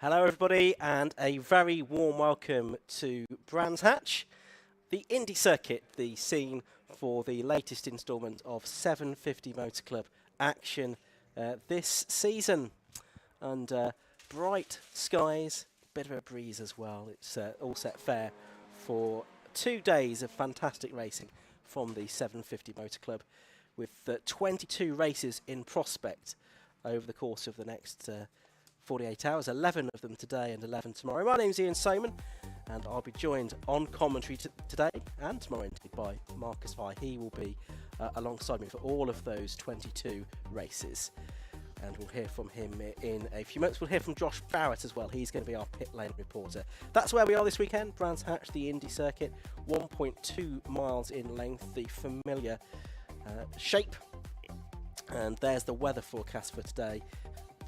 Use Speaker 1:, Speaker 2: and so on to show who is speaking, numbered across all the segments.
Speaker 1: Hello everybody and a very warm welcome to Brands Hatch, the Indy circuit, the scene for the latest instalment of 750 Motor Club action this season. And bright skies, bit of a breeze as well. It's all set fair for 2 days of fantastic racing from the 750 Motor Club, with 22 races in prospect over the course of the next 48 hours, 11 of them today and 11 tomorrow. My name's Ian Soman, and I'll be joined on commentary today and tomorrow indeed by Marcus Fye. He will be alongside me for all of those 22 races, and we'll hear from him in a few minutes. We'll hear from Josh Barrett as well. He's going to be our pit lane reporter. That's where we are this weekend. Brands Hatch, the Indy circuit, 1.2 miles in length, the familiar shape. And there's the weather forecast for today.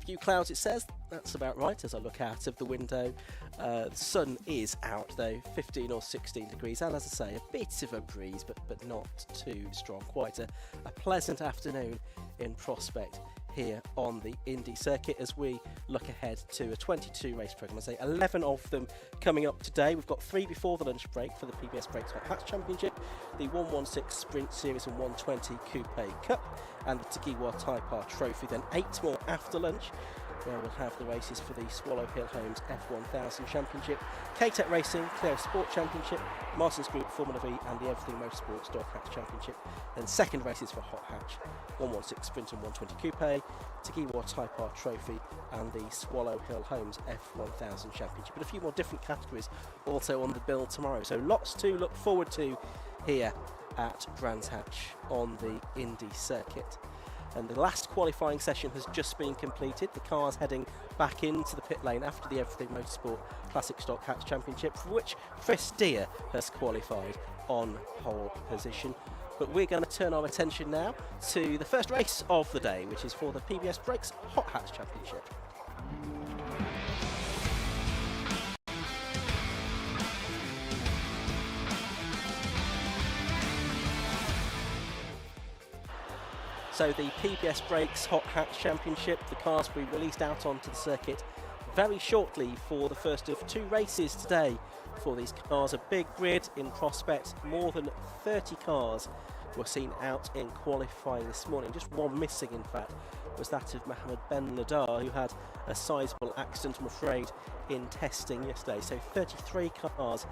Speaker 1: Few clouds, it says. That's about right as I look out of the window. The sun is out though, 15 or 16 degrees, and as I say, a bit of a breeze, but not too strong. Quite a pleasant afternoon in prospect here on the Indy circuit as we look ahead to a 22 race programme. I say 11 of them coming up today. We've got 3 before the lunch break for the PBS Brakes Hot Hatch Championship, the 116 Sprint Series and 120 Coupe Cup, and the Tagiwa Taipar Trophy. Then 8 more after lunch, where we'll have the races for the Swallow Hill Homes F1000 Championship, K-Tech Racing, Clio Sport Championship, Martin's Group Formula V, and the Everything Motorsports Dog Hatch Championship. Then second races for Hot Hatch, 116 Sprint and 120 Coupe, Tagiwa Taipar Trophy, and the Swallow Hill Homes F1000 Championship. But a few more different categories also on the bill tomorrow. So lots to look forward to here at Brands Hatch on the Indy circuit. And the last qualifying session has just been completed. The cars heading back into the pit lane after the Everything Motorsport Classic Stock Hatch Championship, for which Chris Deere has qualified on pole position. But we're going to turn our attention now to the first race of the day, which is for the PBS Brakes Hot Hatch Championship. So the PBS Brakes Hot Hatch Championship, the cars will be released out onto the circuit very shortly for the first of 2 races today for these cars. A big grid in prospect, more than 30 cars were seen out in qualifying this morning. Just one missing, in fact, was that of Mohammed Ben Nadar, who had a sizable accident, I'm afraid, in testing yesterday. So 33 cars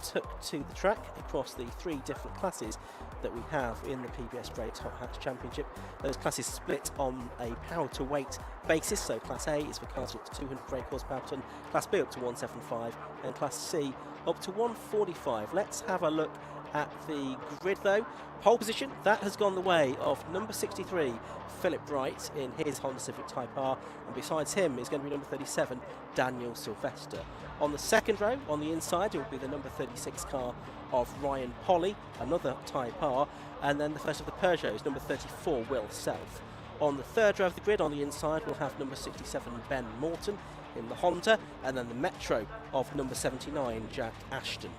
Speaker 1: took to the track across the 3 different classes that we have in the PBS Brakes Hot Hatch Championship. Those classes split on a power to weight basis, so Class A is for cars up to 200 brake horsepower ton, Class B up to 175, and Class C up to 145. Let's have a look at the grid though. Pole position, that has gone the way of number 63, Philip Bright, in his Honda Civic Type R, and besides him is going to be number 37, Daniel Sylvester. On the second row, on the inside, it will be the number 36 car of Ryan Polly, another Type R, and then the first of the Peugeots, number 34, Will Self. On the third row of the grid, on the inside, we'll have number 67, Ben Morton in the Honda, and then the Metro of number 79, Jack Ashton.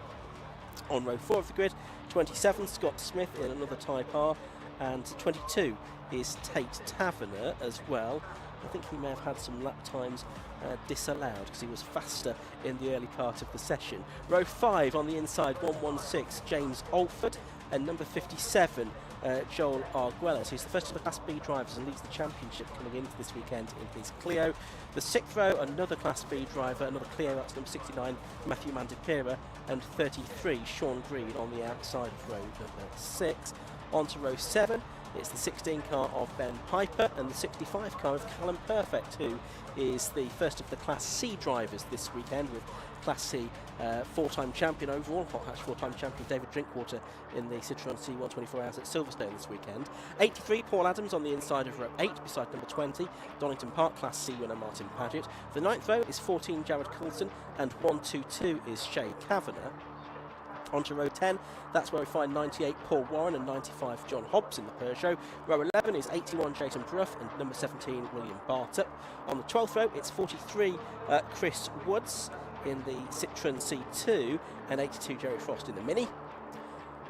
Speaker 1: On row 4 of the grid, 27, Scott Smith in another Type R, and 22 is Tate Taverner as well. I think he may have had some lap times disallowed because he was faster in the early part of the session. Row 5 on the inside, 116, James Alford, and number 57, Joel Arguelles, who's the first of the Class B drivers and leads the championship coming into this weekend in his Clio. The 6th row, another Class B driver, another Clio, that's number 69, Matthew Mandipira, and 33, Sean Green on the outside of row number 6. On to row 7, it's the 16 car of Ben Piper and the 65 car of Callum Perfect, who is the first of the Class C drivers this weekend, with Class C 4-time champion overall, Hot Hatch 4-time champion David Drinkwater in the Citroën C124 Hours at Silverstone this weekend. 83, Paul Adams on the inside of row 8 beside number 20, Donington Park Class C winner Martin Paget. The 9th row is 14, Jared Coulson, and 122 is Shay Kavanagh. On to row 10, that's where we find 98 Paul Warren and 95 John Hobbs in the Peugeot. Row 11 is 81 Jason Bruff and number 17 William Bartup. On the 12th row, it's 43 Chris Woods in the Citroën C2 and 82 Jerry Frost in the Mini.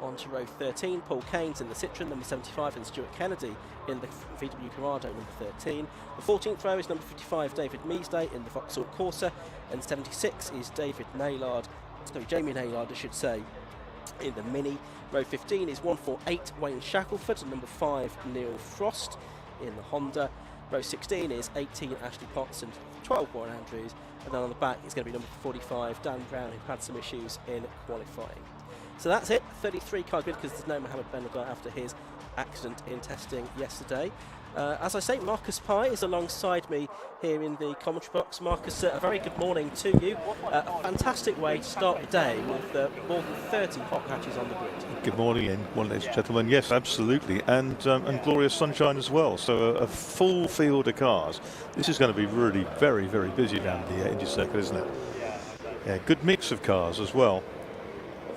Speaker 1: On to row 13, Paul Keynes in the Citroen, number 75, and Stuart Kennedy in the VW Corrado, number 13. The 14th row is number 55, David Measday in the Vauxhall Corsa, and 76 is Jamie Naylard, I should say, in the Mini. Row 15 is 148, Wayne Shackelford, and number 5, Neil Frost in the Honda. Row 16 is 18, Ashley Potts, and 12, Warren Andrews. And then on the back is going to be number 45, Dan Brown, who had some issues in qualifying. So that's it, 33 car grid, because there's no Mohammed Benagar after his accident in testing yesterday. As I say, Marcus Pye is alongside me here in the commentary box. Marcus, a very good morning to you. A fantastic way to start the day with more than 30 hot hatches on the grid.
Speaker 2: Good morning, ladies and gentlemen. Yes, absolutely, and glorious sunshine as well. So a full field of cars. This is going to be really very, very busy around the Indy circuit, isn't it? Yeah, good mix of cars as well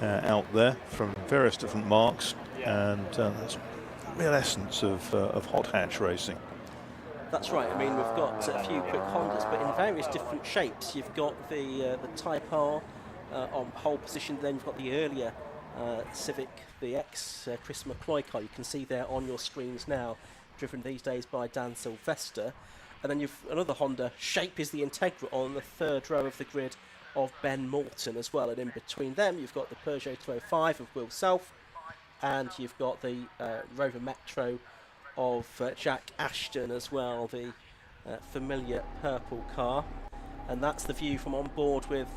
Speaker 2: out there from various different marques, and that's real essence of hot hatch racing.
Speaker 1: That's right. I mean, we've got a few quick Hondas, but in various different shapes. You've got the Type R on pole position. Then you've got the earlier Civic, the ex Chris McCloy car. You can see there on your screens now, driven these days by Dan Sylvester. And then you've another Honda shape is the Integra on the third row of the grid of Ben Morton as well. And in between them, you've got the Peugeot 205 of Will Self, and you've got the Rover Metro of Jack Ashton as well, the familiar purple car. And that's the view from on board with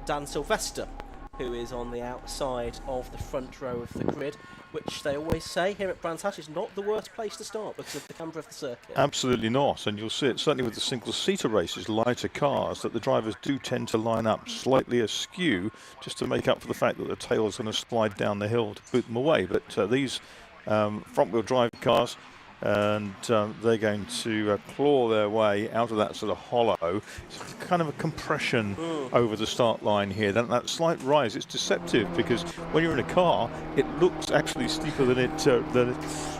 Speaker 1: Dan Sylvester, who is on the outside of the front row of the grid, which they always say here at Brands Hatch is not the worst place to start because of the camber of the circuit.
Speaker 2: Absolutely not, and you'll see it certainly with the single-seater races, lighter cars, that the drivers do tend to line up slightly askew just to make up for the fact that the tail is going to slide down the hill to boot them away. But these front-wheel drive cars, and they're going to claw their way out of that sort of hollow. It's kind of a compression over the start line here. That slight rise, it's deceptive because when you're in a car, it looks actually steeper than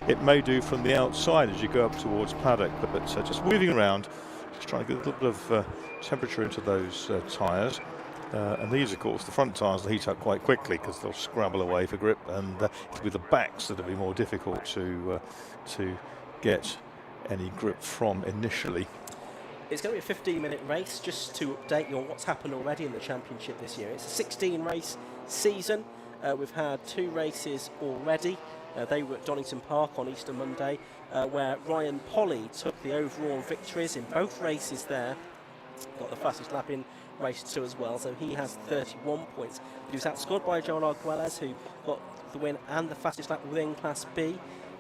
Speaker 2: it may do from the outside as you go up towards paddock. But just moving around, just trying to get a little bit of temperature into those tyres. And these, of course, the front tyres will heat up quite quickly because they'll scrabble away for grip, and it'll be the backs that'll be more difficult to get any grip from initially.
Speaker 1: It's going to be a 15-minute race. Just to update you on what's happened already in the championship this year. It's a 16-race season. We've had 2 races already. They were at Donington Park on Easter Monday, where Ryan Polly took the overall victories in both races there. Got the fastest lap in race 2 as well, so he has 31 points. He was outscored by Joel Arguelles, who got the win and the fastest lap within Class B,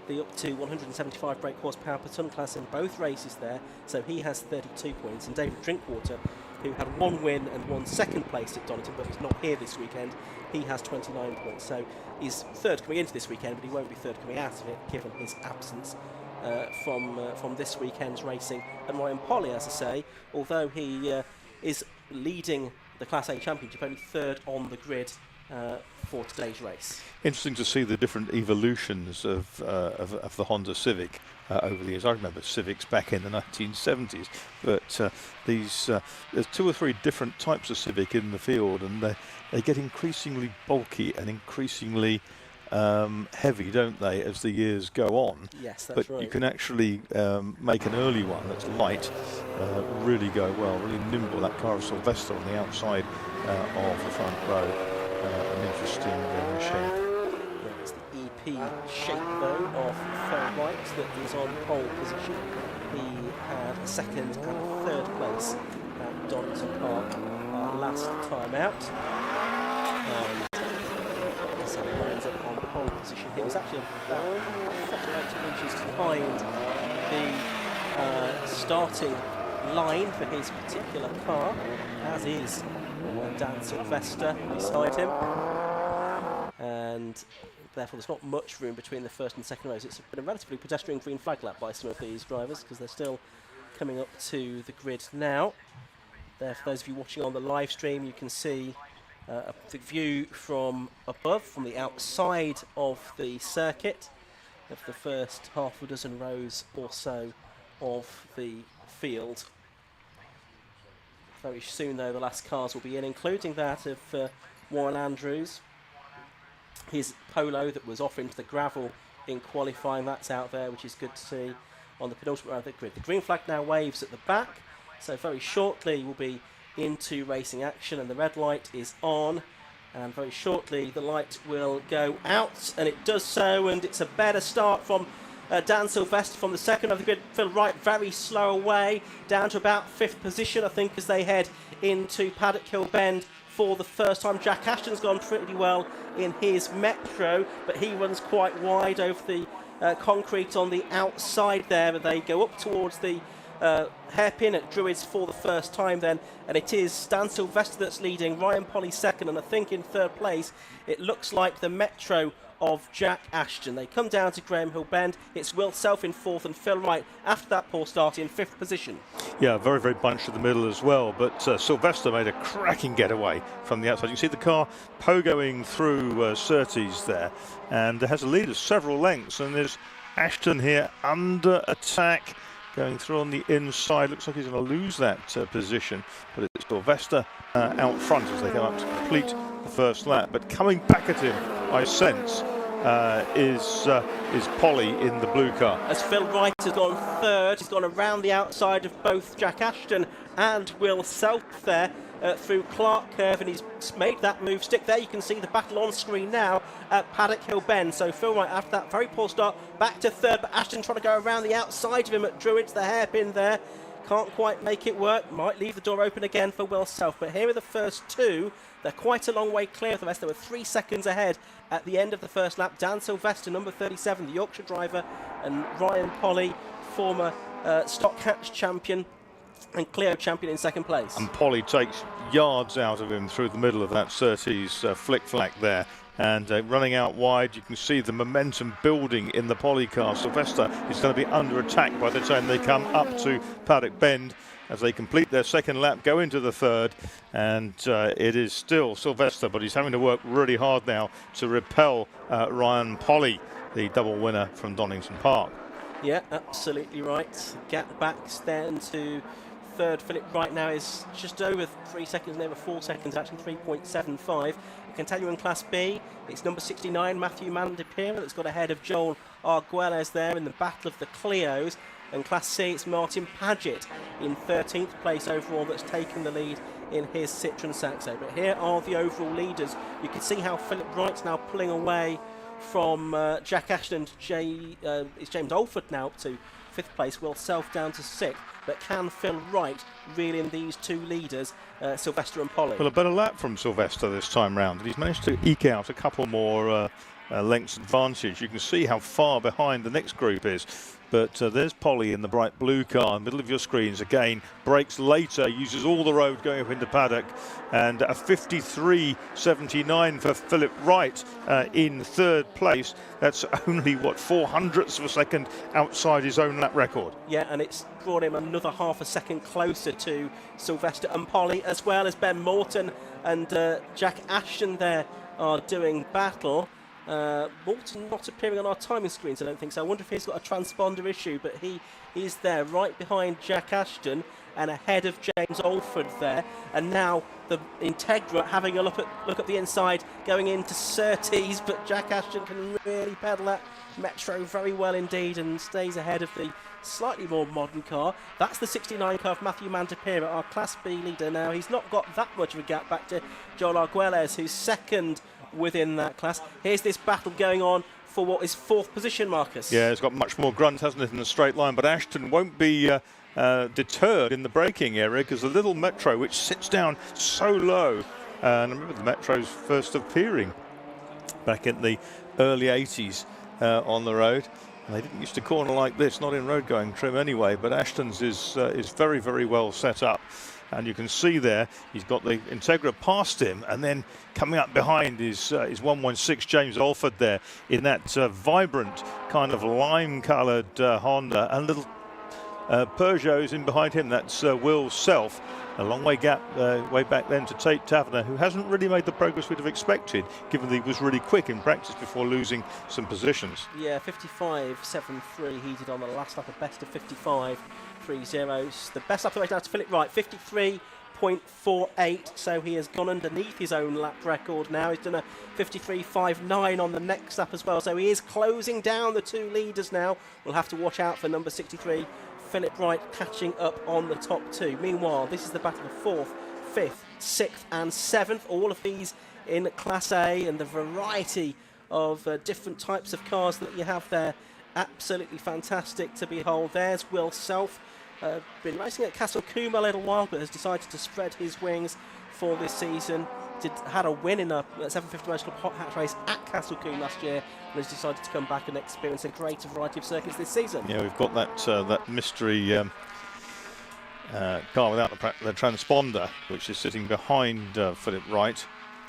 Speaker 1: the up to 175 brake horsepower per tonne class in both races there, so he has 32 points. And David Drinkwater, who had 1 win and 1 second place at Donington, but is not here this weekend, he has 29 points. So he's third coming into this weekend, but he won't be third coming out of it, given his absence from this weekend's racing. And Ryan Polly, as I say, although he is leading the Class A Championship, only third on the grid for today's race.
Speaker 2: Interesting to see the different evolutions of the Honda Civic over the years. I remember Civics back in the 1970s, but there's 2 or 3 different types of Civic in the field, and they get increasingly bulky and increasingly heavy, don't they, as the years go on?
Speaker 1: Yes, that's
Speaker 2: but
Speaker 1: right.
Speaker 2: You can actually make an early one that's light, really go well, really nimble. That car of Sylvester on the outside of the front row, an interesting machine.
Speaker 1: Yeah, it's the EP shape though of Phil White that is on pole position. He had a second and a third place at Donington Park last time out. So he lines up on pole position. He was actually about 48 inches behind the starting line for his particular car, as is Dan Sylvester beside him. And therefore there's not much room between the first and second rows. It's been a relatively pedestrian green flag lap by some of these drivers because they're still coming up to the grid now. There, for those of you watching on the live stream, you can see the view from above, from the outside of the circuit, of the first half a dozen rows or so of the field. Very soon, though, the last cars will be in, including that of Warren Andrews. his Polo that was off into the gravel in qualifying. That's out there, which is good to see on the penultimate round of the grid. The green flag now waves at the back, so very shortly we'll be into racing action, and the red light is on, and very shortly the light will go out, and it does so, and it's a better start from Dan Sylvester from the second of the grid. Phil Wright very slow away, down to about 5th position, I think, as they head into Paddock Hill Bend for the first time. Jack Ashton's gone pretty well in his Metro, but he runs quite wide over the concrete on the outside there, but they go up towards the hairpin at Druids for the first time then, and it is Dan Sylvester that's leading, Ryan Polly second, and I think in third place it looks like the Metro of Jack Ashton. They come down to Graham Hill Bend. It's Will Self in 4th and Phil Wright, after that poor start, in 5th position.
Speaker 2: Yeah, very, very bunched in the middle as well, but Sylvester made a cracking getaway from the outside. You can see the car pogoing through Surtees there, and it has a lead of several lengths, and there's Ashton here under attack, going through on the inside. Looks like he's going to lose that position, but it's Sylvester out front as they come up to complete the first lap. But coming back at him, I sense, is Polly in the blue car.
Speaker 1: As Phil Wright has gone third, he's gone around the outside of both Jack Ashton and Will Self there through Clark Curve, and he's made that move stick there. You can see the battle on screen now at Paddock Hill Bend. So Phil Wright, after that very poor start, back to third, but Ashton trying to go around the outside of him at Druids, the hairpin there. Can't quite make it work. Might leave the door open again for Will Self. But here are the first two. They're quite a long way clear of the rest. They were 3 seconds ahead at the end of the first lap. Dan Sylvester, number 37, the Yorkshire driver, and Ryan Polly, former Stock Hatch champion and Clio champion, in second place.
Speaker 2: And Polly takes yards out of him through the middle of that Surtees flick-flack there. And running out wide, you can see the momentum building in the Polly car. Sylvester is going to be under attack by the time they come up to Paddock Bend, as they complete their second lap, go into the third, and it is still Sylvester, but he's having to work really hard now to repel Ryan Polly, the double winner from Donington Park.
Speaker 1: Yeah, absolutely right. Gap backs then to third. Philip Wright now is just over 3 seconds, never 4 seconds, actually 3.75. I can tell you in Class B, it's number 69, Matthew Mandipira, that's got ahead of Joel Arguelles there in the battle of the Clios. And Class C, it's Martin Paget in 13th place overall that's taken the lead in his Citroen Saxo. But here are the overall leaders. You can see how Philip Wright's now pulling away from Jack Ashton. It's James Alford now up to 5th place, Will Self down to 6th. But can Phil Wright reel in these two leaders, Sylvester and Polly?
Speaker 2: Well, a better lap from Sylvester this time round, and he's managed to eke out a couple more lengths advantage. You can see how far behind the next group is. But there's Polly in the bright blue car in the middle of your screens again. Brakes later, uses all the road going up into Paddock, and a 53.79 for Philip Wright in third place. That's only, what, 400ths of a second outside his own lap record.
Speaker 1: Yeah, and it's brought him another half a second closer to Sylvester and Polly, as well as Ben Morton and Jack Ashton there are doing battle. Morton not appearing on our timing screens, I don't think so. I wonder if he's got a transponder issue, but he is there right behind Jack Ashton and ahead of James Alford there. And now the Integra having a look at the inside, going into Surtees, but Jack Ashton can really pedal that Metro very well indeed and stays ahead of the slightly more modern car. That's the 69 car of Matthew Mandipira, our Class B leader now. He's not got that much of a gap back to Joel Arguelles, who's second within that class. Here's this battle going on for what is 4th position, Marcus.
Speaker 2: Yeah, it's got much more grunt, hasn't it, in a straight line, but Ashton won't be deterred in the braking area, because the little Metro, which sits down so low, and I remember the Metro's first appearing back in the early 80s on the road. And they didn't used to corner like this, not in road going trim anyway, but Ashton's is very, very well set up. And you can see there, he's got the Integra past him, and then coming up behind is 116 James Alford there in that vibrant kind of lime-coloured Honda, and little Peugeot's in behind him. That's Will Self. A long way back then to Tate Taverner, who hasn't really made the progress we'd have expected, given that he was really quick in practice before losing some positions.
Speaker 1: Yeah, 55.73 he did on the last lap, a best of 55.30. The best lap of the race now to Philip Wright, 53.75 53.48, so he has gone underneath his own lap record now. He's done a 53.59 on the next lap as well, so he is closing down the two leaders now. We'll have to watch out for number 63, Philip Wright, catching up on the top two. Meanwhile, this is the battle of 4th, 5th, 6th and 7th, all of these in Class A, and the variety of different types of cars that you have there, absolutely fantastic to behold. There's Will Self, been racing at Castle Combe a little while, but has decided to spread his wings for this season. Had a win in a 750 Motor Club hot hatch race at Castle Combe last year, and has decided to come back and experience a greater variety of circuits this season.
Speaker 2: Yeah, we've got that mystery car without the transponder, which is sitting behind Philip Wright,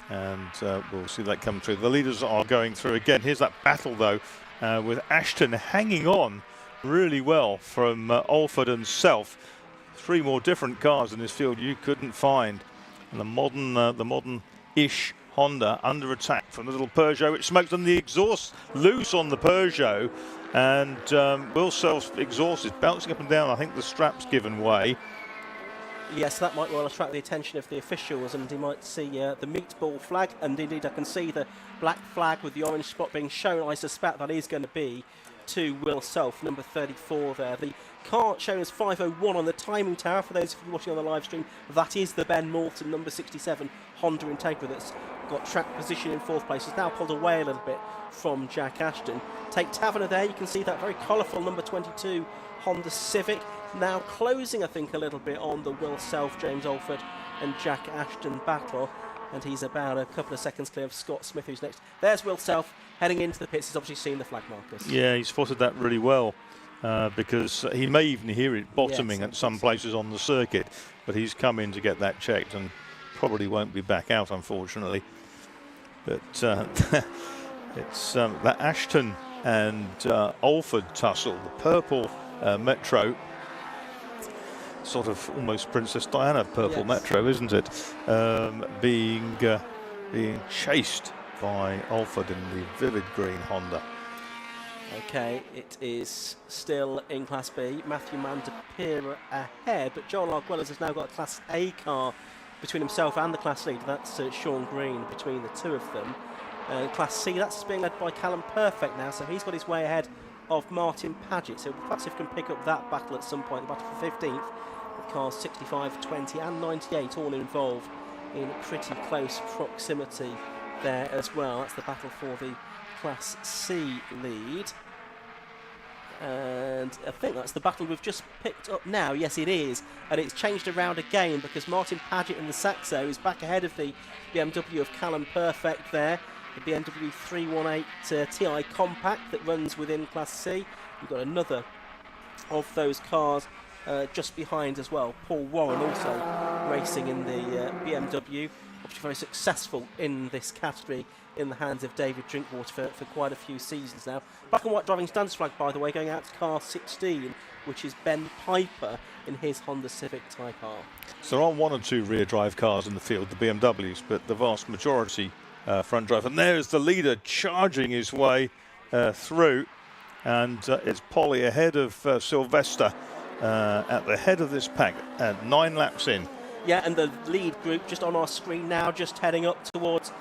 Speaker 2: and we'll see that come through. The leaders are going through again. Here's that battle though, with Ashton hanging on really well from Alford and Self. Three more different cars in this field you couldn't find, and the modern-ish Honda under attack from the little Peugeot, which smokes, and the exhaust loose on the Peugeot, and Will Self's exhaust is bouncing up and down. I think the strap's given way.
Speaker 1: Yes, that might well attract the attention of the officials, and he might see the meatball flag, and indeed I can see the black flag with the orange spot being shown. I suspect that is going to be to Will Self, number 34 there. The car shown as 5:01 on the timing tower, for those of you watching on the live stream, that is the Ben Morton number 67 Honda Integra that's got track position in 4th place. It's now pulled away a little bit from Jack Ashton. Take Taverner there, you can see that very colourful number 22 Honda Civic, now closing I think a little bit on the Will Self, James Alford and Jack Ashton battle, and he's about a couple of seconds clear of Scott Smith, who's next. There's Will Self heading into the pits. He's obviously seen the flag markers.
Speaker 2: Yeah, he's spotted that really well, because he may even hear it bottoming at some places on the circuit, but he's come in to get that checked and probably won't be back out, unfortunately. But it's that Ashton and Alford tussle, the purple Metro, sort of almost Princess Diana purple Metro, isn't it? Being chased by Alford in the vivid green Honda.
Speaker 1: Okay, it is still in Class B. Matthew Mann Depere ahead, but Joel Arguelles has now got a Class A car between himself and the Class lead. That's Sean Green between the two of them. Class C, that's being led by Callum Perfect now, so he's got his way ahead of Martin Paget. So perhaps if we can pick up that battle at some point, the battle for 15th, with cars 65, 20 and 98 all involved in pretty close proximity there as well. That's the battle for the Class C lead. And I think that's the battle we've just picked up now. Yes, it is. And it's changed around again because Martin Paget in the Saxo is back ahead of the BMW of Callum Perfect there. The BMW 318 Ti Compact that runs within Class C. You've got another of those cars just behind as well. Paul Warren also racing in the BMW. Obviously very successful in this category in the hands of David Drinkwater for quite a few seasons now. Black and white driving standards flag, by the way, going out to car 16, which is Ben Piper in his Honda Civic Type R.
Speaker 2: So there are one or two rear drive cars in the field, the BMWs, but the vast majority front drive. And there's the leader charging his way through, and it's Polly ahead of Sylvester at the head of this pack at 9 laps in.
Speaker 1: Yeah, and the lead group just on our screen now, just heading up towards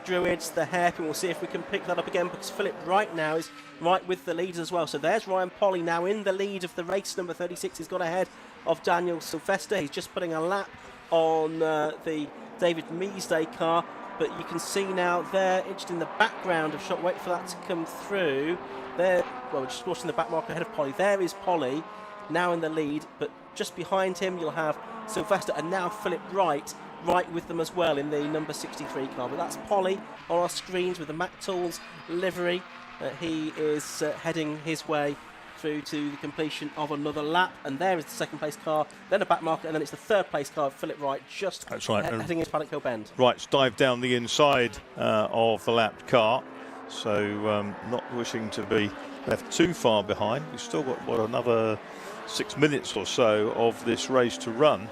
Speaker 1: Druids, the hairpin. We'll see if we can pick that up again, because Philip Wright now is right with the leaders as well. So there's Ryan Polly now in the lead of the race. Number 36, he's got ahead of Daniel Sylvester. He's just putting a lap on the David Measday car, but you can see now there, just in the background of shot, wait for that to come through. There, well, we're just watching the back marker ahead of Polly. There is Polly now in the lead, but just behind him you'll have Sylvester, and now Philip Wright right with them as well in the number 63 car. But that's Polly on our screens with the Mac Tools livery. He is heading his way through to the completion of another lap, and there is the second place car, then a back marker, and then it's the third place car of Philip Wright, just
Speaker 2: that's right,
Speaker 1: heading into Paddock Hill Bend.
Speaker 2: Wright's dived down the inside of the lapped car, so not wishing to be left too far behind. We've still got, what, another 6 minutes or so of this race to run,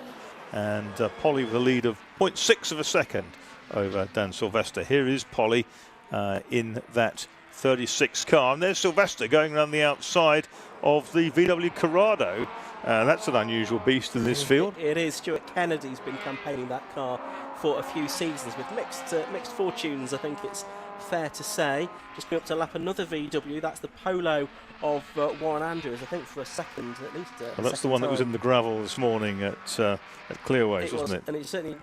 Speaker 2: and Polly with a lead of 0.6 of a second over Dan Sylvester. Here is Polly in that 36 car, and there's Sylvester going around the outside of the VW Corrado, That's an unusual beast in this field.
Speaker 1: It is. Stuart Kennedy's been campaigning that car for a few seasons with mixed fortunes, I think it's fair to say. Just going up to lap another VW. That's the Polo of Warren Andrews, I think, for a second at least.
Speaker 2: Well, that's the one that was in the gravel this morning at Clio, wasn't it?
Speaker 1: And it's certainly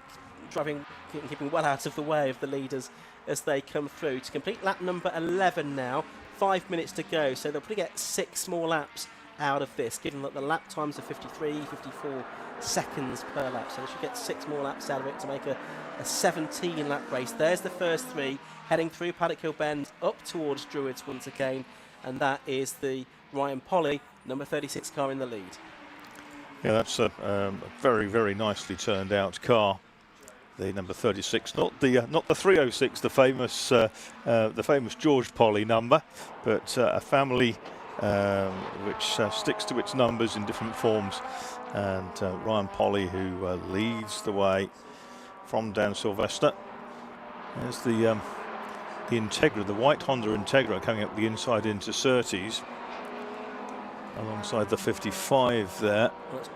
Speaker 1: keeping well out of the way of the leaders as they come through to complete lap number 11 now. 5 minutes to go, so they'll probably get 6 more laps out of this, given that the lap times are 53, 54 seconds per lap, so they should get 6 more laps out of it to make a 17 lap race. There's the first 3 heading through Paddock Hill Bend up towards Druids once again, and that is the Ryan Polly number 36 car in the lead.
Speaker 2: Yeah, that's a very, very nicely turned out car. The number 36, not the 306, the famous George Polly number, but a family which sticks to its numbers in different forms. And Ryan Polly, who leads the way from Dan Sylvester. There's the Integra, the white Honda Integra, coming up the inside into Surtees, alongside the 55 there.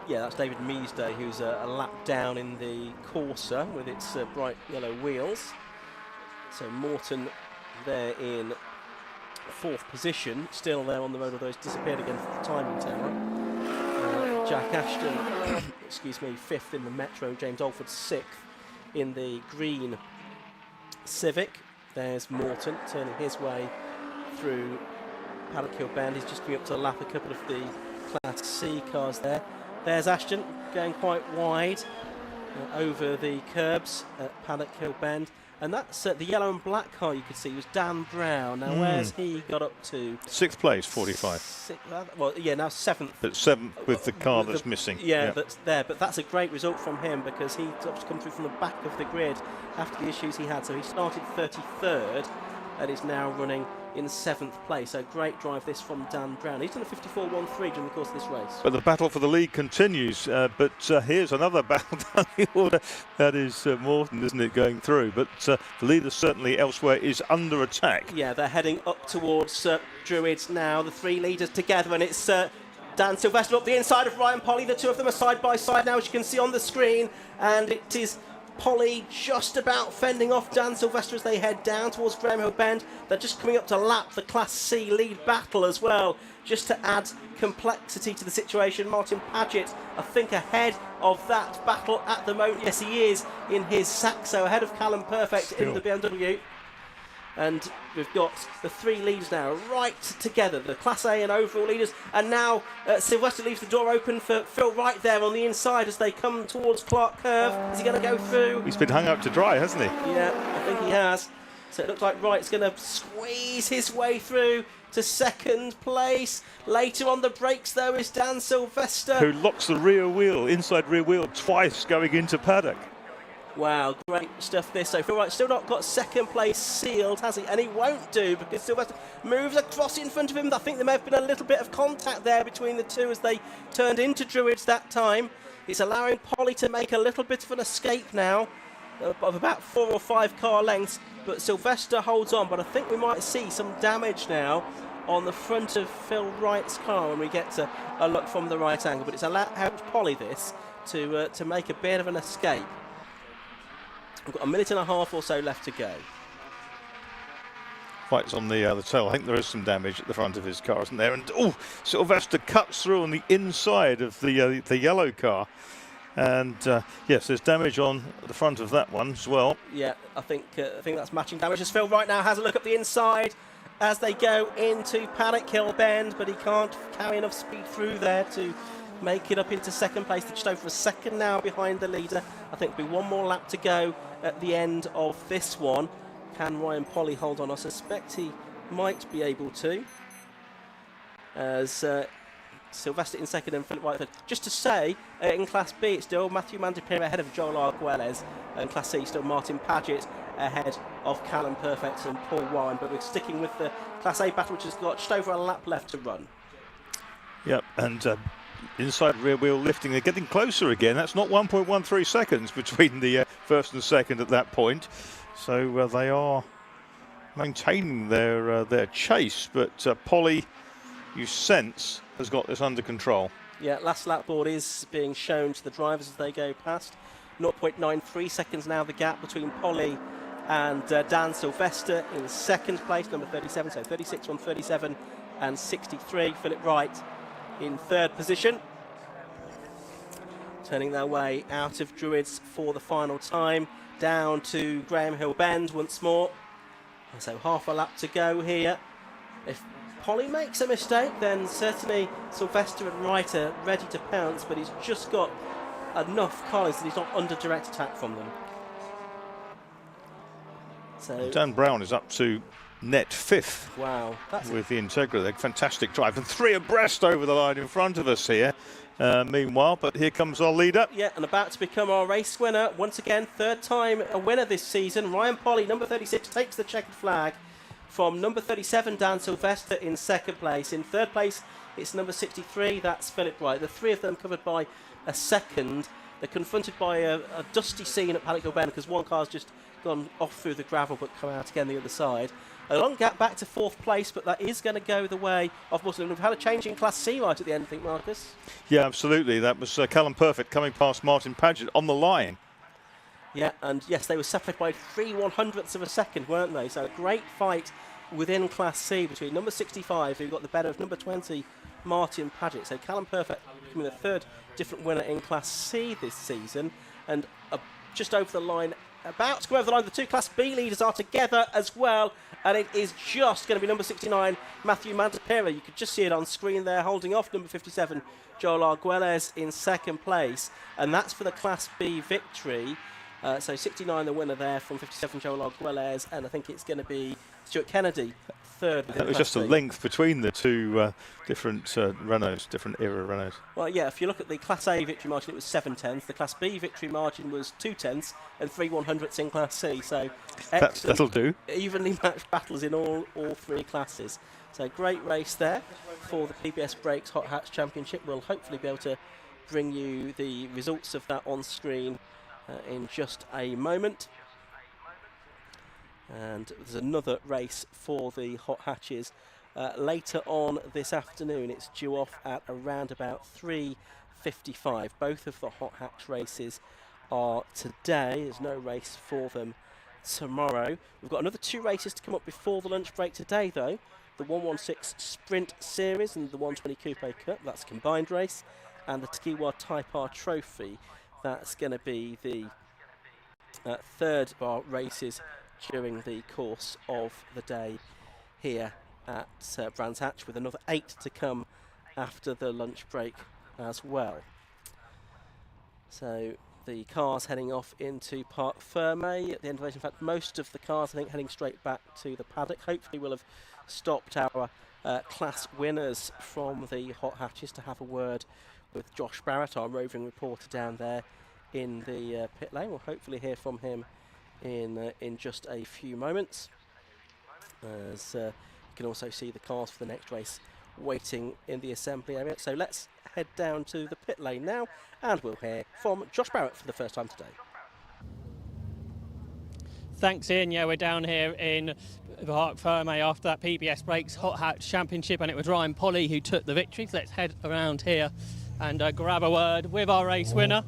Speaker 1: That's David Measday, who's a lap down in the Corsa with its bright yellow wheels. So Morton there in 4th position, still there on the road, although he's disappeared again from the timing tower. Jack Ashton, excuse me, 5th in the Metro, James Alford 6th in the green Civic. There's Morton turning his way through Paddock Hill Bend. He's just coming up to lap a couple of the Class C cars there. There's Ashton going quite wide over the curbs at Paddock Hill Bend. And that's the yellow and black car you could see was Dan Brown. Now, where's he got up to?
Speaker 2: 6th place, 45.
Speaker 1: Now 7th.
Speaker 2: But 7th with the car that's missing.
Speaker 1: Yeah, that's there. But that's a great result from him because he obviously come through from the back of the grid after the issues he had. So he started 33rd and is now running in 7th place. So great drive this from Dan Brown. He's done a 54.13 during the course of this race.
Speaker 2: But the battle for the lead continues. But here's another battle down the order. That is Morton, isn't it, going through? But the leader certainly elsewhere is under attack.
Speaker 1: Yeah, they're heading up towards Druids now. The 3 leaders together, and it's Dan Sylvester up the inside of Ryan Polly. The 2 of them are side by side now, as you can see on the screen. And it is Polly just about fending off Dan Sylvester as they head down towards Graham Hill Bend. They're just coming up to lap the Class C lead battle as well, just to add complexity to the situation. Martin Paget, I think, ahead of that battle at the moment. Yes, he is in his Saxo, ahead of Callum Perfect in the BMW. And we've got the 3 leaders now right together, the Class A and overall leaders. And now Sylvester leaves the door open for Phil Wright there on the inside as they come towards Clark Curve. Is he going to go through?
Speaker 2: He's been hung up to dry, hasn't he?
Speaker 1: Yeah, I think he has. So it looks like Wright's going to squeeze his way through to 2nd place. Later on the brakes, though, is Dan Sylvester,
Speaker 2: who locks the rear wheel, inside rear wheel, twice going into paddock.
Speaker 1: Wow, great stuff this. So Phil Wright still not got 2nd place sealed, has he? And he won't do because Sylvester moves across in front of him. I think there may have been a little bit of contact there between the 2 as they turned into Druids that time. It's allowing Polly to make a little bit of an escape now of about 4 or 5 car lengths. But Sylvester holds on, but I think we might see some damage now on the front of Phil Wright's car when we get to a look from the right angle. But it's helped Polly this to make a bit of an escape. We've got a minute and a half or so left to go.
Speaker 2: Wright's on the tail. I think there is some damage at the front of his car, isn't there? And Sylvester cuts through on the inside of the yellow car. And yes, there's damage on the front of that one as well.
Speaker 1: Yeah, I think that's matching damage. As Phil right now has a look up the inside as they go into Paddock Hill Bend, but he can't carry enough speed through there to make it up into 2nd place. They're just over a second now behind the leader. I think there'll be 1 more lap to go at the end of this one. Can Ryan Polly hold on? I suspect he might be able to. As Sylvester in 2nd and Philip Wright third. Just to say, in Class B, it's still Matthew Mandipir ahead of Joel Arguelles, and Class C, still Martin Paget ahead of Callum Perfect and Paul Warren. But we're sticking with the Class A battle, which has got just over a lap left to run.
Speaker 2: Yep, and inside rear wheel lifting, they're getting closer again. That's not 1.13 seconds between the 1st and 2nd at that point. So they are maintaining their chase, but Polly, you sense, has got this under control.
Speaker 1: Yeah, last lap board is being shown to the drivers as they go past. 0.93 seconds now the gap between Polly and Dan Sylvester in second place, number 37, so 36 on 37 and 63. Philip Wright in third position. Turning their way out of Druids for the final time, down to Graham Hill Bend once more. So half a lap to go here. If Polly makes a mistake, then certainly Sylvester and Wright are ready to pounce, but he's just got enough cars that he's not under direct attack from them. So
Speaker 2: Dan Brown is up to net 5th.
Speaker 1: Wow,
Speaker 2: with the Integra. They're fantastic drive, and 3 abreast over the line in front of us here. Meanwhile, but here comes our leader.
Speaker 1: Yeah, and about to become our race winner once again, third time a winner this season. Ryan Polly, number 36, takes the checkered flag from number 37, Dan Sylvester, in second place. In third place, it's number 63, that's Philip Wright. The three of them covered by a second. They're confronted by a dusty scene at Paddock Hill Bend because one car's just gone off through the gravel but come out again the other side. A long gap back to fourth place, but that is going to go the way of Muslim. We've had a change in Class C right at the end, I think, Marcus.
Speaker 2: Yeah, absolutely. That was Callum Perfect coming past Martin Paget on the line.
Speaker 1: Yeah, and yes, they were separated by 3/100ths of a second, weren't they? So a great fight within Class C between number 65, who got the better of number 20, Martin Paget. So Callum Perfect becoming the third different winner in Class C this season, and just over the line, about to go over the line. The two Class B leaders are together as well, and it is just going to be number 69, Matthew Mantapera. You could just see it on screen there, holding off number 57, Joel Arguelles, in second place, and that's for the Class B victory. So 69 the winner there from 57, Joel Arguelles, and I think it's going to be Stuart Kennedy third.
Speaker 2: That was just a length between the two different Renaults, different era Renaults.
Speaker 1: Well, yeah, if you look at the Class A victory margin, it was 7/10. The Class B victory margin was 2/10 and 3/100ths in Class C. So
Speaker 2: that'll do.
Speaker 1: Evenly matched battles in all three classes. So great race there for the PBS Brakes Hot Hats Championship. We'll hopefully be able to bring you the results of that on screen in just a moment. And there's another race for the Hot Hatches later on this afternoon. It's due off at around about 3:55. Both of the Hot Hatch races are today. There's no race for them tomorrow. We've got another 2 races to come up before the lunch break today, though. The 116 Sprint Series and the 120 Coupe Cup, that's a combined race, and the Takiwa Type R Trophy. That's going to be the third of our races during the course of the day here at Brands Hatch, with another 8 to come after the lunch break as well. So the cars heading off into Parc Ferme at the end of the race. In fact, most of the cars, I think, heading straight back to the paddock. Hopefully we'll have stopped our class winners from the Hot Hatches to have a word with Josh Barrett, our roving reporter down there in the pit lane. We'll hopefully hear from him in just a few moments. As you can also see the cars for the next race waiting in the assembly area. So let's head down to the pit lane now, and we'll hear from Josh Barrett for the first time today.
Speaker 3: Thanks, Ian. Yeah, we're down here in Parc Ferme after that PBS Brakes Hot Hatch Championship, and it was Ryan Polly who took the victory. So let's head around here and grab a word with our race winner.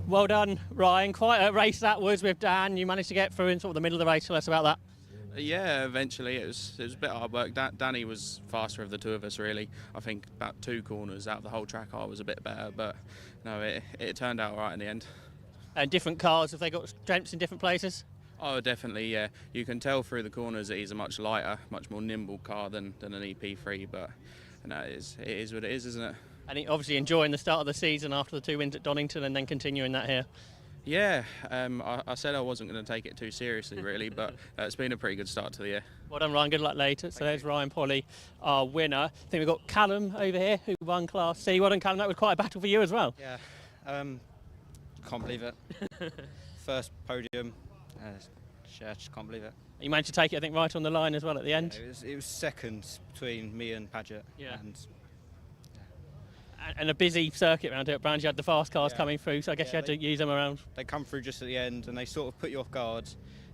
Speaker 3: Well done, Ryan. Quite a race that was with Dan. You managed to get through in sort of the middle of the race. Tell us about that.
Speaker 4: Yeah, eventually it was a bit hard work. Danny was faster of the two of us, really. I think about 2 corners out of the whole track I was a bit better, but no, it turned out right in the end.
Speaker 3: And different cars, have they got strengths in different places?
Speaker 4: Oh, definitely, yeah. You can tell through the corners that he's a much lighter, much more nimble car than an EP3, but no, it is what it is, isn't it?
Speaker 3: And obviously enjoying the start of the season after the 2 wins at Donington and then continuing that here.
Speaker 4: Yeah, I said I wasn't going to take it too seriously, really, but it's been a pretty good start to the year.
Speaker 3: Well done, Ryan. Good luck later. So there's Ryan Polly, our winner. I think we've got Callum over here, who won Class C. Well done, Callum. That was quite a battle for you as well.
Speaker 5: Yeah, can't believe it. First podium. Yeah, just can't believe it.
Speaker 3: You managed to take it, I think, right on the line as well at the end.
Speaker 5: Yeah, it was seconds between me and Paget.
Speaker 3: Yeah.
Speaker 5: And
Speaker 3: a busy circuit around here at Brands. You had the fast cars coming through, so I guess you had to use them around.
Speaker 5: They come through just at the end, and they sort of put you off guard,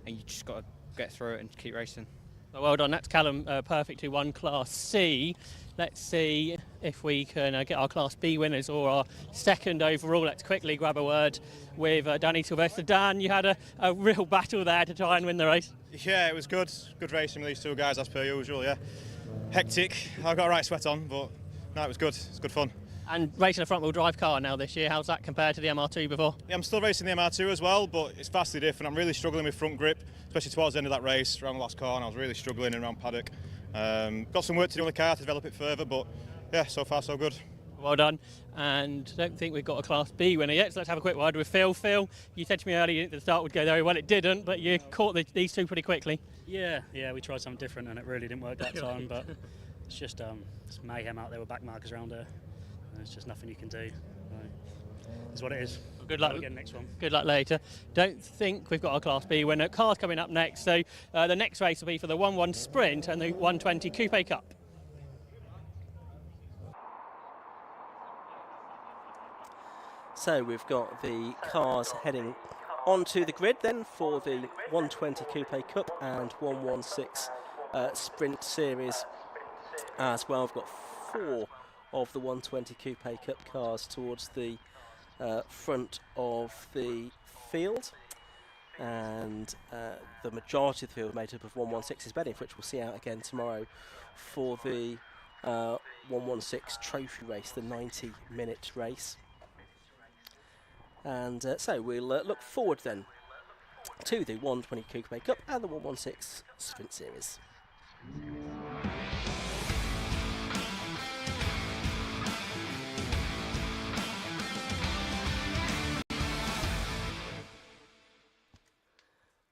Speaker 5: and you just got to get through it and keep racing.
Speaker 3: Well done, that's Callum perfect, who won Class C. Let's see if we can get our Class B winners or our second overall. Let's quickly grab a word with Danny Sylvester. Dan, you had a real battle there to try and win the race.
Speaker 6: Yeah, it was good. Good racing with these two guys as per usual, yeah. Hectic, I've got a right sweat on, but no, it was good. It's good fun.
Speaker 3: And racing a front-wheel drive car now this year, how's that compared to the MR2 before?
Speaker 6: Yeah, I'm still racing the MR2 as well, but it's vastly different. I'm really struggling with front grip, especially towards the end of that race, around the last corner. I was really struggling around paddock. Got some work to do on the car to develop it further, but yeah, so far so good.
Speaker 3: Well done. And I don't think we've got a Class B winner yet, so let's have a quick word with Phil. Phil, you said to me earlier that the start would go very well. It didn't, but you caught these two pretty quickly.
Speaker 7: Yeah, we tried something different and it really didn't work that time, but it's just it's mayhem out there with back markers around there. There's just nothing you can do. It's what it is.
Speaker 3: Well, good luck.
Speaker 7: We'll get the next one.
Speaker 3: Good luck later. Don't think we've got a Class B winner. Cars coming up next, so the next race will be for the 1-1 Sprint and the 120 Coupe Cup.
Speaker 1: So we've got the cars heading onto the grid then for the 120 Coupe Cup and 116 Sprint Series as well. We've got 4 of the 120 Coupe Cup cars towards the front of the field, and the majority of the field made up of 116s bedding, which we'll see out again tomorrow for the 116 trophy race, the 90-minute race. And so we'll look forward then to the 120 Coupe Cup and the 116 Sprint Series.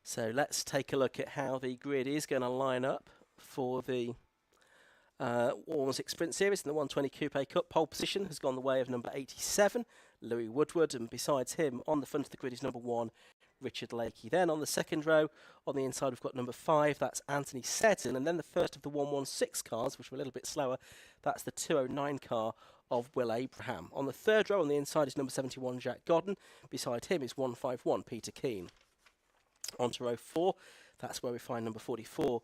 Speaker 1: So let's take a look at how the grid is going to line up for the 116 Sprint Series and the 120 Coupe Cup. Pole position has gone the way of number 87, Louis Woodward, and besides him on the front of the grid is number 1, Richard Lakey. Then on the second row, on the inside, we've got number 5, that's Anthony Seddon, and then the first of the 116 cars, which are a little bit slower, that's the 209 car of Will Abraham. On the third row, on the inside, is number 71, Jack Godden. Beside him is 151, Peter Keane. On to row 4, that's where we find number 44,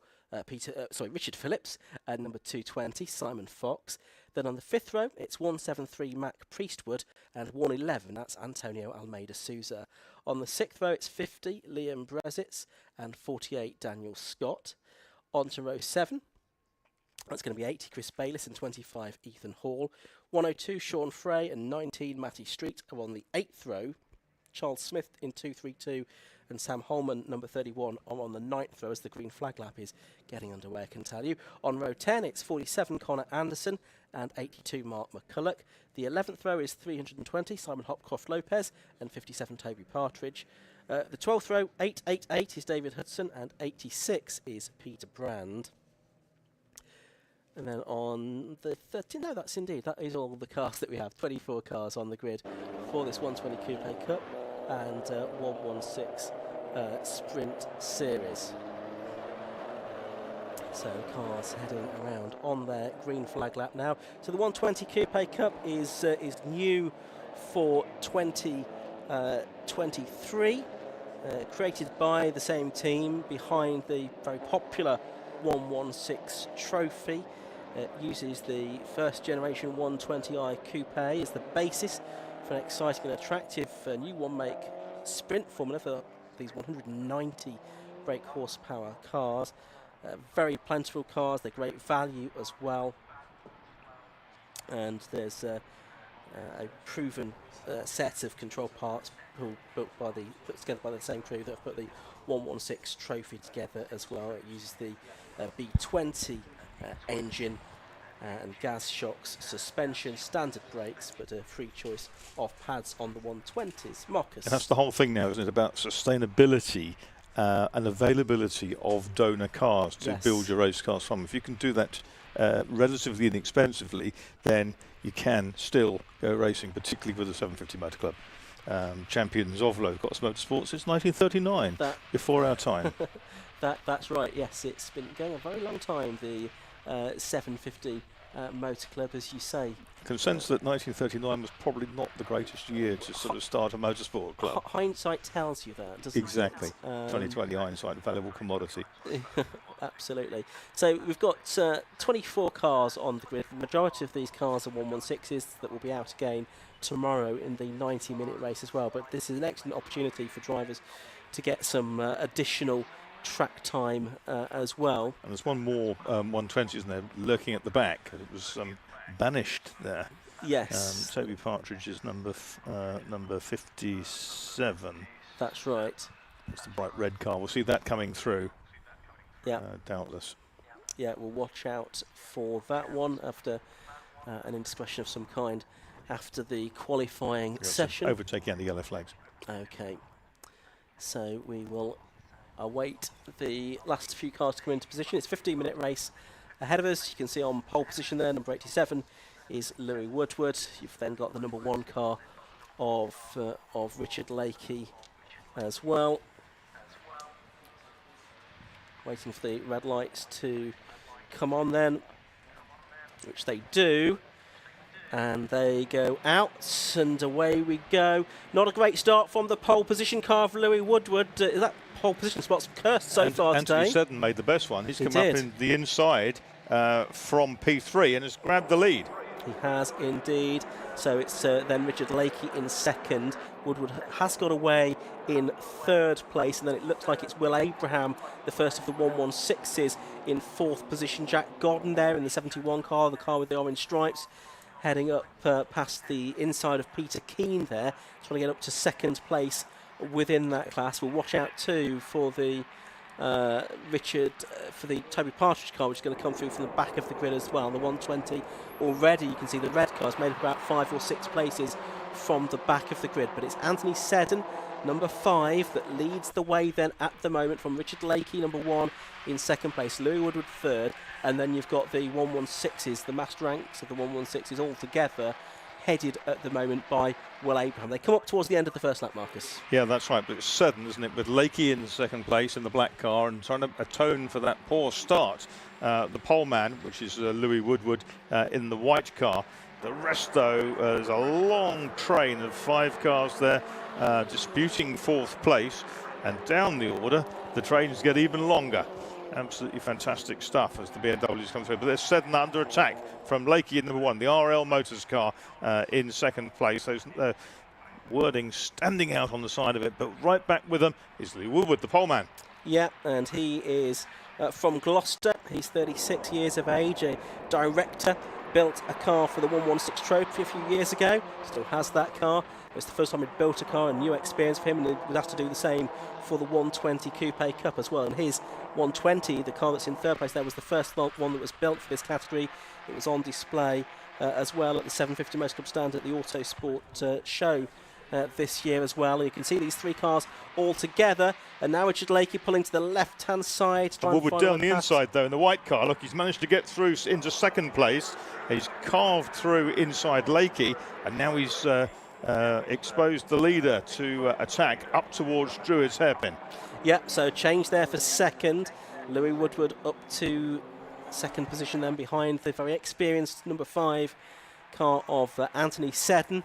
Speaker 1: Richard Phillips, and number 220, Simon Fox. Then on the fifth row, it's 173, Mac Priestwood, and 111, that's Antonio Almeida Souza. On the sixth row, it's 50, Liam Brezitz, and 48, Daniel Scott. On to row 7, that's going to be 80, Chris Bayliss, and 25, Ethan Hall. 102, Sean Frey, and 19, Matty Street are on the 8th row. Charles Smith in 232, and Sam Holman, number 31, are on the 9th row as the green flag lap is getting underway, I can tell you. On row 10, it's 47, Connor Anderson, and 82, Mark McCulloch. The 11th row is 320, Simon Hopcroft Lopez, and 57, Toby Partridge. The 12th row, 888, is David Hudson, and 86 is Peter Brand. And then on the 13th, no, that's indeed, that is all the cars that we have. 24 cars on the grid for this 120 Coupe Cup and 116 Sprint Series. So cars heading around on their green flag lap now. So the 120 Coupe Cup is new for 2023, created by the same team behind the very popular 116 Trophy. It uses the first generation 120i Coupe as the basis for an exciting and attractive new one-make sprint formula for these 190 brake horsepower cars. Very plentiful cars, they're great value as well. And there's a proven set of control parts put together by the same crew that have put the 116 Trophy together as well. It uses the B20 engine and gas shocks, suspension, standard brakes, but a free choice of pads on the 120s. Marcus.
Speaker 2: And that's the whole thing now, isn't it, about sustainability and availability of donor cars to build your race cars from. If you can do that relatively inexpensively, then you can still go racing, particularly with the 750 Motor Club. Champions of low cost motorsports since 1939, before our time.
Speaker 1: That's right, yes, it's been going a very long time, the 750 Motor Club, as you say.
Speaker 2: Consensus that 1939 was probably not the greatest year to sort of start a motorsport club.
Speaker 1: Hindsight tells you that, doesn't
Speaker 2: Exactly.
Speaker 1: it?
Speaker 2: 2020 hindsight, a valuable commodity.
Speaker 1: Absolutely. So we've got 24 cars on the grid. The majority of these cars are 116s that will be out again tomorrow in the 90-minute race as well. But this is an excellent opportunity for drivers to get some additional track time as well.
Speaker 2: And there's one more 120, isn't there, lurking at the back. It was banished there.
Speaker 1: Yes.
Speaker 2: Toby Partridge is number 57.
Speaker 1: That's right.
Speaker 2: It's the bright red car. We'll see that coming through.
Speaker 1: Yeah.
Speaker 2: Doubtless.
Speaker 1: Yeah, we'll watch out for that one after an indiscretion of some kind after the qualifying session.
Speaker 2: Overtaking the yellow flags.
Speaker 1: Okay. So we will await the last few cars to come into position. It's a 15-minute race ahead of us. You can see on pole position there, number 87 is Louis Woodward. You've then got the number 1 car of Richard Lakey as well. Waiting for the red lights to come on then, which they do. And they go out, and away we go. Not a great start from the pole position car of Louis Woodward. That pole position spot's cursed so far
Speaker 2: Anthony
Speaker 1: today.
Speaker 2: Seddon made the best one. He's
Speaker 1: He
Speaker 2: come up
Speaker 1: did.
Speaker 2: in the inside from P3 and has grabbed the lead.
Speaker 1: He has indeed. So it's then Richard Lakey in second. Woodward has got away in third place, and then it looks like it's Will Abraham, the first of the 116s, in fourth position. Jack Godden there in the 71 car, the car with the orange stripes, heading up past the inside of Peter Keane there, trying to get up to second place within that class. We'll watch out too for the for the Toby Partridge car, which is going to come through from the back of the grid as well. The 120 already, you can see the red car's made up about 5 or 6 places from the back of the grid, but it's Anthony Seddon, number 5, that leads the way then at the moment, from Richard Lakey, number 1, in second place, Louis Woodward third, and then you've got the 116s, the massed ranks of the 116s all together, headed at the moment by Will Abraham. They come up towards the end of the first lap, Marcus.
Speaker 2: Yeah, that's right, but it's Seddon, isn't it, with Lakey in second place in the black car and trying to atone for that poor start. The pole man, which is Louis Woodward, in the white car. The rest, though, there's a long train of 5 cars there disputing fourth place, and down the order, the trains get even longer. Absolutely fantastic stuff as the BMWs come through. But there's Seddon under attack from Lakey in number 1, the RL Motors car in second place. Those wording standing out on the side of it, but right back with them is Lee Woodward, the pole man.
Speaker 1: Yeah, and he is from Gloucester. He's 36 years of age, a director. Built a car for the 116 Trophy a few years ago, still has that car. It's the first time he'd built a car, a new experience for him, and he would have to do the same for the 120 Coupe Cup as well. And his 120, the car that's in third place there, was the first one that was built for this category. It was on display as well at the 750 Motor Club stand at the Autosport show this year as well. And you can see these 3 cars all together, and now Richard Lakey pulling to the left-hand side.
Speaker 2: Woodward down the inside though in the white car. Look, he's managed to get through into second place. He's carved through inside Lakey, and now he's exposed the leader to attack up towards Druid's hairpin.
Speaker 1: Yep, so change there for second. Louis Woodward up to second position then behind the very experienced number 5 car of Anthony Seddon.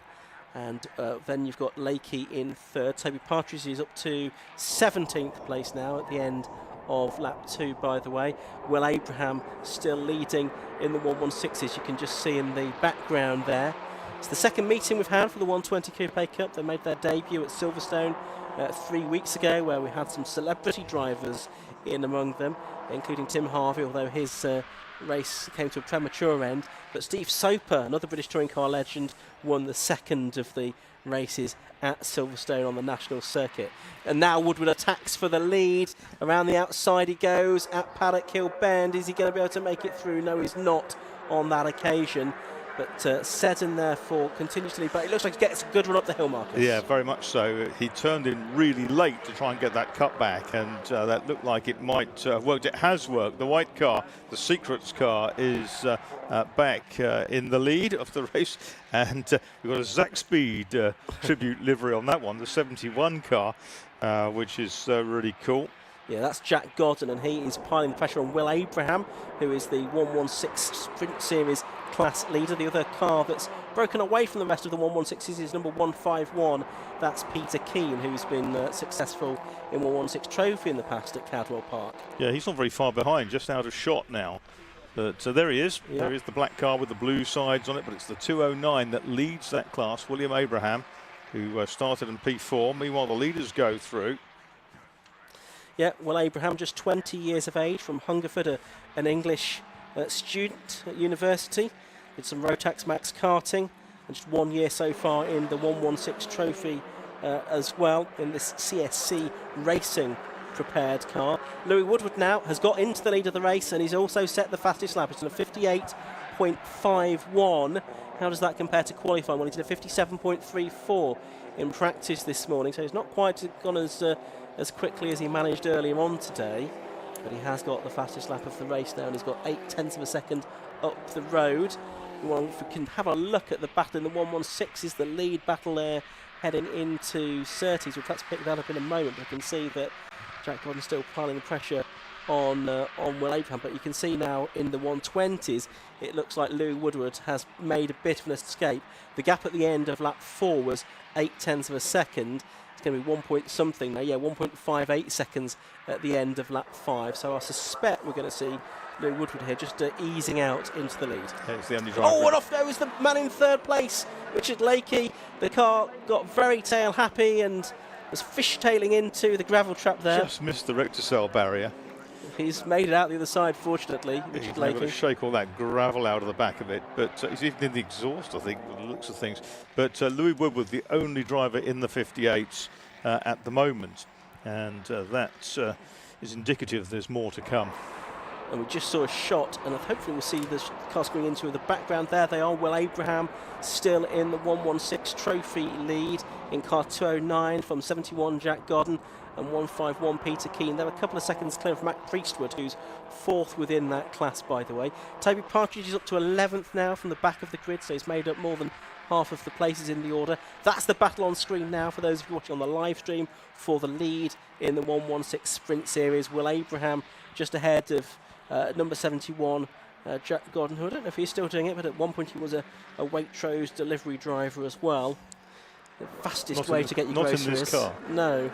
Speaker 1: And then you've got Lakey in third. Toby Partridge is up to 17th place now at the end of lap 2, by the way. Will Abraham still leading in the 116s. You can just see in the background there. It's the second meeting we've had for the 120 Coupe Cup. They made their debut at Silverstone 3 weeks ago, where we had some celebrity drivers in among them, including Tim Harvey, although his race came to a premature end. But Steve Soper, another British touring car legend, won the second of the races at Silverstone on the national circuit. And now Woodward attacks for the lead. Around the outside he goes at Paddock Hill Bend. Is he going to be able to make it through? No, he's not on that occasion. But Seddon therefore continues to lead, but it looks like he gets a good run up the hill, Marcus.
Speaker 2: Yeah, very much so. He turned in really late to try and get that cut back, and that looked like it might have worked. It has worked. The white car, the Secrets car, is back in the lead of the race, and we've got a Zach Speed tribute livery on that one, the 71 car, which is really cool.
Speaker 1: Yeah, that's Jack Gordon, and he is piling the pressure on Will Abraham, who is the 116 Sprint Series class leader. The other car that's broken away from the rest of the 116s is number 151. That's Peter Keane, who's been successful in 116 Trophy in the past at Cadwell Park.
Speaker 2: Yeah, he's not very far behind, just out of shot now. But there he is.
Speaker 1: Yep.
Speaker 2: There is the black car with the blue sides on it, but it's the 209 that leads that class, William Abraham, who started in P4. Meanwhile, the leaders go through.
Speaker 1: Yeah, Will Abraham, just 20 years of age, from Hungerford, an English student at university. Did some Rotax Max karting, and just 1 year so far in the 116 Trophy as well, in this CSC Racing prepared car. Louis Woodward now has got into the lead of the race, and he's also set the fastest lap. It's on a 58.51. How does that compare to qualifying? Well, he did a 57.34 in practice this morning, so he's not quite gone as quickly as he managed earlier on today, but he has got the fastest lap of the race now, and he's got 0.8 of a second up the road. Well, if we can have a look at the battle in the 116, is the lead battle there heading into Surtees. We'll perhaps pick that up in a moment, but you can see that Jack Gordon's still piling the pressure on Will Abraham, but you can see now in the 120s it looks like Louis Woodward has made a bit of an escape. The gap at the end of lap 4 was 0.8 of a second. It's going to be 1 point something now, 1.58 seconds at the end of lap 5, so I suspect we're going to see Louis Woodward here just easing out into the lead.
Speaker 2: Yeah, it's the only driver.
Speaker 1: Oh, and off goes the man in third place, Richard Lakey. The car got very tail happy and was fishtailing into the gravel trap there.
Speaker 2: Just missed the recticel barrier.
Speaker 1: He's made it out the other side, fortunately, Richard
Speaker 2: He's able to
Speaker 1: Lakey.
Speaker 2: shake all that gravel out of the back of it, but he's even in the exhaust, I think, by the looks of things. But Louis Woodward, the only driver in the 58s at the moment, and that is indicative there's more to come.
Speaker 1: And we just saw a shot, and hopefully we'll see the cars going into the background. There they are, Will Abraham still in the 116 Trophy lead in car 209 from 71 Jack Gordon and 151 Peter Keane. They're a couple of seconds clear from Matt Priestwood, who's fourth within that class, by the way. Toby Partridge is up to 11th now from the back of the grid, so he's made up more than half of the places in the order. That's the battle on screen now for those of you watching on the live stream for the lead in the 116 Sprint Series. Will Abraham just ahead of number 71 Jack Gordon, who I don't know if he's still doing it, but at one point he was a Waitrose delivery driver as well. The fastest way to get your groceries.
Speaker 2: Not in this car.
Speaker 1: No.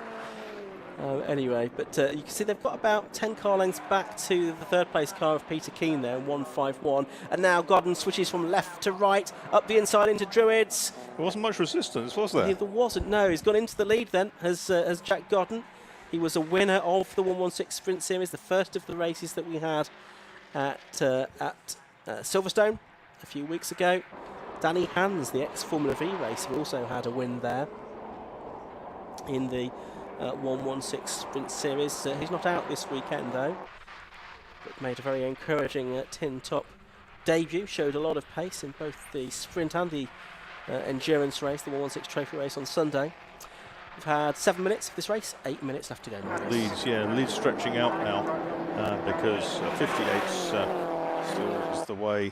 Speaker 1: Anyway, but you can see they've got about 10 car lengths back to the third place car of Peter Keane there, 151. And now Gordon switches from left to right, up the inside into Druids.
Speaker 2: There wasn't much resistance, was there?
Speaker 1: There wasn't, no. He's gone into the lead then, as Jack Gordon. He was a winner of the 116 Sprint Series, the first of the races that we had at Silverstone a few weeks ago. Danny Hans, the ex-Formula V racer, also had a win there in the 116 Sprint Series. He's not out this weekend though, but made a very encouraging tin top debut. Showed a lot of pace in both the sprint and the endurance race, the 116 Trophy race on Sunday. We've had 7 minutes of this race, 8 minutes left to go.
Speaker 2: Leeds stretching out now because 58's still is the way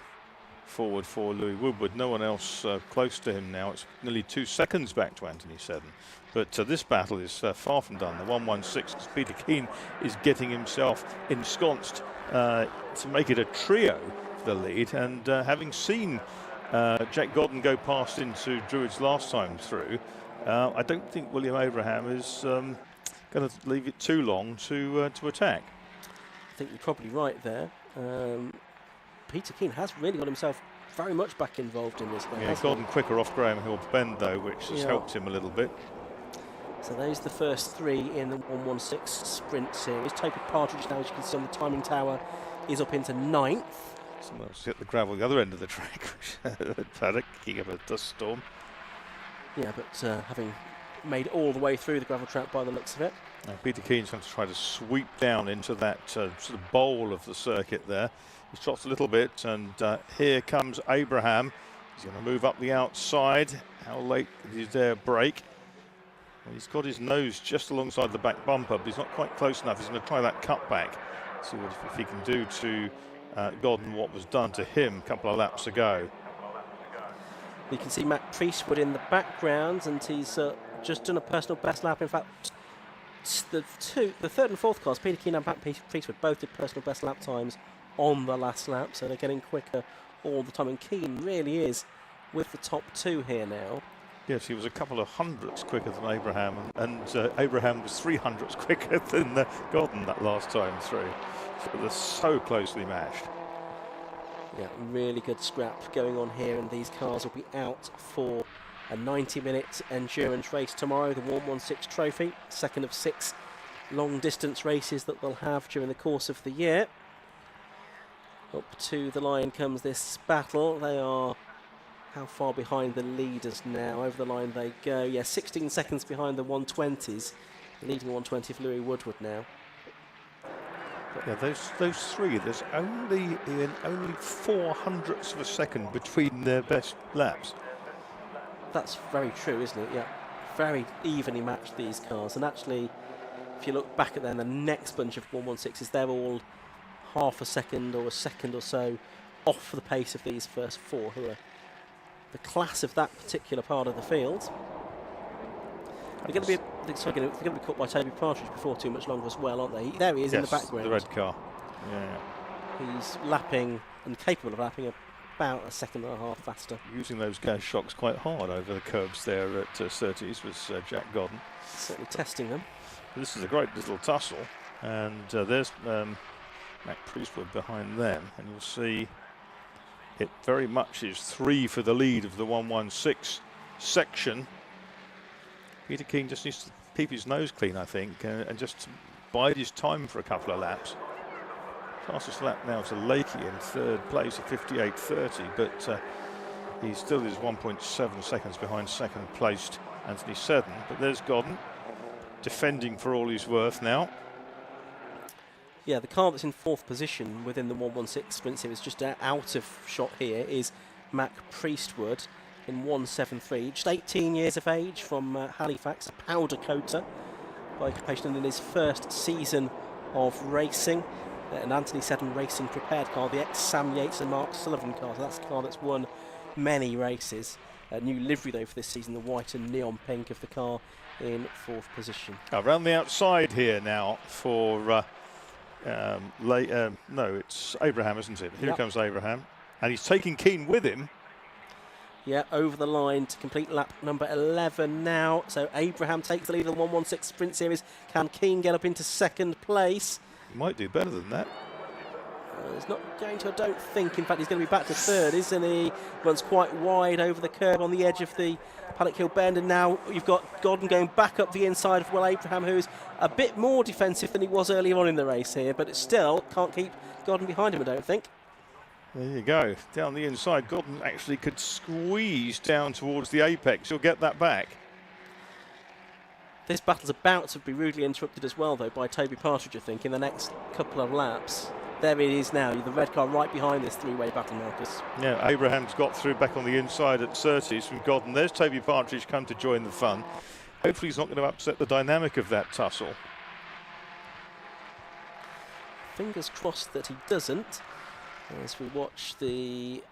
Speaker 2: forward for Louis Woodward. No one else close to him now. It's nearly 2 seconds back to Anthony Seddon. But this battle is far from done. The 116, because Peter Keane is getting himself ensconced to make it a trio for the lead. And having seen Jack Gordon go past into Druids last time through, I don't think William Abraham is going to leave it too long to attack.
Speaker 1: I think you're probably right there. Peter Keane has really got himself very much back involved in this now.
Speaker 2: Yeah, Gordon quicker off Graham Hill Bend though, which has helped him a little bit.
Speaker 1: So those are the first three in the 116 Sprint Series. Toby Partridge now, as you can see on the timing tower, is up into 9th.
Speaker 2: Someone else hit the gravel the other end of the track, Paddock kicking up a dust storm.
Speaker 1: Yeah, but having made all the way through the gravel trap by the looks of it.
Speaker 2: Now Peter Keane's going to try to sweep down into that sort of bowl of the circuit there. He trots a little bit, and here comes Abraham. He's going to move up the outside. How late did he dare brake? Well, he's got his nose just alongside the back bumper, but he's not quite close enough. He's going to try that cutback. See if he can do to Gordon what was done to him a couple of laps ago.
Speaker 1: You can see Matt Priestwood in the background, and he's just done a personal best lap. In fact, the third and fourth cars, Peter Keane and Pat Priestwood, both did personal best lap times on the last lap, so they're getting quicker all the time. And Keane really is with the top two here now.
Speaker 2: Yes, he was a couple of hundredths quicker than Abraham, and Abraham was 300ths quicker than Gordon that last time through. So they're so closely matched.
Speaker 1: Yeah, really good scrap going on here, and these cars will be out for a 90-minute endurance race tomorrow, the 116 Trophy, second of 6 long-distance races that they'll have during the course of the year. Up to the line comes this battle. They are how far behind the leaders now? Over the line they go. Yeah, 16 seconds behind the 120s. The leading 120 of Louis Woodward now.
Speaker 2: Yeah, those three, there's only 400ths of a second between their best laps.
Speaker 1: That's very true, isn't it? Yeah, very evenly matched, these cars. And actually, if you look back at them, the next bunch of 116s, they're all half a second or a second or so off the pace of these first four, who are the class of that particular part of the field. They're going to be caught by Toby Partridge before too much longer as well, aren't they? There he is, yes, in the background.
Speaker 2: The red car. Yeah.
Speaker 1: He's lapping and capable of lapping about a second and a half faster.
Speaker 2: Using those gas shocks quite hard over the curbs there at Surtees was Jack Godden.
Speaker 1: Certainly testing them.
Speaker 2: This is a great little tussle, and there's Mac Priestwood behind them, and you'll see it very much is 3 for the lead of the 116 section. Peter Keane just needs to keep his nose clean, I think, and just bide his time for a couple of laps. Fastest lap now to Lakey in third place at 58.30, but he still is 1.7 seconds behind second placed Anthony Seddon. But there's Godden defending for all he's worth now.
Speaker 1: Yeah, the car that's in fourth position within the 116 Sprint Series, just out of shot here, is Mac Priestwood in 173, just 18 years of age, from Halifax, a powder coater by occupation, and in his first season of racing. An Anthony Seddon racing prepared car, the ex-Sam Yates and Mark Sullivan car. So that's a car that's won many races. A new livery though for this season, the white and neon pink of the car in fourth position.
Speaker 2: Around the outside here now for no, it's Abraham, isn't it? Here comes Abraham, and he's taking Keane with him.
Speaker 1: Yeah, over the line to complete lap number 11 now. So Abraham takes the lead of the 116 Sprint Series. Can Keane get up into second place?
Speaker 2: He might do better than that.
Speaker 1: He's not going to, I don't think. In fact, he's going to be back to third, isn't he? Runs quite wide over the curb on the edge of the Paddock Hill bend, and now you've got Godden going back up the inside of Will Abraham, who's a bit more defensive than he was earlier on in the race here, but it still can't keep Godden behind him, I don't think.
Speaker 2: There you go. Down the inside, Godden actually could squeeze down towards the apex. He'll get that back.
Speaker 1: This battle's about to be rudely interrupted as well, though, by Toby Partridge, I think, in the next couple of laps. There it is now, the red car right behind this three-way battle, Marcus.
Speaker 2: Yeah, Abraham's got through back on the inside at Surtees from Godden. There's Toby Partridge come to join the fun. Hopefully he's not going to upset the dynamic of that tussle.
Speaker 1: Fingers crossed that he doesn't. As we watch the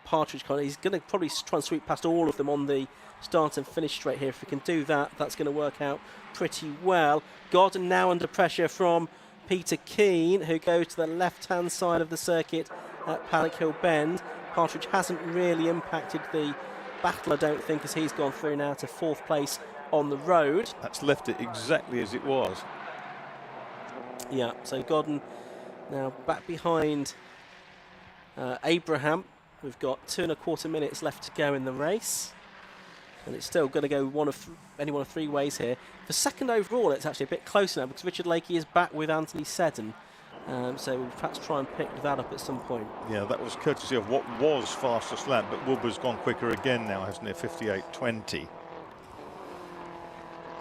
Speaker 1: Partridge car, he's going to probably try and sweep past all of them on the start and finish straight here. If we can do that, that's going to work out pretty well. Godden now under pressure from Peter Keane, who goes to the left-hand side of the circuit at Paddock Hill Bend. Partridge hasn't really impacted the battle, I don't think, as he's gone through now to fourth place on the road.
Speaker 2: That's left it exactly as it was.
Speaker 1: Yeah, so Godden now back behind Abraham. We've got 2.25 minutes left to go in the race, and it's still going to go any one of three ways here. For second overall, it's actually a bit closer now because Richard Lakey is back with Anthony Seddon, so we'll perhaps try and pick that up at some point.
Speaker 2: Yeah, that was courtesy of what was fastest lap, but Wilbur's gone quicker again now, hasn't it? 58.20.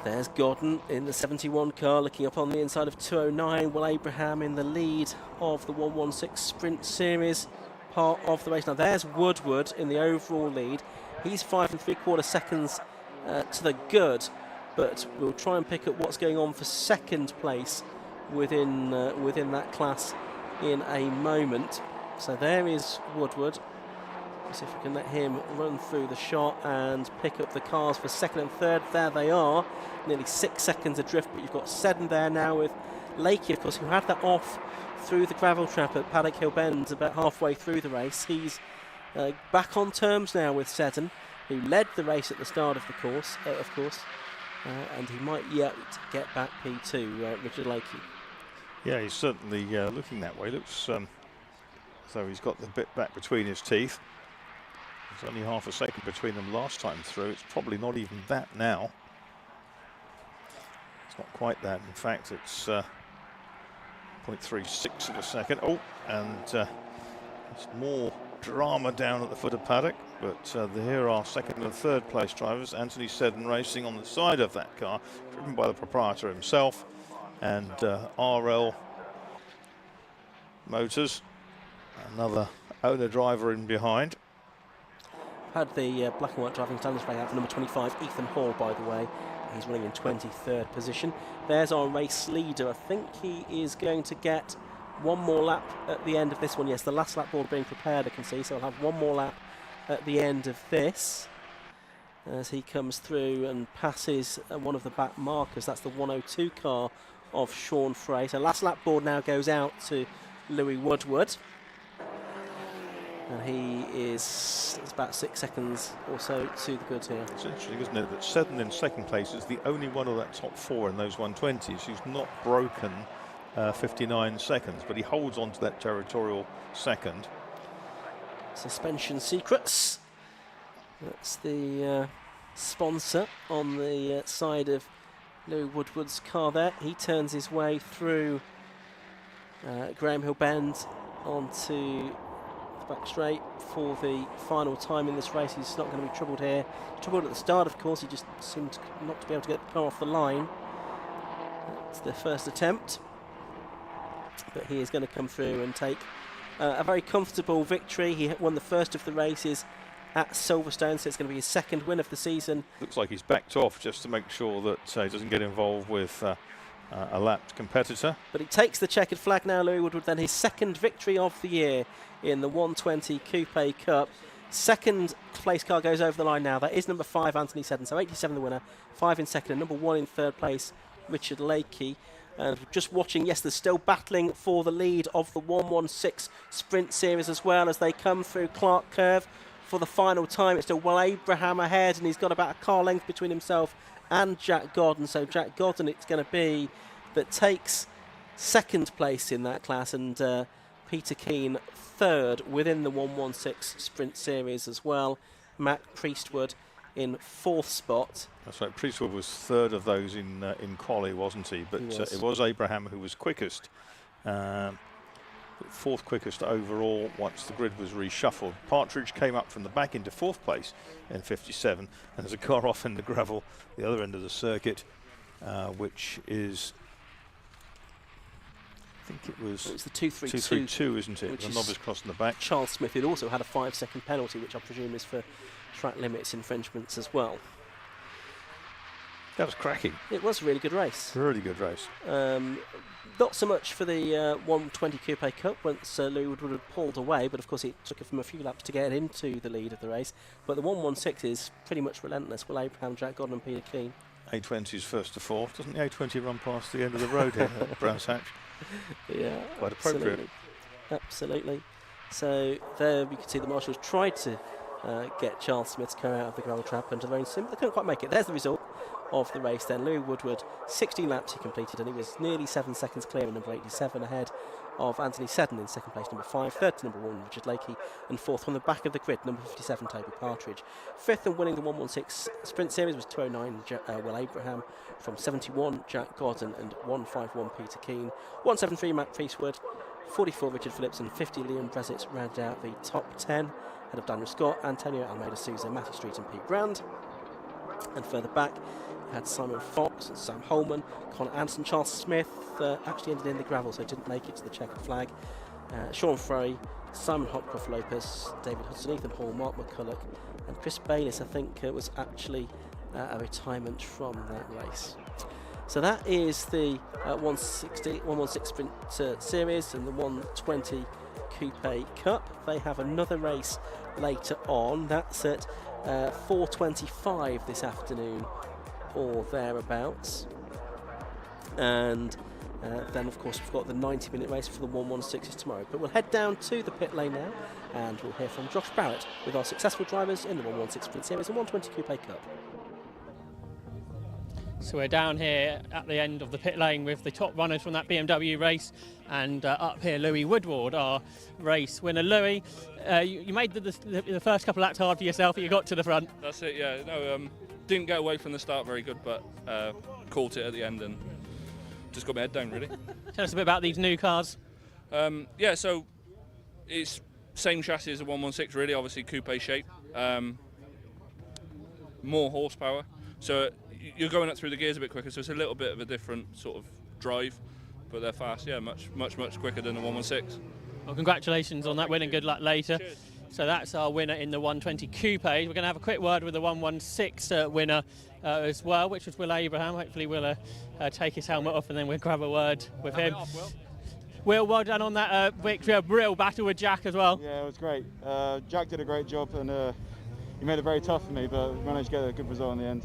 Speaker 1: There's Godden in the 71 car looking up on the inside of 209. Will Abraham in the lead of the 116 Sprint Series part of the race. Now there's Woodward in the overall lead. He's 5 3/4 seconds to the good, but we'll try and pick up what's going on for second place within that class in a moment. So there is Woodward. Let's see if we can let him run through the shot and pick up the cars for second and third. There they are, nearly 6 seconds adrift, but you've got Seddon there now with Lakey, of course, who had that off through the gravel trap at Paddock Hill Bend about halfway through the race. He's back on terms now with Seddon, who led the race at the start of the course, and he might yet get back P2, Richard Lakey.
Speaker 2: Yeah, he's certainly looking that way. Looks so he's got the bit back between his teeth. There's only half a second between them last time through. It's probably not even that now. It's not quite that. In fact, it's 0.36 of a second. Oh, and there's more drama down at the foot of paddock. But here are second and third place drivers. Anthony Seddon racing on the side of that car, driven by the proprietor himself, and RL Motors, another owner driver in behind.
Speaker 1: Had the black and white driving standards flag out for number 25, Ethan Hall, by the way. He's running in 23rd position. There's our race leader. I think he is going to get one more lap at the end of this one. Yes, the last lap board being prepared, I can see, so I'll have one more lap at the end of this as he comes through and passes one of the back markers. That's the 102 car of Sean Frey. So last lap board now goes out to Louis Woodward. And he is about 6 seconds or so to the good here.
Speaker 2: It's interesting, isn't it, that Seddon in second place is the only one of that top four in those 120s who's not broken 59 seconds, but he holds on to that territorial second.
Speaker 1: Suspension Secrets. That's the sponsor on the side of Louis Woodward's car there. He turns his way through Graham Hill Bend onto back straight for the final time in this race. He's not going to be troubled here. Troubled at the start, of course. He just seemed not to be able to get the car off the line. It's the first attempt, but he is going to come through and take a very comfortable victory. He won the first of the races at Silverstone, so it's going to be his second win of the season.
Speaker 2: Looks like he's backed off just to make sure that he doesn't get involved with a lapped competitor.
Speaker 1: But he takes the checkered flag now, Louis Woodward, then his second victory of the year in the 120 Coupe Cup. Second place car goes over the line now. That is number 5, Anthony Seddon. So 87 the winner, 5 in second, and number 1 in third place, Richard Lakey. Just watching, yes, they're still battling for the lead of the 116 Sprint Series as well as they come through Clark Curve for the final time. It's still Will Abraham ahead, and he's got about a car length between himself and Jack Godden. So Jack Godden it's going to be that takes second place in that class, and Peter Keane third within the 116 Sprint Series as well. Matt Priestwood in fourth spot.
Speaker 2: That's right, Priestwood was third of those in quali, wasn't he? But it was Abraham who was quickest. Fourth quickest overall once the grid was reshuffled. Partridge came up from the back into fourth place in 57, and there's a car off in the gravel the other end of the circuit, which is, I think it was
Speaker 1: the 232,
Speaker 2: isn't it? The novice crossing the back.
Speaker 1: Charles Smith, who'd also had a 5-second penalty, which I presume is for track limits infringements as well.
Speaker 2: That was cracking.
Speaker 1: It was a really good race.
Speaker 2: Really good race.
Speaker 1: Not so much for the 120 Coupe Cup once Louis Woodward had pulled away, but of course it took him a few laps to get into the lead of the race. But the 116 is pretty much relentless. Will Abraham, Jack Godden and Peter Keane.
Speaker 2: A20's first to fourth. Doesn't the A20 run past the end of the road here at Brands Hatch?
Speaker 1: Yeah,
Speaker 2: quite appropriate.
Speaker 1: Absolutely. So there we can see the marshals tried to get Charles Smith's car out of the gravel trap under their own sim. They couldn't quite make it. There's the result of the race then. Louis Woodward, 16 laps he completed, and he was nearly 7 seconds clear in number 87, ahead of Anthony Seddon in second place, number 5, third to number 1, Richard Lakey, and fourth on the back of the grid, number 57, Toby Partridge. Fifth and winning the 116 Sprint Series was 209, Will Abraham, from 71, Jack Godden, and 151, Peter Keane. 173, Matt Priestwood, 44, Richard Phillips, and 50, Liam Brezitz rounded out the top 10, ahead of Daniel Scott, Antonio Almeida Souza, Matthew Street, and Pete Brand. And further back, we had Simon Fox and Sam Holman, Connor Anderson, Charles Smith actually ended in the gravel, so didn't make it to the checkered flag. Sean Frey, Simon Hopcroft Lopez, David Hudson, Ethan Hall, Mark McCulloch, and Chris Bayliss, I think, was actually a retirement from that race. So that is the 116 Sprint Series and the 120 Coupe Cup. They have another race later on. That's at 4:25 this afternoon or thereabouts. And then, of course, we've got the 90-minute race for the 116s tomorrow. But we'll head down to the pit lane now, and we'll hear from Josh Barrett with our successful drivers in the 116 Sprint Series and 120 Coupe Cup.
Speaker 3: So we're down here at the end of the pit lane with the top runners from that BMW race, and up here Louis Woodward, our race winner. Louis, you made the first couple of laps hard for yourself, but you got to the front.
Speaker 8: That's it, yeah. No, didn't get away from the start very good, but caught it at the end and just got my head down, really.
Speaker 3: Tell us a bit about these new cars.
Speaker 8: Yeah, so it's same chassis as the 116, really, obviously coupe shape. More horsepower, so you're going up through the gears a bit quicker, so it's a little bit of a different sort of drive, but they're fast, yeah, much quicker than the 116.
Speaker 3: Well, congratulations on that win and good luck later.
Speaker 8: Cheers.
Speaker 3: So that's our winner in the 120 Coupe. We're going to have a quick word with the 116 winner as well, which was Will Abraham. Hopefully we'll take his helmet off and then we'll grab a word with him. Will, well done on that victory. A real battle with Jack as well.
Speaker 9: Yeah, it was great. Jack did a great job, and he made it very tough for me, but managed to get a good result in the end.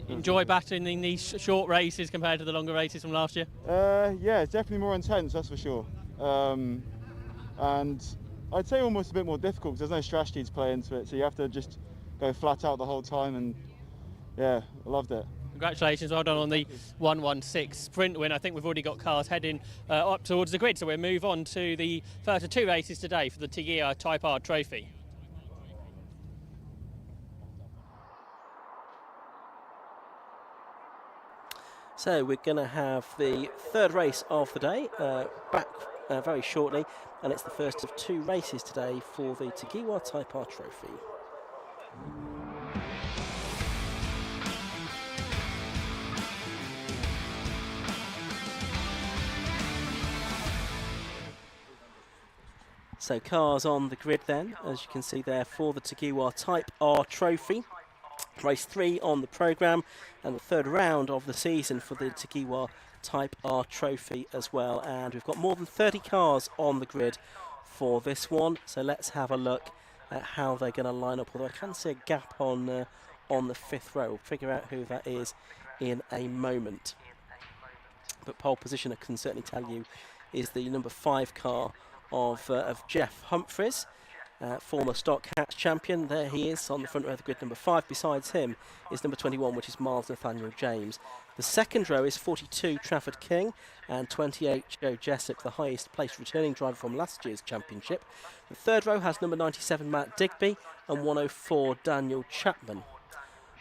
Speaker 3: Enjoy battling in these short races compared to the longer races from last year?
Speaker 9: Yeah, it's definitely more intense, that's for sure. And I'd say almost a bit more difficult because there's no strategy to play into it, so you have to just go flat out the whole time, and yeah, I loved it.
Speaker 3: Congratulations, well done on the 116 sprint win. I think we've already got cars heading up towards the grid, so we'll move on to the first of two races today for the Tigea Type R Trophy.
Speaker 1: So we're going to have the third race of the day back very shortly, and it's the first of two races today for the Tigea Type R Trophy. So cars on the grid then, as you can see there, for the Tigea Type R Trophy. Race 3 on the programme, and the third round of the season for the Tigea Type R Trophy as well. And we've got more than 30 cars on the grid for this one, so let's have a look at how they're going to line up. Although I can see a gap on the fifth row. We'll figure out who that is in a moment. But pole position, I can certainly tell you, is the number 5 car of Jeff Humphreys. Former Stock Cats champion. There he is on the front row of the grid, number 5. Besides him is number 21, which is Miles Nathaniel James. The second row is 42, Trafford King, and 28, Joe Jessup, the highest placed returning driver from last year's championship. The third row has number 97, Matt Digby, and 104, Daniel Chapman.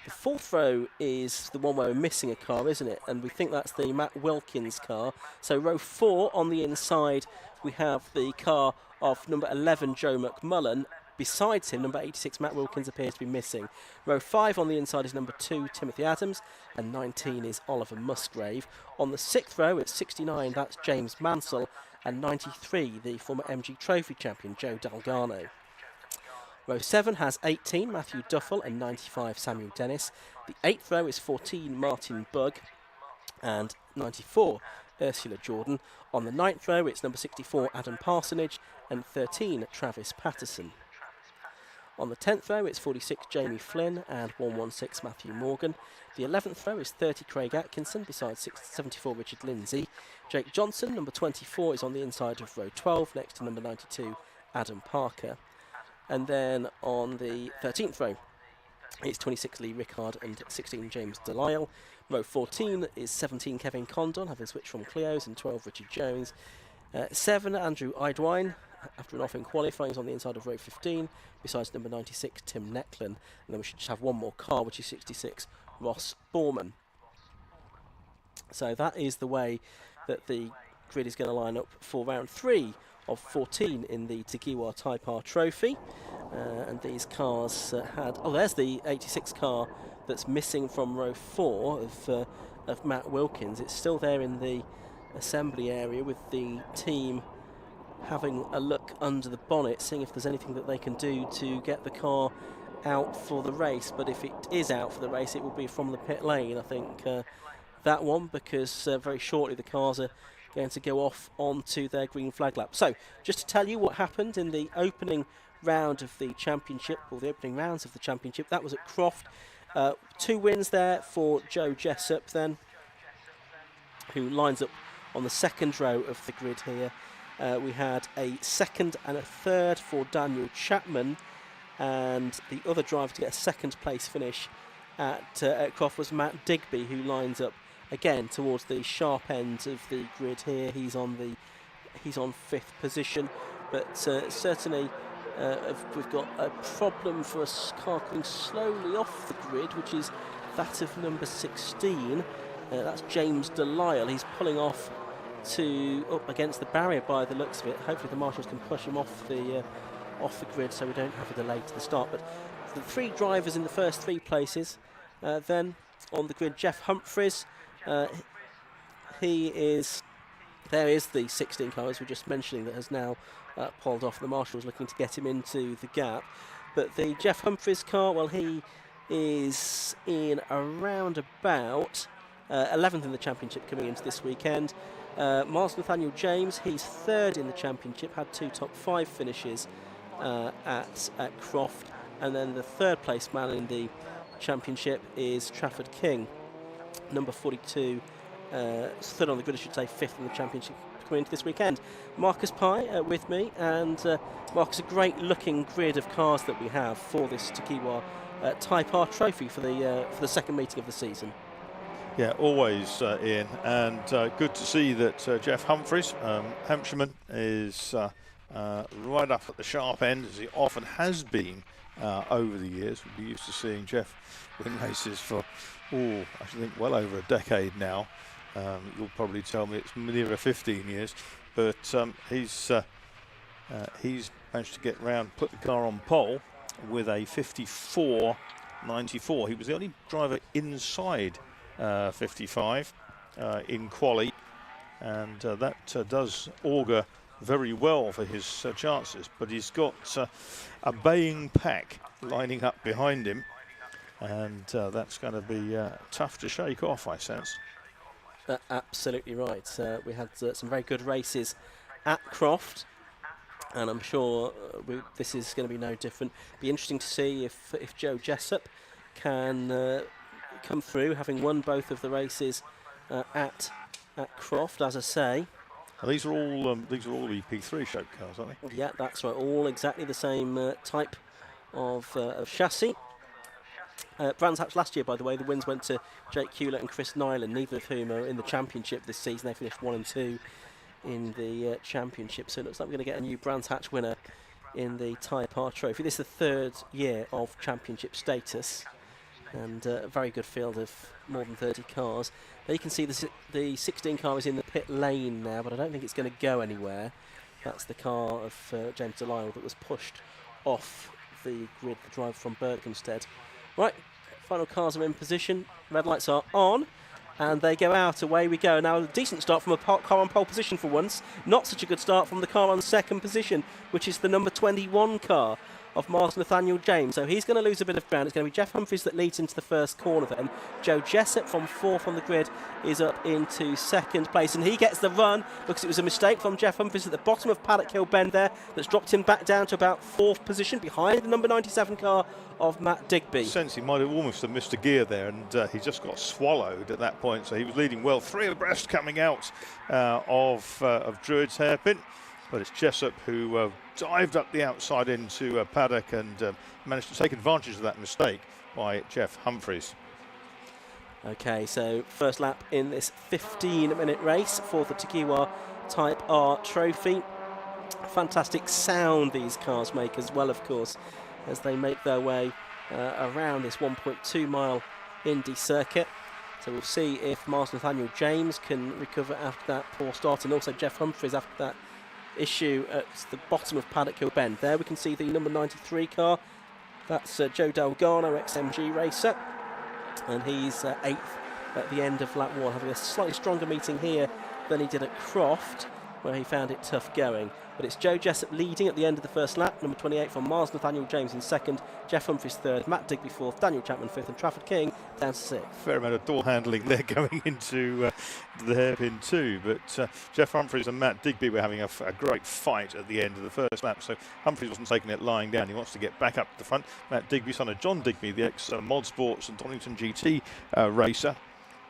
Speaker 1: The fourth row is the one where we're missing a car, isn't it? And we think that's the Matt Wilkins car. So row 4 on the inside, we have the car of number 11, Joe McMullen. Besides him, number 86, Matt Wilkins, appears to be missing. Row 5 on the inside is number 2, Timothy Adams, and 19 is Oliver Musgrave. On the 6th row, it's 69, that's James Mansell, and 93, the former MG Trophy champion, Joe Dalgarno. Row 7 has 18, Matthew Duffel, and 95, Samuel Dennis. The 8th row is 14, Martin Bugg, and 94, Ursula Jordan. On the 9th row, it's number 64, Adam Parsonage, and 13, Travis Patterson. On the 10th row, it's 46, Jamie Flynn, and 116, Matthew Morgan. The 11th row is 30, Craig Atkinson, besides 74, Richard Lindsay. Jake Johnson, number 24, is on the inside of row 12, next to number 92, Adam Parker. And then on the 13th row, it's 26, Lee Rickard, and 16, James Delisle. Row 14 is 17, Kevin Condon, having switched from Clio's, and 12, Richard Jones. 7, Andrew Idwine, after an off in qualifying, is on the inside of row 15, besides number 96, Tim Necklin. And then we should just have one more car, which is 66, Ross Borman. So that is the way that the grid is going to line up for round 3 of 14 in the Tigea Type R Trophy. And these cars had... Oh, there's the 86 car that's missing from row 4 of Matt Wilkins. It's still there in the assembly area with the team having a look under the bonnet, seeing if there's anything that they can do to get the car out for the race. But if it is out for the race, it will be from the pit lane. I think that one, because very shortly the cars are going to go off onto their green flag lap. So, just to tell you what happened in the opening round of the championship, or the opening rounds of the championship, that was at Croft. 2 wins there for Joe Jessup then, who lines up on the second row of the grid here. We had a second and a third for Daniel Chapman, and the other driver to get a second place finish at Croft was Matt Digby, who lines up again towards the sharp end of the grid here. He's on 5th position, but certainly we've got a problem for a car coming slowly off the grid, which is that of number 16. That's James Delisle. He's pulling off up against the barrier by the looks of it. Hopefully the marshals can push him off the grid so we don't have a delay to the start. But the 3 drivers in the first 3 places. Then on the grid, Jeff Humphreys. There is the 16 car, as we were just mentioning, that has now pulled off. The marshals looking to get him into the gap. But the Jeff Humphreys car, well, he is in around about 11th in the championship coming into this weekend. Miles Nathaniel James, he's 3rd in the championship, had 2 top 5 finishes at Croft. And then the 3rd place man in the championship is Trafford King, number 42, 3rd on the grid, I should say, 5th in the championship coming into this weekend. Marcus Pye with me, and Marcus, a great looking grid of cars that we have for this Takiwa Type R trophy for the second meeting of the season.
Speaker 2: Yeah, always, Ian, and good to see that Jeff Humphreys, Hampshireman, is right up at the sharp end, as he often has been over the years. We'll be used to seeing Jeff win races for, I think, well over a decade now. You'll probably tell me it's nearer 15 years, but he's managed to get round, put the car on pole with a 54.94. He was the only driver inside 55 in quali, and that does augur very well for his chances. But he's got a baying pack lining up behind him, and that's going to be tough to shake off, I sense.
Speaker 1: Absolutely right. We had some very good races at Croft, and I'm sure this is going to be no different. Be interesting to see if Joe Jessup can come through, having won both of the races at Croft, as I say.
Speaker 2: These are all EP3 show cars, aren't they?
Speaker 1: Yeah, that's right. All exactly the same type of chassis. Brands Hatch last year, by the way, the wins went to Jake Hewlett and Chris Nyland, neither of whom are in the championship this season. They finished 1 and 2 in the championship, so it looks like we're going to get a new Brands Hatch winner in the Type R trophy. This is the 3rd year of championship status, and a very good field of more than 30 cars. There you can see the 16 car is in the pit lane now, but I don't think it's going to go anywhere. That's the car of James Delisle that was pushed off the grid, the driver from Berkhamsted. Right, final cars are in position, red lights are on, and they go out. Away we go. Now, a decent start from a car on pole position for once. Not such a good start from the car on 2nd position, which is the number 21 car of Miles Nathaniel James. So he's going to lose a bit of ground. It's going to be Jeff Humphreys that leads into the first corner then. Joe Jessup from 4th on the grid is up into 2nd place, and he gets the run because it was a mistake from Jeff Humphreys at the bottom of Paddock Hill Bend there that's dropped him back down to about 4th position behind the number 97 car of Matt Digby.
Speaker 2: Sense he might have almost missed a gear there, and he just got swallowed at that point, so he was leading well. 3 abreast coming out of Druid's hairpin. But it's Jessup who dived up the outside into Paddock and managed to take advantage of that mistake by Jeff Humphreys.
Speaker 1: Okay, so first lap in this 15-minute race for the Takiwa Type R trophy. Fantastic sound these cars make as well, of course, as they make their way around this 1.2 mile Indy circuit. So we'll see if Miles Nathaniel James can recover after that poor start, and also Jeff Humphreys after that issue at the bottom of Paddock Hill Bend. There we can see the number 93 car. That's Joe Delgado, XMG racer, and he's 8th at the end of lap 1, having a slightly stronger meeting here than he did at Croft. where he found it tough going. But it's Joe Jessup leading at the end of the first lap, number 28 from Miles Nathaniel James in second, Jeff Humphries third, Matt Digby fourth, Daniel Chapman fifth, and Trafford King down to sixth.
Speaker 2: Fair amount of door handling there going into the hairpin too, but Jeff Humphries and Matt Digby were having a great fight at the end of the first lap, so Humphries wasn't taking it lying down, he wants to get back up to the front. Matt Digby, son of John Digby, the ex-Mod Sports and Donington GT racer,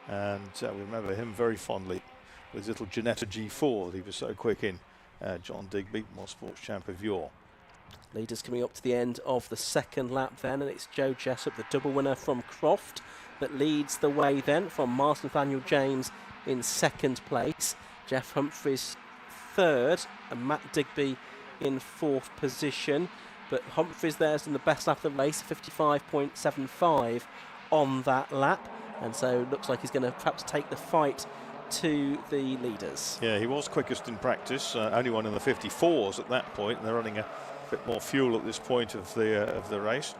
Speaker 2: and we remember him very fondly with his little Ginetta G4 that he was so quick in. John Digby, Mod Sports champ of yore.
Speaker 1: Leaders coming up to the end of the second lap then, and it's Joe Jessup, the double winner from Croft, that leads the way then from Miles Nathaniel James in second place, Jeff Humphries third, and Matt Digby in fourth position. But Humphries there's in the best lap of the race, 55.75 on that lap, and so looks like he's going to perhaps take the fight to the leaders.
Speaker 2: Yeah, he was quickest in practice, only one in the 54s at that point, and they're running a bit more fuel at this point of the race,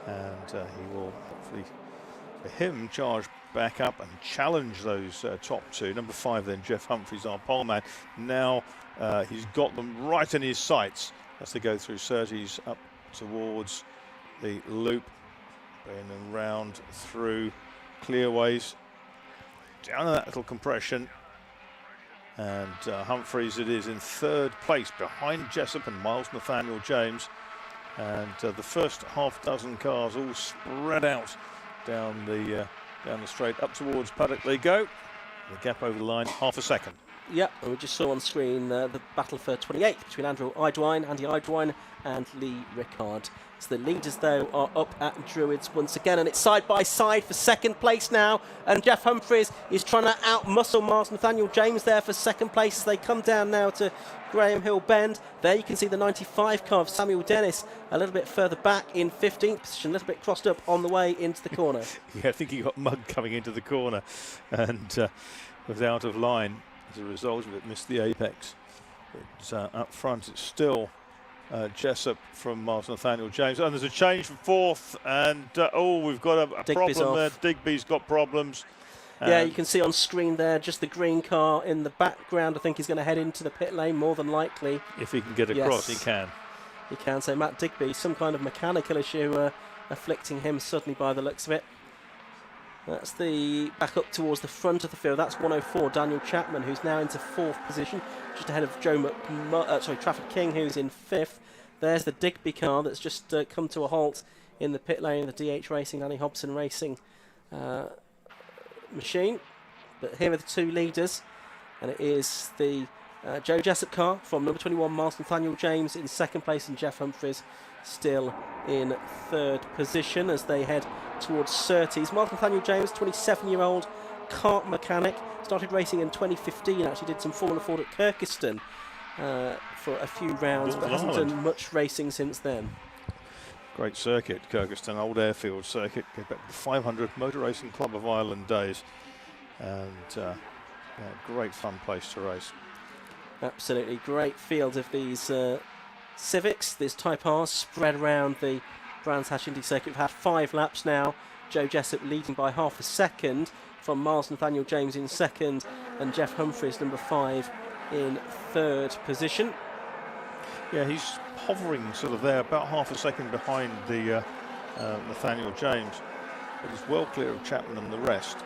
Speaker 2: and he will hopefully, for him, charge back up and challenge those top two. Number 5 then, Jeff Humphries, our poleman. Now he's got them right in his sights as they go through Surtees up towards the loop, in and round through clearways, down that little compression, and Humphries it is in third place behind Jessup and Miles Nathaniel James, and the first half dozen cars all spread out down the straight up towards Paddock they go. The gap over the line, half a second.
Speaker 1: Yep, and we just saw on screen the battle for 28th between Andy Idwine and Lee Rickard. So the leaders, though, are up at Druids once again, and it's side by side for second place now. And Jeff Humphries is trying to outmuscle Miles Nathaniel James there for second place as they come down now to Graham Hill Bend. There you can see the 95 car of Samuel Dennis a little bit further back in 15th position, a little bit crossed up on the way into the corner.
Speaker 2: Yeah, I think he got mugged coming into the corner and was out of line. As a result of it, missed the apex. But up front, it's still Jessup from Miles Nathaniel James. And there's a change from fourth. And we've got a problem there. Digby's got problems.
Speaker 1: Yeah, you can see on screen there just the green car in the background. I think he's going to head into the pit lane more than likely.
Speaker 2: If he can get across, he can.
Speaker 1: He can. So Matt Digby, some kind of mechanical issue afflicting him suddenly by the looks of it. That's the back up towards the front of the field. That's 104, Daniel Chapman, who's now into fourth position, just ahead of Trafford King, who's in fifth. There's the Digby car that's just come to a halt in the pit lane, the DH Racing, Danny Hobson Racing machine. But here are the two leaders, and it is the Joe Jessup car from number 21, Miles Nathaniel James in second place, and Jeff Humphries still in third position as they head towards Surtees. Miles Nathaniel James, 27-year-old kart mechanic, started racing in 2015, actually did some Formula Ford at Kirkiston for a few rounds, but hasn't done much racing since then.
Speaker 2: Great circuit, Kirkiston, old airfield circuit, go back to the 500 Motor Racing Club of Ireland days, and yeah, great fun place to race.
Speaker 1: Absolutely great field of these Civics, these Type R's spread around the Brands Hatch Indy circuit. We've had 5 laps now. Joe Jessup leading by half a second from Miles Nathaniel James in second, and Jeff Humphries, number 5, in third position.
Speaker 2: Yeah, he's hovering sort of there, about half a second behind the Nathaniel James, but he's well clear of Chapman and the rest.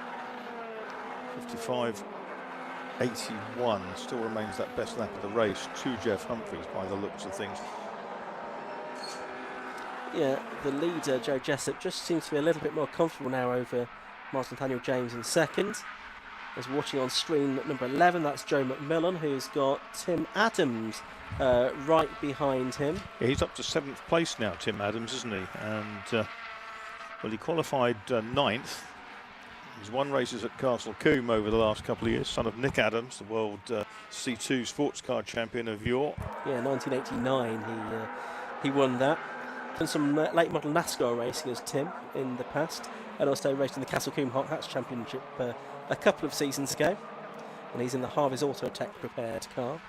Speaker 2: 55.81 still remains that best lap of the race to Jeff Humphries by the looks of things.
Speaker 1: Yeah, the leader, Joe Jessup, just seems to be a little bit more comfortable now over Miles Nathaniel James in second. As watching on screen at number 11, that's Joe McMillan, who's got Tim Adams right behind him.
Speaker 2: Yeah, he's up to 7th place now, Tim Adams, isn't he? And well, he qualified 9th. He's won races at Castle Combe over the last couple of years, son of Nick Adams, the world C2 sports car champion of yore.
Speaker 1: Yeah, 1989 he won that. Done some late model NASCAR racing as Tim in the past, and also raced in the Castle Combe Hot Hatch Championship a couple of seasons ago, and he's in the Harvey's Auto Tech prepared car.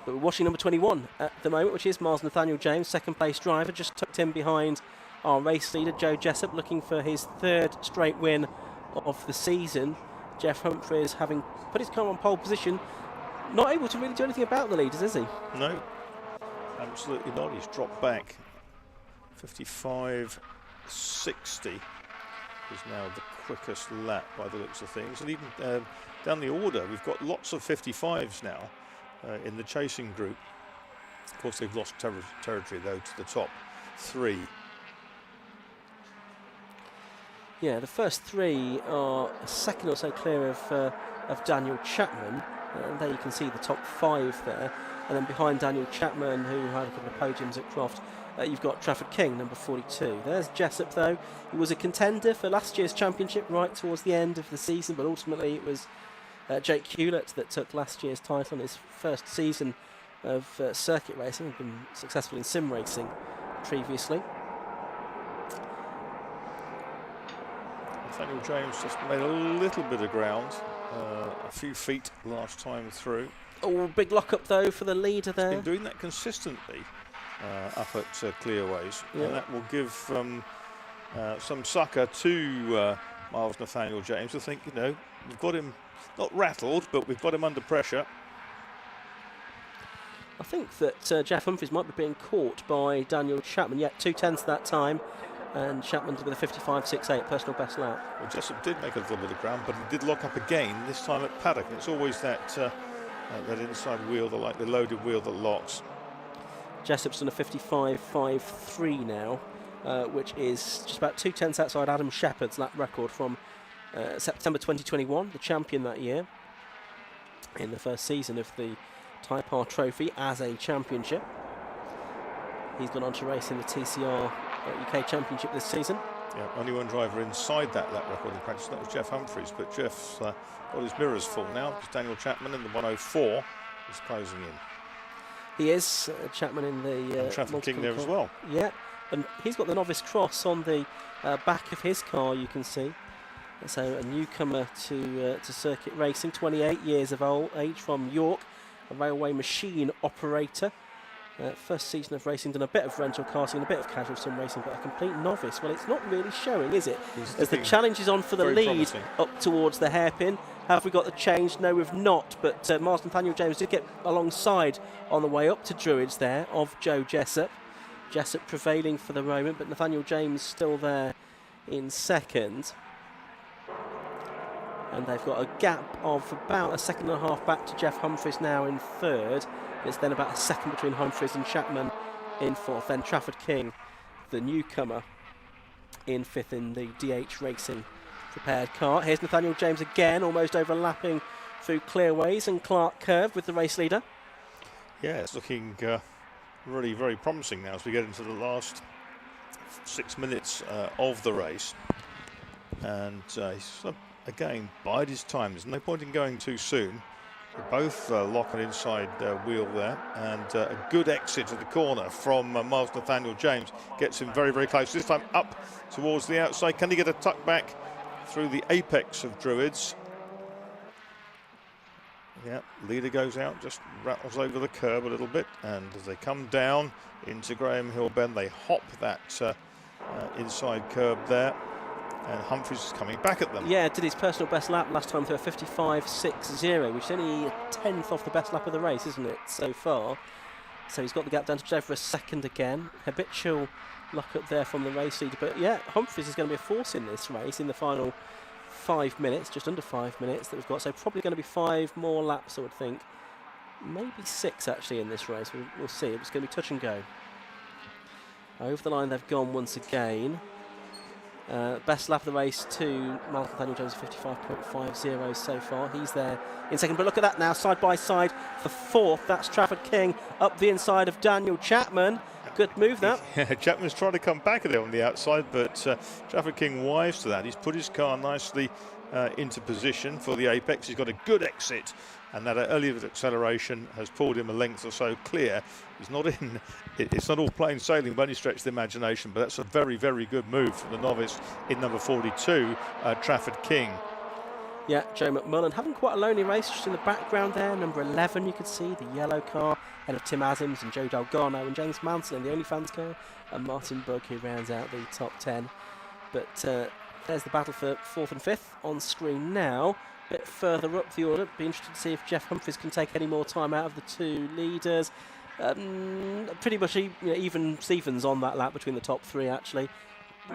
Speaker 1: But we're watching number 21 at the moment, which is Miles Nathaniel James, second place driver, just tucked in behind our race leader Joe Jessup, looking for his 3rd straight win of the season. Jeff Humphries, having put his car on pole position, not able to really do anything about the leaders, is he?
Speaker 2: No, absolutely not. He's dropped back. 55.60 is now the quickest lap by the looks of things. And even down the order, we've got lots of 55s now in the chasing group. Of course, they've lost territory, though, to the top 3.
Speaker 1: Yeah, the first 3 are a second or so clear of Daniel Chapman. And there you can see the top 5 there. And then behind Daniel Chapman, who had a couple of podiums at Croft, you've got Trafford King, number 42. There's Jessup, though. He was a contender for last year's championship right towards the end of the season, but ultimately it was Jake Hewlett that took last year's title in his first season of circuit racing. He'd been successful in sim racing previously.
Speaker 2: Nathaniel James just made a little bit of ground, a few feet last time through.
Speaker 1: Oh, big lock-up, though, for the leader there.
Speaker 2: He's been doing that consistently up at Clio ways,
Speaker 1: yeah.
Speaker 2: And that will give some succour to Miles Nathaniel James to think, you know, we've got him not rattled, but we've got him under pressure.
Speaker 1: I think that Jeff Humphries might be being caught by Daniel Chapman. Yeah, 2/10 that time, and Chapman with a 55.68 personal best lap.
Speaker 2: Well, Jessup did make a little bit of ground, but he did lock up again, this time at paddock. And it's always that that inside wheel, the loaded wheel that locks.
Speaker 1: Jessup's done a 55.53 now, which is just about 2/10 outside Adam Shepherd's lap record from September 2021, the champion that year, in the first season of the Type R Trophy as a championship. He's gone on to race in the TCR UK Championship this season.
Speaker 2: Yeah, only one driver inside that lap record in practice, that was Jeff Humphries, but Jeff's got his mirrors full now, because Daniel Chapman in the 104 is closing in.
Speaker 1: He is, Chapman in the...
Speaker 2: Trafford King there as well.
Speaker 1: Yeah, and he's got the novice cross on the back of his car, you can see. So a newcomer to circuit racing, 28 years of age, from York, a railway machine operator. First season of racing, done a bit of rental karting, a bit of casual sim racing, but a complete novice. Well, it's not really showing, is it? As the challenge is on for the lead
Speaker 2: promising.
Speaker 1: up towards the hairpin. Have we got the change? No, we've not. But Miles Nathaniel James did get alongside on the way up to Druids there of Joe Jessup. Jessup prevailing for the moment, but Nathaniel James still there in second. And they've got a gap of about a second and a half back to Jeff Humphries now in third. It's then about a second between Humphries and Chapman in fourth. Then Trafford King, the newcomer, in fifth in the DH Racing prepared car. Here's Nathaniel James again, almost overlapping through Clearways and Clark Curve with the race leader.
Speaker 2: Yeah, it's looking really very promising now as we get into the last 6 minutes of the race. And he's again bide his time. There's no point in going too soon. They both lock an inside wheel there, and a good exit of the corner from Miles Nathaniel James gets him very, very close. This time up towards the outside. Can he get a tuck back through the apex of Druids? Yeah, leader goes out, just rattles over the curb a little bit, and as they come down into Graham Hill Bend, they hop that inside curb there. And Humphries is coming back at them.
Speaker 1: Yeah, did his personal best lap last time through a 55.60, which is only a tenth off the best lap of the race, isn't it, so far? So he's got the gap down to just over a second again. Habitual luck up there from the race leader. But yeah, Humphries is going to be a force in this race in the final 5 minutes, just under 5 minutes that we've got. So probably going to be 5 more laps, I would think. Maybe 6 actually in this race. We'll see. It's going to be touch and go. Over the line they've gone once again. Best lap of the race to Miles Nathaniel James, 55.50 so far. He's there in second, but look at that now, side by side for fourth. That's Trafford King up the inside of Daniel Chapman. Good move that.
Speaker 2: Yeah, Chapman's trying to come back at it on the outside, but Trafford King wise to that. He's put his car nicely into position for the apex. He's got a good exit, and that early acceleration has pulled him a length or so clear. He's not in. It's not all plain sailing by any stretch of the imagination, but that's a very, very good move from the novice in number 42, Trafford King.
Speaker 1: Yeah, Joe McMullen having quite a lonely race just in the background there. Number 11, you could see the yellow car ahead of Tim Asims and Joe Delgado and James Mansell in the OnlyFans car, and Martin Bugg, who rounds out the top 10. But there's the battle for 4th and 5th on screen now. bit further up the order. Be interested to see if Jeff Humphries can take any more time out of the two leaders. Pretty much even Stevens on that lap between the top three, actually,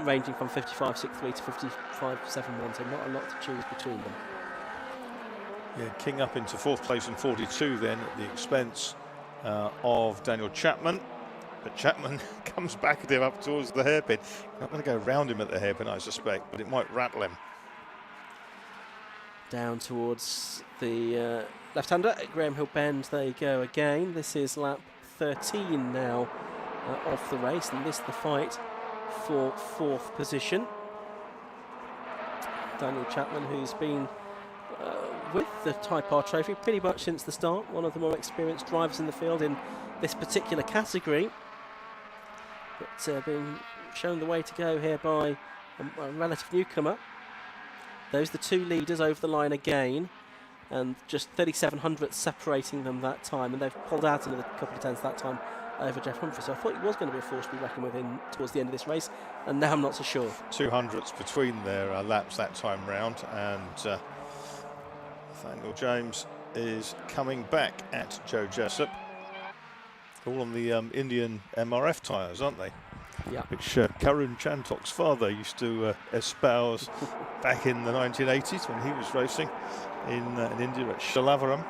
Speaker 1: ranging from 55.63 to 55.71, so not a lot to choose between them.
Speaker 2: Yeah, King up into 4th place in 42 then at the expense of Daniel Chapman. But Chapman comes back at him up towards the hairpin. Not going to go round him at the hairpin, I suspect, but it might rattle him.
Speaker 1: Down towards the left-hander, Graham Hill Bend, they go again. This is lap 13 now of the race, and this the fight for 4th position. Daniel Chapman, who's been with the Type R Trophy pretty much since the start, one of the more experienced drivers in the field in this particular category, but being shown the way to go here by a relative newcomer. Those are the two leaders over the line again, and just 37 separating them that time, and they've pulled out another couple of tenths that time over Jeff Humphries. So I thought he was going to be a force to be reckoned with towards the end of this race, and now I'm not so sure. 200ths
Speaker 2: between their laps that time round, and Nathaniel James is coming back at Joe Jessup. All on the Indian MRF tyres, aren't they?
Speaker 1: Yeah.
Speaker 2: Which Karun Chantok's father used to espouse back in the 1980s when he was racing in India at Shalavaram.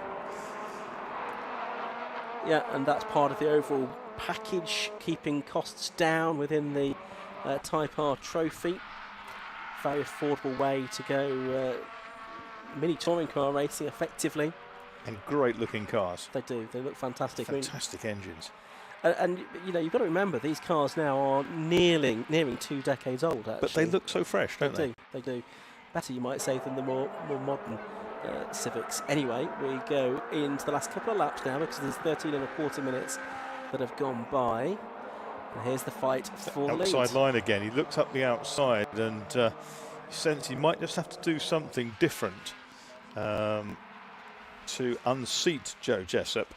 Speaker 1: Yeah, and that's part of the overall package, keeping costs down within the Type R Trophy. Very affordable way to go mini touring car racing effectively.
Speaker 2: And great looking cars.
Speaker 1: They do, they look fantastic.
Speaker 2: Fantastic engines.
Speaker 1: And you know, you've got to remember, these cars now are nearing 2 decades old, actually.
Speaker 2: But they look so fresh, don't they?
Speaker 1: They do. Better, you might say, than the more modern Civics. Anyway, we go into the last couple of laps now, because there's 13.25 minutes that have gone by. And here's the fight for the lead.
Speaker 2: Outside line again. He looks up the outside and you sense he might just have to do something different to unseat Joe Jessup.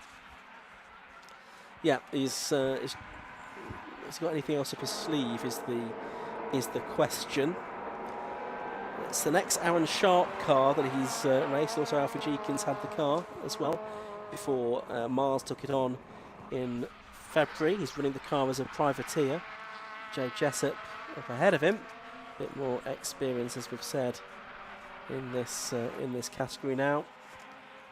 Speaker 1: Yeah, has he got anything else up his sleeve is the question. It's the next Aaron Sharp car that he's raced. Also Alfred Jenkins had the car as well before Miles took it on in February. He's running the car as a privateer. Joe Jessup up ahead of him. A bit more experience, as we've said, in this category now,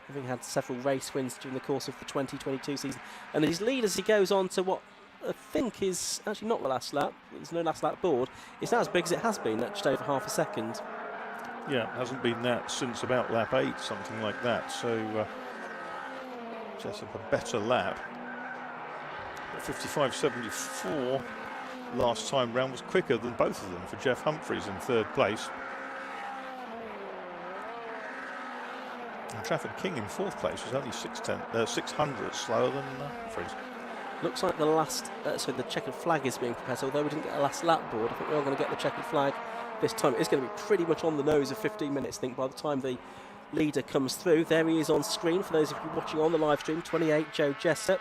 Speaker 1: having had several race wins during the course of the 2022 season. And his lead as he goes on to what I think is actually not the last lap. There's no last lap board. It's not as big as it has been, just over half a second.
Speaker 2: Yeah, it hasn't been that since about lap 8, something like that. So Jessup a better lap. 55.74 last time round was quicker than both of them for Jeff Humphries in 3rd place. And Trafford King in 4th place was only 600 slower than Humphries.
Speaker 1: Looks like the last, the checkered flag is being prepared, so although we didn't get a last lap board, I think we're all going to get the checkered flag this time. It's going to be pretty much on the nose of 15 minutes, I think, by the time the leader comes through. There he is on screen, for those of you watching on the live stream, 28 Joe Jessup,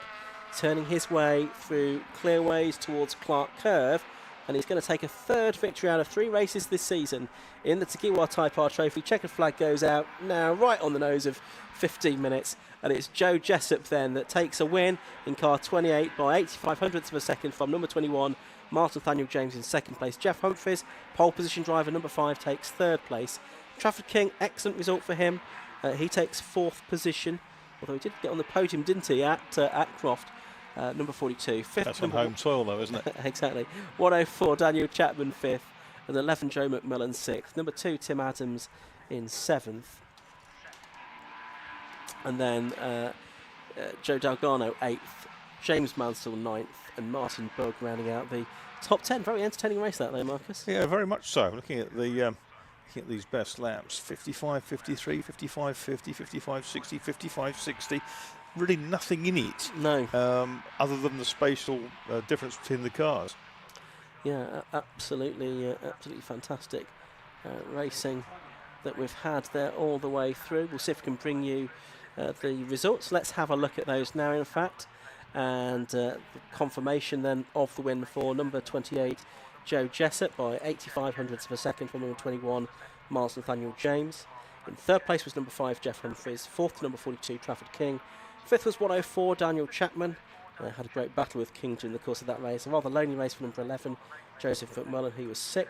Speaker 1: turning his way through clearways towards Clark Curve, and he's going to take a 3rd victory out of 3 races this season in the Tagiwa Type R Trophy. Checkered flag goes out now, right on the nose of 15 minutes, and it's Joe Jessup then that takes a win in car 28 by 85 hundredths of a second from number 21, Martin Nathaniel James in 2nd place. Jeff Humphries, pole position driver number 5, takes 3rd place. Trafford King, excellent result for him. He takes 4th position, although he did get on the podium, didn't he, at Croft. Number 42. 5th.
Speaker 2: That's on home soil, though, isn't it?
Speaker 1: Exactly. 104, Daniel Chapman 5th, and 11, Joe McMillan 6th. Number 2, Tim Adams in 7th. And then Joe Delgado 8th, James Mansell 9th, and Martin Bugg rounding out the top 10. Very entertaining race that there, Marcus.
Speaker 2: Yeah, very much so. Looking at these best laps, 55, 53, 55, 50, 55, 60, 55, 60. Really nothing in it.
Speaker 1: No.
Speaker 2: Other than the spatial difference between the cars.
Speaker 1: Yeah, absolutely fantastic racing that we've had there all the way through. We'll see if we can bring you the results. Let's have a look at those now, in fact. And the confirmation then of the win for number 28, Joe Jessup, by 85 hundredths of a second from number 21, Miles Nathaniel James. In third place was number 5, Jeff Humphries. Fourth to number 42, Trafford King. Fifth was 104, Daniel Chapman. Had a great battle with King during the course of that race. A rather lonely race for number 11, Joseph McMullen, who was 6th.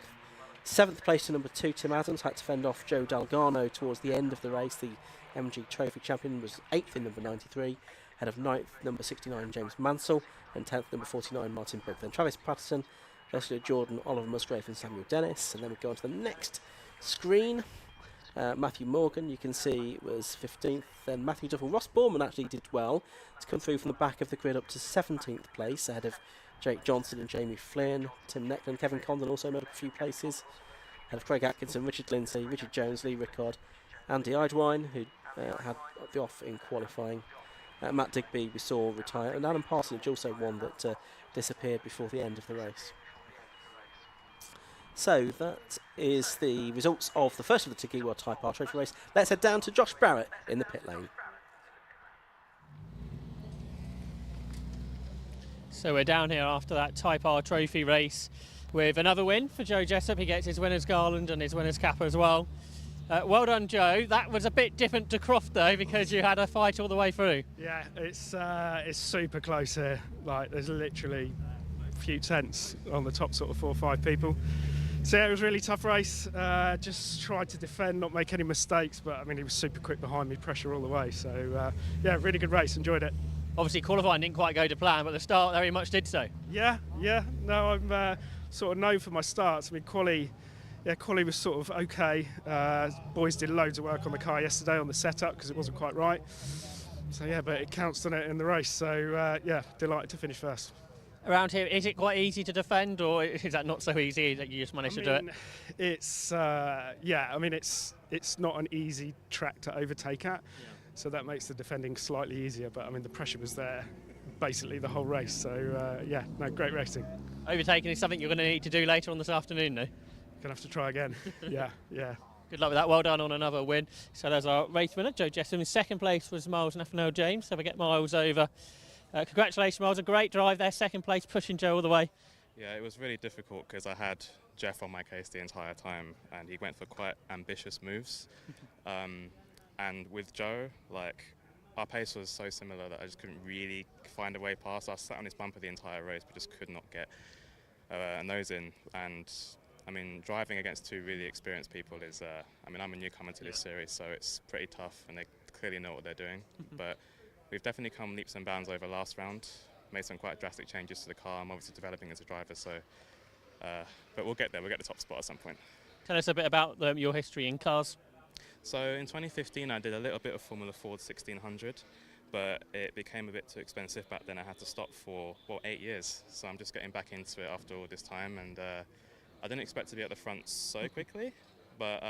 Speaker 1: 7th place to number 2, Tim Adams. Had to fend off Joe Dalgarno towards the end of the race. The MG Trophy champion was 8th in number 93. Ahead of 9th, number 69, James Mansell. And 10th, number 49, Martin Brook. Then Travis Patterson, Ursula Jordan, Oliver Musgrave and Samuel Dennis. And then we go on to the next screen. Matthew Morgan, you can see, was 15th. Then Matthew Duffel. Ross Borman actually did well to come through from the back of the grid up to 17th place, ahead of Jake Johnson and Jamie Flynn. Tim Neckland, Kevin Condon also made up a few places, ahead of Craig Atkinson, Richard Lindsay, Richard Jones, Lee Rickard, Andy Idwine, who had the off in qualifying. Matt Digby we saw retire, and Alan Parsonage also one that disappeared before the end of the race. So that is the results of the first of the Tiki World Type R Trophy race. Let's head down to Josh Barrett in the pit lane.
Speaker 3: So we're down here after that Type R Trophy race with another win for Joe Jessup. He gets his winner's garland and his winner's cap as well. Well done, Joe. That was a bit different to Croft though, because you had a fight all the way through.
Speaker 10: Yeah, it's super close here. Like, there's literally a few tenths on the top sort of 4 or 5 people. So yeah, it was a really tough race. Just tried to defend, not make any mistakes, but I mean, he was super quick behind me, pressure all the way. So yeah, really good race, enjoyed it.
Speaker 3: Obviously qualifying didn't quite go to plan, but the start very much did so.
Speaker 10: Yeah. No, I'm sort of known for my starts. I mean, quali was sort of okay. Boys did loads of work on the car yesterday on the setup because it wasn't quite right. So yeah, but it counts, doesn't it, in the race. So yeah, delighted to finish first.
Speaker 3: Around here, is it quite easy to defend, or is that not so easy that you just managed to do it?
Speaker 10: It's yeah. I mean, it's not an easy track to overtake at, so that makes the defending slightly easier. But I mean, the pressure was there basically the whole race. So yeah, no, great racing.
Speaker 3: Overtaking is something you're going to need to do later on this afternoon, though.
Speaker 10: Gonna have to try again. Yeah.
Speaker 3: Good luck with that. Well done on another win. So there's our race winner, Joe Jessup. In second place was Miles Nathaniel James. So we get Miles over. Congratulations, Miles. A great drive there. Second place, pushing Joe all the way.
Speaker 11: Yeah, it was really difficult because I had Jeff on my case the entire time, and he went for quite ambitious moves. And with Joe, like, our pace was so similar that I just couldn't really find a way past. I sat on his bumper the entire race, but just could not get a nose in. And I mean, driving against 2 really experienced people is, I mean, I'm a newcomer to this series, so it's pretty tough, and they clearly know what they're doing. But we've definitely come leaps and bounds over last round, made some quite drastic changes to the car. I'm obviously developing as a driver, so, but we'll get there, we'll get the top spot at some point.
Speaker 3: Tell us a bit about your history in cars.
Speaker 11: So in 2015 I did a little bit of Formula Ford 1600, but it became a bit too expensive back then. I had to stop for, 8 years, so I'm just getting back into it after all this time, and I didn't expect to be at the front so quickly, but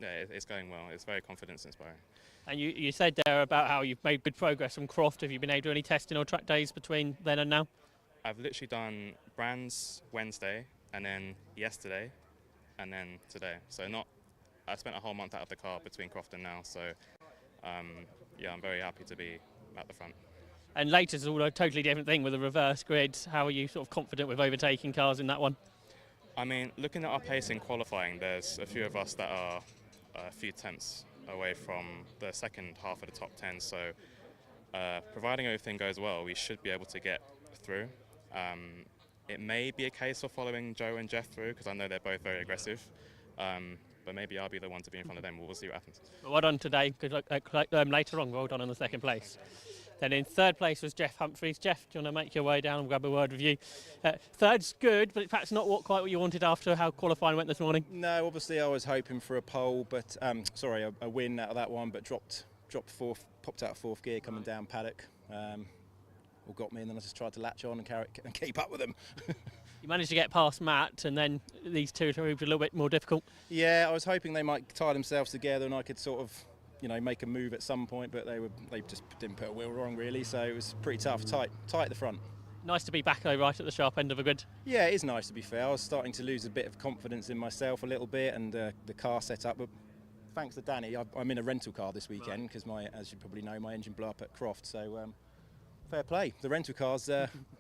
Speaker 11: yeah, it's going well. It's very confidence inspiring.
Speaker 3: And you said there about how you've made good progress from Croft. Have you been able to do any testing or track days between then and now?
Speaker 11: I've literally done Brands Wednesday, and then yesterday, and then today. So I spent a whole month out of the car between Croft and now, so yeah, I'm very happy to be at the front.
Speaker 3: And later is all a totally different thing with a reverse grid. How are you sort of confident with overtaking cars in that one?
Speaker 11: I mean, looking at our pace in qualifying, there's a few of us that are a few tenths away from the second half of the top 10, so providing everything goes well, we should be able to get through. It may be a case of following Joe and Jeff through, because I know they're both very aggressive, but maybe I'll be the one to be in front of them. We'll see what happens.
Speaker 3: Well done today. Good luck later on. Well done in the second place. Then in third place was Jeff Humphries. Jeff, do you want to make your way down and grab a word with you? Third's good, but perhaps not quite what you wanted after how qualifying went this morning.
Speaker 12: No, obviously I was hoping for a pole, but a win out of that one, but dropped fourth, popped out 4th gear coming down paddock. All got me, and then I just tried to latch on and keep up with them.
Speaker 3: You managed to get past Matt, and then these two proved a little bit more difficult.
Speaker 12: Yeah, I was hoping they might tie themselves together and I could sort of, make a move at some point, but they just didn't put a wheel wrong really, so it was pretty tough, tight at the front.
Speaker 3: Nice to be back though, right at the sharp end of a grid.
Speaker 12: Yeah, it is nice to be fair. I was starting to lose a bit of confidence in myself a little bit, and the car set up, but thanks to Danny, I'm in a rental car this weekend because as you probably know, my engine blew up at Croft, so fair play. The rental cars,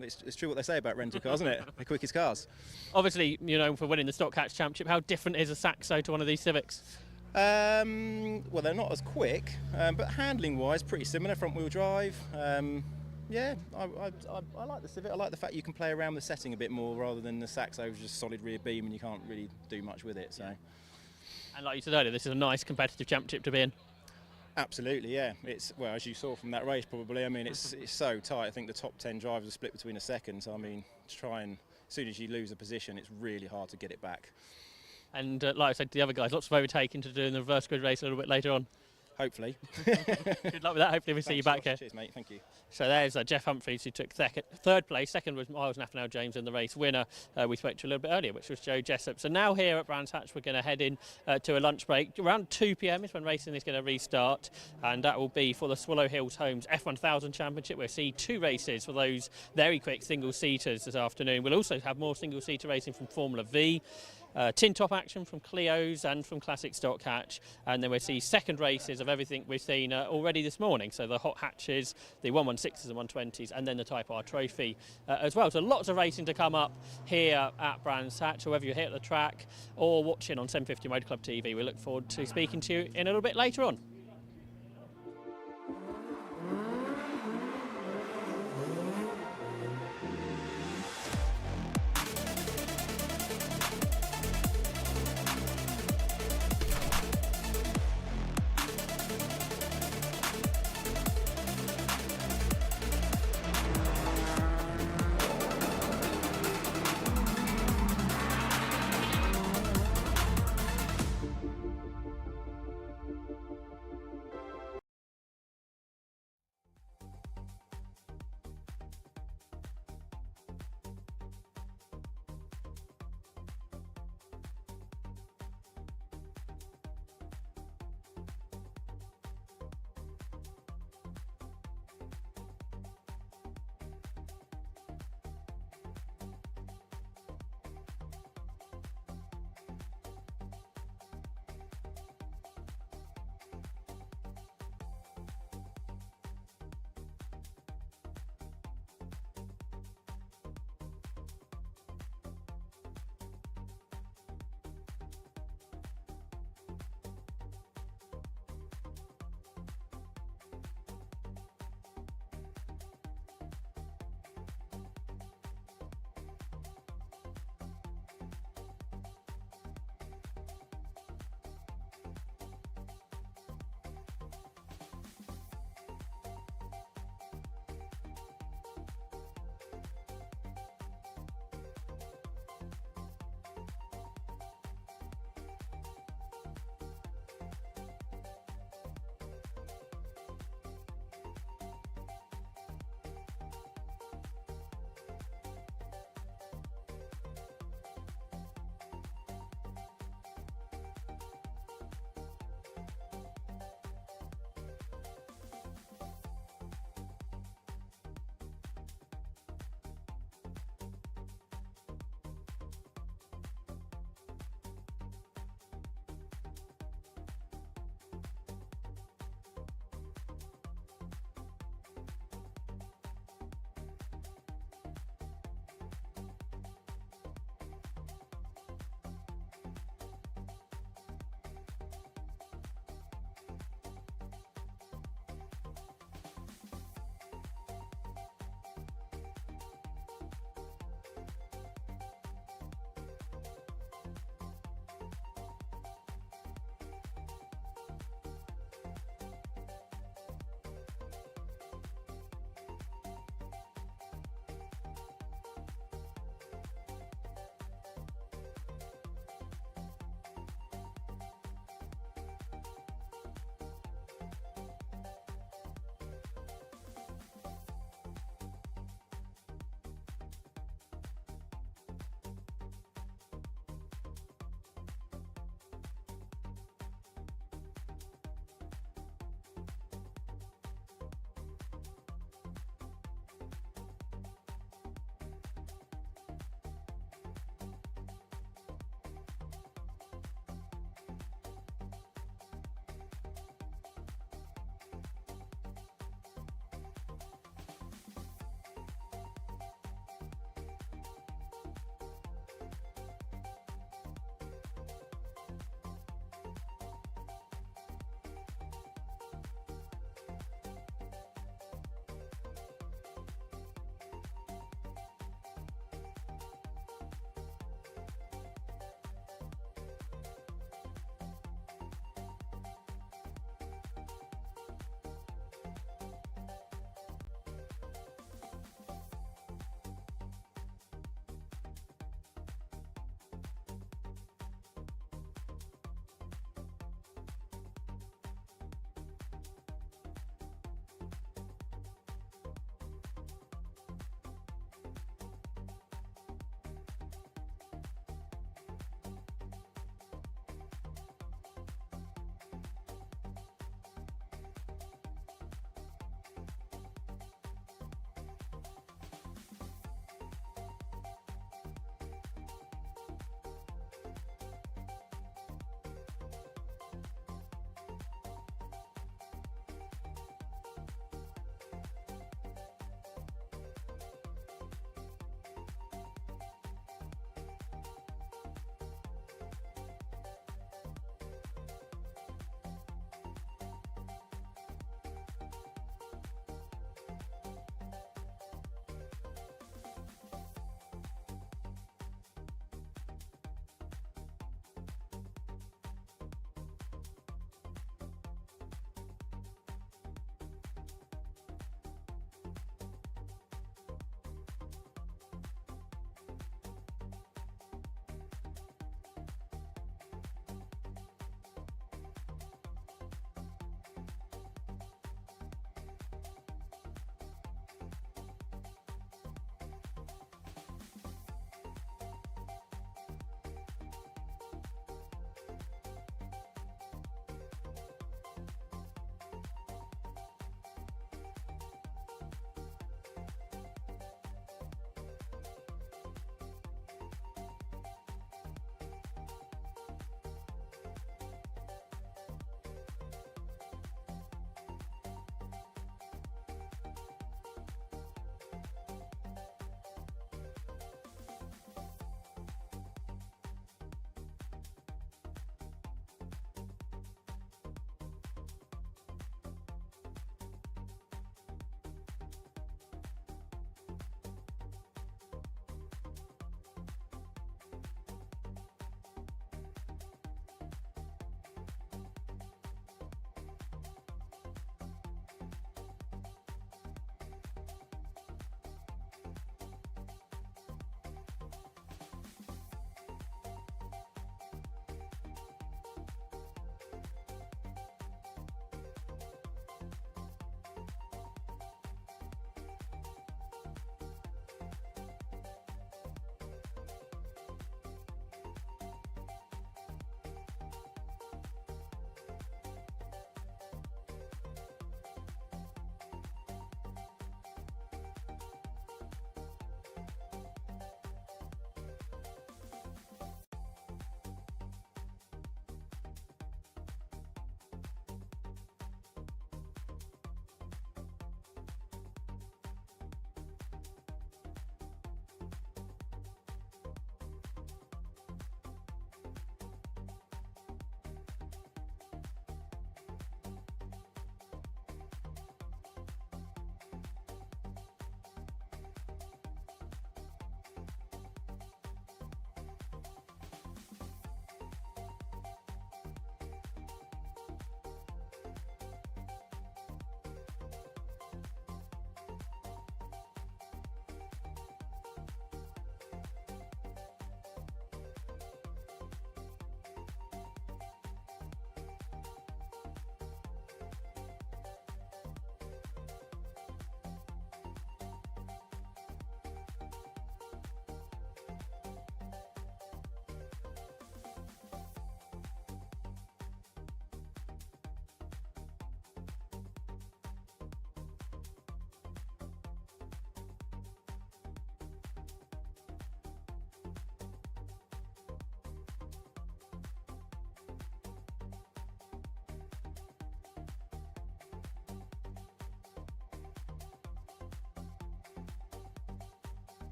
Speaker 12: it's true what they say about rental cars, isn't it? The quickest cars.
Speaker 3: Obviously, for winning the Stock Cats Championship, how different is a Saxo to one of these Civics?
Speaker 12: Well, they're not as quick, but handling-wise, pretty similar. Front-wheel drive. Yeah, I like the Civic. I like the fact you can play around the setting a bit more rather than the Saxo with just solid rear beam and you can't really do much with it. So.
Speaker 3: And like you said earlier, this is a nice competitive championship to be in.
Speaker 12: Absolutely, yeah. It's, well, as you saw from that race, probably. I mean, it's so tight. I think the top 10 drivers are split between a second. So I mean, as soon as you lose a position, it's really hard to get it back.
Speaker 3: And like I said to the other guys, lots of overtaking to do in the reverse grid race a little bit later on.
Speaker 12: Hopefully.
Speaker 3: Good luck with that. Hopefully we'll see you back here.
Speaker 12: Cheers, mate. Thank you.
Speaker 3: So there's Jeff Humphreys, who took third place. Second was Miles Nathaniel James, in the race winner we spoke to a little bit earlier, which was Joe Jessup. So now here at Brands Hatch, we're going to head in to a lunch break. Around 2 p.m. is when racing is going to restart, and that will be for the Swallow Hills Homes F1000 Championship. We'll see 2 races for those very quick single-seaters this afternoon. We'll also have more single-seater racing from Formula V. Tin top action from Clios and from Classic Stock Hatch, and then we'll see second races of everything we've seen already this morning. So the hot hatches, the 116s and 120s, and then the Type R Trophy as well. So lots of racing to come up here at Brands Hatch, or whether you're here at the track or watching on 750 Motor Club TV. We look forward to speaking to you in a little bit later on.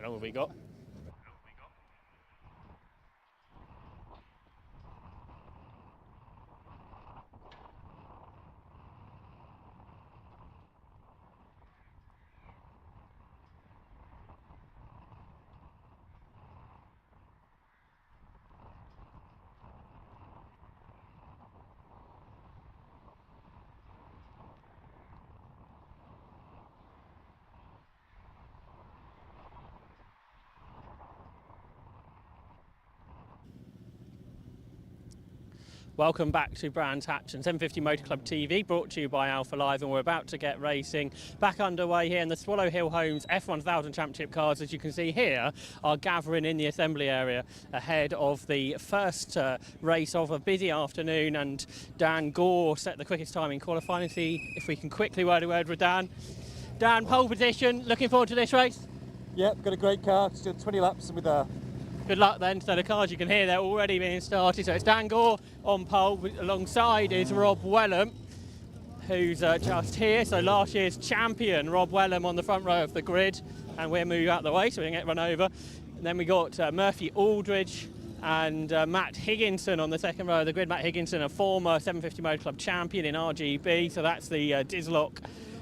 Speaker 3: How have we got? Welcome back to Brands Hatch and 750 Motor Club TV, brought to you by Alpha Live, and we're about to get racing back underway here in the Swallow Hill Homes F1000 Championship cars. As you can see here, are gathering in the assembly area ahead of the first race of a busy afternoon, and Dan Gore set the quickest time in qualifying. See if we can quickly word a word with Dan. Dan, pole position, looking forward to this race?
Speaker 13: Yep, got a great car, still 20 laps with her.
Speaker 3: Good luck then. So the cars, you can hear, they're already being started. So it's Dan Gore on pole, alongside is Rob Wellham, who's just here. So last year's champion, Rob Wellham, on the front row of the grid, and we'll move out the way so we can get run over. And then we got Murphy Aldridge and Matt Higginson on the second row of the grid. Matt Higginson, a former 750 Motor Club champion in RGB, so that's the Dislock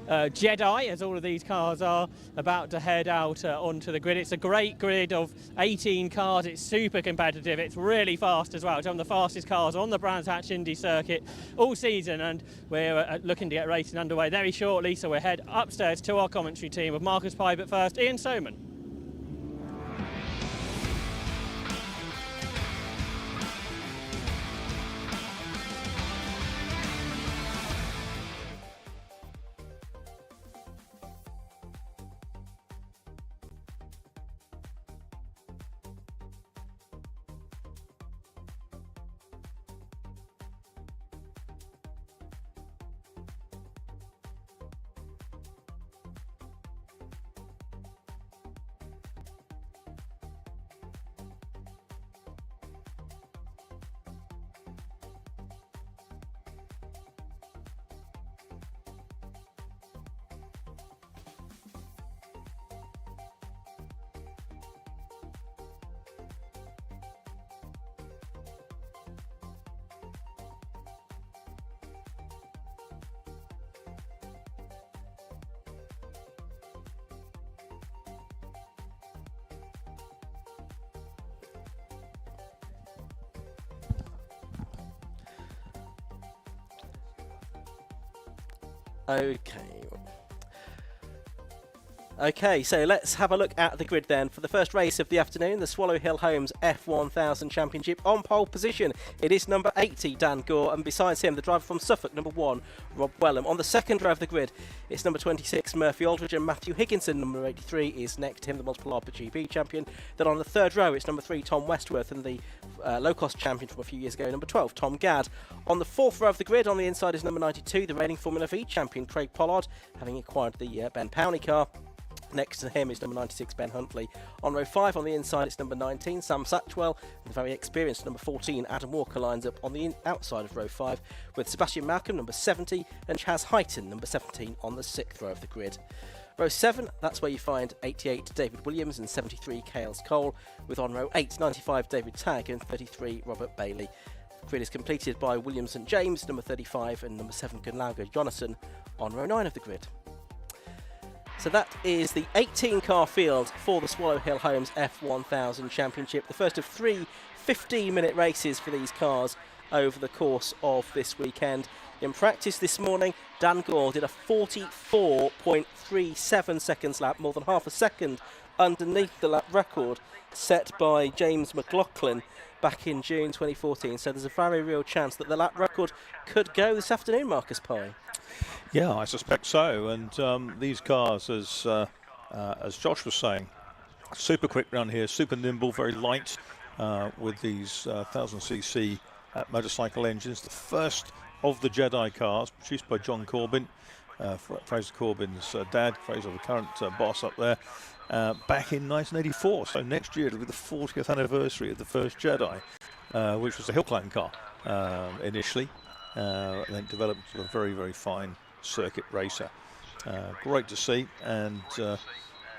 Speaker 3: Jedi, as all of these cars are about to head out onto the grid. It's a great grid of 18 cars. It's super competitive. It's really fast as well. It's one of the fastest cars on the Brands Hatch Indy circuit all season, and we're looking to get racing underway very shortly. So we'll head upstairs to our commentary team with Marcus Pye, but first Ian Soman.
Speaker 1: Okay, so let's have a look at the grid then. For the first race of the afternoon, the Swallow Hill Homes F1000 Championship. On pole position, it is number 80, Dan Gore, and besides him, the driver from Suffolk, number 1, Rob Wellham. On the second row of the grid, it's number 26, Murphy Aldridge, and Matthew Higginson, number 83, is next to him, the multiple RGB champion. Then on the third row, it's number 3, Tom Westworth, and the low-cost champion from a few years ago, number 12, Tom Gadd. On the fourth row of the grid, on the inside, is number 92, the reigning Formula V champion, Craig Pollard, having acquired the Ben Powney car. Next to him is number 96, Ben Huntley. On row 5 on the inside, it's number 19, Sam Satchwell. And the very experienced number 14, Adam Walker, lines up on the outside of row 5, with Sebastian Malcolm, number 70, and Chaz Heighton, number 17, on the 6th row of the grid. Row 7, that's where you find 88, David Williams, and 73, Cales Cole, with on row 8, 95, David Tagg, and 33, Robert Bailey. The grid is completed by Williams and James, number 35, and number 7, Gunlauger Jonasson, on row 9 of the grid. So that is the 18-car field for the Swallow Hill Homes F1000 Championship, the first of 3 15-minute races for these cars over the course of this weekend. In practice this morning, Dan Gore did a 44.37 seconds lap, more than half a second underneath the lap record set by James McLaughlin back in June 2014. So there's a very real chance that the lap record could go this afternoon, Marcus Pye.
Speaker 2: Yeah, I suspect so. And these cars, as Josh was saying, super quick round here, super nimble, very light, with these 1000cc motorcycle engines. The first of the Jedi cars, produced by John Corbin, Fraser Corbin's dad, Fraser, the current boss up there, back in 1984. So next year it'll be the 40th anniversary of the first Jedi, which was a hill climb car initially, and then developed into a very, very fine circuit racer. Great to see, and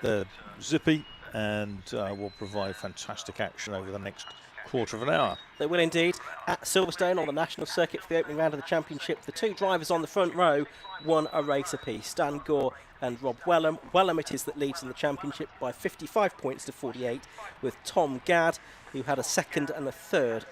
Speaker 2: they're zippy and will provide fantastic action over the next quarter of an hour.
Speaker 1: They will indeed. At Silverstone on the national circuit for the opening round of the championship, the two drivers on the front row won a race apiece. Dan Gore and Rob Wellham. Wellham it is that leads in the championship by 55 points to 48, with Tom Gadd, who had a second and a third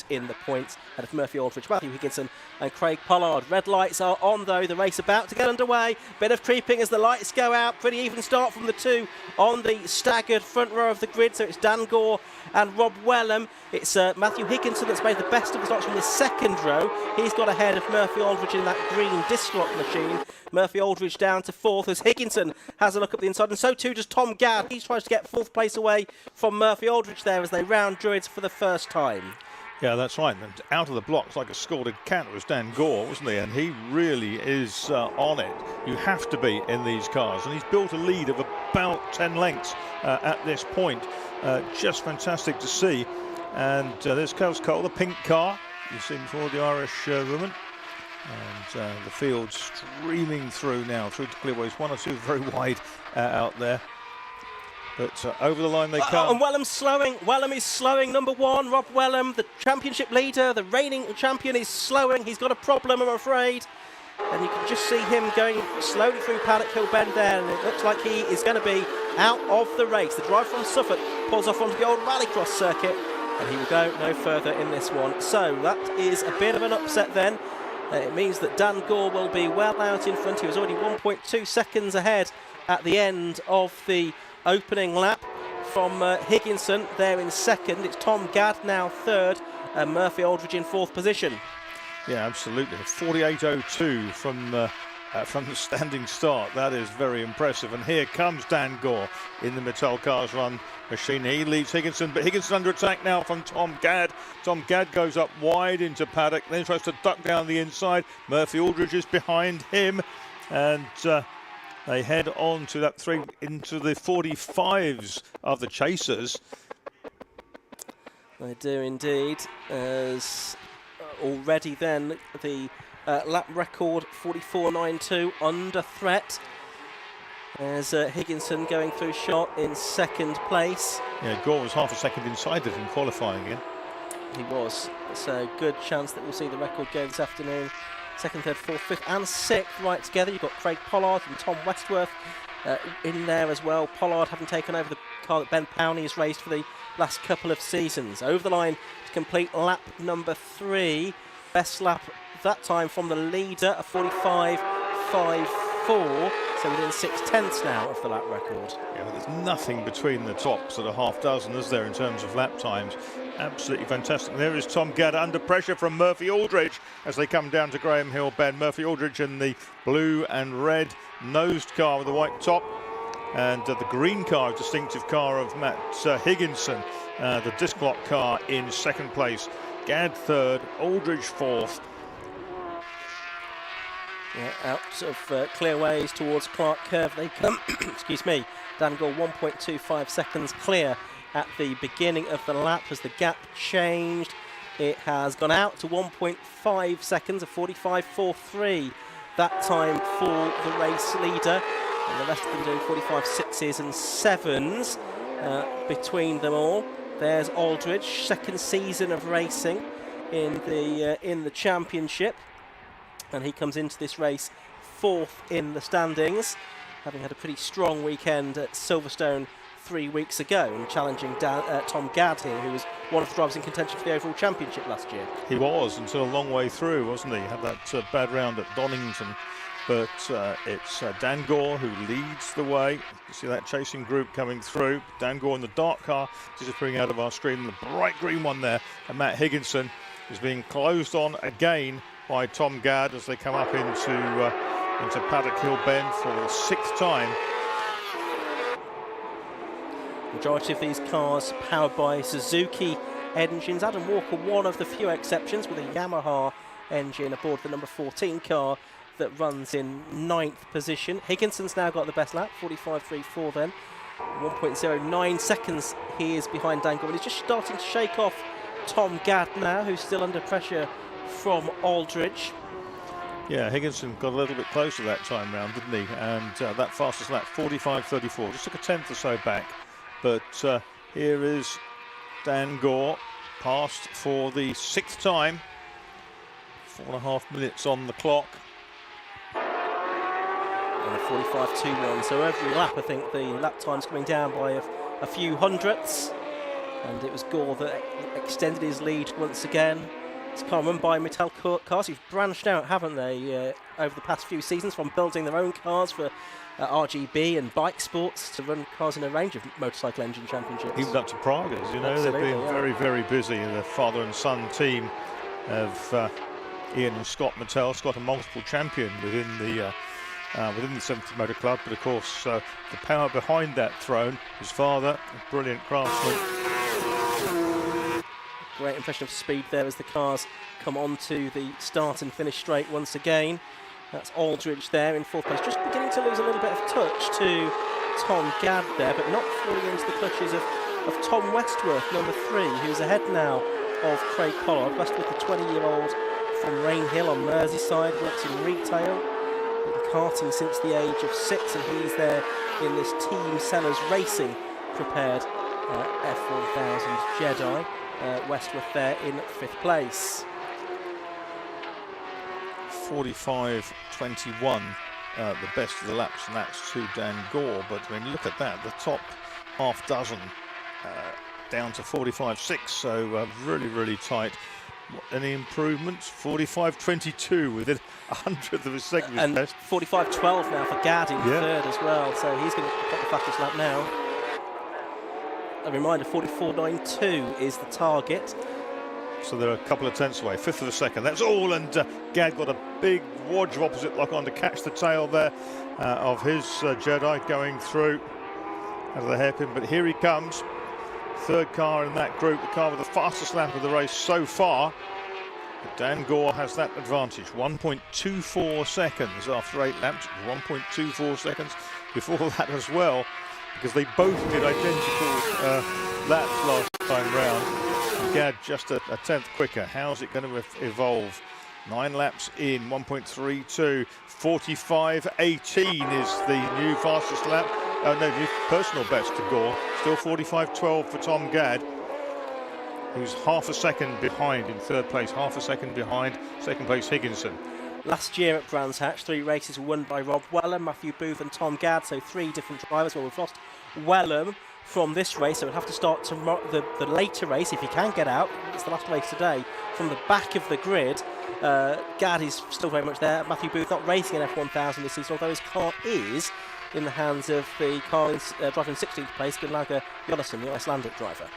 Speaker 1: in the points, ahead of Murphy Aldridge, Matthew Higginson and Craig Pollard. Red lights are on though, the race about to get underway. Bit of creeping as the lights go out, pretty even start from the two on the staggered front row of the grid, so it's Dan Gore and Rob Wellham. It's Matthew Higginson that's made the best of the starts from the second row. He's got ahead of Murphy Aldridge in that green disc lock machine. Murphy Aldridge down to fourth as Higginson has a look at the inside, and so too does Tom Gadd. He tries to get fourth place away from Murphy Aldridge there as they round Druids for the first time.
Speaker 2: Yeah, that's right. And out of the blocks like a scalded cat was Dan Gore, wasn't he? And he really is on it. You have to be in these cars. And he's built a lead of about 10 lengths at this point. Just fantastic to see. And there's Kels Cole, the pink car. You've seen before, the Irish woman. And the field streaming through now, through to Clio. One or two very wide out there. But over the line they come.
Speaker 1: And Wellham's slowing. Wellham is slowing. Number one, Rob Wellham, the championship leader, the reigning champion, is slowing. He's got a problem, I'm afraid. And you can just see him going slowly through Paddock Hill Bend there. And it looks like he is going to be out of the race. The driver from Suffolk pulls off onto the old Rallycross circuit. And he will go no further in this one. So that is a bit of an upset then. It means that Dan Gore will be well out in front. He was already 1.2 seconds ahead at the end of the opening lap from Higginson there in second. It's Tom Gadd now third and Murphy Aldridge in fourth position.
Speaker 2: Yeah, absolutely. 48.02 from the standing start. That is very impressive. And here comes Dan Gore in the Mattel Cars Run machine. He leads Higginson, but Higginson under attack now from Tom Gadd. Tom Gadd goes up wide into Paddock, then tries to duck down the inside. Murphy Aldridge is behind him, and they head on to that three into the 45s of the chasers.
Speaker 1: They do indeed, as already then the lap record 44.92 under threat. There's Higginson going through shot in second place.
Speaker 2: Yeah, Gore was half a second inside it in qualifying again.
Speaker 1: He was, so good chance that we'll see the record go this afternoon. Second, third, fourth, fifth and sixth right together. You've got Craig Pollard and Tom Westworth in there as well. Pollard having taken over the car that Ben Powney has raced for the last couple of seasons. Over the line to complete lap number 3. Best lap that time from the leader, a 45.54. So within 6/10 now of the lap record.
Speaker 2: Yeah, but there's nothing between the tops at a half dozen, is there, in terms of lap times? Absolutely fantastic. And there is Tom Gadd under pressure from Murphy Aldridge as they come down to Graham Hill Bend. Murphy Aldridge in the blue and red nosed car with the white top, and the green car, distinctive car of Matt Higginson, the disc lock car in second place. Gadd third, Aldridge fourth.
Speaker 1: Yeah, out of clearways towards Clark Curve they come. Excuse me. Dan Gore 1.25 seconds clear at the beginning of the lap. As the gap changed, it has gone out to 1.5 seconds, a 45.43 that time for the race leader. And the rest of them doing 45.6s and 7s between them all. There's Aldridge, second season of racing in the championship. And he comes into this race fourth in the standings, having had a pretty strong weekend at Silverstone 3 weeks ago and challenging Tom Gadd here, who was one of the drivers in contention for the overall championship last year.
Speaker 2: He was, until a long way through, wasn't he? Had that bad round at Donington. But it's Dan Gore who leads the way. You see that chasing group coming through. Dan Gore in the dark car disappearing out of our screen. The bright green one there. And Matt Higginson is being closed on again by Tom Gadd as they come up into Paddock Hill Bend for the 6th time.
Speaker 1: Majority of these cars powered by Suzuki engines. Adam Walker, one of the few exceptions, with a Yamaha engine aboard the number 14 car that runs in 9th position. Higginson's now got the best lap, 45.34 then. 1.09 seconds he is behind Dan Gore. He's just starting to shake off Tom Gadd now, who's still under pressure from Aldridge.
Speaker 2: Yeah, Higginson got a little bit closer that time round, didn't he? And that fastest lap, 45.34, just took a tenth or so back But here is Dan Gore, passed for the 6th time. 4.5 minutes on the clock.
Speaker 1: And a 45.21, so every lap I think the lap time's coming down by a few hundredths, and it was Gore that extended his lead once again. It's common by Mattel Cars, who've branched out, haven't they, over the past few seasons, from building their own cars for RGB and bike sports to run cars in a range of motorcycle engine championships.
Speaker 2: Even up to Pragas, you know.
Speaker 1: Absolutely,
Speaker 2: they've been
Speaker 1: yeah.
Speaker 2: very, very busy. The father and son team of Ian and Scott Mattel. Scott, a multiple champion within the 70 Motor Club, but of course the power behind that throne, his father, a brilliant craftsman.
Speaker 1: Great impression of speed there as the cars come onto the start and finish straight once again. That's Aldridge there in 4th place, just beginning to lose a little bit of touch to Tom Gadd there, but not falling into the clutches of Tom Westworth, number 3, who's ahead now of Craig Pollard. Westworth, the 20-year-old from Rainhill on Merseyside, works in retail, been karting since the age of 6, and he's there in this Team Sellers Racing prepared F1000 Jedi. Westworth there in 5th place.
Speaker 2: 45.21, the best of the laps, and that's to Dan Gore. But I mean, look at that, the top half dozen down to 45.6, so really, really tight. Any improvements? 45.22 within 100th of a second.
Speaker 1: And 45.12 now for Gadd in 3rd as well, so he's going to get the fastest lap now. A reminder, 44.92 is the target.
Speaker 2: So they're a couple of tenths away, 5th of a second. That's all, and Gadd got a big wodge of opposite lock on to catch the tail there of his Jedi going through out of the hairpin. But here he comes, 3rd car in that group, the car with the fastest lap of the race so far. But Dan Gore has that advantage, 1.24 seconds after 8 laps, 1.24 seconds before that as well, because they both did identical laps last time round. Gadd just a tenth quicker. How's it going to evolve? 9 laps in, 1.32. 45.18 is the new fastest lap. New personal best to Gore. Still 45.12 for Tom Gadd, who's half a second behind in 3rd place, half a second behind 2nd place Higginson.
Speaker 1: Last year at Brands Hatch, 3 races were won by Rob Wellham, Matthew Booth and Tom Gadd, so 3 different drivers. Well, we've lost Wellham from this race, so we'll have to start the later race if he can get out. It's the last race today. From the back of the grid, Gadd is still very much there. Matthew Booth not racing an F1000 this season, although his car is in the hands of the car driver in 16th place, Gunnlaugr Jonasson, the Icelandic driver.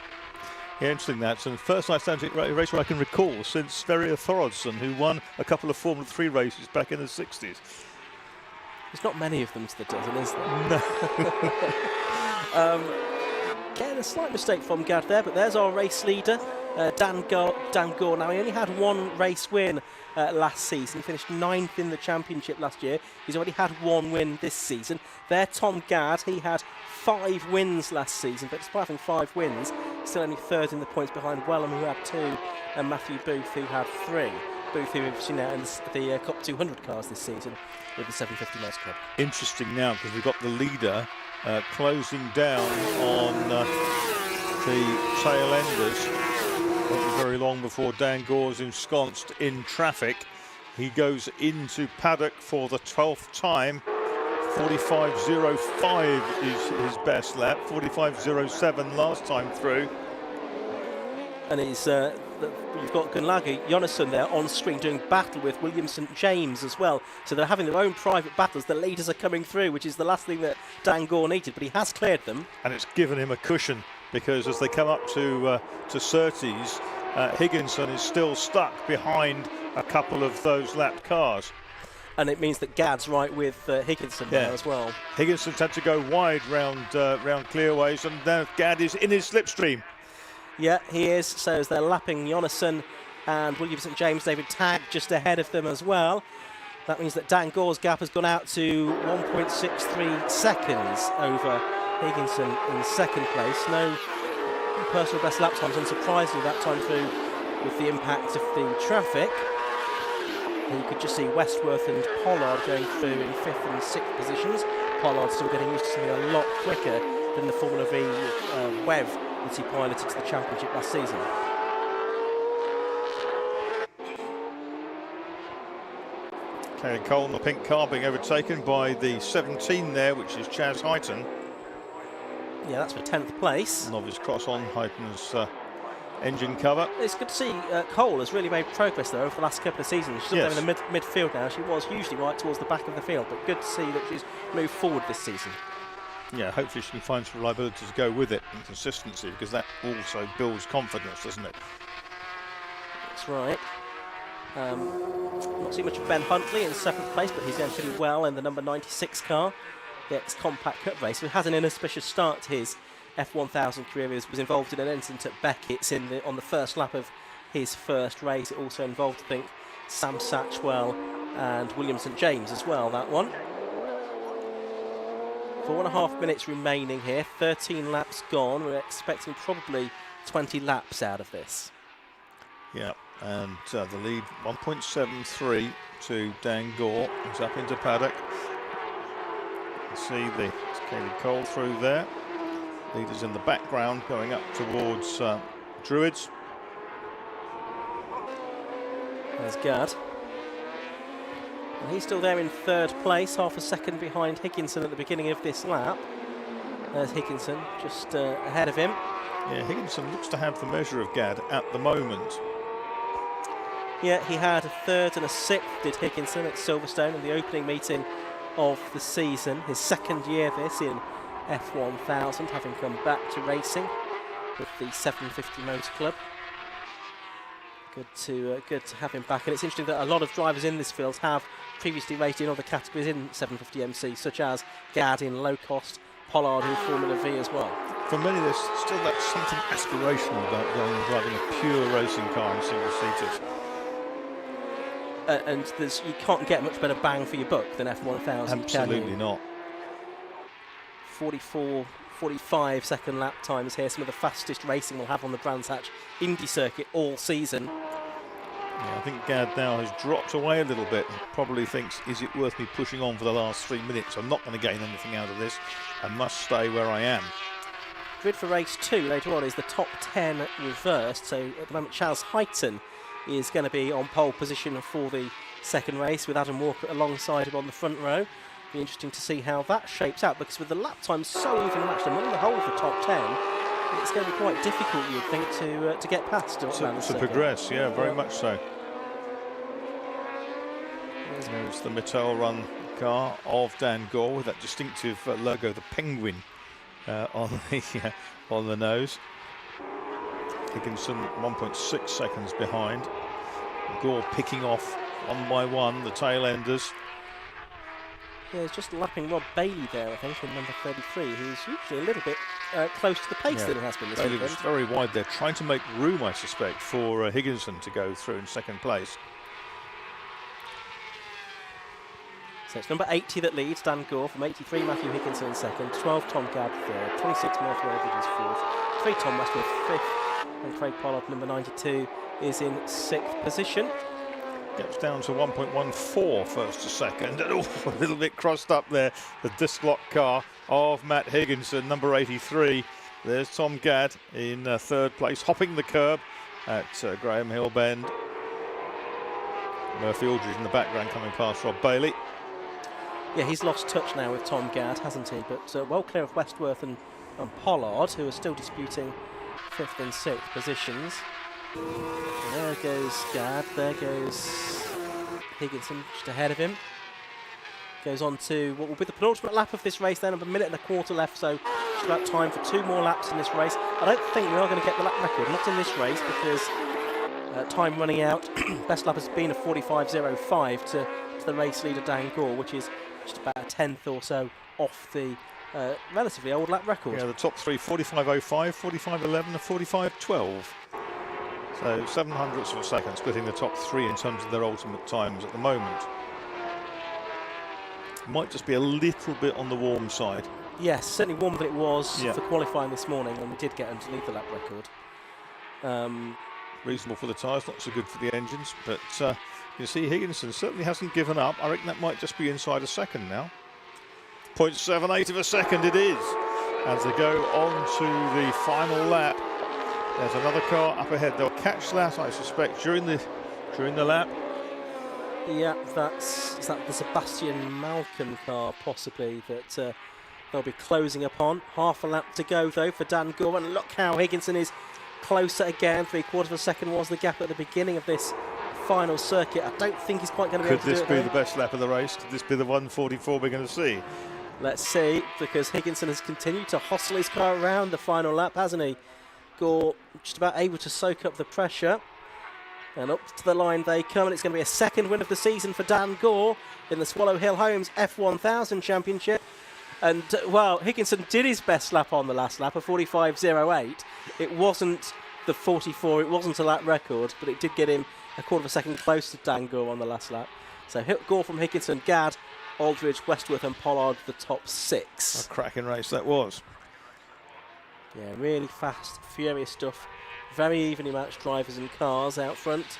Speaker 2: Yeah, interesting that. And first Icelandic race I can recall since Sverrir Thorodsson, who won a couple of Formula 3 races back in the 60s.
Speaker 1: There's not many of them that doesn't, is there?
Speaker 2: No.
Speaker 1: Again, a slight mistake from Gadd there, but there's our race leader, Dan Gore. Now, he only had 1 race win last season. He finished 9th in the championship last year. He's already had 1 win this season. There, Tom Gadd, he had 5 wins last season, but despite having 5 wins, still only 3rd in the points behind Wellham, who had 2, and Matthew Booth, who had 3. Booth, who we've seen out in the Cup 200 cars this season with the 750 Motor Club.
Speaker 2: Interesting now, because we've got the leader closing down on the tail enders. Won't be very long before Dan Gore's ensconced in traffic. He goes into paddock for the 12th time. 45.05 is his best lap. 45.07 last time through.
Speaker 1: And he's you've got Gunnlaugr Jonasson there on screen doing battle with William St James as well. So they're having their own private battles. The leaders are coming through, which is the last thing that Dan Gore needed, but he has cleared them.
Speaker 2: And it's given him a cushion, because as they come up to Surtees, Higginson is still stuck behind a couple of those lapped cars.
Speaker 1: And it means that Gadd's right with Higginson there as well.
Speaker 2: Higginson's had to go wide round clearways, and now Gadd is in his slipstream.
Speaker 1: Yeah, he is. So as they're lapping Jonasson and William St James, David Tagg just ahead of them as well. That means that Dan Gore's gap has gone out to 1.63 seconds over Higginson in 2nd place. No personal best lap times, unsurprisingly, that time through with the impact of the traffic. And you could just see Westworth and Pollard going through in 5th and 6th positions. Pollard still getting used to something a lot quicker than the Formula V WEV that he piloted to the championship last season.
Speaker 2: Caleb Cole in the pink car being overtaken by the 17 there, which is Chaz Hyton.
Speaker 1: Yeah, that's for 10th place.
Speaker 2: Novice cross on Hyton's engine cover.
Speaker 1: It's good to see Cole has really made progress though over the last couple of seasons. She's up there in the midfield now. She was usually right towards the back of the field, but good to see that she's moved forward this season.
Speaker 2: Yeah, hopefully she can find some reliability to go with it and consistency, because that also builds confidence, doesn't it?
Speaker 1: That's right. Not seen much of Ben Huntley in 7th place, but he's going pretty well in the number 96 car, the ex-Compact Cup race. He had an inauspicious start to his F1000 career. He was involved in an incident at Beckett's on the first lap of his first race. It also involved, I think, Sam Satchwell and William St James as well, that one. 4.5 minutes remaining here, 13 laps gone. We're expecting probably 20 laps out of this.
Speaker 2: Yeah, and the lead 1.73 to Dan Gore. He's up into paddock. You can see the Caleb Cole through there. Leaders in the background going up towards Druids.
Speaker 1: There's Gadd. And he's still there in 3rd place, half a second behind Higginson at the beginning of this lap. There's Higginson just ahead of him.
Speaker 2: Yeah, Higginson looks to have the measure of Gadd at the moment.
Speaker 1: Yeah, he had a 3rd and a 6th, did Higginson, at Silverstone in the opening meeting of the season. His 2nd year this in F1000, having come back to racing with the 750 Motor Club. Good to have him back, and it's interesting that a lot of drivers in this field have previously raced in other categories in 750MC, such as Gadd in low cost, Pollard in Formula V as well.
Speaker 2: For many, there's still that something aspirational about going and driving a pure racing car in single seaters.
Speaker 1: And you can't get much better bang for your buck than F1000.
Speaker 2: Absolutely not.
Speaker 1: 45 second lap times here, some of the fastest racing we'll have on the Brands Hatch Indy circuit all season.
Speaker 2: Yeah, I think Gadd now has dropped away a little bit and probably thinks, is it worth me pushing on for the last 3 minutes? I'm not going to gain anything out of this. I must stay where I am.
Speaker 1: Grid for race 2 later on is the top 10 reversed, so at the moment Chaz Hyton is going to be on pole position for the second race with Adam Walker alongside him on the front row. Be interesting to see how that shapes out, because with the lap times so even matched among the whole of the top 10, it's going to be quite difficult, you'd think, to get past
Speaker 2: to progress. Yeah, very much so. There's the Mattel run car of Dan Gore with that distinctive logo, the penguin, on the nose. Higginson 1.6 seconds behind. Gore picking off one by one the tail enders.
Speaker 1: Yeah, he's just lapping Rob Bailey there, I think, in number 33, who's usually a little bit close to the pace that it has been this
Speaker 2: Bailey
Speaker 1: weekend.
Speaker 2: was very wide there, trying to make room, I suspect, for Higginson to go through in 2nd place.
Speaker 1: So it's number 80 that leads, Dan Gore, from 83, Matthew Higginson in 2nd, 12, Tom Gadd 3rd, 26, Murphy Evans 4th, 3, Tom Westwood 5th, and Craig Pollard, number 92, is in 6th position.
Speaker 2: Gets down to 1.14 first to second, and a little bit crossed up there, the disc lock car of Matt Higginson, number 83. There's Tom Gadd in 3rd place, hopping the curb at Graham Hill Bend. Murphy Aldridge in the background coming past Rob Bailey.
Speaker 1: Yeah, he's lost touch now with Tom Gadd, hasn't he? But well clear of Westworth and Pollard, who are still disputing 5th and 6th positions. And there goes Gadd, there goes Higginson just ahead of him. Goes on to what will be the penultimate lap of this race then, a minute and a quarter left, so just about time for 2 more laps in this race. I don't think we are going to get the lap record, not in this race, because time running out. Best lap has been a 45.05 to the race leader Dan Gore, which is just about a 10th or so off the relatively old lap record.
Speaker 2: Yeah, the top 3, 45.05, 45.11 and 45.12. So 700ths of a second splitting the top 3 in terms of their ultimate times at the moment. Might just be a little bit on the warm side.
Speaker 1: Yes, certainly warmer than it was for qualifying this morning when we did get underneath the lap record.
Speaker 2: Reasonable for the tyres, not so good for the engines, but you see Higginson certainly hasn't given up. I reckon that might just be inside a second now. 0.78 of a second it is. as they go on to the final lap. There's another car up ahead. They'll catch that, I suspect, during the lap.
Speaker 1: Yeah, is that the Sebastian Malcolm car possibly that they'll be closing upon. Half a lap to go though for Dan Gore, and look how Higginson is closer again. 3/4 of a second was the gap at the beginning of this final circuit. I don't think he's quite going to be able to do it.
Speaker 2: Could this be the best lap of the race? Could this be the 1:44 we're going to see?
Speaker 1: Let's see, because Higginson has continued to hustle his car around the final lap, hasn't he? Gore just about able to soak up the pressure. And up to the line they come, and it's going to be a second win of the season for Dan Gore in the Swallow Hill Homes F1000 Championship. And, well, Higginson did his best lap on the last lap, a 45.08. It wasn't the 44, it wasn't a lap record, but it did get him 1/4 of a second close to Dan Gore on the last lap. So Gore from Higginson, Gadd, Aldridge, Westworth and Pollard, the top 6.
Speaker 2: A cracking race that was.
Speaker 1: Yeah, really fast, furious stuff. Very evenly matched drivers and cars out front.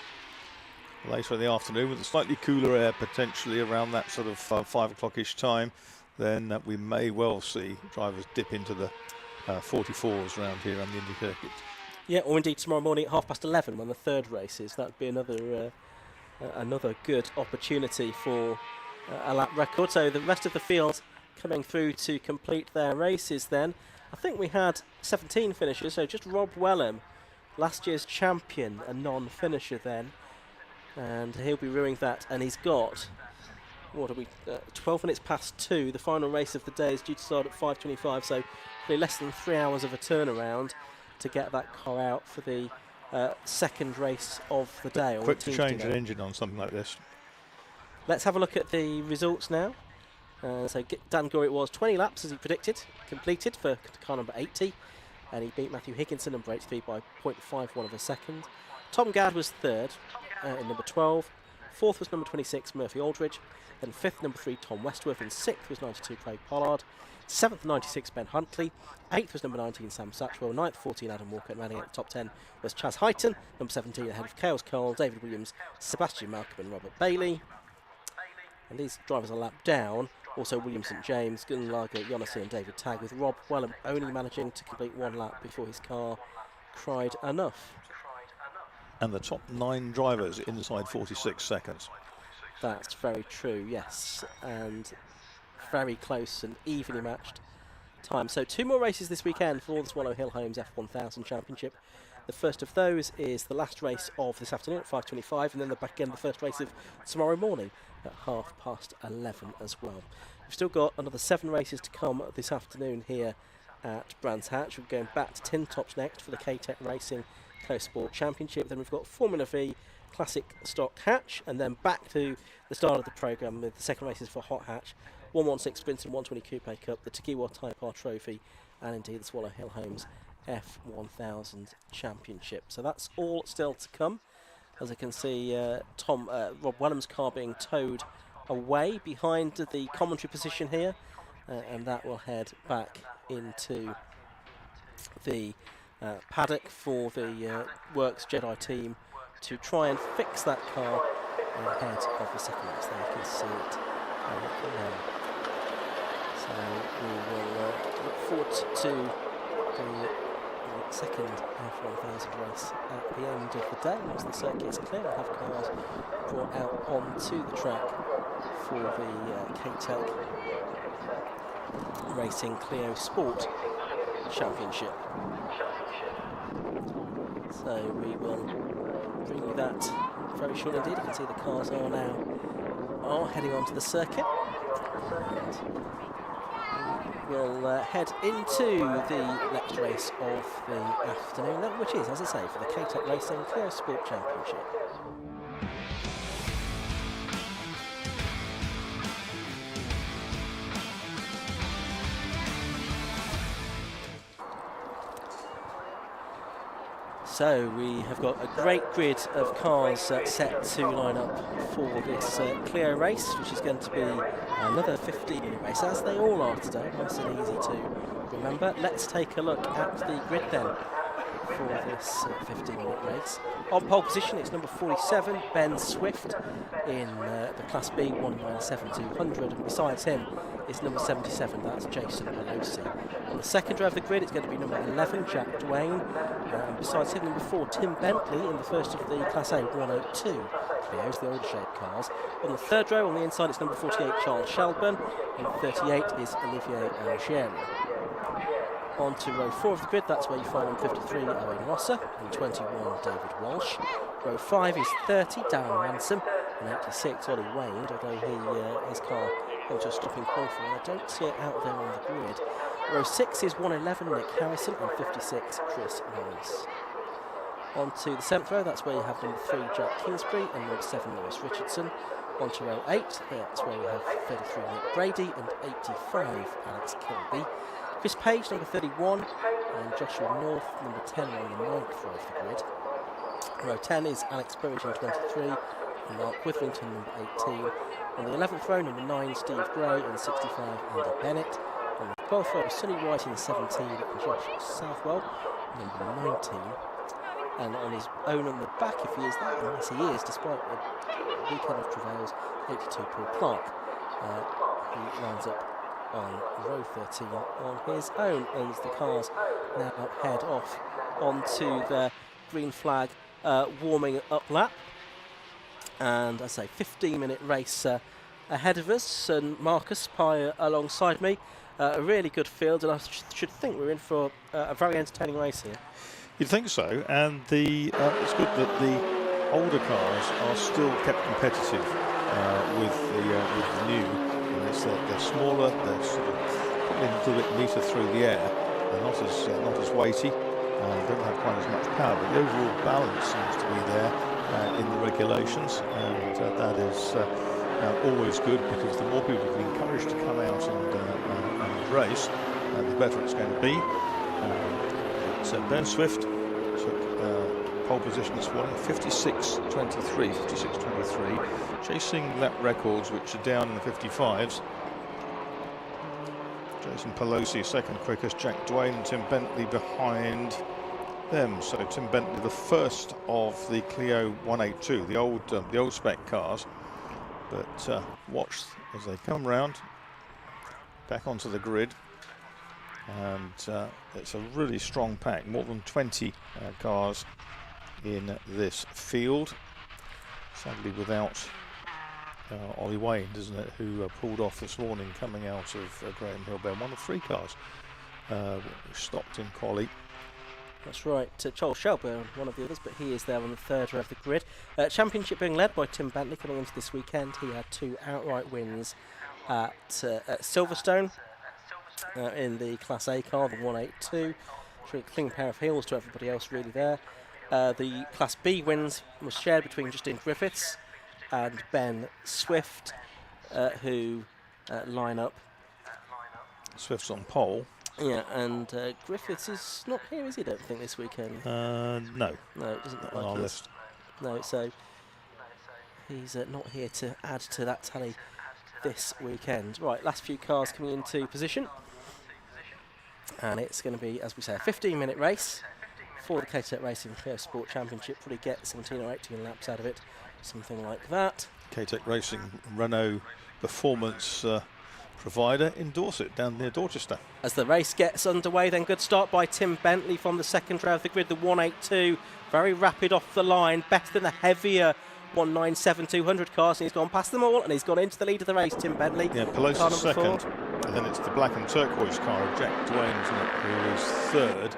Speaker 2: Later in the afternoon, with a slightly cooler air potentially around that sort of 5 o'clock-ish time, then we may well see drivers dip into the 44s around here on the Indy circuit.
Speaker 1: Yeah, or indeed tomorrow morning at 11:30 when the third race is. That'd be another good opportunity for a lap record. So the rest of the field coming through to complete their races then. I think we had 17 finishers, so just Rob Wellham, last year's champion, a non-finisher then. And he'll be ruining that, and he's got, 12 minutes past 2. The final race of the day is due to start at 5:25, so probably less than 3 hours of a turnaround to get that car out for the second race of the day.
Speaker 2: Quick to change an engine on something like this.
Speaker 1: Let's have a look at the results now. So Dan Gore, it was 20 laps as he predicted, completed for car number 80, and he beat Matthew Higginson and Breakspeed by 0.51 of a second. Tom Gadd was third in number 12, fourth was number 26 Murphy Aldridge, then fifth number 3 Tom Westworth, and sixth was 92 Craig Pollard, seventh 96 Ben Huntley, eighth was number 19 Sam Satchwell, ninth 14 Adam Walker, and rounding out the top 10 was Chaz Heighton, number 17 ahead of Chaos Cole, David Williams, Sebastian Malcolm and Robert Bailey. And these drivers are lapped down. Also William St James, Gunlager, Jonassi and David Tagg, with Rob Wellham only managing to complete one lap before his car cried enough.
Speaker 2: And the top 9 drivers inside 46 seconds.
Speaker 1: That's very true, yes. And very close and evenly matched time. So 2 more races this weekend for the Swallow Hill Homes F1000 Championship. The first of those is the last race of this afternoon at 5:25, and then the first race of tomorrow morning at 11:30 as well. We've still got another 7 races to come this afternoon here at Brands Hatch. We're going back to Tin Tops next for the K-Tech Racing Clio Sport Championship. Then we've got Formula V Classic Stock Hatch, and then back to the start of the programme with the second races for Hot Hatch, 116 Sprint and 120 Coupe Cup, the Tagiwa Type R Trophy, and indeed the Swallow Hill Homes F1000 Championship. So that's all still to come. As I can see, Rob Wellham's car being towed away behind the commentary position here, and that will head back into the paddock for the Works Jedi team to try and fix that car ahead of the second race. There you can see it now. So we will look forward to the second F1000 race at the end of the day. Once the circuit is clear, we'll have cars brought out onto the track for the K-Tech Racing Clio Sport Championship. So we will bring you that very shortly indeed. You can see the cars are heading onto the circuit. We'll head into the next race of the afternoon, which is, as I say, for the K-Tech Racing Clio Sport Championship. So we have got a great grid of cars set to line up for this Clio race, which is going to be another 15-minute race, as they all are today, nice and easy to remember. Let's take a look at the grid then for this 15-minute race. On pole position, it's number 47, Ben Swift, in the Class B 197-200, and besides him is number 77, that's Jason Pelosi. On the second row of the grid, it's going to be number 11, Jack Duane, and besides him, number 4, Tim Bentley, in the first of the Class A 102 Clios, the older shape cars. On the third row, on the inside, it's number 48, Charles Shelburne, and 38 is Olivier Algieri. On to row 4 of the grid, that's where you find on 53 Owen Rosser and 21 David Walsh. Row 5 is 30 Darren Ransom and 86 Ollie Wayne, although his car will just stop in qualifying. I don't see it out there on the grid. Row 6 is 111 Nick Harrison and 56 Chris Norris. On to the 7th row, that's where you have number 3 Jack Kingsbury and number 7 Lewis Richardson. On to row 8, that's where we have 33 Nick Brady and 85 Alex Kilby. Chris Page, number 31, and Joshua North, number 10 on the 9th row of the grid. Row 10 is Alex Burridge, 23, and Mark Witherington, number 18. On the 11th row, number 9, Steve Gray, and 65, Andy Bennett. On the 12th row, Sonny White in 17, and Josh Southwell, number 19. And on his own on the back, if he is that, and yes he is, despite the weekend of travails, 82 Paul Clark. He lines up on row 13 on his own, and the cars now head off onto the green flag warming up lap. And I say 15-minute race ahead of us, and Marcus Pye alongside me. A really good field, and I should think we're in for a very entertaining race here.
Speaker 2: You'd think so, and it's good that the older cars are still kept competitive with the new. They're smaller, they're sort of probably a little bit neater through the air. They're not as weighty, don't have quite as much power, but the overall balance seems to be there in the regulations, and that is always good, because the more people can encourage to come out and race, the better it's going to be. Ben Swift took pole position this morning, 56.23, chasing lap records which are down in the 55s. Jason Pelosi second quickest, Jack Duane and Tim Bentley behind them. So Tim Bentley, the first of the Clio 182, the old spec cars. But watch as they come round back onto the grid. And it's a really strong pack, more than 20 cars in this field. Sadly without Ollie Wayne, isn't it, who pulled off this morning coming out of Graham Hill Bend. One of 3 cars stopped in quali.
Speaker 1: That's right, Charles Shelburne, one of the others, but he is there on the 3rd row of the grid. Championship being led by Tim Bentley coming into this weekend. He had 2 outright wins at Silverstone. In the Class A car, the 182, clean pair of heels to everybody else really there. The Class B wins was shared between Justin Griffiths and Ben Swift, who line up.
Speaker 2: Swift's on pole.
Speaker 1: Yeah, and Griffiths is not here, is he? I don't think this weekend.
Speaker 2: No.
Speaker 1: No, it doesn't look like
Speaker 2: on our
Speaker 1: it.
Speaker 2: list.
Speaker 1: No, so he's not here to add to that tally this weekend. Right, last few cars coming into position. And it's going to be, as we say, a 15-minute race for the K-Tech Racing Clio Sport Championship. Probably get 17 or 18 laps out of it, something like that.
Speaker 2: K-Tech Racing, Renault performance provider in Dorset, down near Dorchester.
Speaker 1: As the race gets underway, then good start by Tim Bentley from the 2nd row of the grid, the 182. Very rapid off the line, better than the heavier 197-200 cars, and he's gone past them all, and he's gone into the lead of the race, Tim Bentley.
Speaker 2: Yeah, Pelosi's second, and then it's the black and turquoise car of Jack Duane, isn't it, who is 3rd.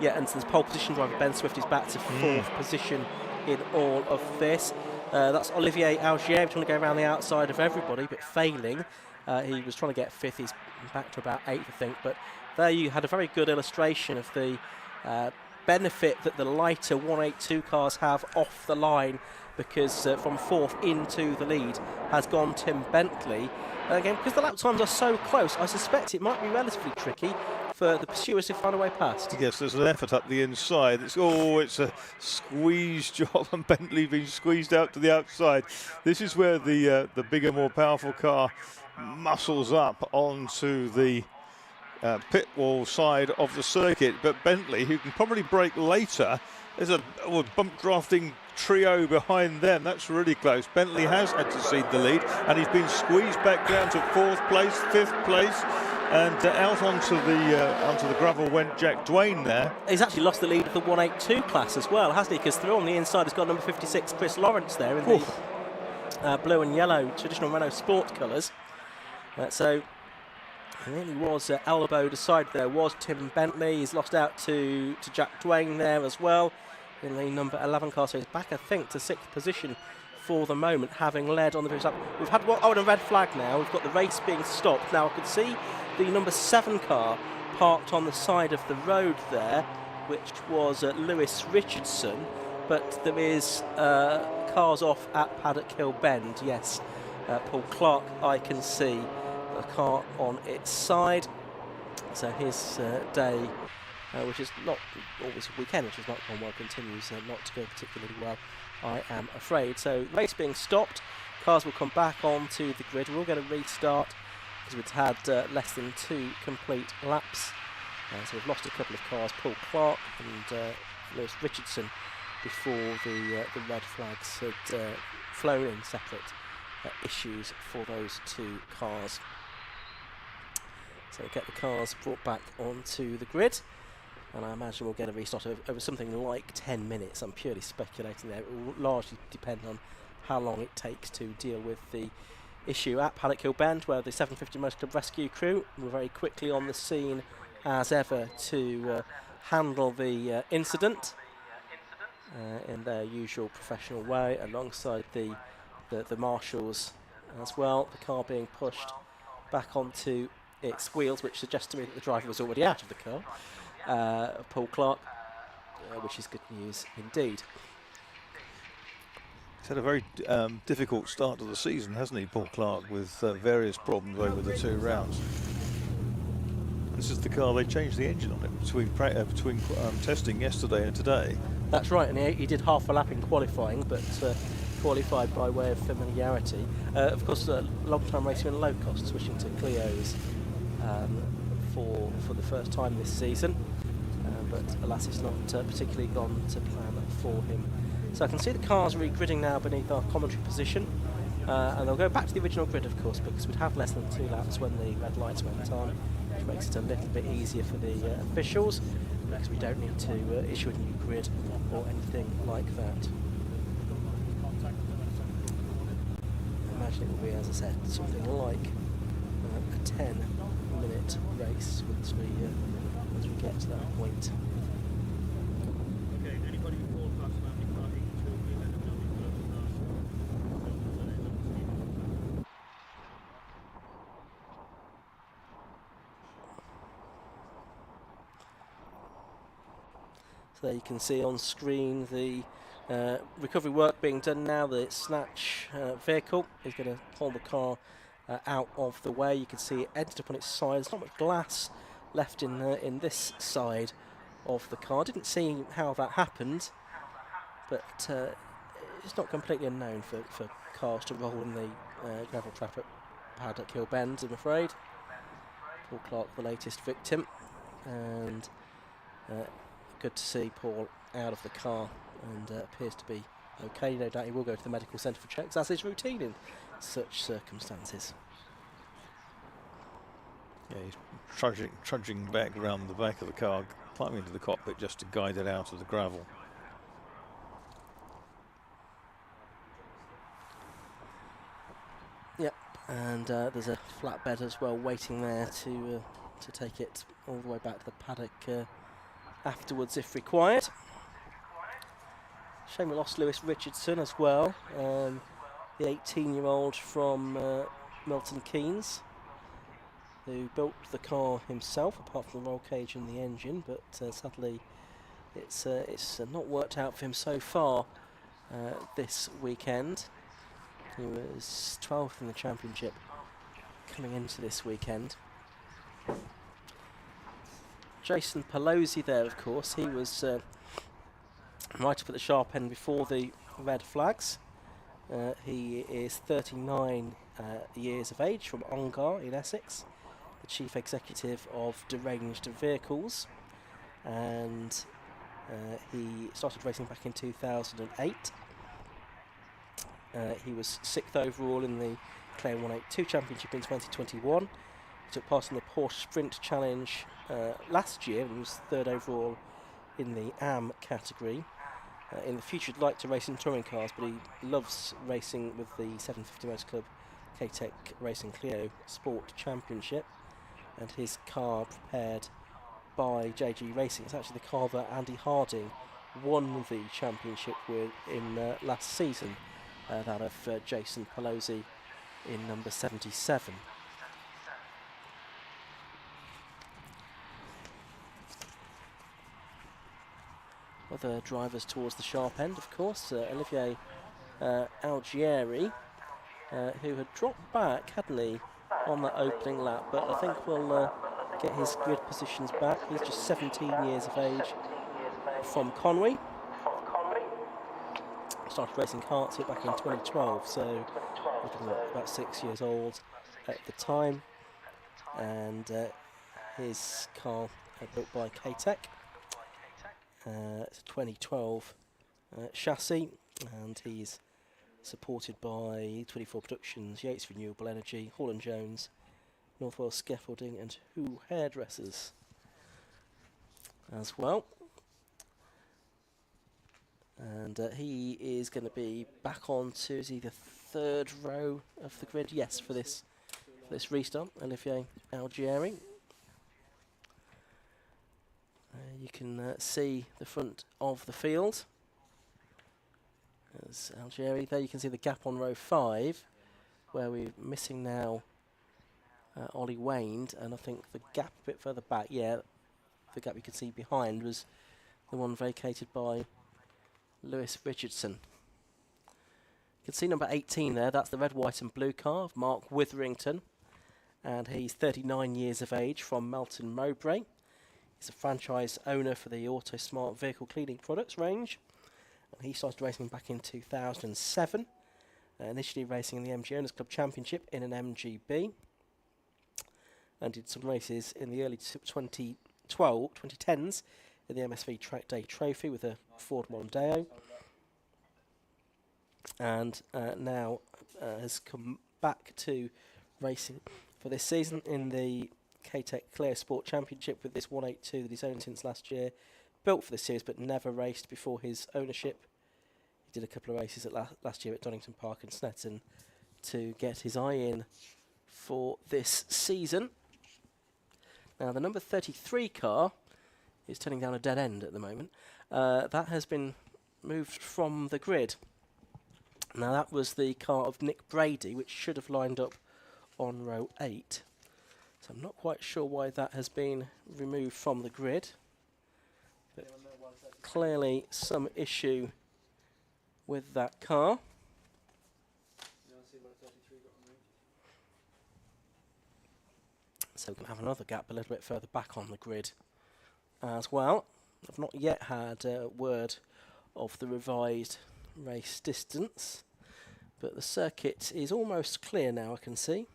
Speaker 1: Yeah, and since pole position driver Ben Swift is back to 4th position in all of this. That's Olivier Algier trying to go around the outside of everybody, but failing. He was trying to get 5th, he's back to about 8th, I think, but there you had a very good illustration of the benefit that the lighter 182 cars have off the line, because from 4th into the lead has gone Tim Bentley. Again, because the lap times are so close, I suspect it might be relatively tricky for the pursuers to find a way past.
Speaker 2: Yes, there's an effort up the inside. It's a squeeze job, and Bentley being squeezed out to the outside. This is where the bigger, more powerful car muscles up onto the pit wall side of the circuit, but Bentley, who can probably brake later, there's a bump drafting trio behind them. That's really close. Bentley has had to cede the lead, and he's been squeezed back down to 4th place, 5th place, and out onto the gravel went Jack Dwayne there.
Speaker 1: He's actually lost the lead of the 182 class as well, hasn't he? Because through on the inside has got number 56 Chris Lawrence there in the blue and yellow traditional Renault Sport colours. So it really was elbowed aside there was Tim Bentley. He's lost out to Jack Dwayne there as well in the number 11 car. So he's back, I think, to 6th position for the moment, having led on the previous lap. We've had one, and a red flag now. We've got the race being stopped. Now I could see the number 7 car parked on the side of the road there, which was Lewis Richardson, but there is cars off at Paddock Hill Bend. Yes, Paul Clark, I can see a car on its side. So his day, which is not always a weekend, which is not gone well, continues not to go particularly well, I am afraid. So race being stopped, cars will come back onto the grid. We'll get a restart because we've had less than 2 complete laps. So we've lost a couple of cars, Paul Clark and Lewis Richardson, before the red flags had flown in separate issues for those 2 cars. So get the cars brought back onto the grid, and I imagine we'll get a restart over something like 10 minutes. I'm purely speculating there. It will largely depend on how long it takes to deal with the issue at Paddock Hill Bend, where the 750 Motor Club rescue crew were very quickly on the scene as ever to handle the incident in their usual professional way, alongside the marshals as well. The car being pushed back onto its wheels, which suggests to me that the driver was already out of the car, Paul Clark, which is good news indeed.
Speaker 2: He's had a very difficult start to the season, hasn't he, Paul Clark, with various problems over the 2 rounds. This is the car they changed the engine on it between testing yesterday and today.
Speaker 1: That's right, and he did half a lap in qualifying, but qualified by way of familiarity. Of course, a long-time racer in low cost, switching to Clios for the first time this season, but alas, it's not particularly gone to plan for him. So I can see the cars regridding now beneath our commentary position, and they'll go back to the original grid, of course, because we'd have less than 2 laps when the red lights went on, which makes it a little bit easier for the officials, because we don't need to issue a new grid or anything like that. I imagine it will be, as I said, something like a 10-minute race once we get to that point. So there you can see on screen the recovery work being done now. The snatch vehicle is going to pull the car out of the way. You can see it ended up on its side. There's not much glass left in this side of the car. Didn't see how that happened, but it's not completely unknown for cars to roll in the gravel trap at Paddock Hill Bend, I'm afraid. Paul Clark, the latest victim, and good to see Paul out of the car and appears to be okay. No doubt he will go to the medical centre for checks, as is routine in such circumstances.
Speaker 2: Yeah, he's trudging back around the back of the car, climbing into the cockpit just to guide it out of the gravel.
Speaker 1: Yep, and there's a flatbed as well waiting there to take it all the way back to the paddock afterwards if required. Shame we lost Lewis Richardson as well, the 18-year-old from Milton Keynes, who built the car himself, apart from the roll cage and the engine, but sadly it's not worked out for him so far this weekend. He was 12th in the championship coming into this weekend. Jason Pelosi there, of course, he was right up at the sharp end before the red flags. He is 39 years of age, from Ongar in Essex, the Chief Executive of Deranged Vehicles, and he started racing back in 2008. He was 6th overall in the Clio 182 Championship in 2021. He took part in the Porsche Sprint Challenge last year and was 3rd overall in the AM category. In the future he'd like to race in touring cars, but he loves racing with the 750 Motor Club K-Tech Racing Clio Sport Championship, and his car prepared by JG Racing. It's actually the car that Andy Harding won the championship with in last season, that of Jason Pelosi in number 77. Other drivers towards the sharp end, of course, Olivier Algieri, who had dropped back, hadn't he, on that opening lap, but I think we'll get his grid positions back. He's just 17 years of age, from Conwy. Started racing karts here back in 2012, so about 6 years old at the time, and his car built by K-Tech. It's a 2012 chassis, and he's supported by 24 Productions, Yates Renewable Energy, Hall & Jones, North Wales Scaffolding and Who Hairdressers as well. And he is going to be back onto, is he the 3rd row of the grid? Yes, for this restart, Olivier Algieri. You can see the front of the field. There's Algieri there. You can see the gap on row 5, where we're missing now Ollie Waned, and I think the gap a bit further back, yeah, the gap you can see behind was the one vacated by Lewis Richardson. You can see number 18 there, that's the red, white and blue car of Mark Witherington, and he's 39 years of age, from Melton Mowbray. He's a franchise owner for the Auto Smart Vehicle Cleaning Products range. And he started racing back in 2007, initially racing in the MG Owners Club Championship in an MGB, and did some races in the early 2010s in the MSV Track Day Trophy with a Ford Mondeo, and now has come back to racing for this season in the K-Tech Clio Sport Championship with this 182 that he's owned since last year, built for this series but never raced before his ownership. He did a couple of races at last year at Donington Park and Snetton to get his eye in for this season. Now the number 33 car is turning down a dead end at the moment. That has been moved from the grid. Now that was the car of Nick Brady, which should have lined up on row 8. So I'm not quite sure why that has been removed from the grid. But clearly some issue with that car. So we can have another gap a little bit further back on the grid as well. I've not yet had word of the revised race distance, but the circuit is almost clear now, I can see.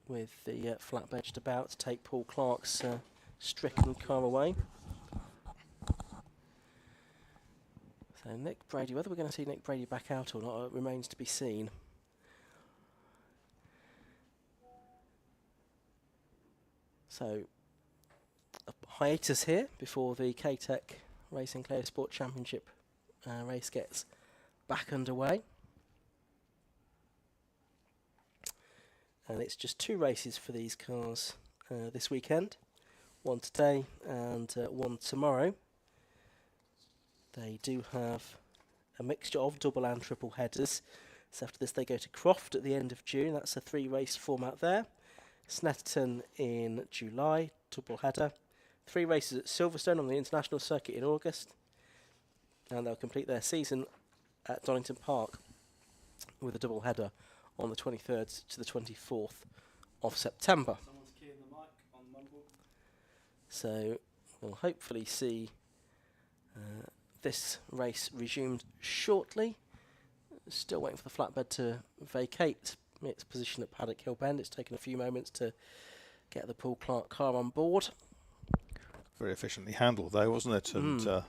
Speaker 1: With the flat-edged about to take Paul Clark's stricken car away. So Nick Brady, whether we're going to see Nick Brady back out or not remains to be seen. So a hiatus here before the K-Tech Racing Clio Sport Championship race gets back underway. And it's just 2 races for these cars this weekend. One today and one tomorrow. They do have a mixture of double and triple headers. So after this they go to Croft at the end of June. That's a 3-race format there. Snetterton in July, double header. 3 races at Silverstone on the international circuit in August. And they'll complete their season at Donington Park with a double header on the 23rd to the 24th of September. So we'll hopefully see this race resumed shortly. Still waiting for the flatbed to vacate its position at Paddock Hill Bend. It's taken a few moments to get the Paul Clark car on board.
Speaker 2: Very efficiently handled though, wasn't it? And they're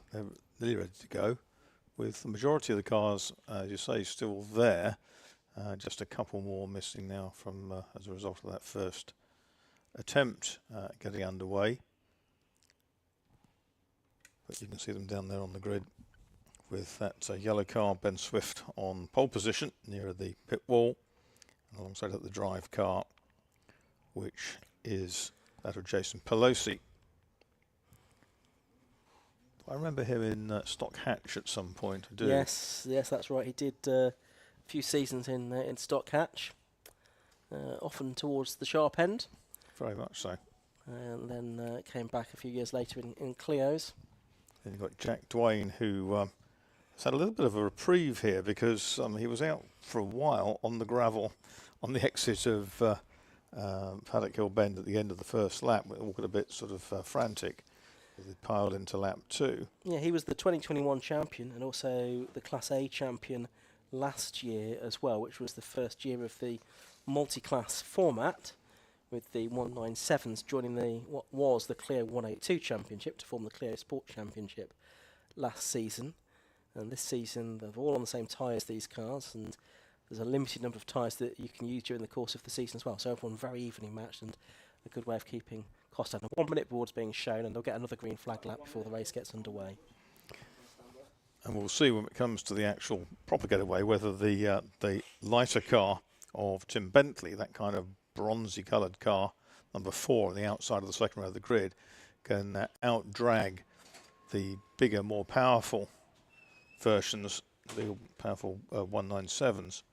Speaker 2: nearly ready to go, with the majority of the cars, as you say, still there. Just a couple more missing now from as a result of that first attempt getting underway. But you can see them down there on the grid with that yellow car, Ben Swift, on pole position near the pit wall, and alongside it the drive car, which is that of Jason Pelosi. I remember him in Stock Hatch at some point. I do.
Speaker 1: Yes, that's right. He did a few seasons in Stock Hatch, often towards the sharp end.
Speaker 2: Very much so.
Speaker 1: And then came back a few years later in Clios.
Speaker 2: Then you've got Jack Dwayne, who has had a little bit of a reprieve here because he was out for a while on the gravel on the exit of Paddock Hill Bend at the end of the first lap. It all got a bit sort of frantic. They piled into lap 2.
Speaker 1: Yeah, he was the 2021 champion and also the Class A champion last year as well, which was the first year of the multi-class format, with the 197s joining what was the Clio 182 Championship to form the Clio Sport Championship last season. And this season they're all on the same tyres, these cars, and there's a limited number of tyres that you can use during the course of the season as well. So everyone very evenly matched and a good way of keeping cost down. 1 minute board's being shown and they'll get another green flag lap before the race gets underway.
Speaker 2: And we'll see when it comes to the actual proper getaway whether the lighter car of Tim Bentley, that kind of bronzy coloured car, number 4 on the outside of the second row of the grid, can out-drag the bigger, more powerful versions, the powerful 197s.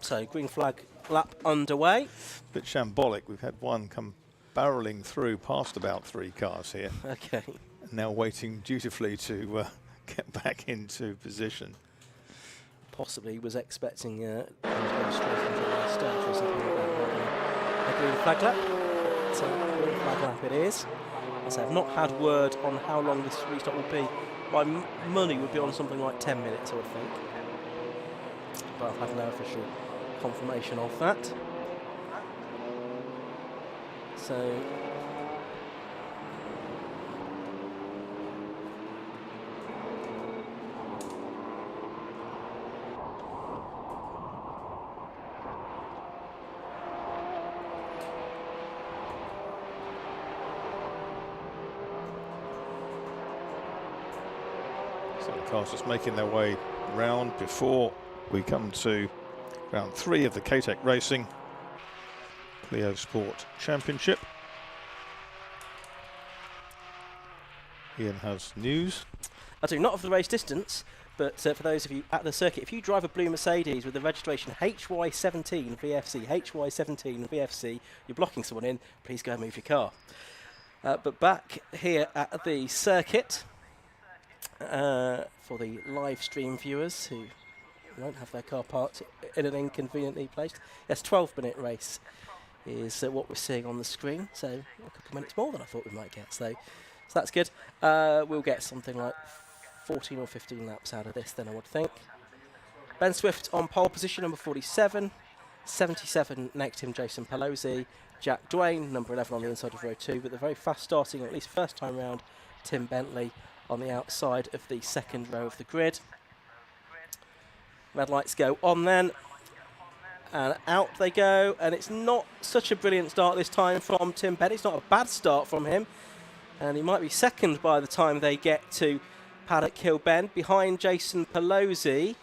Speaker 1: So green flag lap underway.
Speaker 2: A bit shambolic. We've had one come barrelling through past about 3 cars here.
Speaker 1: Okay.
Speaker 2: Now waiting dutifully to get back into position.
Speaker 1: Possibly was expecting to go straight into the start or something like that. A green flag lap. So green flag lap it is. As I've not had word on how long this restart will be. My money would be on something like 10 minutes, I would think. But I've had no official confirmation of that. So
Speaker 2: the cars just making their way round before we come to round 3 of the K-Tech Racing Clio Sport Championship. Ian has news.
Speaker 1: I do, not of the race distance, but for those of you at the circuit, if you drive a blue Mercedes with the registration HY17 VFC, HY17 VFC, you're blocking someone in, please go and move your car. But back here at the circuit, for the live stream viewers who won't have their car parked in an inconveniently placed, yes, 12-minute race is what we're seeing on the screen, so a couple of minutes more than I thought we might get, so that's good. We'll get something like 14 or 15 laps out of this then, I would think. Ben Swift on pole position, number 47. 77 next to him, Jason Pelosi. Jack Dwayne, number 11 on the inside of row 2, but the very fast starting, at least first time round, Tim Bentley on the outside of the second row of the grid. Red lights go on then, and out they go, and it's not such a brilliant start this time from Tim Bentley. It's not a bad start from him, and he might be second by the time they get to Paddock Hill Bend, behind Jason Pelosi.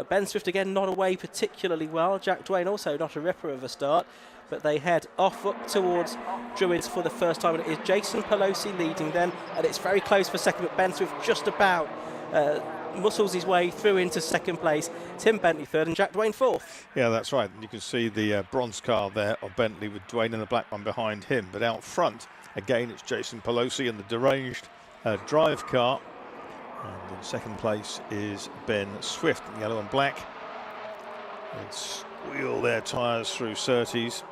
Speaker 1: Ben Swift again not away particularly well. Jack Dwayne also not a ripper of a start, but they head off up towards Druids for the first time, and it is Jason Pelosi leading then, and it's very close for second, but Ben Swift just about muscles his way through into second place. Tim Bentley third and Jack Dwayne fourth.
Speaker 2: Yeah, that's right. You can see the bronze car there of Bentley with Dwayne and the black one behind him, but out front again it's Jason Pelosi and the deranged drive car, and in second place is Ben Swift in yellow and black. They squeal their tyres through Surtees,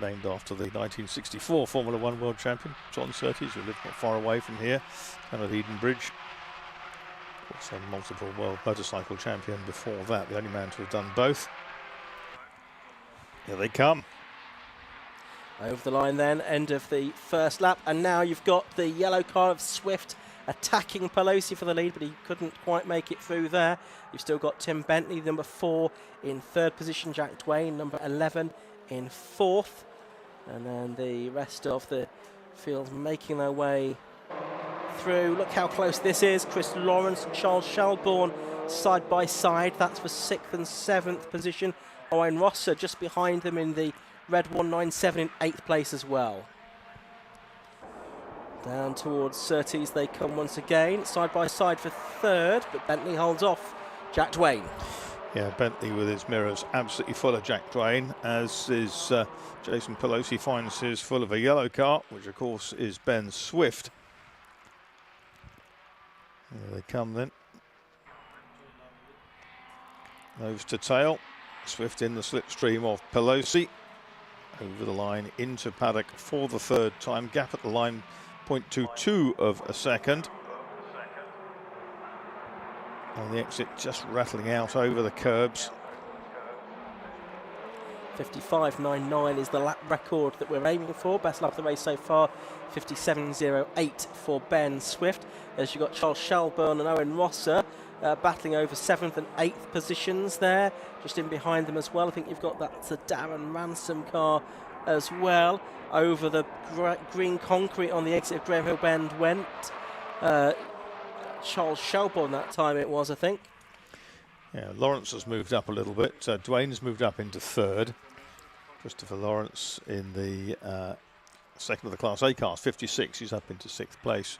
Speaker 2: named after the 1964 Formula One world champion John Surtees, who lived not far away from here, down at Eden Bridge. That's a multiple world motorcycle champion before that, the only man to have done both. Here they come.
Speaker 1: Over the line then, end of the first lap, and now you've got the yellow car of Swift attacking Pelosi for the lead, but he couldn't quite make it through there. You've still got Tim Bentley, number 4, in 3rd position, Jack Dwayne, number 11, in 4th, and then the rest of the field making their way through. Look how close this is. Chris Lawrence and Charles Shelbourne side by side. That's for 6th and 7th position. Owen Rosser just behind them in the red 197 in 8th place as well. Down towards Surtees they come once again, side by side for 3rd, but Bentley holds off Jack Dwayne.
Speaker 2: Yeah, Bentley with his mirrors absolutely full of Jack Dwayne, as is Jason Pelosi finds his full of a yellow car, which of course is Ben Swift. Here they come then. Nose to tail. Swift in the slipstream of Pelosi. Over the line into paddock for the 3rd time. Gap at the line, 0.22 of a second. On the exit, just rattling out over the curbs.
Speaker 1: 55.99 is the lap record that we're aiming for. Best lap of the race so far, 57.08 for Ben Swift. As you've got Charles Shelbourne and Owen Rosser battling over 7th and 8th positions there. Just in behind them as well. I think you've got that's the Darren Ransom car as well. Over the green concrete on the exit of Graham Hill Bend went Charles Shelbourne that time it was, I think.
Speaker 2: Yeah, Lawrence has moved up a little bit. Dwayne's moved up into 3rd. Christopher Lawrence in the 2nd of the Class A cars, 56. He's up into 6th place.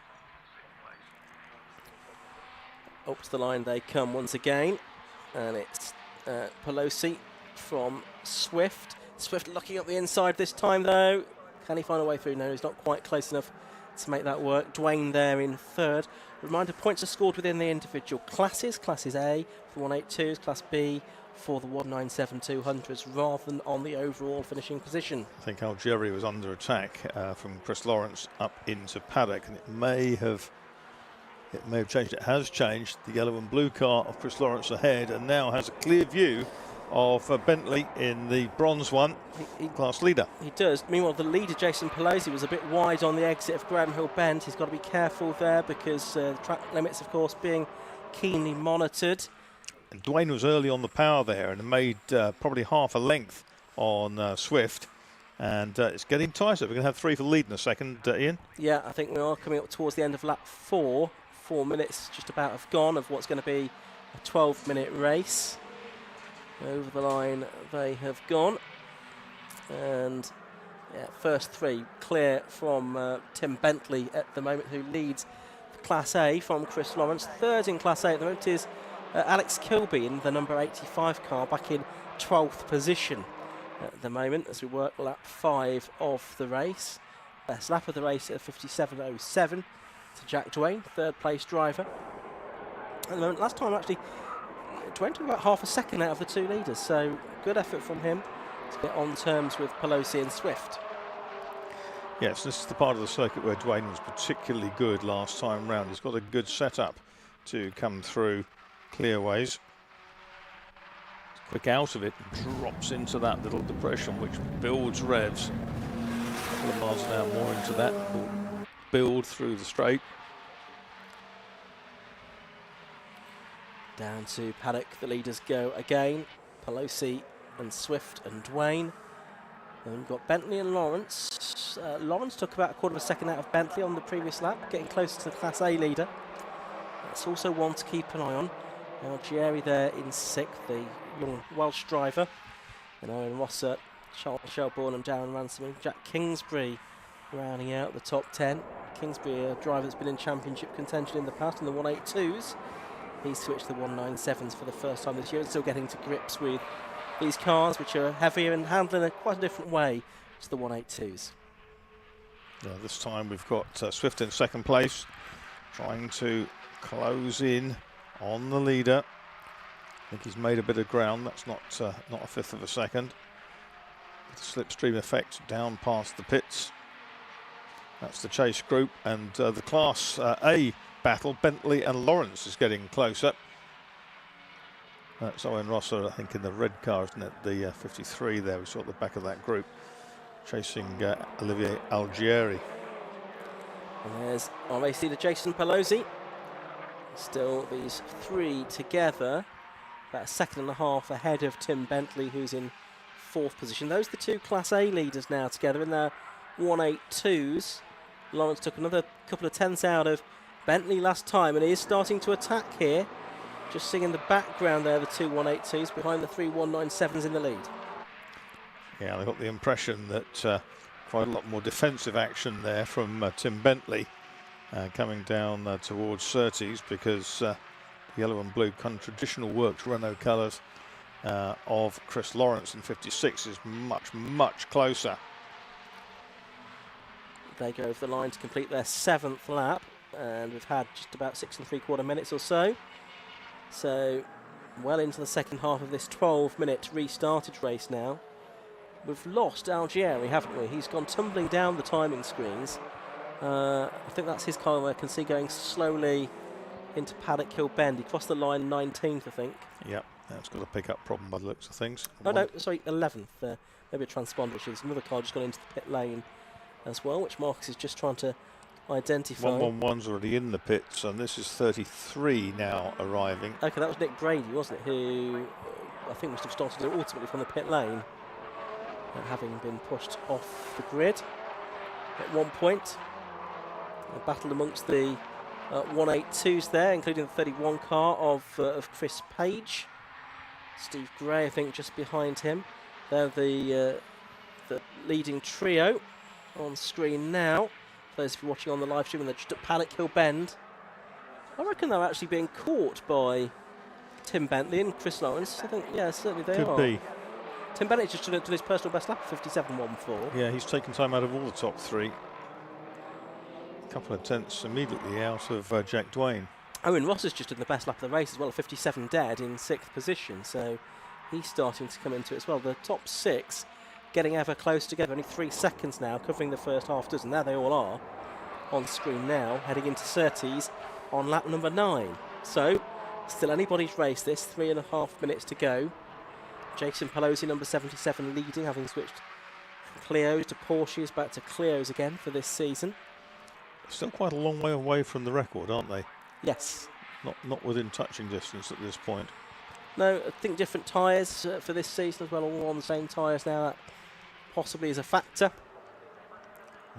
Speaker 1: Up to the line they come once again, and it's Pelosi from Swift. Swift looking up the inside this time though. Can he find a way through? No, he's not quite close enough to make that work. Dwayne there in 3rd. Reminder, points are scored within the individual classes. Classes A for 182s, Class B for the 197-200s, rather than on the overall finishing position.
Speaker 2: I think Algeria was under attack from Chris Lawrence up into paddock, and it may have changed. It has changed. The yellow and blue car of Chris Lawrence ahead, and now has a clear view of Bentley in the bronze one, class leader.
Speaker 1: He does. Meanwhile, the leader, Jason Pelosi, was a bit wide on the exit of Graham Hill Bend. He's got to be careful there because the track limits, of course, being keenly monitored.
Speaker 2: And Dwayne was early on the power there and made probably half a length on Swift. And it's getting tighter. We're going to have 3 for the lead in a second, Ian.
Speaker 1: Yeah, I think we are coming up towards the end of lap 4. 4 minutes just about have gone of what's going to be a 12-minute race. Over the line they have gone, and yeah, first 3 clear from Tim Bentley at the moment, who leads Class A from Chris Lawrence. 3rd in Class A at the moment is Alex Kilby in the number 85 car, back in 12th position at the moment as we work lap 5 of the race. Best lap of the race at 57.07 to Jack Dwayne, 3rd place driver. At the moment, last time actually Dwayne took about half a second out of the 2 leaders, so good effort from him to get on terms with Pelosi and Swift.
Speaker 2: Yes, this is the part of the circuit where Dwayne was particularly good last time round. He's got a good setup to come through clearways. Quick out of it, drops into that little depression, which builds revs. A couple of miles an hour more into that, will build through the straight.
Speaker 1: Down to paddock, the leaders go again. Pelosi and Swift and Dwayne. And we've got Bentley and Lawrence. Lawrence took about a quarter of a second out of Bentley on the previous lap, getting closer to the Class A leader. That's also one to keep an eye on. Algieri there in 6th, the young Welsh driver. And Owen Rosser, Charles Shelbourne and Darren Ransom and Jack Kingsbury rounding out the top 10. Kingsbury, a driver that's been in championship contention in the past in the 182s. He's switched to the 197s for the first time this year and still getting to grips with these cars, which are heavier and handling in quite a different way to the 182s.
Speaker 2: Yeah, this time we've got Swift in 2nd place, trying to close in on the leader. I think he's made a bit of ground. That's not a 1/5 of a second. The slipstream effect down past the pits. That's the chase group, and the Class A battle. Bentley and Lawrence is getting closer. That's Owen Rosser, I think, in the red car, isn't it? The 53 there, we saw at the back of that group, chasing Olivier Algieri.
Speaker 1: And there's our race leader, Jason Pelosi. Still these three together, about a second and a half ahead of Tim Bentley, who's in 4th position. Those are the two Class A leaders now together in their 182s. Lawrence took another couple of tenths out of Bentley last time, and he is starting to attack here. Just seeing in the background there the two 182s behind the three 197s in the lead.
Speaker 2: Yeah, I got the impression that quite a lot more defensive action there from Tim Bentley coming down towards Surtees, because the yellow and blue traditional works Renault colours of Chris Lawrence in 56 is much, much closer.
Speaker 1: They go over the line to complete their 7th lap, and we've had just about 6 3/4 minutes or so. So well into the second half of this 12-minute restarted race now. We've lost Algieri, haven't we? He's gone tumbling down the timing screens. I think that's his car I can see going slowly into Paddock Hill Bend. He crossed the line 19th, I think.
Speaker 2: Yep, that's got a pickup problem by the looks of things.
Speaker 1: Oh, no, sorry, 11th. Maybe a transponder issue. There's another car just gone into the pit lane as well, which Marcus is just trying to identify.
Speaker 2: 111's already in the pits, and this is 33 now arriving.
Speaker 1: Okay, that was Nick Brady, wasn't it, who I think must have started ultimately from the pit lane, having been pushed off the grid at one point. A battle amongst the 182s there, including the 31 car of Chris Page. Steve Gray, I think, just behind him. They're the leading trio on screen now. For those of you watching on the live stream, they're just at Paddock Hill Bend. I reckon they're actually being caught by Tim Bentley and Chris Lawrence. I think, yeah, certainly they are.
Speaker 2: Could be.
Speaker 1: Tim Bentley just did his personal best lap, 57.14.
Speaker 2: Yeah, he's taken time out of all the top three. A couple of tenths immediately out of Jack Dwayne.
Speaker 1: Owen Ross has just done the best lap of the race as well, 57 dead in 6th position, so he's starting to come into it as well. The top 6 getting ever close together, only 3 seconds now, covering the first half dozen. There they all are on screen now, heading into Surtees on lap number 9. So, still anybody's race this, 3.5 minutes to go. Jason Pelosi, number 77, leading, having switched from Clios to Porsches, back to Clios again for this season.
Speaker 2: Still quite a long way away from the record, aren't they?
Speaker 1: Yes.
Speaker 2: Not within touching distance at this point.
Speaker 1: No, I think different tyres for this season as well, all on the same tyres now. That possibly is a factor.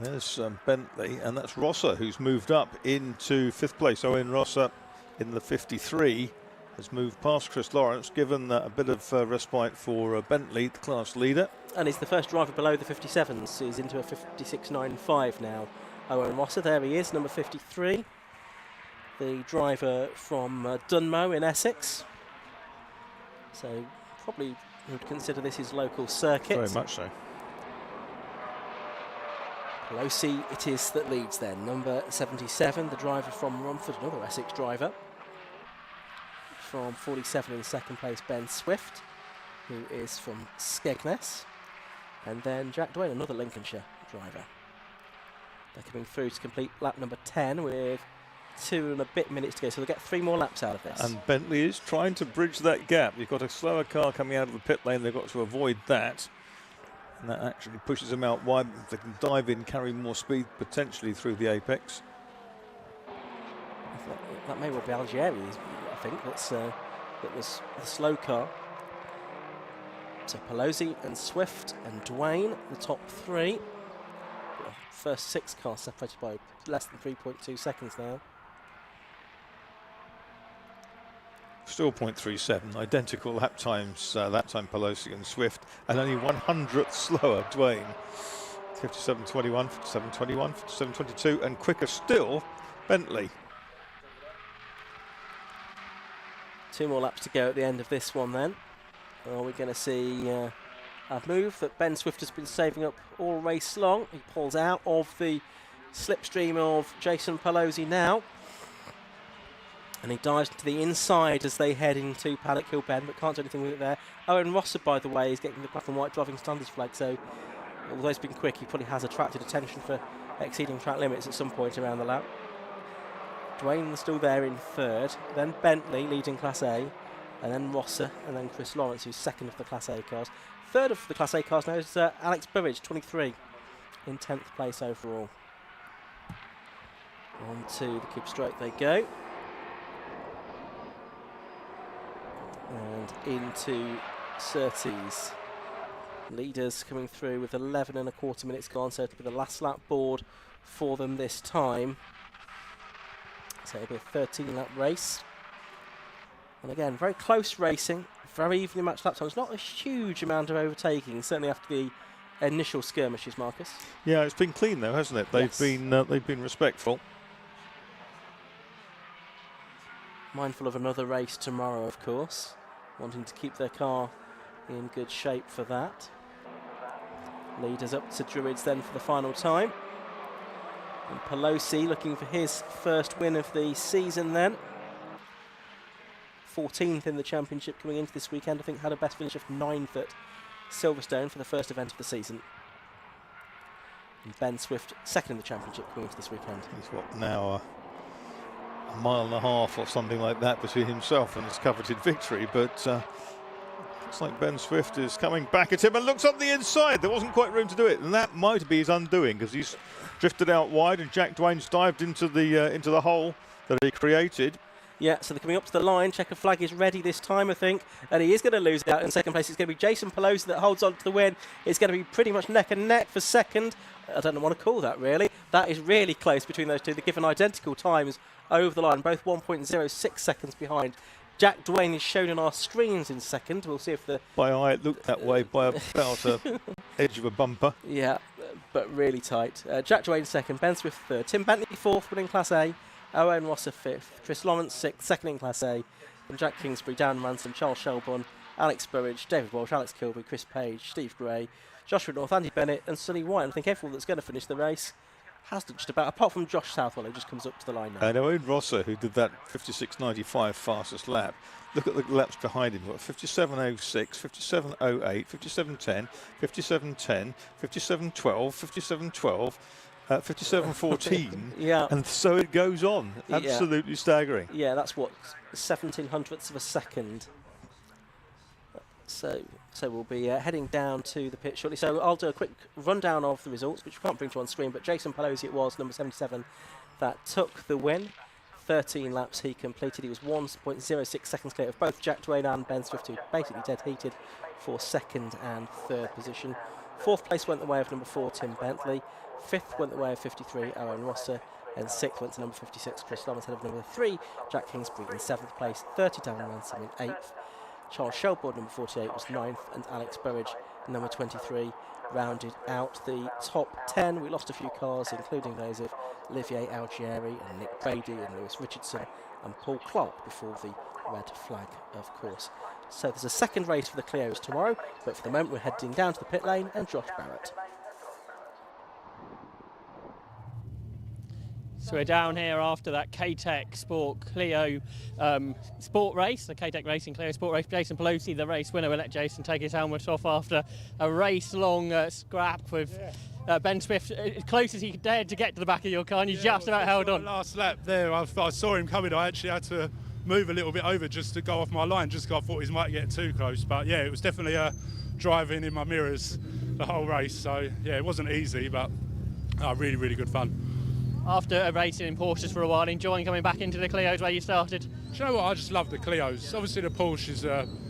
Speaker 2: There's Bentley, and that's Rosser, who's moved up into 5th place. Owen Rosser in the 53 has moved past Chris Lawrence, given a bit of respite for Bentley, the class leader.
Speaker 1: And he's the first driver below the 57s. He's into a 56.95 now. Owen Rosser, there he is, number 53. The driver from Dunmow in Essex. So probably would consider this his local circuit.
Speaker 2: Very much so.
Speaker 1: Pelosi it is that leads then, number 77, the driver from Romford, another Essex driver. From 47 in 2nd place, Ben Swift, who is from Skegness. And then Jack Dwayne, another Lincolnshire driver. They're coming through to complete lap number 10 with 2 and a bit minutes to go, so they'll get 3 more laps out of this.
Speaker 2: And Bentley is trying to bridge that gap. You've got a slower car coming out of the pit lane, they've got to avoid that. And that actually pushes them out wide. They can dive in, carry more speed potentially through the apex.
Speaker 1: That may well be Algieri, I think. That was the slow car. So Pelosi and Swift and Dwayne, the top 3. First 6 cars separated by less than 3.2 seconds now.
Speaker 2: Still 0.37, identical lap times, that time Pelosi and Swift, and only 100th slower Dwayne. 57.21, 57.21, 57.22, and quicker still Bentley.
Speaker 1: 2 more laps to go at the end of this one then. Are we going to see a move that Ben Swift has been saving up all race long? He pulls out of the slipstream of Jason Pelosi now. And he dives to the inside as they head into Paddock Hill Bend, but can't do anything with it there. Owen Rosser, by the way, is getting the black and white driving standards flag, so although he's been quick, he probably has attracted attention for exceeding track limits at some point around the lap. Dwayne's still there in third, then Bentley leading Class A, and then Rosser, and then Chris Lawrence, who's second of the Class A cars. Third of the Class A cars now is Alex Burridge, 23, in 10th place overall. On to the Cube Stroke they go. And into Surtees. Leaders coming through with 11.25 minutes gone, so it'll be the last lap board for them this time. So it'll be a 13-lap race. And again, very close racing, very evenly matched lap times. Not a huge amount of overtaking, certainly after the initial skirmishes, Marcus.
Speaker 2: Yeah, it's been clean though, hasn't it? They've been respectful.
Speaker 1: Mindful of another race tomorrow, of course, wanting to keep their car in good shape for that. Leaders up to Druids then for the final time. And Pelosi looking for his first win of the season then. 14th in the championship coming into this weekend. I think had a best finish of 9th at Silverstone for the first event of the season. And Ben Swift second in the championship coming into this weekend.
Speaker 2: He's what now a mile and a half or something like that between himself and his coveted victory, but looks like Ben Swift is coming back at him and looks up the inside. There wasn't quite room to do it, and that might be his undoing because he's drifted out wide and Jack Dwayne's dived into the hole that he created.
Speaker 1: Yeah, so they're coming up to the line. Checker flag is ready this time, I think, and he is going to lose it out in second place. It's going to be Jason Pelosi that holds on to the win. It's going to be pretty much neck and neck for second. I don't know what to call that, really. That is really close between those two. They're given identical times over the line, both 1.06 seconds behind. Jack Dwayne is shown on our screens in second. We'll see if the...
Speaker 2: By eye, it looked that way by about an edge of a bumper.
Speaker 1: Yeah, but really tight. Jack Dwayne second, Ben Swift third, Tim Bentley fourth, winning Class A, Owen Rosser fifth, Chris Lawrence sixth, second in Class A, and Jack Kingsbury, Dan Ransom, Charles Shelbourne, Alex Burridge, David Walsh, Alex Kilby, Chris Page, Steve Gray, Joshua North, Andy Bennett, and Sonny White. And I think everyone that's going to finish the race has to just about, apart from Josh Southwell, who just comes up to the line now.
Speaker 2: And Owen Rosser, who did that 56.95 fastest lap. Look at the laps behind him. What, 57.06, 57.08, 57.10, 57.10, 57.12, 57.12, 57.14.
Speaker 1: Yeah.
Speaker 2: And so it goes on. Absolutely staggering.
Speaker 1: Yeah, that's what, 1700ths of a second. So we'll be heading down to the pit shortly. So I'll do a quick rundown of the results, which we can't bring to on screen, but Jason Pelosi it was, number 77, that took the win. 13 laps he completed. He was 1.06 seconds clear of both Jack Dwayne and Ben Swift, who basically dead heated for second and third position. Fourth place went the way of number 4, Tim Bentley. Fifth went the way of 53, Owen Rosser. And sixth went to number 56, Chris Lawrence, ahead of number 3, Jack Kingsbury in seventh place. 30 Dan Ransom in eighth. Charles Shelbourne, number 48, was 9th, and Alex Burridge, number 23, rounded out the top 10. We lost a few cars, including those of Olivier Algieri and Nick Brady and Lewis Richardson and Paul Clark before the red flag, of course. So there's a second race for the Clios tomorrow, but for the moment we're heading down to the pit lane and Josh Barrett.
Speaker 3: So we're down here after that K-Tech Sport Clio sport race, the K-Tech Racing Clio sport race. Jason Pelosi, the race winner, will let Jason take his helmet off after a race-long scrap with Ben Swift, as close as he dared to get to the back of your car, and you just about held on.
Speaker 10: Last lap there, I saw him coming. I actually had to move a little bit over just to go off my line, just because I thought he might get too close. But yeah, it was definitely driving in my mirrors the whole race. So yeah, it wasn't easy, but really, really good fun.
Speaker 3: After racing in Porsches for a while, enjoying coming back into the Clios where you started?
Speaker 10: Do you know what, I just love the Clios. Obviously the Porsche is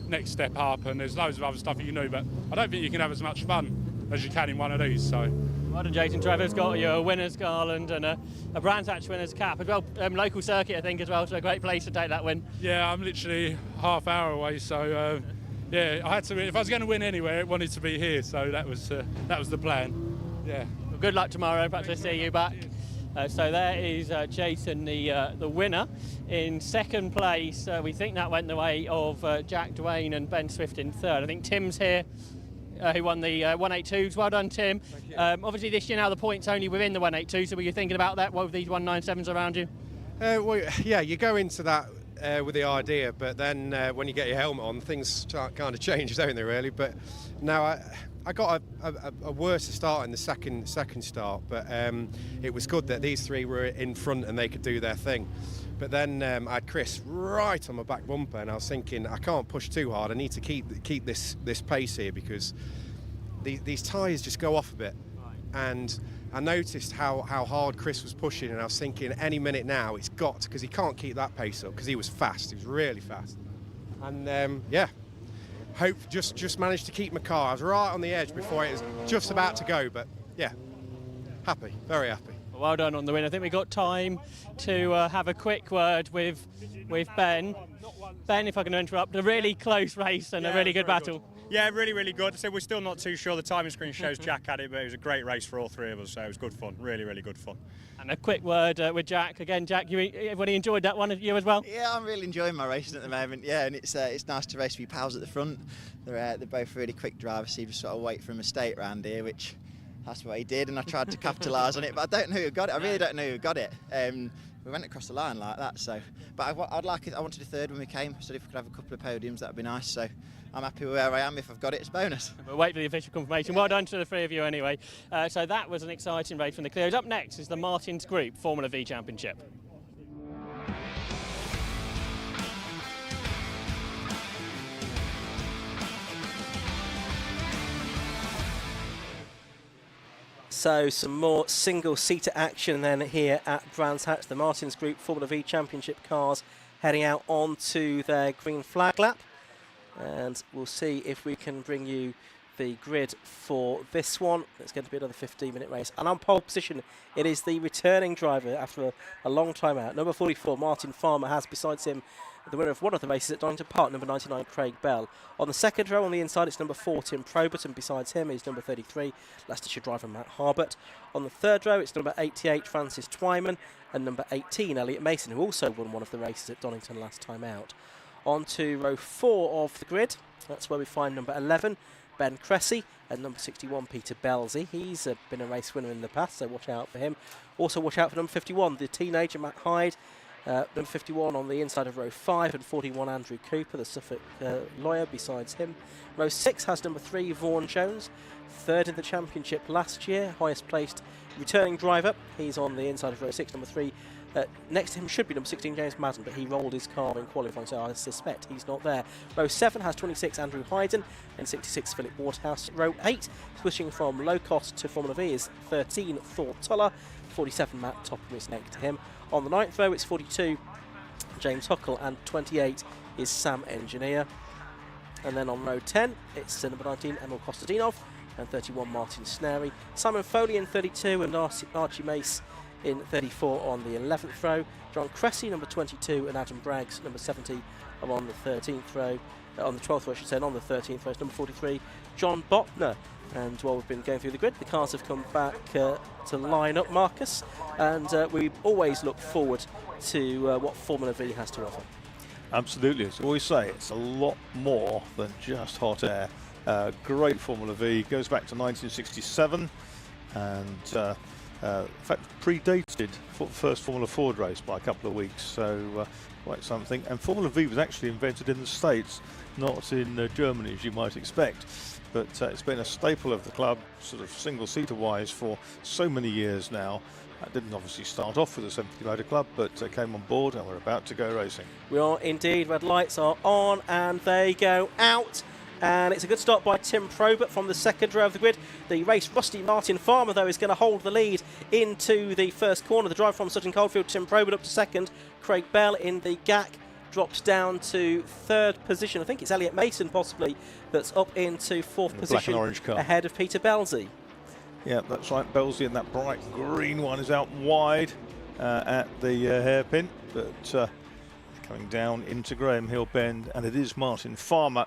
Speaker 10: next step up and there's loads of other stuff you know, but I don't think you can have as much fun as you can in one of these. So.
Speaker 3: Well done, Jason. Trevor's got you a winner's garland and a Brands Hatch winner's cap as well. Local circuit, I think, as well, so a great place to take that win.
Speaker 10: Yeah, I'm literally half hour away, so yeah, I had to. If I was going to win anywhere, it wanted to be here, so that was the plan. Yeah.
Speaker 3: Well, good luck tomorrow. Perhaps we'll see you back. So there is Jason, the winner. In second place, we think that went the way of Jack Dwayne and Ben Swift in third. I think Tim's here, who won the 182s. Well done, Tim. Obviously this year now the points only within the 182, so were you thinking about that with these 197s around you?
Speaker 14: Well, yeah, you go into that with the idea, but then when you get your helmet on, things kind of change, don't they, really? But now I got a worse start in the second start, but it was good that these three were in front and they could do their thing. But then I had Chris right on my back bumper, and I was thinking, I can't push too hard. I need to keep this pace here, because these tyres just go off a bit. And I noticed how hard Chris was pushing, and I was thinking, any minute now it's got to, because he can't keep that pace up, because he was fast. He was really fast. And yeah, hope just managed to keep my car. I was right on the edge before it was just about to go, but yeah, happy, very happy.
Speaker 3: Well done on the win. I think we got time to have a quick word with Ben. Ben, if I can interrupt, a really close race and a really good battle.
Speaker 15: Yeah, really good. So we're still not too sure. The timing screen shows Jack had it, but it was a great race for all three of us. So it was good fun, really good fun.
Speaker 3: And a quick word with Jack. Again, Jack, everybody enjoyed that one, you as well?
Speaker 16: Yeah, I'm really enjoying my racing at the moment. Yeah, and it's nice to race with your pals at the front. They're both really quick drivers, so you just sort of wait for a mistake around here, which that's what he did, and I tried to capitalise on it, but I don't know who got it. I really don't know who got it. We went across the line like that, so. But I wanted a third when we came, so if we could have a couple of podiums, that'd be nice. So I'm happy with where I am. If I've got it, it's a bonus.
Speaker 3: We'll wait for the official confirmation. Well done to the three of you anyway. So that was an exciting race from the Clios. Up next is the Martins Group Formula V Championship.
Speaker 1: So some more single-seater action then here at Brands Hatch. The Martins Group Formula V Championship cars heading out onto their green flag lap. And we'll see if we can bring you the grid for this one. It's going to be another 15-minute race. And on pole position, it is the returning driver after a long time out. Number 44, Martin Farmer, has besides him the winner of one of the races at Donington Park, number 99, Craig Bell. On the second row on the inside, it's number 4, Tim Probert, and besides him is number 33, Leicestershire driver Matt Harbert. On the third row, it's number 88, Francis Twyman, and number 18, Elliot Mason, who also won one of the races at Donington last time out. On to row 4 of the grid, that's where we find number 11, Ben Cressy, and number 61, Peter Belzy. He's been a race winner in the past, so watch out for him. Also watch out for number 51, the teenager Matt Hyde. Number 51 on the inside of row 5, and 41, Andrew Cooper, the Suffolk lawyer, besides him. Row 6 has number 3, Vaughan Jones, third in the championship last year, highest placed returning driver. He's on the inside of row 6, number 3. Next to him should be number 16, James Madden, but he rolled his car in qualifying, so I suspect he's not there. Row 7 has 26, Andrew Hayden, and 66, Philip Waterhouse. Row 8, switching from low cost to Formula V, is 13, Thor Tuller, 47, Matt Topham is next to him. On the 9th row, it's 42, James Huckle, and 28 is Sam Engineer. And then on row 10, it's number 19, Emil Kostadinov, and 31, Martin Snary. Simon Foley in 32, and Archie Mace in 34 on the 11th row. John Cressy, number 22, and Adam Braggs, number 70, are on the 13th row. On the 12th row, I should say, and on the 13th row is number 43, John Botner. And while we've been going through the grid, the cars have come back to line up, Marcus, and we always look forward to what Formula V has to offer.
Speaker 2: Absolutely, as I always say, it's a lot more than just hot air. Great Formula V, goes back to 1967, and in fact predated first Formula Ford race by a couple of weeks, so quite something. And Formula V was actually invented in the States, not in Germany as you might expect. But it's been a staple of the club, sort of single-seater wise, for so many years now. That didn't obviously start off with a 70 motor club, but came on board and we're about to go racing.
Speaker 1: We are indeed. Red lights are on and they go out. And it's a good start by Tim Probert from the second row of the grid. The race rusty Martin Farmer, though, is going to hold the lead into the first corner. The drive from Sutton Coldfield, Tim Probert up to second. Craig Bell in the GAC drops down to third position. I think it's Elliot Mason possibly that's up into fourth position,
Speaker 2: black and orange car,
Speaker 1: ahead of Peter Belzy.
Speaker 2: Yeah, that's right. Belzy, and that bright green one is out wide at the hairpin, but coming down into Graham Hill Bend, and it is Martin Farmer,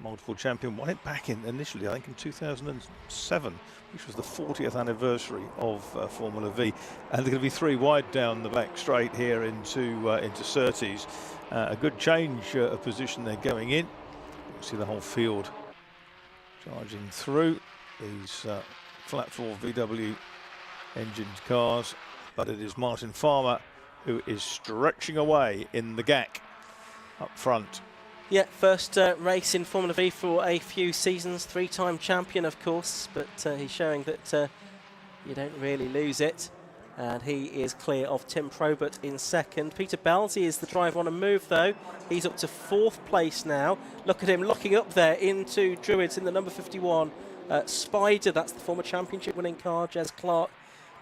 Speaker 2: multiple champion, won it back in initially, I think, in 2007, which was the 40th anniversary of Formula V. And they're going to be 3 wide down the back straight here into Surtees. A good change of position they're going in. You see the whole field charging through these flat floor VW engined cars, but it is Martin Farmer who is stretching away in the GAC. up front.
Speaker 1: Yeah, first race in Formula V for a few seasons, 3-time champion of course, but he's showing that you don't really lose it. And he is clear of Tim Probert in second. Peter Belzy is the driver on a move though. He's up to 4th place now. Look at him locking up there into Druids in the number 51. Spider, that's the former championship winning car. Jez Clark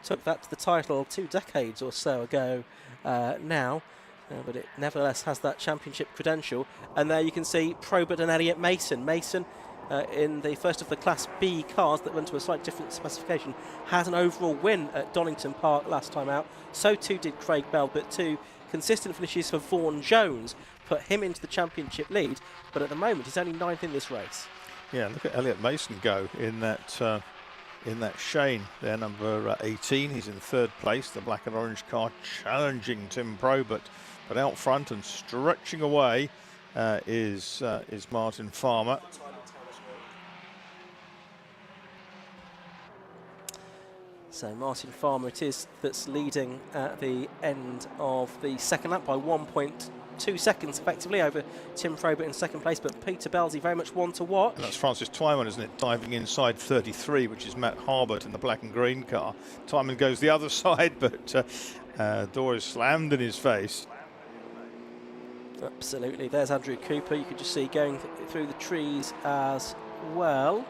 Speaker 1: took that to the title 2 decades or so ago now. But it nevertheless has that championship credential. And there you can see Probert and Elliot Mason. Mason, in the first of the Class B cars that went to a slightly different specification, has an overall win at Donington Park last time out. So too did Craig Bell, but 2 consistent finishes for Vaughan Jones put him into the championship lead. But at the moment, he's only 9th in this race.
Speaker 2: Yeah, look at Elliot Mason go in that Shane there, number 18. He's in 3rd place. The black and orange car challenging Tim Probert. But out front and stretching away is Martin Farmer.
Speaker 1: So Martin Farmer it is that's leading at the end of the second lap by 1.2 seconds effectively over Tim Probert in 2nd place, but Peter Belzy very much one to watch.
Speaker 2: And that's Francis Twyman, isn't it, diving inside 33, which is Matt Harbert in the black and green car. Twyman goes the other side, but door is slammed in his face.
Speaker 1: Absolutely, there's Andrew Cooper, you could just see going through the trees as well.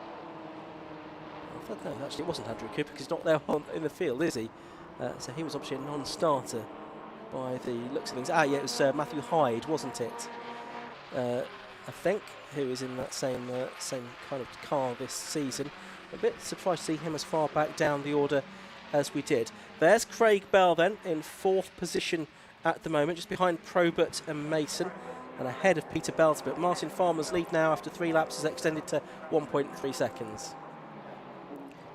Speaker 1: No, actually it wasn't Andrew Cooper because he's not there in the field, is he? So he was obviously a non-starter by the looks of things. Yeah, it was Matthew Hyde, wasn't it? I think, who is in that same kind of car this season. A bit surprised to see him as far back down the order as we did. There's Craig Bell then in 4th position at the moment, just behind Probert and Mason, and ahead of Peter Belzy. But Martin Farmer's lead now after 3 laps is extended to 1.3 seconds.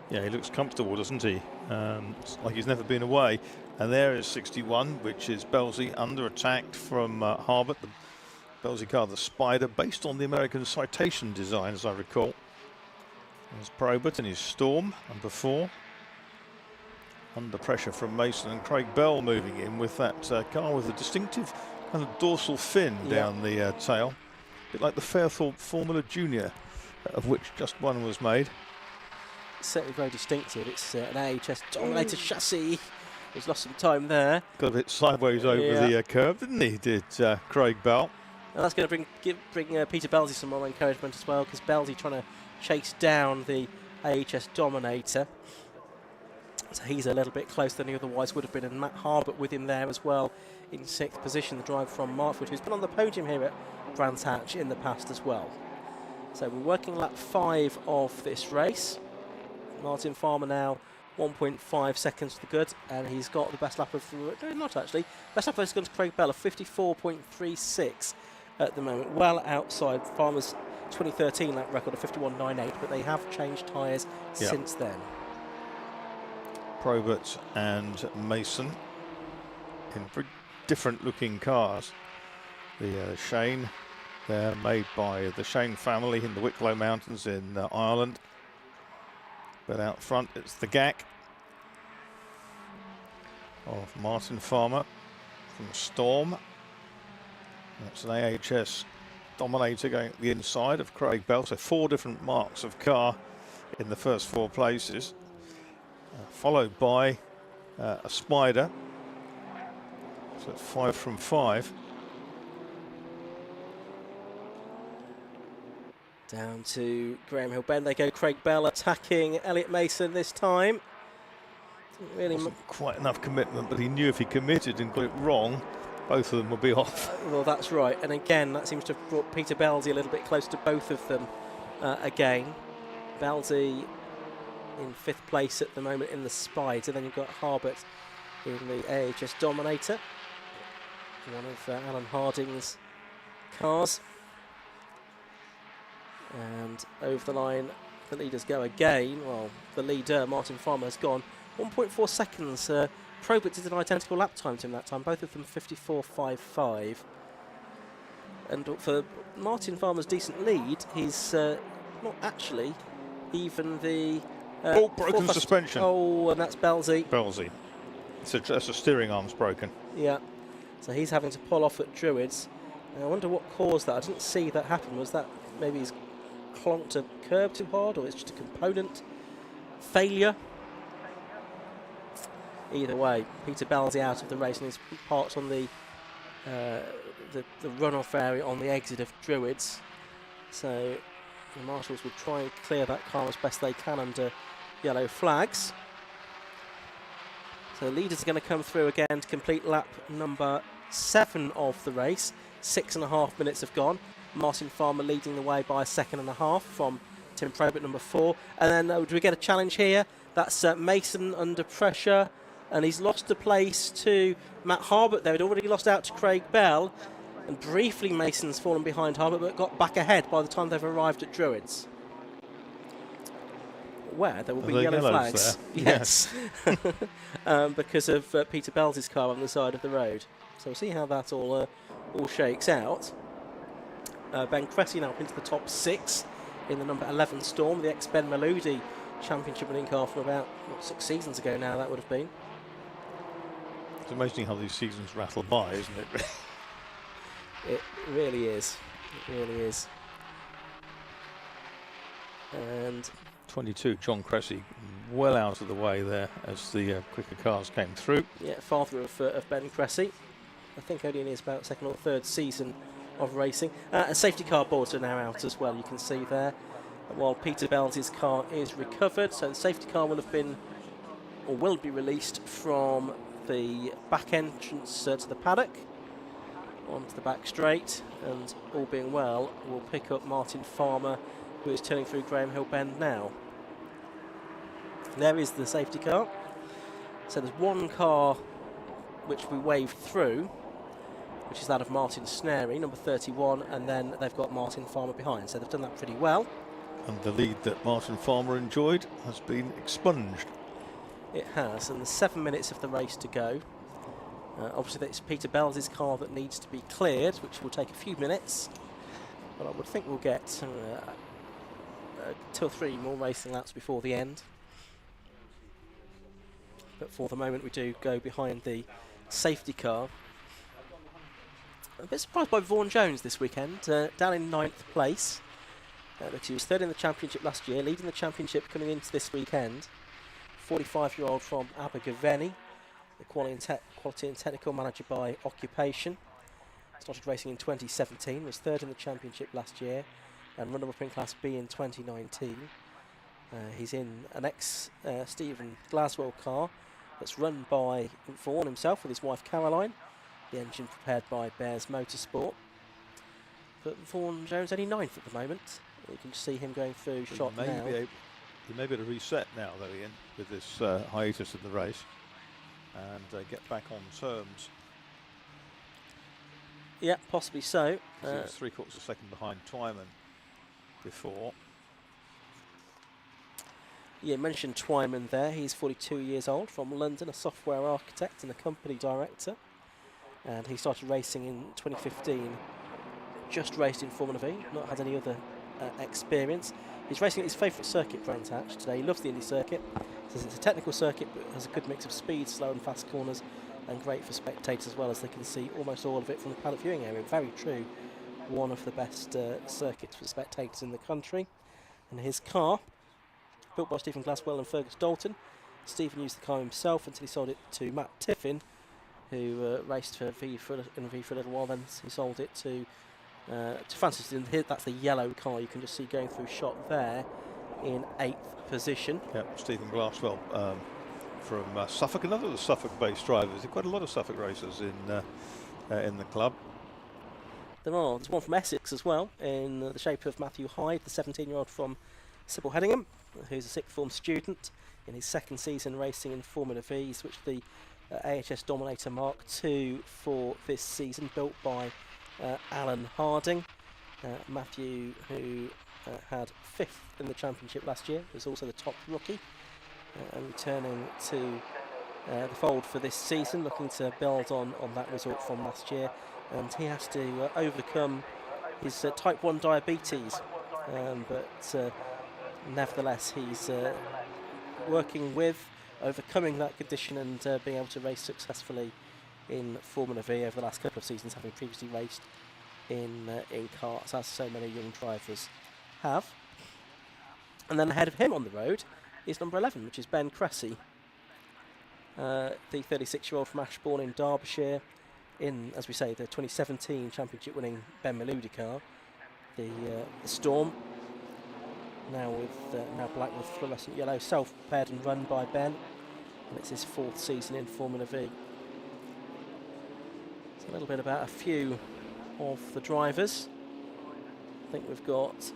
Speaker 2: Yeah, he looks comfortable, doesn't he? It's like he's never been away. And there is 61, which is Belzy under attack from Harbert. The Belzy car, the Spider, based on the American Citation design, as I recall. There's Probert in his Storm, number 4. Under pressure from Mason, and Craig Bell moving in with that car with a distinctive kind of dorsal fin down the tail. A bit like the Fairthorpe Formula Junior, of which just one was made.
Speaker 1: Certainly very distinctive. It's an AHS Dominator chassis. He's lost some time there.
Speaker 2: Got a bit sideways over the curve, didn't he? Did Craig Bell.
Speaker 1: And that's going to bring Peter Belzy some more encouragement as well, because Belzy trying to chase down the AHS Dominator. So he's a little bit closer than he otherwise would have been, and Matt Harbert with him there as well in 6th position, the driver from Martford, who's been on the podium here at Brands Hatch in the past as well. So we're working lap 5 of this race. Martin Farmer now 1.5 seconds to the good, and he's got the best lap of not actually best lap has gone to Craig Bell of 54.36 at the moment, well outside Farmer's 2013 lap record of 51.98, but they have changed tyres since then.
Speaker 2: Probert and Mason in very different looking cars. The Shane, they're made by the Shane family in the Wicklow Mountains in Ireland. But out front it's the GAC of Martin Farmer from Storm. That's an AHS Dominator going at the inside of Craig Bell. So 4 different marks of car in the first 4 places. Followed by a Spider. So it's 5 from 5.
Speaker 1: Down to Graham Hill Bend they go. Craig Bell attacking Elliot Mason this time. Didn't really
Speaker 2: wasn't quite enough commitment, but he knew if he committed and got it wrong, both of them would be off.
Speaker 1: Well, that's right. And again, that seems to have brought Peter Belzy a little bit close to both of them again. Belzy in 5th place at the moment in the Spider. Then you've got Harbert in the AHS Dominator, one of Alan Harding's cars. And over the line, the leaders go again. Well, the leader, Martin Farmer, has gone 1.4 seconds. Probert did an identical lap time to him that time, both of them 54.55. And for Martin Farmer's decent lead, he's not actually even the...
Speaker 2: broken suspension.
Speaker 1: Oh, and that's Belzy.
Speaker 2: Belzy. That's a steering arm's broken.
Speaker 1: Yeah. So he's having to pull off at Druids. I wonder what caused that. I didn't see that happen. Was that maybe he's clonked a curb too hard, or it's just a component failure? Either way, Peter Bellsy out of the race, and he's parked on the runoff area on the exit of Druids. So the marshals will try and clear that car as best they can under yellow flags. So the leaders are going to come through again to complete lap number 7 of the race. 6.5 minutes have gone. Martin Farmer leading the way by 1.5 seconds from Tim Probert number 4. And then do we get a challenge here? That's Mason under pressure, and he's lost the place to Matt Harbert there. He'd already lost out to Craig Bell, and briefly Mason's fallen behind Harbert, but got back ahead by the time they've arrived at Druids, where there will be yellow flags. Yes. Because of Peter Bell's car on the side of the road. So we'll see how that all shakes out. Ben Cressy now into the top 6 in the number 11 Storm, the ex-Ben Maludi championship winning car from about 6 seasons ago now, that would have been.
Speaker 2: It's amazing how these seasons rattle by, isn't it?
Speaker 1: It really is. It really is. And
Speaker 2: 22, John Cressy, well out of the way there as the quicker cars came through.
Speaker 1: Yeah, father of Ben Cressy. I think only in his about 2nd or 3rd season of racing. Safety car boards are now out as well, you can see there. While Peter Bell's car is recovered, so the safety car will have been, or will be released from the back entrance to the paddock onto the back straight, and all being well, we'll pick up Martin Farmer, who is turning through Graham Hill Bend now. There is the safety car. So there's one car which we waved through, which is that of Martin Snarey, number 31, and then they've got Martin Farmer behind, so they've done that pretty well.
Speaker 2: And the lead that Martin Farmer enjoyed has been expunged.
Speaker 1: It has, and there's 7 minutes of the race to go. Obviously it's Peter Bell's car that needs to be cleared, which will take a few minutes, but I would think we'll get 2 or 3 more racing laps before the end. But for the moment we do go behind the safety car. A bit surprised by Vaughan Jones this weekend, down in 9th place. Because he was 3rd in the championship last year, leading the championship coming into this weekend. 45-year-old from Abergavenny, the quality and technical manager by occupation. Started racing in 2017, was 3rd in the championship last year, and runner-up in Class B in 2019. He's in an ex-Stephen Glaswell car that's run by Vaughan himself with his wife Caroline. The engine prepared by Bears Motorsport. But Vaughan Jones only 9th at the moment. You can see him going through shot now.
Speaker 2: He may be able to reset now, though, Ian, with this hiatus in the race, and get back on terms.
Speaker 1: Yeah, possibly so.
Speaker 2: He was 3/4 second behind Twyman before.
Speaker 1: Yeah, mentioned Twyman there. He's 42 years old, from London, a software architect and a company director. And he started racing in 2015. Just raced in Formula V, not had any other experience. He's racing at his favourite circuit, Brands Hatch, today. He loves the Indy circuit. Says it's a technical circuit, but has a good mix of speed, slow and fast corners, and great for spectators as well, as they can see almost all of it from the paddock viewing area. Very true. One of the best circuits for spectators in the country. And his car, built by Stephen Glaswell and Fergus Dalton. Stephen used the car himself until he sold it to Matt Tiffin, who raced for V for a little while. Then he sold it to Francis. That's the yellow car you can just see going through shot there in 8th position.
Speaker 2: Yeah, Stephen Glaswell from Suffolk, another of the Suffolk-based drivers. There are quite a lot of Suffolk racers in the club.
Speaker 1: There's one from Essex as well, in the shape of Matthew Hyde, the 17-year-old from Sybil Hedingham, who's a sixth form student in his 2nd season racing in Formula V. He's switched the AHS Dominator Mark II for this season, built by Alan Harding. Matthew, who had 5th in the championship last year, was also the top rookie, and returning to the fold for this season, looking to build on that result from last year. And he has to overcome his type 1 diabetes, but nevertheless he's overcoming that condition and being able to race successfully in Formula V over the last couple of seasons, having previously raced in karts, as so many young drivers have. And then ahead of him on the road is number 11, which is Ben Cressy, the 36-year-old from Ashbourne in Derbyshire, in, as we say, the 2017 championship-winning Ben Meludi car, the Storm. Now black with fluorescent yellow, self-prepared and run by Ben, and it's his 4th season in Formula V. So a little bit about a few of the drivers. I think we've got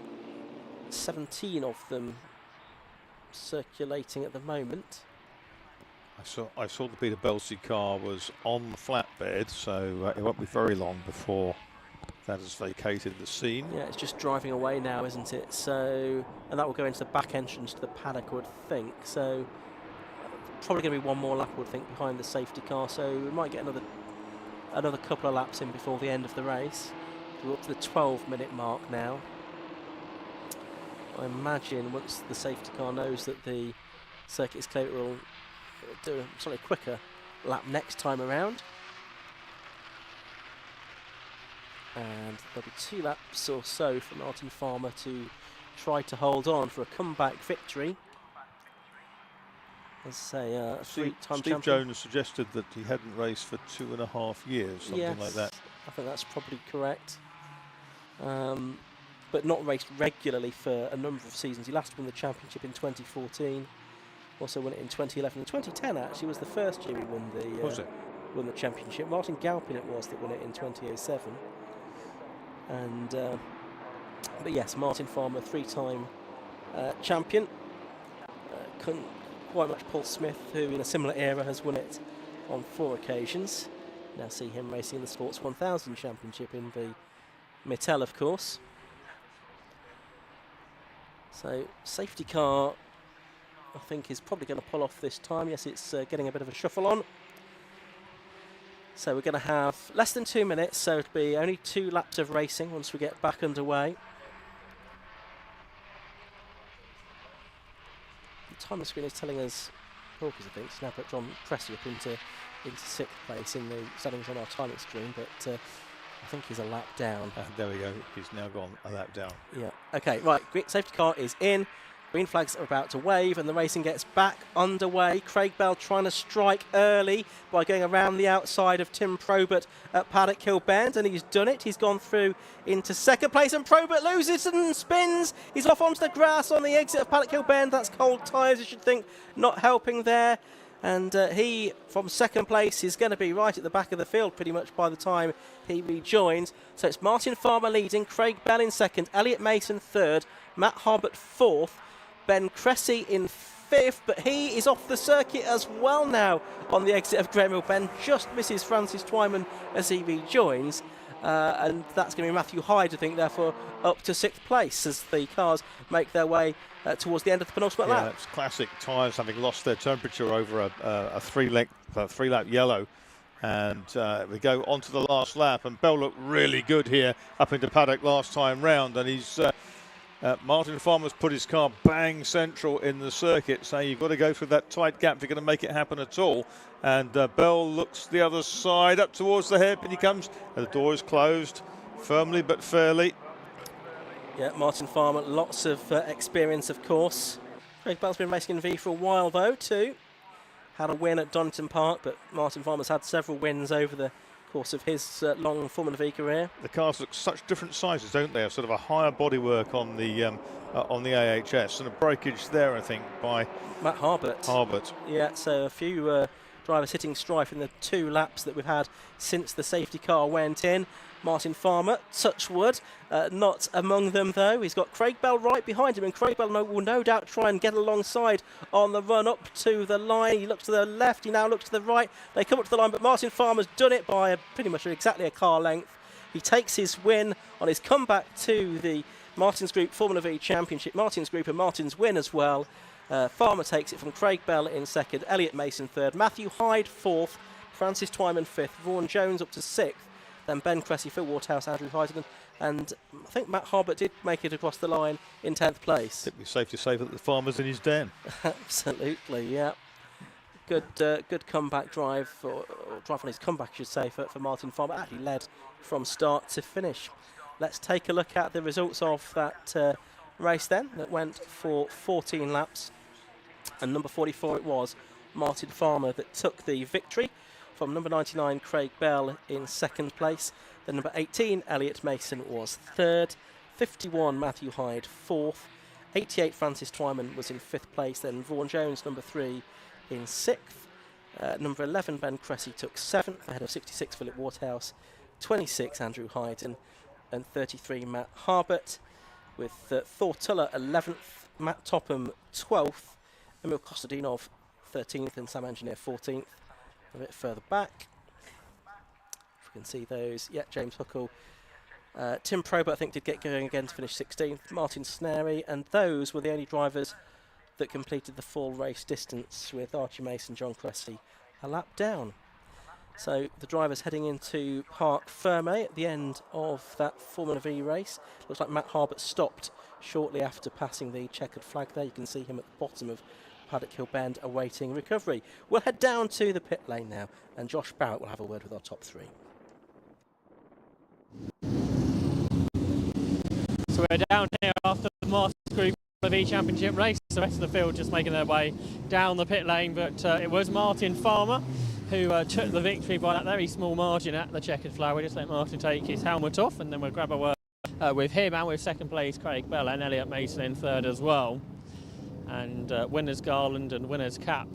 Speaker 1: 17 of them circulating at the moment.
Speaker 2: I saw the Peter Belsey car was on the flatbed, so it won't be very long before that has vacated the scene.
Speaker 1: Yeah, it's just driving away now, isn't it? So, and that will go into the back entrance to the paddock, I would think. So, probably going to be one more lap, I would think, behind the safety car. So we might get another couple of laps in before the end of the race. We're up to the 12-minute mark now. I imagine once the safety car knows that the circuit is clear, it will do a slightly quicker lap next time around. And there'll be 2 laps or so for Martin Farmer to try to hold on for a comeback victory. As I say, 3-time champion.
Speaker 2: Steve Jones suggested that he hadn't raced for 2.5 years, something like that.
Speaker 1: I think that's probably correct. But not raced regularly for a number of seasons. He last won the championship in 2014. Also won it in 2011. And 2010 actually was the first year he won the championship. Martin Galpin it was that won it in 2007. And but yes, Martin Farmer, 3-time champion. Couldn't quite match Paul Smith, who in a similar era has won it on 4 occasions. Now see him racing in the Sports 1000 Championship in the Mittel, of course. So safety car, I think, is probably going to pull off this time. Yes, it's getting a bit of a shuffle on. So we're going to have less than 2 minutes, so it'll be only 2 laps of racing once we get back underway. The time screen is telling us, Hawkins I think, now put John Cressy up into 6th place in the settings on our timing screen, but I think he's a lap down.
Speaker 2: There we go, he's now gone a lap down.
Speaker 1: Yeah, okay, right, safety car is in. Green flags are about to wave and the racing gets back underway. Craig Bell trying to strike early by going around the outside of Tim Probert at Paddock Hill Bend, and he's done it. He's gone through into 2nd place and Probert loses and spins. He's off onto the grass on the exit of Paddock Hill Bend. That's cold tyres, you should think, not helping there. And he, from 2nd place, is going to be right at the back of the field pretty much by the time he rejoins. So it's Martin Farmer leading, Craig Bell in 2nd, Elliot Mason 3rd, Matt Harbert 4th, Ben Cressy in 5th, but he is off the circuit as well now on the exit of Graham Hill Bend. Just misses Francis Twyman as he rejoins. And that's going to be Matthew Hyde, I think, therefore, up to 6th place as the cars make their way towards the end of the penultimate lap.
Speaker 2: Yeah, that's classic tyres having lost their temperature over a 3-lap yellow. And we go on to the last lap, and Bell looked really good here up into paddock last time round, and he's Martin Farmer's put his car bang central in the circuit, so you've got to go through that tight gap if you're going to make it happen at all. And Bell looks the other side, up towards the hairpin he comes, and the door is closed, firmly but fairly.
Speaker 1: Yeah, Martin Farmer, lots of experience, of course. Craig Bell's been racing in V for a while, though, too. Had a win at Donington Park, but Martin Farmer's had several wins over the course of his long Formula V career.
Speaker 2: The cars look such different sizes, don't they? Sort of a higher bodywork on the AHS, and a breakage there, I think, by
Speaker 1: Matt Harbert. Yeah, so a few drivers hitting strife in the 2 laps that we've had since the safety car went in. Martin Farmer, touch wood, not among them though. He's got Craig Bell right behind him, and Craig Bell will no doubt try and get alongside on the run up to the line. He looks to the left, he now looks to the right. They come up to the line, but Martin Farmer's done it by pretty much exactly a car length. He takes his win on his comeback to the Martins Group Formula V Championship. Martins Group and Martins win as well. Farmer takes it from Craig Bell in 2nd, Elliot Mason 3rd, Matthew Hyde 4th, Francis Twyman 5th, Vaughan Jones up to 6th. Then Ben Cressy, Phil Waterhouse, Andrew Heisman, and I think Matt Harbert did make it across the line in 10th place.
Speaker 2: I think it's safe to say that the Farmer's in his den.
Speaker 1: Absolutely, yeah. good comeback drive, or drive on his comeback, I should say, for Martin Farmer. Actually led from start to finish. Let's take a look at the results of that race then, that went for 14 laps. And number 44 it was, Martin Farmer, that took the victory from number 99, Craig Bell, in second place. Then number 18, Elliot Mason, was third. 51, Matthew Hyde, fourth. 88, Francis Twyman, was in fifth place. Then Vaughan Jones, number 3, in sixth. Number 11, Ben Cressy, took seventh, ahead of 66, Philip Waterhouse. 26, Andrew Hyden, and 33, Matt Harbert, with Thor Tuller 11th, Matt Topham 12th, Emil Kostadinov 13th, and Sam Engineer 14th. A bit further back, if we can see those, yeah, James Huckle. Tim Probert, I think, did get going again to finish 16th, Martin Snary, and those were the only drivers that completed the full race distance, with Archie Mason, John Cressy a lap down. So the drivers heading into Parc Fermé at the end of that Formula V race. Looks like Matt Harbert stopped shortly after passing the checkered flag there. You can see him at the bottom of Paddock Hill Bend awaiting recovery. We'll head down to the pit lane now, and Josh Barrett will have a word with our top three.
Speaker 3: So we're down here after the Masters Group V Championship race. The rest of the field just making their way down the pit lane, but it was Martin Farmer who took the victory by that very small margin at the checkered flag. We just let Martin take his helmet off, and then we'll grab a word with him, and with second place Craig Bell and Elliot Mason in third as well. And winner's garland and winner's cap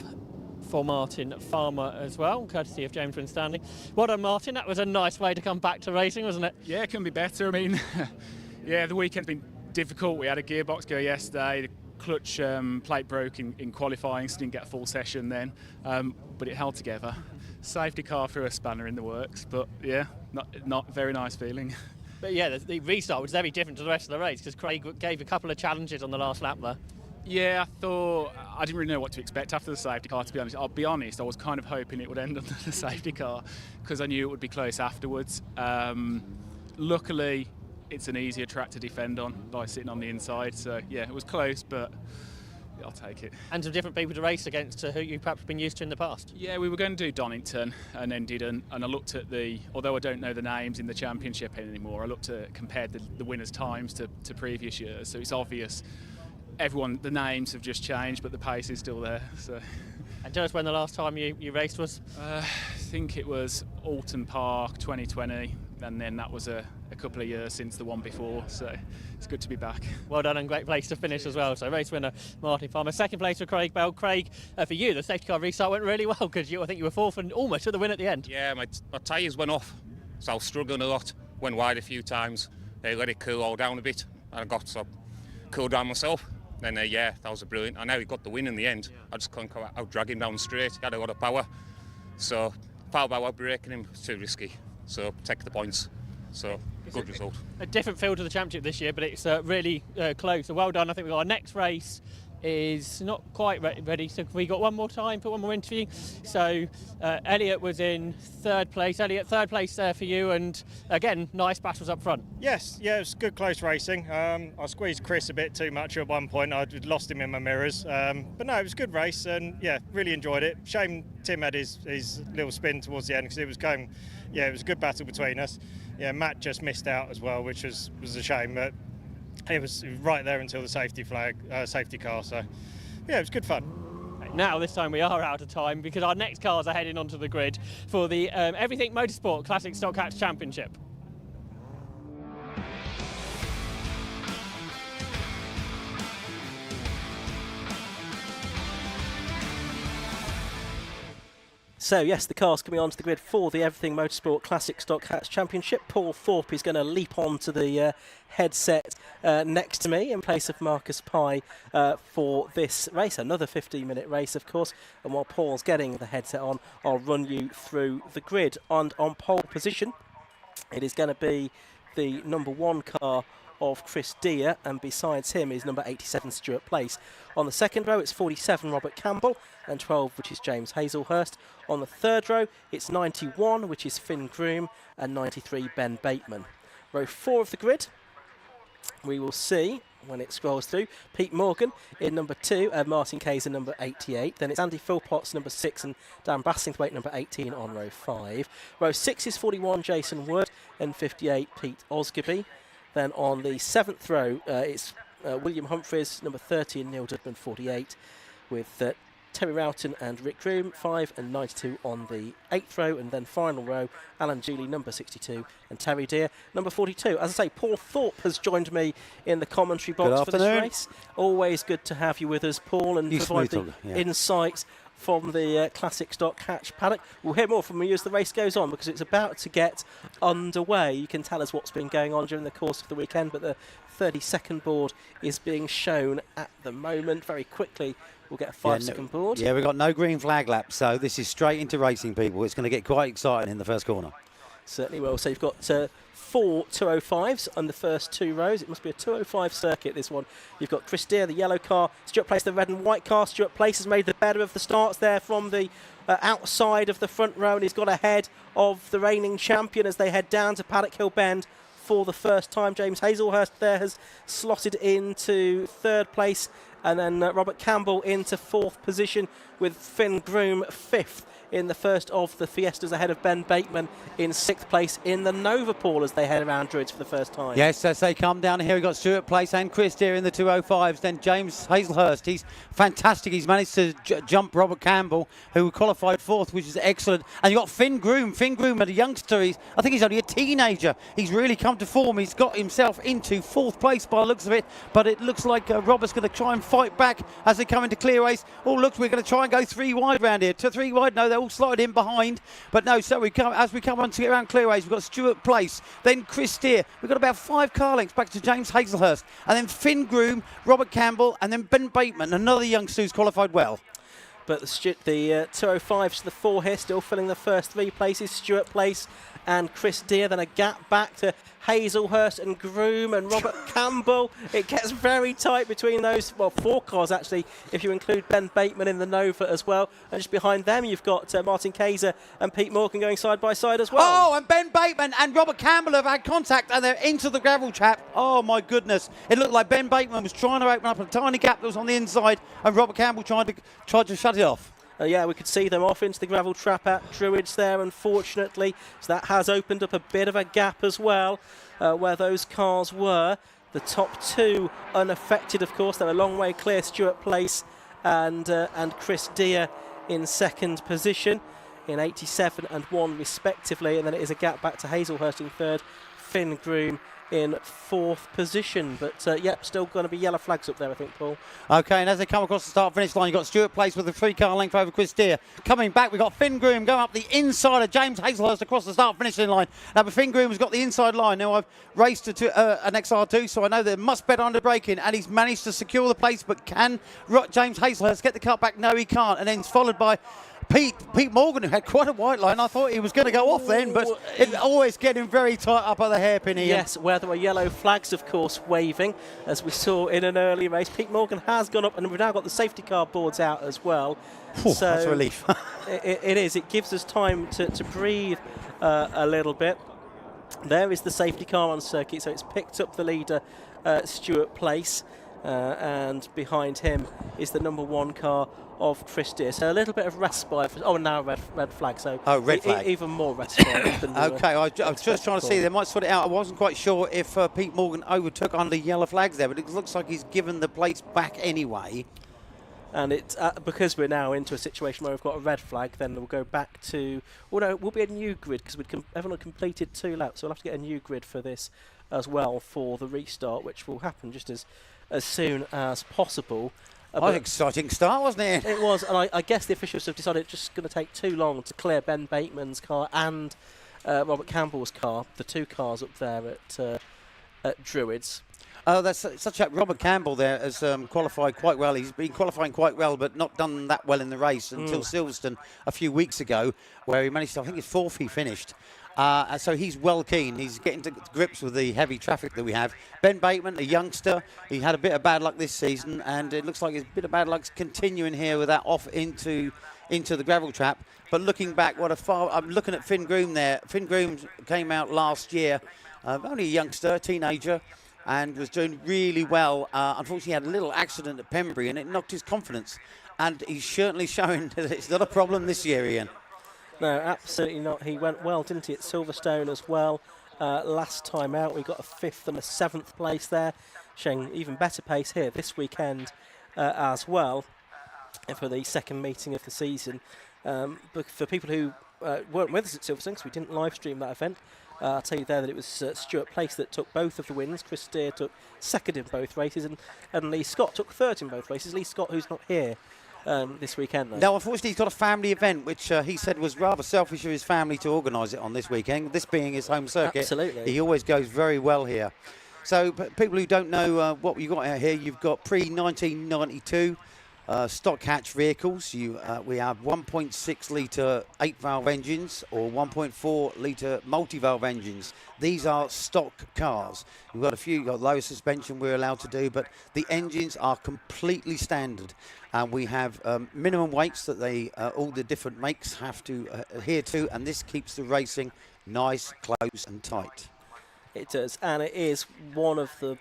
Speaker 3: for Martin Farmer as well, courtesy of James Winstanley. Well done, Martin. That was a nice way to come back to racing, wasn't it?
Speaker 17: Yeah, it couldn't be better. I mean, yeah, the weekend's been difficult. We had a gearbox go yesterday. The clutch plate broke in qualifying, so didn't get a full session then, but it held together. Safety car threw a spanner in the works, but yeah, not very nice feeling.
Speaker 3: But yeah, the restart was very different to the rest of the race, because Craig gave a couple of challenges on the last lap there.
Speaker 17: Yeah, I didn't really know what to expect after the safety car, to be honest. I'll be honest, I was kind of hoping it would end on the safety car, because I knew it would be close afterwards. Luckily, it's an easier track to defend on by sitting on the inside, so yeah, it was close, but I'll take it.
Speaker 3: And some different people to race against who you've perhaps been used to in the past.
Speaker 17: Yeah, we were going to do Donington and then didn't, and I looked at although I don't know the names in the championship anymore, I looked at compared the winners' times to previous years, so it's obvious the names have just changed, but the pace is still there. So.
Speaker 3: And tell us when the last time you raced was?
Speaker 17: I think it was Alton Park 2020, and then that was a couple of years since the one before, so it's good to be back.
Speaker 3: Well done, and great place to finish as well. So race winner Martin Farmer, second place for Craig Bell. Craig, for you the safety car restart went really well, because I think you were fourth and almost took the win at the end.
Speaker 18: Yeah, my tyres went off, so I was struggling a lot, went wide a few times. They let it cool all down a bit, and I got to cool down myself. Then yeah, that was brilliant. I know he got the win in the end. I just couldn't out drag him down straight. He had a lot of power, so power by braking him was too risky. So take the points. So good result.
Speaker 3: A different field to the championship this year, but it's really close. So well done. I think we've got our next race is not quite ready, so we got one more time, put one more interview. So Elliot was in third place. Elliot, third place there for you, and again, nice battles up front.
Speaker 15: Yes, yeah, it was good close racing. I squeezed Chris a bit too much at one point. I'd lost him in my mirrors, but no, it was a good race, and yeah, really enjoyed it. Shame Tim had his little spin towards the end, because it was going, yeah, it was a good battle between us. Yeah, Matt just missed out as well, which was a shame, but it was right there until the safety car, so yeah, it was good fun.
Speaker 3: Now this time we are out of time, because our next cars are heading onto the grid for the Everything Motorsport Classic Stock Hatch Championship.
Speaker 1: So yes, the cars coming onto the grid for the Everything Motorsport Classic Stock Hatch Championship. Paul Thorpe is going to leap onto the headset next to me in place of Marcus Pye for this race. Another 15-minute race, of course. And while Paul's getting the headset on, I'll run you through the grid. And on pole position, it is going to be the number 1 car of Chris Deere, and besides him is number 87 Stuart Place. On the second row it's 47 Robert Campbell, and 12 which is James Hazelhurst. On the third row it's 91 which is Finn Groom, and 93 Ben Bateman. Row 4 of the grid we will see when it scrolls through. Pete Morgan in number 2, Martin Kayser number 88. Then it's Andy Philpotts number 6 and Dan Bassingthwaite number 18 on row 5. Row 6 is 41 Jason Wood and 58 Pete Osgerby. Then on the 7th row it's William Humphreys number 30 and Neil Dudman 48 with Terry Roughton and Rick Groom 5 and 92 on the 8th row, and then final row Alan Julie number 62 and Terry Deer number 42. As I say, Paul Thorpe has joined me in the commentary box for this race. Always good to have you with us, Paul, and provide the insights from the classic stock hatch paddock. We'll hear more from you as the race goes on, because it's about to get underway. You can tell us what's been going on during the course of the weekend, but the 30-second board is being shown at the moment. Very quickly we'll get a 5-second board.
Speaker 19: Yeah, we've got no green flag lap, so this is straight into racing, people. It's going to get quite exciting in the first corner.
Speaker 1: Certainly will. So you've got 4 205s on the first 2 rows. It must be a 205 circuit, this one. You've got Chris Deere, the yellow car. Stuart Place, the red and white car. Stuart Place has made the better of the starts there from the outside of the front row, and he's got ahead of the reigning champion as they head down to Paddock Hill Bend for the first time. James Hazelhurst there has slotted into 3rd place, and then Robert Campbell into 4th position, with Finn Groom 5th in the first of the Fiestas, ahead of Ben Bateman in 6th place in the Nova Pool as they head around Druids for the first time.
Speaker 19: Yes, as they come down here, we've got Stuart Place and Chris Deere in the 205s. Then James Hazelhurst, he's fantastic. He's managed to jump Robert Campbell, who qualified 4th, which is excellent. And you've got Finn Groom. Finn Groom, a youngster, I think he's only a teenager. He's really come to form. He's got himself into 4th place by the looks of it, but it looks like Robert's going to try and fight back as they come into clear race. Oh, look, we're going to try and go 3 wide round here. 3 wide, no, they're all slotted in behind, but no, so as we come on to get around clear race, we've got Stuart Place, then Chris Deere. We've got about 5 car lengths back to James Hazelhurst, and then Finn Groom, Robert Campbell, and then Ben Bateman, another youngster who's qualified well.
Speaker 1: But the 205s to the 4 here, still filling the first 3 places. Stuart Place and Chris Deere, then a gap back to Hazelhurst and Groom and Robert Campbell. It gets very tight between those, well, 4 cars actually, if you include Ben Bateman in the Nova as well. And just behind them you've got Martin Kayser and Pete Morgan going side by side as well.
Speaker 19: Oh, and Ben Bateman and Robert Campbell have had contact, and they're into the gravel trap. Oh my goodness, it looked like Ben Bateman was trying to open up a tiny gap that was on the inside, and Robert Campbell tried to shut it off.
Speaker 1: Yeah, we could see them off into the gravel trap at Druids there, unfortunately. So that has opened up a bit of a gap as well, where those cars were. The top 2 unaffected, of course. They're a long way clear. Stuart Place and Chris Deere in 2nd position in 87 and 1 respectively. And then it is a gap back to Hazelhurst in 3rd. Finn Groom in 4th position, but yep, still going to be yellow flags up there, I think, Paul.
Speaker 19: Okay, and as they come across the start-finish line, you've got Stuart Place with a 3-car length over Chris Deere. Coming back, we've got Finn Groom going up the inside of James Hazelhurst across the start-finishing line. Now, but Finn Groom has got the inside line. Now, I've raced an XR2, so I know they're much better under braking, and he's managed to secure the place, but can James Hazelhurst get the cut back? No, he can't, and then it's followed by Pete Morgan, who had quite a white line. I thought he was going to go off then, but it's always getting very tight up at the hairpin here.
Speaker 1: Yes, where there were yellow flags, of course, waving, as we saw in an early race. Pete Morgan has gone up, and we've now got the safety car boards out as well.
Speaker 19: So that's a relief.
Speaker 1: it is. It gives us time to breathe a little bit. There is the safety car on circuit, so it's picked up the leader, Stuart Place, and behind him is the number 1 car of Chris Deere. So a little bit of respite. Now red flag. So
Speaker 19: red flag.
Speaker 1: Even more respite.
Speaker 19: Okay, I was just trying to see. They might sort it out. I wasn't quite sure if Pete Morgan overtook under yellow flags there, but it looks like he's given the place back anyway.
Speaker 1: And it's because we're now into a situation where we've got a red flag, then we'll go back to... Well, no, it will be a new grid because everyone completed 2 laps, so we'll have to get a new grid for this as well for the restart, which will happen just as soon as possible.
Speaker 19: An exciting start, wasn't it?
Speaker 1: It was, and I guess the officials have decided it's just going to take too long to clear Ben Bateman's car and Robert Campbell's car, the 2 cars up there at Druids.
Speaker 19: Oh, that's such a Robert Campbell there has qualified quite well. He's been qualifying quite well, but not done that well in the race until Silverstone a few weeks ago, where he managed to, I think it's 4th he finished. So he's well keen. He's getting to grips with the heavy traffic that we have. Ben Bateman, a youngster, he had a bit of bad luck this season, and it looks like his bit of bad luck's continuing here with that off into the gravel trap. But looking back, I'm looking at Finn Groom there. Finn Groom came out last year, only a youngster, a teenager. and was doing really well. Unfortunately, he had a little accident at Pembury, and it knocked his confidence. And he's certainly showing that it's not a problem this year, Ian.
Speaker 1: No, absolutely not. He went well, didn't he, at Silverstone as well. Last time out, we got a 5th and a 7th place there, showing even better pace here this weekend as well for the second meeting of the season. But for people who weren't with us at Silverstone, because we didn't live stream that event, I'll tell you there that it was Stuart Place that took both of the wins. Chris Steer took 2nd in both races, and Lee Scott took 3rd in both races. Lee Scott, who's not here this weekend, though.
Speaker 19: No, unfortunately, he's got a family event, which he said was rather selfish of his family to organise it on this weekend. This being his home circuit,
Speaker 1: Absolutely.
Speaker 19: He always goes very well here. So, people who don't know what you've got out here, you've got pre-1992 stock hatch vehicles. We have 1.6 litre 8-valve engines or 1.4 litre multi-valve engines. These are stock cars. We've got a few, you've got lower suspension we're allowed to do, but the engines are completely standard. And we have minimum weights that all the different makes have to adhere to, and this keeps the racing nice, close and tight.
Speaker 1: It does, and it is one of the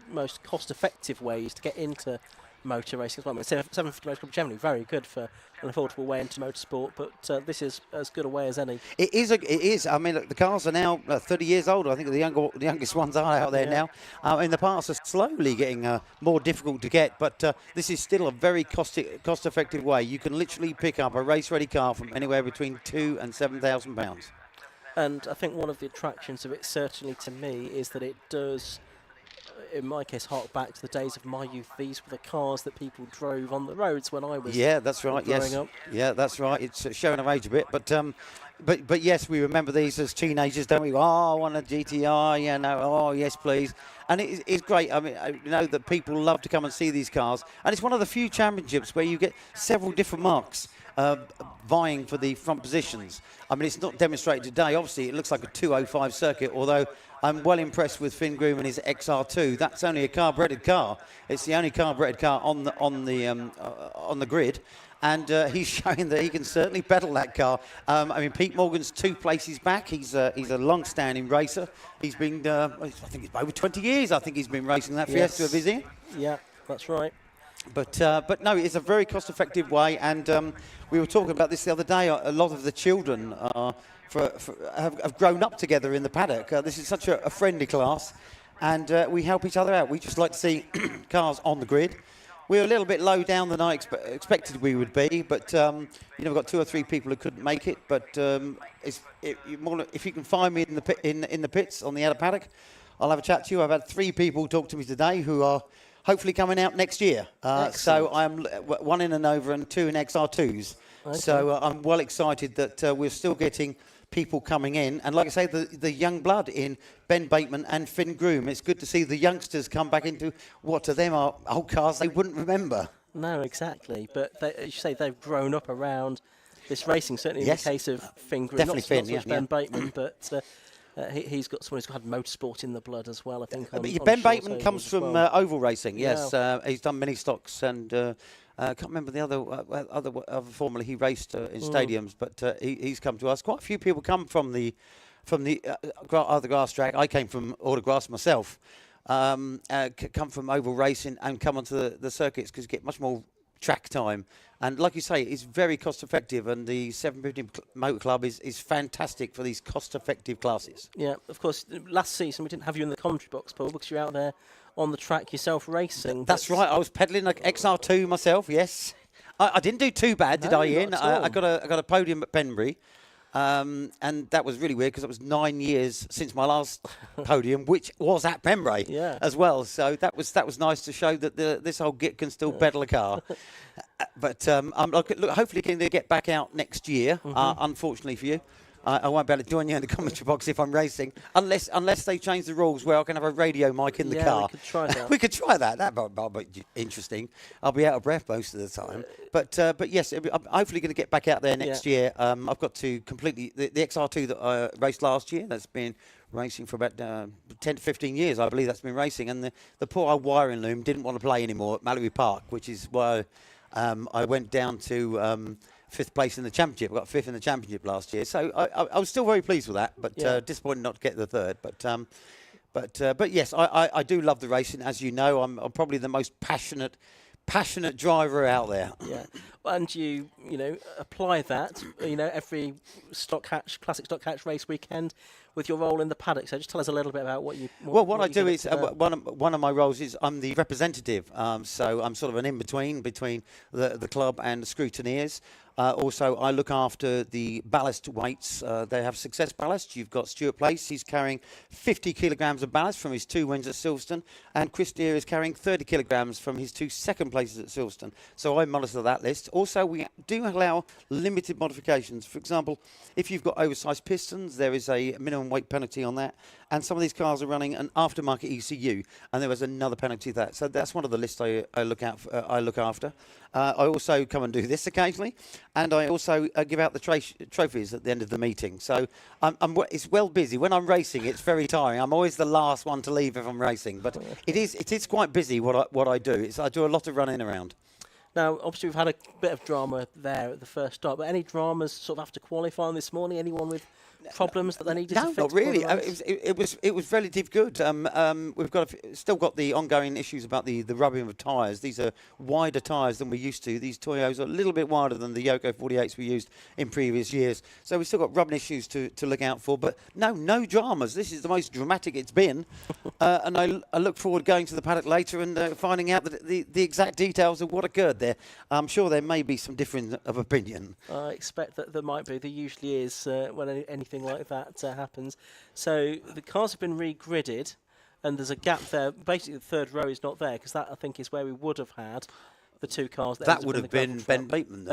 Speaker 1: most cost-effective ways to get into motor racing as well. I mean, 750 Motor Club generally very good for an affordable way into motorsport, but this is as good a way as any.
Speaker 19: It is. I mean, look, the cars are now 30 years old. I think the youngest ones are out there now. In the past, are slowly getting more difficult to get, but this is still a very cost-effective way. You can literally pick up a race-ready car from anywhere between £2,000 and £7,000.
Speaker 1: And I think one of the attractions of it, certainly to me, is that it does, in my case, hark back to the days of my youth. These were the cars that people drove on the roads when I was
Speaker 19: that's right.
Speaker 1: growing up.
Speaker 19: Yeah, that's right. It's showing of age a bit, but yes, we remember these as teenagers, don't we? Oh, I want a GTR, oh, yes, please. And it's great. I mean, you know that people love to come and see these cars. And it's one of the few championships where you get several different marques vying for the front positions. I mean, it's not demonstrated today. Obviously, it looks like a 205 circuit, although I'm well impressed with Finn Groom and his XR2. That's only a carburetted car. It's the only carburetted car on the grid. And he's showing that he can certainly pedal that car. I mean, Pete Morgan's 2 places back. He's a long-standing racer. He's been, I think it's over 20 years. I think he's been racing that Fiesta of his ear.
Speaker 1: Yeah, that's right.
Speaker 19: But no, it's a very cost-effective way. And we were talking about this the other day. A lot of the children have grown up together in the paddock. This is such a friendly class, and we help each other out. We just like to see cars on the grid. We're a little bit low down than I expected we would be, but we've got 2 or 3 people who couldn't make it. But if you can find me in the pits on the outer paddock, I'll have a chat to you. I've had 3 people talk to me today who are hopefully coming out next year. So I'm 1 in a Nova and 2 in XR2s.
Speaker 1: Okay.
Speaker 19: So I'm well excited that we're still getting people coming in. And like I say, the young blood in Ben Bateman and Finn Groom. It's good to see the youngsters come back into what to them are old cars they wouldn't remember.
Speaker 1: No, exactly. But as you say, they've grown up around this racing, certainly in the case of Finn Groom.
Speaker 19: Definitely
Speaker 1: not so much Ben Bateman, but he's got someone who's had motorsport in the blood as well, I think.
Speaker 19: Ben Bateman comes from oval racing, yes.
Speaker 1: Yeah.
Speaker 19: He's done mini stocks and I can't remember the other formula he raced in stadiums, but he's come to us. Quite a few people come from the other grass track. I came from autograss myself. Come from oval racing and come onto the circuits because you get much more track time. And like you say, it's very cost effective, and the 750 Motor Club is fantastic for these cost effective classes.
Speaker 1: Yeah, of course, last season we didn't have you in the commentary box, Paul, because you're out there on the track yourself racing.
Speaker 19: That's right, I was pedalling like XR2 myself, yes. I didn't do too bad, did I, Ian? I got a podium at Pembury. And that was really weird because it was 9 years since my last podium, which was at Pembury as well. So that was nice to show that this old git can still pedal a car. But I'm hopefully going to get back out next year. Unfortunately for you, I won't be able to join you in the commentary box if I'm racing, unless they change the rules where I can have a radio mic in the car.
Speaker 1: We could try that.
Speaker 19: We could try that. That might be interesting. I'll be out of breath most of the time. But yes, I'm hopefully going to get back out there next year. I've got to completely the XR2 that I raced last year. That's been racing for about 10 to 15 years, I believe. That's been racing, and the poor old wiring loom didn't want to play anymore at Mallory Park, which is why I went down to 5th place in the championship. I got 5th in the championship last year, so I was still very pleased with that, but disappointed not to get the 3rd. But yes, I do love the racing. As you know, I'm probably the most passionate driver out there.
Speaker 1: Yeah, and you know, apply that, you know, every classic stock hatch race weekend with your role in the paddock. So just tell us a little bit about what you.
Speaker 19: What I do is one of my roles is I'm the representative. So I'm sort of an in-between between the club and the scrutineers. Also, I look after the ballast weights. They have Success Ballast. You've got Stuart Place. He's carrying 50 kilograms of ballast from his 2 wins at Silverstone. And Chris Deere is carrying 30 kilograms from his 2 second places at Silverstone. So I monitor that list. Also, we do allow limited modifications. For example, if you've got oversized pistons, there is a minimum weight penalty on that. And some of these cars are running an aftermarket ECU, and there is another penalty to that. So that's one of the lists I look after. I also come and do this occasionally, and I also give out the trophies at the end of the meeting. So it's well busy. When I'm racing, it's very tiring. I'm always the last one to leave if I'm racing, but it is quite busy what I do. I do a lot of running around.
Speaker 1: Now, obviously, we've had a bit of drama there at the first start, but any dramas sort of after qualifying this morning? Anyone with problems that they needed to fix?
Speaker 19: No, not really. It was relatively good. We've still got the ongoing issues about the rubbing of tyres. These are wider tyres than we're used to. These Toyos are a little bit wider than the Yoko 48s we used in previous years. So we've still got rubbing issues to look out for. But no dramas. This is the most dramatic it's been. And I look forward going to the paddock later and finding out the exact details of what occurred there. I'm sure there may be some difference of opinion.
Speaker 1: I expect that there might be. There usually is when anything like that happens. So the cars have been re-gridded, and there's a gap there. Basically, the third row is not there because that, I think, is where we would have had the 2 cars.
Speaker 19: That would have been Ben Bateman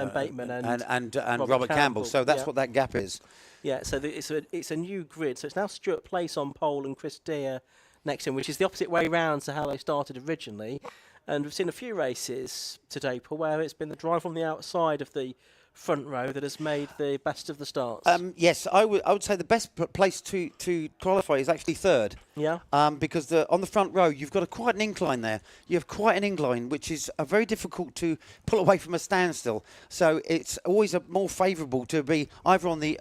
Speaker 19: and Robert Campbell. So that's what that gap is.
Speaker 1: Yeah. So it's a new grid. So it's now Stuart Place on pole and Chris Deere next to him, which is the opposite way round to how they started originally. And we've seen a few races today, Paul, where it's been the drive on the outside of the front row that has made the best of the starts.
Speaker 19: Yes, I would say the best place to qualify is actually third.
Speaker 1: Yeah.
Speaker 19: Because on the front row, you've got quite an incline there. You have quite an incline, which is very difficult to pull away from a standstill. So it's always more favourable to be either on the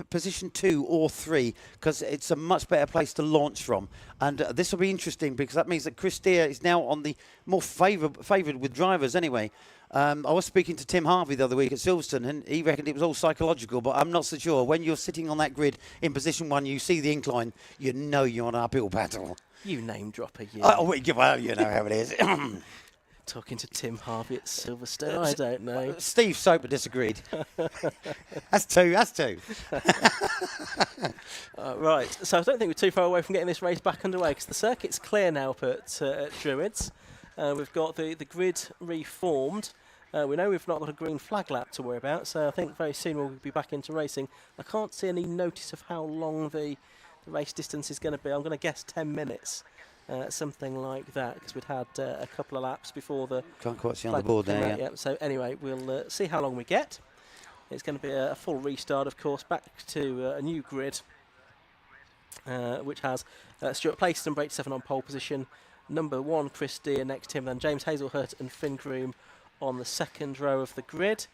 Speaker 19: position 2 or 3, because it's a much better place to launch from. And this will be interesting because that means that Chris Deere is now on the more favoured with drivers anyway. I was speaking to Tim Harvey the other week at Silverstone, and he reckoned it was all psychological, but I'm not so sure. When you're sitting on that grid in position 1, you see the incline, you know you're on an uphill battle.
Speaker 1: You name dropper, you.
Speaker 19: Oh, well, you know how it is.
Speaker 1: Talking to Tim Harvey at Silverstone, I don't know.
Speaker 19: Steve Soper disagreed. That's two.
Speaker 1: Right, so I don't think we're too far away from getting this race back underway because the circuit's clear now up at Druids. We've got the grid reformed. We know we've not got a green flag lap to worry about, so I think very soon we'll be back into racing. I can't see any notice of how long the race distance is going to be. I'm going to guess 10 minutes, something like that, because we'd had a couple of laps before the...
Speaker 19: Can't quite see on the board there,
Speaker 1: yeah. So anyway, we'll see how long we get. It's going to be a full restart, of course, back to a new grid, which has Stuart Place, number 87 on pole position, number 1 Chris Deere next to him, then James Hazelhurst and Finn Groom on the second row of the grid.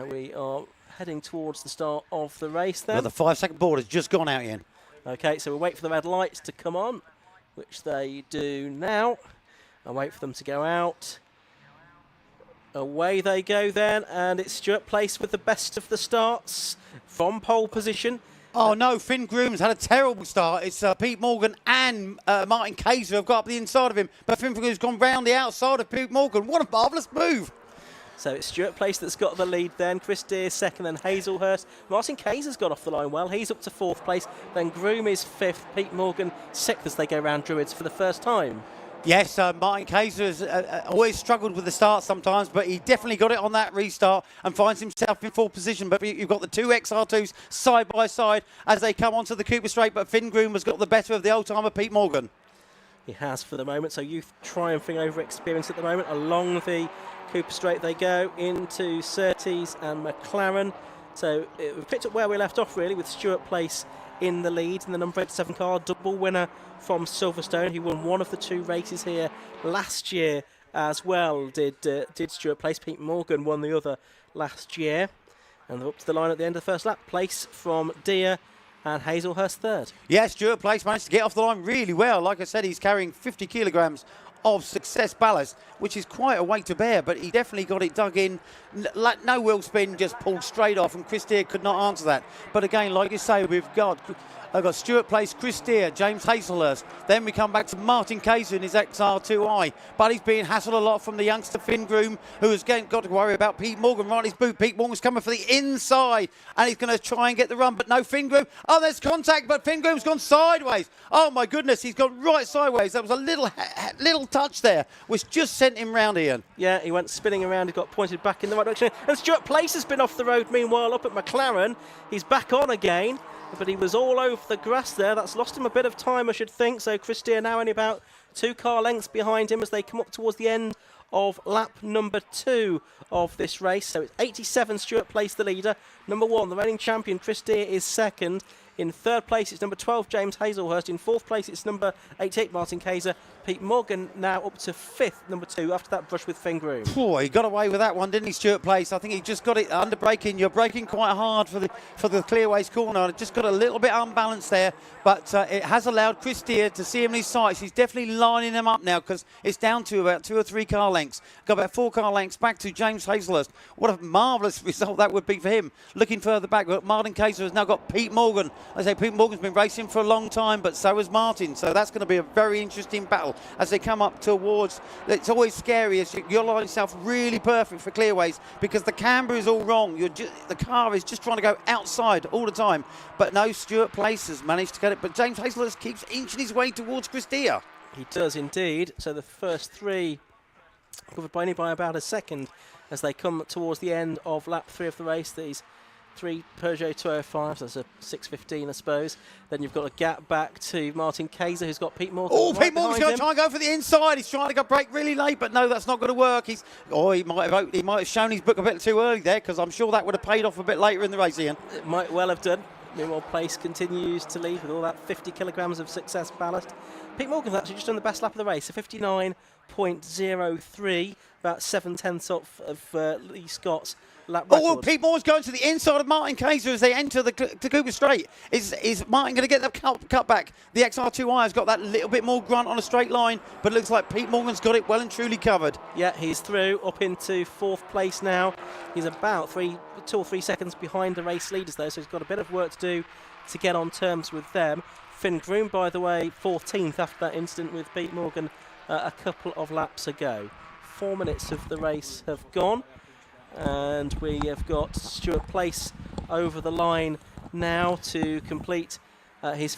Speaker 1: We are heading towards the start of the race then.
Speaker 19: Well, the 5-second board has just gone out, Ian.
Speaker 1: Okay, so we'll wait for the red lights to come on, which they do now, and wait for them to go out. Away they go then, and it's Stuart Place with the best of the starts from pole position.
Speaker 19: Oh no, Finn Groom's had a terrible start. It's Pete Morgan and Martin Kayser have got up the inside of him, but Finn Groom's gone round the outside of Pete Morgan. What a marvellous move.
Speaker 1: So it's Stuart Place that's got the lead then. Chris Deere second, then Hazelhurst. Martin Kayser's got off the line well. He's up to 4th place. Then Groom is 5th. Pete Morgan 6th as they go round Druids for the first time.
Speaker 19: Yes, Martin Kayser has always struggled with the start sometimes, but he definitely got it on that restart and finds himself in 4th position. But you've got the 2 XR2s side by side as they come onto the Cooper Straight, but Finn Groom has got the better of the old-timer Pete Morgan.
Speaker 1: He has for the moment, so youth triumphing over experience at the moment. Along the Cooper Straight they go into Surtees and McLaren. So we've picked up where we left off really with Stuart Place in the lead in the number 87 car, double winner from Silverstone. He won one of the 2 races here last year as well, did Stuart Place. Pete Morgan won the other last year. And they're up to the line at the end of the first lap. Place from Deere and Hazelhurst third.
Speaker 19: Yeah, Stuart Place managed to get off the line really well. Like I said, he's carrying 50 kilograms of success ballast, which is quite a weight to bear, but he definitely got it dug in. No wheel spin, just pulled straight off, and Chris Deere could not answer that. But again, like you say, I've got Stuart Place, Chris Deere, James Hazelhurst. Then we come back to Martin Kayser in his XR2i. But he's being hassled a lot from the youngster Finn Groom, who has got to worry about Pete Morgan right in his boot. Pete Morgan's coming for the inside, and he's going to try and get the run. But no, Finn Groom. Oh, there's contact, but Finn Groom's gone sideways. Oh, my goodness, he's gone right sideways. There was a little touch there, which just sent him round, Ian.
Speaker 1: Yeah, he went spinning around. He got pointed back in the right direction. And Stuart Place has been off the road, meanwhile, up at McLaren. He's back on again. But he was all over the grass there. That's lost him a bit of time, I should think. So Chris Deere now only about 2 car lengths behind him as they come up towards the end of lap number 2 of this race. So it's 87, Stuart Place the leader. Number 1, the reigning champion, Chris Deere, is second. In third place, it's number 12, James Hazelhurst. In fourth place, it's number 88, Martin Kayser. Pete Morgan now up to fifth, number 2, after that brush with Finn Groom.
Speaker 19: Oh, he got away with that one, didn't he, Stuart Place? I think he just got it under braking. You're braking quite hard for the Clearways corner. It just got a little bit unbalanced there, but it has allowed Chris Deere to see him in his sights. He's definitely lining them up now because it's down to about 2 or 3 car lengths. Got about 4 car lengths back to James Hazelhurst. What a marvellous result that would be for him. Looking further back, Martin Kayser has now got Pete Morgan. I say Pete Morgan's been racing for a long time, but so has Martin. So that's going to be a very interesting battle as they come up towards. It's always scary as you're lining yourself really perfect for Clearways because the camber is all wrong. The car is just trying to go outside all the time. But no, Stuart Place has managed to get it. But James Hazelhurst keeps inching his way towards Chris Deere.
Speaker 1: He does indeed. So the first 3 covered by only by about a second as they come towards the end of lap 3 of the race. These 3 Peugeot 205s, that's a 615 I suppose. Then you've got a gap back to Martin Kayser, who's got Pete Morgan.
Speaker 19: Oh, Pete Morgan's going to try and go for the inside. He's trying to go brake really late, but no, that's not going to work. He might have shown his book a bit too early there because I'm sure that would have paid off a bit later in the race, Ian.
Speaker 1: It might well have done. Meanwhile, Place continues to lead with all that 50 kilograms of success ballast. Pete Morgan's actually just done the best lap of the race, a 59.03, about 7/10 of Lee Scott's lap record.
Speaker 19: Oh, Pete Morgan's going to the inside of Martin Kayser as they enter the Cooper Straight. Is Martin going to get the cut back? The XR2i has got that little bit more grunt on a straight line, but it looks like Pete Morgan's got it well and truly covered.
Speaker 1: Yeah, he's through, up into 4th place now. He's about 2 or 3 seconds behind the race leaders, though, so he's got a bit of work to do to get on terms with them. Finn Groom, by the way, 14th after that incident with Pete Morgan a couple of laps ago. 4 minutes of the race have gone, and we have got Stuart Place over the line now to complete his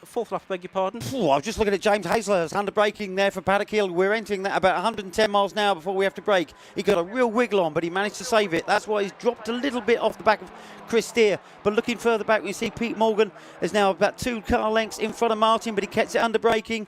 Speaker 1: 4th lap, I beg your pardon.
Speaker 19: Oh, I was just looking at James Hazelhurst under braking there for Paddock Hill. We're entering that about 110 miles an hour before we have to brake. He got a real wiggle on, but he managed to save it. That's why he's dropped a little bit off the back of Chris Deere. But looking further back, we see Pete Morgan is now about 2 car lengths in front of Martin, but he kept it under braking.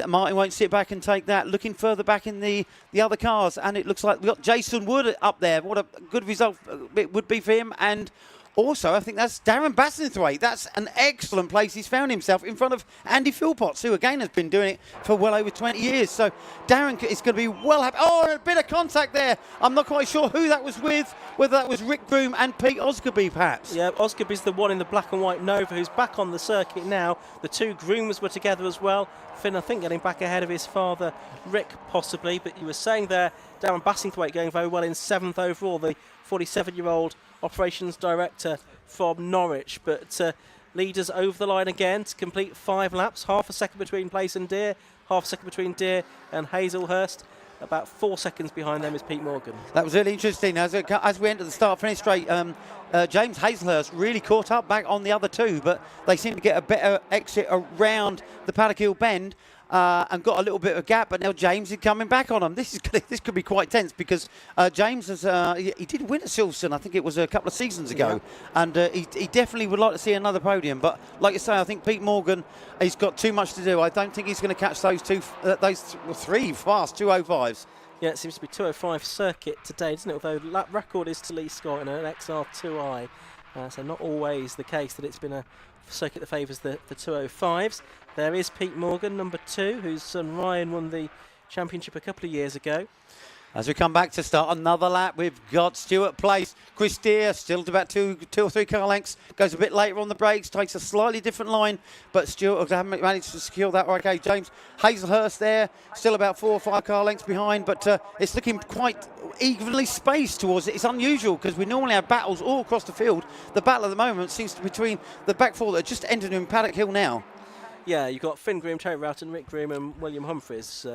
Speaker 19: Martin won't sit back and take that. Looking further back in the other cars, and it looks like we've got Jason Wood up there. What a good result it would be for him. And also, I think that's Darren Bassingthwaite. That's an excellent place he's found himself in front of Andy Philpotts, who again has been doing it for well over 20 years. So Darren is going to be well happy. Oh, a bit of contact there. I'm not quite sure who that was with, whether that was Rick Groom and Pete Osgerby, perhaps.
Speaker 1: Yeah, Osgerby's the one in the black and white Nova who's back on the circuit now. The 2 Grooms were together as well. Finn, I think, getting back ahead of his father, Rick, possibly. But you were saying there, Darren Bassingthwaite going very well in 7th overall, the 47-year-old operations director from Norwich. But leaders over the line again to complete 5 laps, half a second between Place and Deere, half a second between Deere and Hazelhurst. About 4 seconds behind them is Pete Morgan. That
Speaker 19: was really interesting. As we enter the start-finish straight, James Hazelhurst really caught up back on the other 2, but they seem to get a better exit around the Paddock Hill bend. And got a little bit of a gap, but now James is coming back on him. This could be quite tense because James has he did win at Silverstone, I think it was a couple of seasons ago, and he definitely would like to see another podium. But like you say, I think Pete Morgan, he's got too much to do. I don't think he's going to catch those 3 fast 205s.
Speaker 1: Yeah, it seems to be 205 circuit today, doesn't it? Although lap record is to Lee Scott in an XR2i, so not always the case that it's been a circuit that favours the 205s. There is Pete Morgan, number 2, whose son Ryan won the championship a couple of years ago.
Speaker 19: As we come back to start another lap, we've got Stuart Place. Chris Deere still to about two or three car lengths. Goes a bit later on the brakes, takes a slightly different line, but Stuart haven't managed to secure that. Okay, James Hazelhurst there, still about 4 or 5 car lengths behind, but it's looking quite evenly spaced towards it. It's unusual because we normally have battles all across the field. The battle at the moment seems to be between the back four that are just entered in Paddock Hill now.
Speaker 1: Yeah, you've got Finn Groom, Terry Roughton, Rick Groom and William Humphries.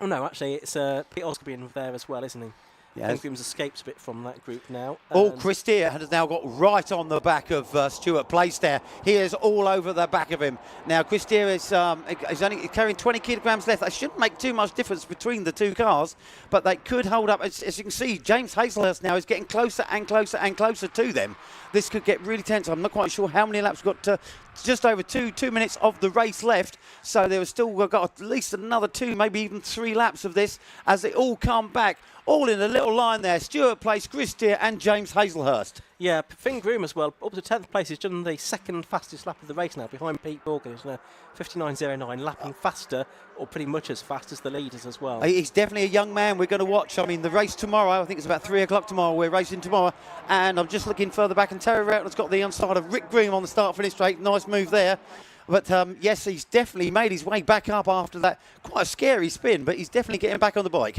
Speaker 1: Oh no, actually it's Pete Oscarby in there as well, isn't he?
Speaker 19: Yes.
Speaker 1: Finn Groom's escaped a bit from that group now.
Speaker 19: Chris Deere has now got right on the back of Stuart Place there. He is all over the back of him. Now, Chris Deere is only carrying 20 kilograms left. That shouldn't make too much difference between the two cars, but they could hold up. As you can see, James Hazelhurst now is getting closer and closer and closer to them. This could get really tense. I'm not quite sure how many laps we've got. Just over 2 minutes of the race left, so there was still, we've got at least another 2, maybe even 3 laps of this as they all come back, all in a little line there. Stuart Place, Chris Deere and James Hazelhurst.
Speaker 1: Yeah, Finn Groom as well, up to 10th place. He's done the second fastest lap of the race now, behind Pete Morgan, who's now 59.09, lapping faster, or pretty much as fast as the leaders as well.
Speaker 19: He's definitely a young man we're going to watch. I mean, the race tomorrow, I think it's about 3 o'clock tomorrow, we're racing tomorrow, and I'm just looking further back, and Terry Roughton's got the inside of Rick Groom on the start-finish straight. Nice move there. But yes, he's definitely made his way back up after that quite a scary spin, but he's definitely getting back on the bike.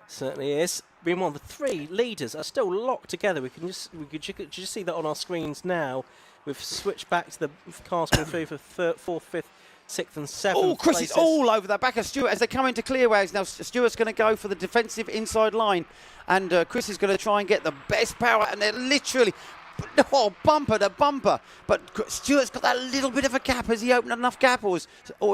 Speaker 1: Certainly is. Meanwhile, the 3 leaders are still locked together. We could just see that on our screens now. We've switched back to the cars going through for 4th, 5th, 6th and 7th.
Speaker 19: Oh, Chris
Speaker 1: places.
Speaker 19: is all over the back of Stuart as they come into clearways. Now, Stuart's going to go for the defensive inside line, and Chris is going to try and get the best power, and they're literally... bumper to bumper. But Stuart's got that little bit of a gap. Has he opened enough gap, or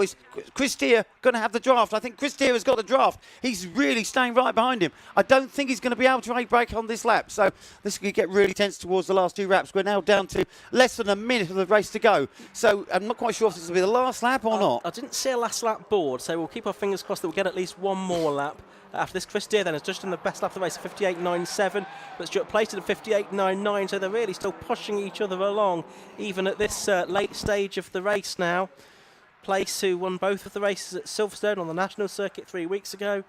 Speaker 19: is Chris Deere going to have the draft? I think Chris Deere has got the draft. He's really staying right behind him. I don't think he's going to be able to brake on this lap. So this could get really tense towards the last 2 laps. We're now down to less than a minute of the race to go. So I'm not quite sure if this will be the last lap or not.
Speaker 1: I didn't see a last lap board, so we'll keep our fingers crossed that we'll get at least one more lap. After this, Chris Deere then has just done the best lap of the race, 58.97, but Stuart Place at 58.99, so they're really still pushing each other along, even at this late stage of the race now. Place, who won both of the races at Silverstone on the national circuit 3 weeks ago.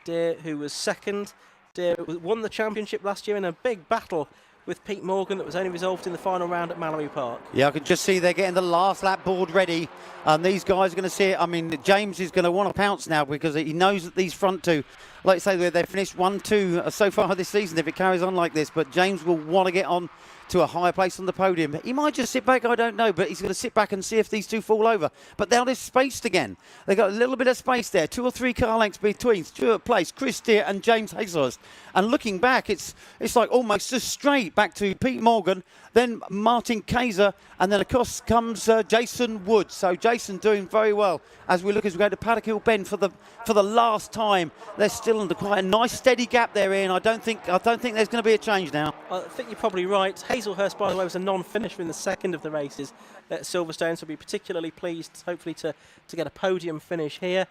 Speaker 1: Deere, who was second. Deere won the championship last year in a big battle with Pete Morgan that was only resolved in the final round at Mallory Park.
Speaker 19: Yeah, I can just see they're getting the last lap board ready. And these guys are going to see it. I mean, James is going to want to pounce now because he knows that these front 2, like I say, they've finished 1-2 so far this season if it carries on like this. But James will want to get on to a higher place on the podium. He might just sit back, I don't know, but he's going to sit back and see if these 2 fall over. But now they're spaced again. They've got a little bit of space there, 2 or 3 car lengths between Stuart Place, Chris Deere and James Hazelhurst. And looking back, it's like almost just straight back to Pete Morgan, then Martin Kayser, and then of course comes Jason Wood. So Jason doing very well as we go to Paddock Hill Bend for the last time. They're still under quite a nice steady gap there, Ian. I don't think there's going to be a change now.
Speaker 1: I think you're probably right. Hazelhurst, by the way, was a non-finisher in the second of the races at Silverstone, so we'll be particularly pleased, hopefully, to get a podium finish here.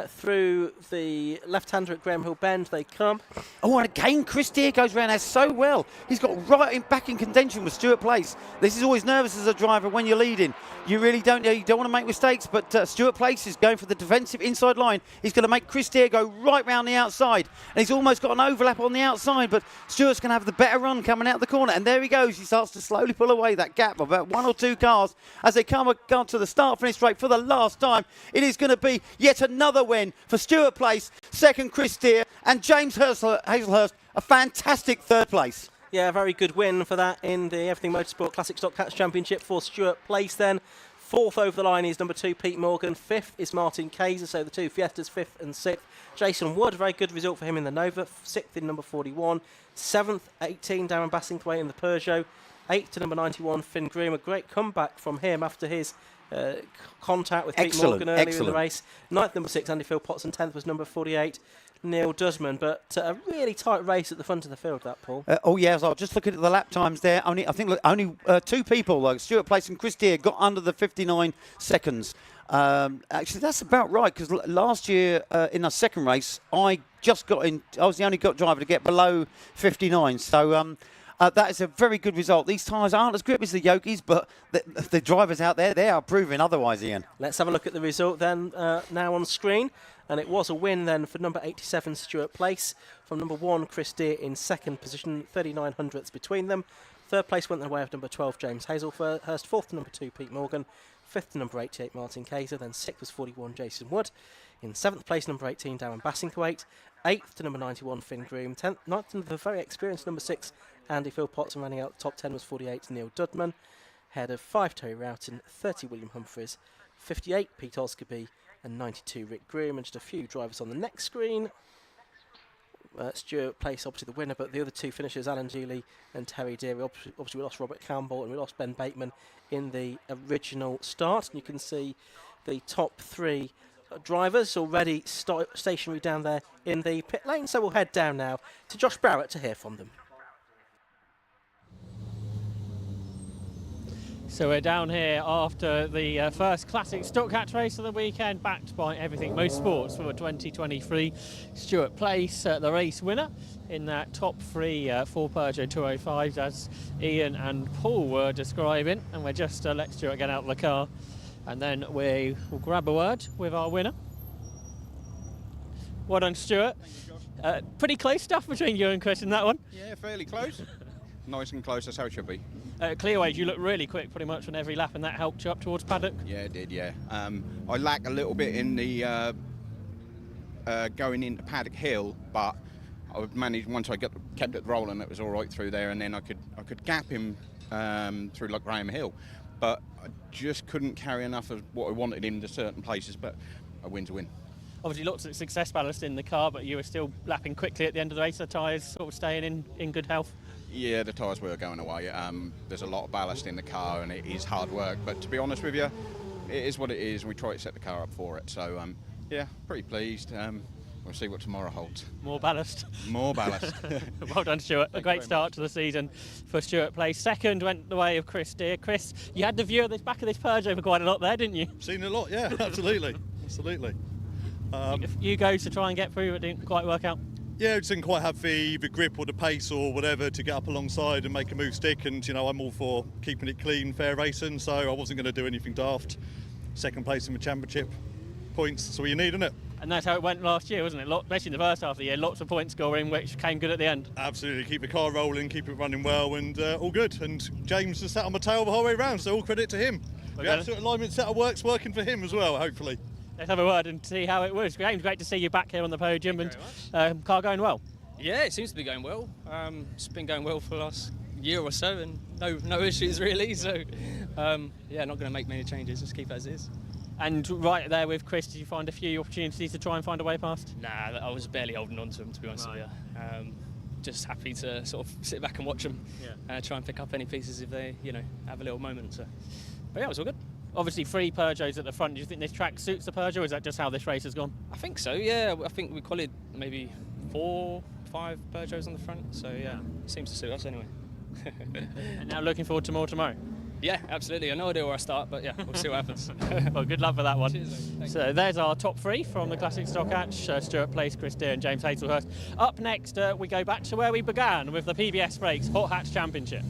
Speaker 1: Through the left-hander at Graham Hill Bend they come.
Speaker 19: Oh, and again Chris Deere goes around there so well. He's got back in contention with Stuart Place. This is always nervous as a driver when you're leading. You really don't want to make mistakes, but Stuart Place is going for the defensive inside line. He's going to make Chris Deere go right round the outside, and he's almost got an overlap on the outside, but Stuart's going to have the better run coming out the corner, and there he goes. He starts to slowly pull away that gap of about 1 or 2 cars as they come to the start-finish straight for the last time. It is going to be yet another win for Stuart Place, second Chris Deere, and James Hazelhurst, a fantastic 3rd place.
Speaker 1: Yeah, a very good win for that in the Everything Motorsport Classic Stock Cats Championship for Stuart Place then. 4th over the line is number 2, Pete Morgan. 5th is Martin Kayser, so the 2 Fiestas, 5th and 6th. Jason Wood, a very good result for him in the Nova. 6th in number 41. 7th, 18, Darren Bassingthwaite in the Peugeot. 8th to number 91, Finn Groom. A great comeback from him after his contact with Pete Morgan earlier in the race. 9th, number 6, Andy Philpotts, and 10th was number 48, Neil Dusman. But a really tight race at the front of the field, that, Paul.
Speaker 19: Oh, yes, I was just looking at the lap times there. I think only 2 people, like Stuart Place and Chris Deere, got under the 59 seconds. Actually, that's about right, because last year in our second race, I was the only driver to get below 59. So that is a very good result. These tyres aren't as grip as the Yokies, but the drivers out there, they are proving otherwise, Ian.
Speaker 1: Let's have a look at the result then now on screen. And it was a win then for number 87 Stuart Place, from number 1 Chris Deere in second position, 39 hundredths between them. Third place went the way of number 12 James Hazelhurst, fourth to number 2 Pete Morgan, fifth to number 88 Martin Kayser, then sixth was 41 Jason Wood. In seventh place number 18 Darren Bassingthwaite, eighth to number 91 Finn Groom, ninth to the very experienced number 6 Andy Philpotts, and running out the top 10 was 48 Neil Dudman, ahead of 5 Terry Roughton, 30 William Humphreys, 58 Pete Osgerby and 92 Rick Groom. And just a few drivers on the next screen. Stuart Place obviously the winner, but the other two finishers, Alan Geely and Terry Deary, obviously we lost Robert Campbell and we lost Ben Bateman in the original start. And you can see the top 3 drivers already stationary down there in the pit lane. So we'll head down now to Josh Barrett to hear from them.
Speaker 3: So we're down here after the first classic stock hatch race of the weekend, backed by Everything Motorsports for 2023. Stuart Place, the race winner in that top 3 for Peugeot 205s, as Ian and Paul were describing. And we're just let Stuart get out of the car, and then we will grab a word with our winner. Well done, Stuart. Pretty close stuff between you and Chris in that one.
Speaker 20: Yeah, fairly close. Nice and close, that's how it should be.
Speaker 3: Clio age, you look really quick pretty much on every lap, and that helped you up towards paddock?
Speaker 20: Yeah, it did, yeah. I lack a little bit in the going into Paddock Hill, but I managed, once I kept it rolling, it was all right through there, and then I could gap him through like Graham Hill, but I just couldn't carry enough of what I wanted into certain places, but a win's a win.
Speaker 3: Obviously lots of success ballast in the car, but you were still lapping quickly at the end of the race. The tyres sort of staying in good health?
Speaker 20: Yeah, the tyres were going away. There's a lot of ballast in the car and it is hard work, but to be honest with you, it is what it is, and we try to set the car up for it. So yeah, pretty pleased. We'll see what tomorrow holds.
Speaker 3: More ballast.
Speaker 20: More ballast.
Speaker 3: Well done, Stuart. A great start to the season for Stuart Place. Second went the way of Chris Deere. Chris, you had the view of this back of this Peugeot for quite a lot there, didn't you?
Speaker 21: Seen a lot, yeah, absolutely. Absolutely.
Speaker 3: You go to try and get through, it didn't quite work out?
Speaker 21: Yeah, just didn't quite have the grip or the pace or whatever to get up alongside and make a move stick, and you know, I'm all for keeping it clean, fair racing, so I wasn't going to do anything daft. Second place in the championship, points, that's all you need, isn't it?
Speaker 3: And that's how it went last year, wasn't it? Especially in the first half of the year, lots of point scoring, which came good at the end.
Speaker 21: Absolutely, keep the car rolling, keep it running well, and all good. And James just sat on my tail the whole way round, so all credit to him. The absolute alignment set of work's working for him as well, hopefully.
Speaker 3: Let's have a word and see how it was. James, great to see you back here on the podium, and car going well.
Speaker 22: Yeah, it seems to be going well. It's been going well for the last year or so, and no issues really. So yeah, not going to make many changes. Just keep as is.
Speaker 3: And right there with Chris, did you find a few opportunities to try and find a way past?
Speaker 22: Nah, I was barely holding on to them, to be honest with you. Just happy to sort of sit back and watch them, try and pick up any pieces if they, have a little moment. So, but yeah, it was all good.
Speaker 3: Obviously 3 Peugeots at the front. Do you think this track suits the Peugeot, or is that just how this race has gone?
Speaker 22: I think so, yeah. I think we qualified maybe 4, 5 Peugeots on the front, so yeah, it seems to suit us anyway.
Speaker 3: And now looking forward to more tomorrow?
Speaker 22: Yeah, absolutely. I have no idea where I start, but yeah, we'll see what happens.
Speaker 3: Well, good luck for that one.
Speaker 22: Cheers,
Speaker 3: so there's our top 3 from the Classic Stock Hatch, Stuart Place, Chris Deere and James Hazelhurst. Up next, we go back to where we began with the PBS Brakes Hot Hatch Championship.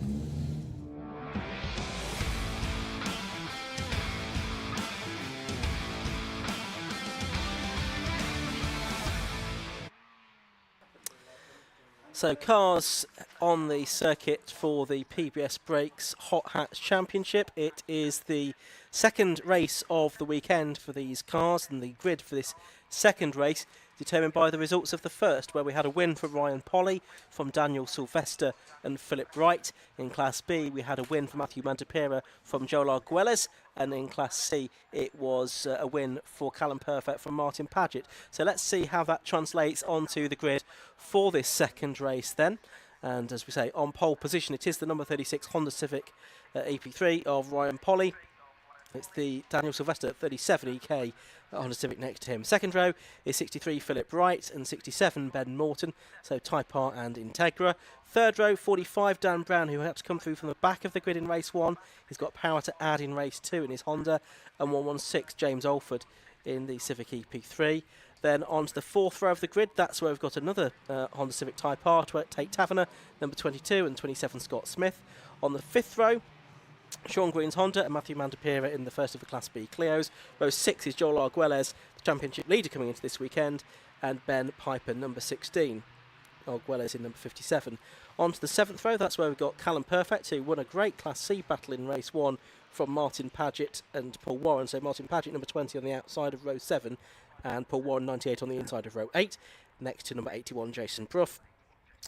Speaker 1: So cars on the circuit for the PBS Brakes Hot Hatch Championship. It is the second race of the weekend for these cars, and the grid for this second race determined by the results of the first, where we had a win for Ryan Polly from Daniel Sylvester and Philip Wright. In Class B, we had a win for Matthew Mantipera from Joel Arguelles, and in Class C, it was a win for Callum Perfect from Martin Paget. So let's see how that translates onto the grid for this second race then. And as we say, on pole position, it is the number 36 Honda Civic EP3 of Ryan Polly. It's the Daniel Sylvester 37 EK Honda Civic next to him. Second row is 63 Philip Wright and 67 Ben Morton, so Type R and Integra. Third row 45 Dan Brown, who had to come through from the back of the grid in race 1. He's got power to add in race 2 in his Honda. And 116 James Alford in the Civic EP3. Then on to the fourth row of the grid, that's where we've got another Honda Civic Type R, Tate Taverner, number 22 and 27 Scott Smith. On the fifth row, Sean Green's Honda and Matthew Mantipera in the first of the Class B Clios. Row 6 is Joel Arguelles, the Championship leader coming into this weekend, and Ben Piper, number 16. Arguelles in number 57. On to the 7th row, that's where we've got Callum Perfect, who won a great Class C battle in race 1 from Martin Paget and Paul Warren. So Martin Paget, number 20 on the outside of row 7, and Paul Warren, 98 on the inside of row 8, next to number 81, Jason Bruff.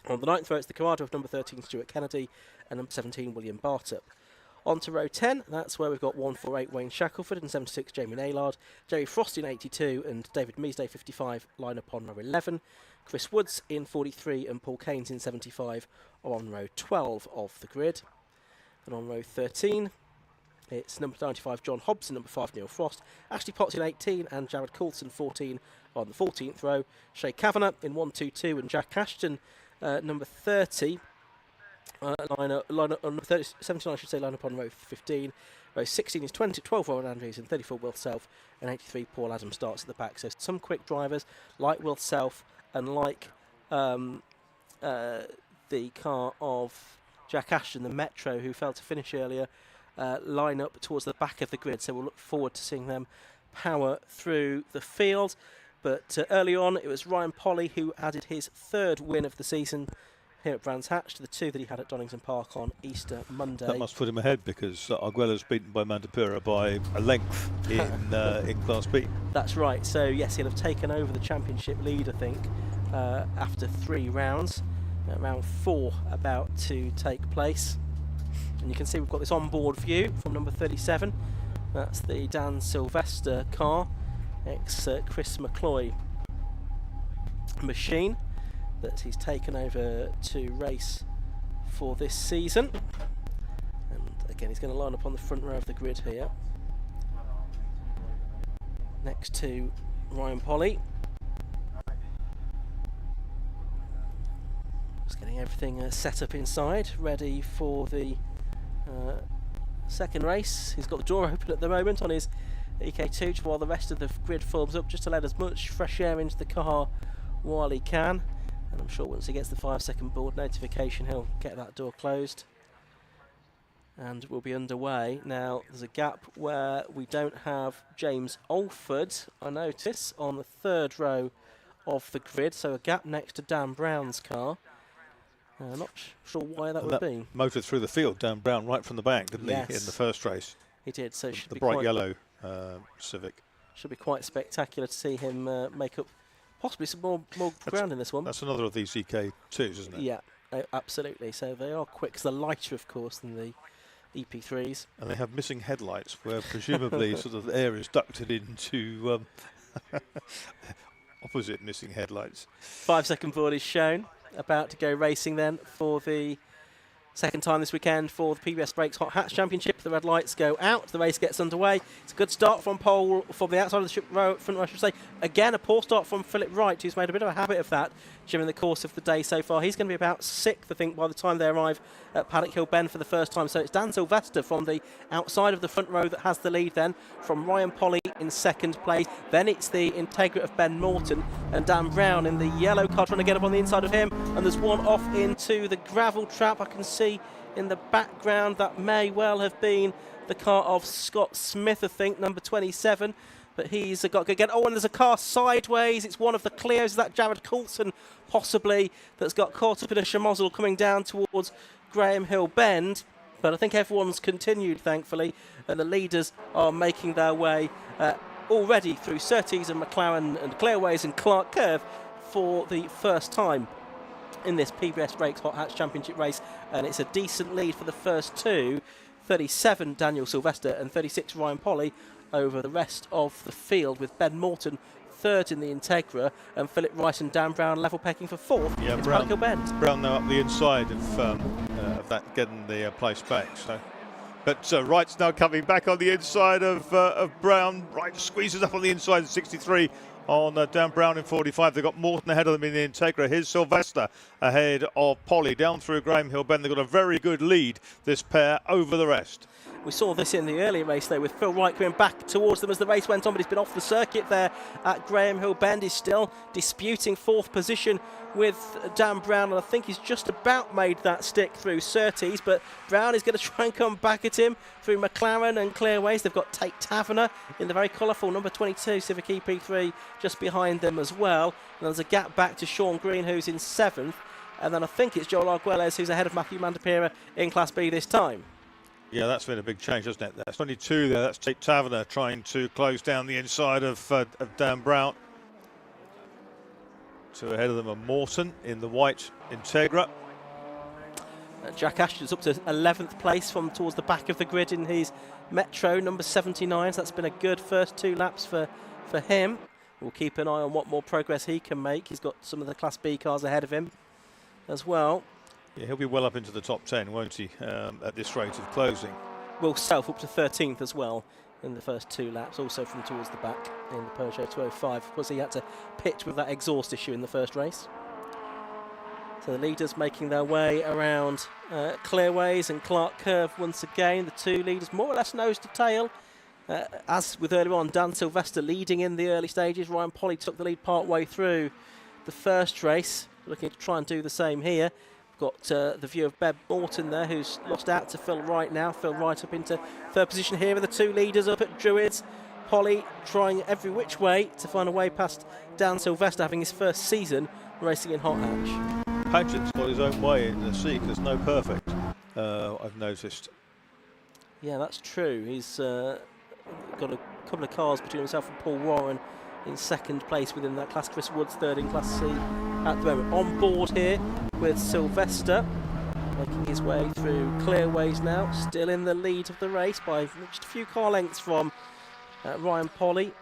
Speaker 1: On the 9th row, it's the Commander of number 13, Stuart Kennedy, and number 17, William Bartup. On to row 10, that's where we've got 148 Wayne Shackelford and 76 Jamie Naylard, Jerry Frost in 82 and David Measday 55 line up on row 11, Chris Woods in 43 and Paul Keynes in 75 are on row 12 of the grid. And on row 13, it's number 95 John Hobson, number 5 Neil Frost, Ashley Potts in 18 and Jared Coulson 14 on the 14th row, Shay Kavanagh in 122 and Jack Ashton number 30. Line up on 79, I should say, line up on row 15. Row 16 is 12 Rowan Andrews and 34 Will Self, and 83 Paul Adams starts at the back. So some quick drivers like Will Self and like the car of Jack Ashton, the Metro, who failed to finish earlier, line up towards the back of the grid. So we'll look forward to seeing them power through the field. But early on, it was Ryan Polly who added his 3rd win of the season here at Brands Hatch to the 2 that he had at Donington Park on Easter Monday.
Speaker 2: That must put him ahead, because Arguelles beaten by Mandapura by a length in Class B.
Speaker 1: That's right. So yes, he'll have taken over the championship lead, I think, after 3 rounds. Round 4 about to take place. And you can see we've got this onboard view from number 37. That's the Dan Sylvester car, ex-Chris McCloy machine, that he's taken over to race for this season. And again, he's going to line up on the front row of the grid here, next to Ryan Polly. Just getting everything set up inside, ready for the second race. He's got the door open at the moment on his EK2 while the rest of the grid forms up, just to let as much fresh air into the car while he can. And I'm sure once he gets the 5-second board notification, he'll get that door closed and we'll be underway. Now, there's a gap where we don't have James Alford, I notice, on the 3rd row of the grid, so a gap next to Dan Brown's car. Not sure why that would be.
Speaker 2: Motored through the field, Dan Brown, right from the back, didn't
Speaker 1: Yes.
Speaker 2: he, in the first race?
Speaker 1: He did, so it should
Speaker 2: the
Speaker 1: be
Speaker 2: bright
Speaker 1: quite
Speaker 2: yellow Civic.
Speaker 1: Should be quite spectacular to see him make up possibly some more ground in this one.
Speaker 2: That's another of these EK2s, isn't it?
Speaker 1: Yeah, absolutely. So they are quick. They're lighter, of course, than the EP3s.
Speaker 2: And they have missing headlights, where presumably sort of air is ducted into opposite missing headlights.
Speaker 1: 5-second board is shown. About to go racing then for the second time this weekend for the PBS Brakes Hot Hats Championship. The red lights go out. The race gets underway. It's a good start from pole from the outside of the front row, I should say. Again, a poor start from Philip Wright, who's made a bit of a habit of that during the course of the day so far. He's going to be about 6th, I think, by the time they arrive at Paddock Hill Bend for the first time. So it's Dan Sylvester from the outside of the front row that has the lead then, from Ryan Polly in 2nd place. Then it's the Integra of Ben Morton and Dan Brown in the yellow car trying to get up on the inside of him. And there's one off into the gravel trap. I can see in the background that may well have been the car of Scott Smith, I think, number 27. But he's got to get... Oh, and there's a car sideways. It's one of the Clios. Is that Jared Coulson, possibly, that's got caught up in a schmozzle coming down towards Graham Hill Bend. But I think everyone's continued, thankfully, and the leaders are making their way already through Surtees and McLaren and Clearways and Clark Curve for the first time in this PBS Brakes Hot Hats Championship race. And it's a decent lead for the first 2. 37 Daniel Sylvester and 36 Ryan Polly over the rest of the field, with Ben Morton 3rd in the Integra and Philip Wright and Dan Brown level pecking for 4th.
Speaker 2: Yeah, Brown now up the inside of that, getting the place back. So, but Wright's now coming back on the inside of Brown. Wright squeezes up on the inside of 63 on Dan Brown in 45. They've got Morton ahead of them in the Integra. Here's Sylvester ahead of Polly down through Graham Hill Bend. They've got a very good lead, this pair, over the rest.
Speaker 1: We saw this in the earlier race though, with Phil Wright coming back towards them as the race went on, but he's been off the circuit there at Graham Hill Bend. He's still disputing 4th position with Dan Brown, and I think he's just about made that stick through Surtees, but Brown is going to try and come back at him through McLaren and Clearways. They've got Tate Taverner in the very colourful number 22 Civic EP3 just behind them as well. And there's a gap back to Sean Green, who's in 7th. And then I think it's Joel Arguelles who's ahead of Matthew Mandapira in Class B this time.
Speaker 2: Yeah, that's been a big change, hasn't it? That's 22 there. That's Tate Taverner trying to close down the inside of Dan Brown. 2 ahead of them are Morton in the white Integra.
Speaker 1: Jack Ashton's up to 11th place from towards the back of the grid in his Metro, number 79. So that's been a good first 2 laps for him. We'll keep an eye on what more progress he can make. He's got some of the Class B cars ahead of him as well.
Speaker 2: Yeah, he'll be well up into the top 10, won't he, at this rate of closing.
Speaker 1: Will Self up to 13th as well in the first 2 laps, also from towards the back in the Peugeot 205. Of course, he had to pit with that exhaust issue in the first race. So the leaders making their way around Clearways and Clark Curve once again. The 2 leaders more or less nose to tail. As with earlier on, Dan Sylvester leading in the early stages. Ryan Polly took the lead part way through the first race. Looking to try and do the same here. We've got the view of Ben Morton there, who's lost out to Phil Wright now. Phil Wright up into 3rd position here with the 2 leaders up at Druids. Polly trying every which way to find a way past Dan Sylvester, having his first season racing in Hot Hatch.
Speaker 2: Paget's got his own way in the seat. There's no perfect, I've noticed.
Speaker 1: Yeah, that's true. He's got a couple of cars between himself and Paul Warren in 2nd place within that class. Chris Woods 3rd in Class C at the moment. On board here with Sylvester, making his way through Clearways now, still in the lead of the race by just a few car lengths from Ryan Polly,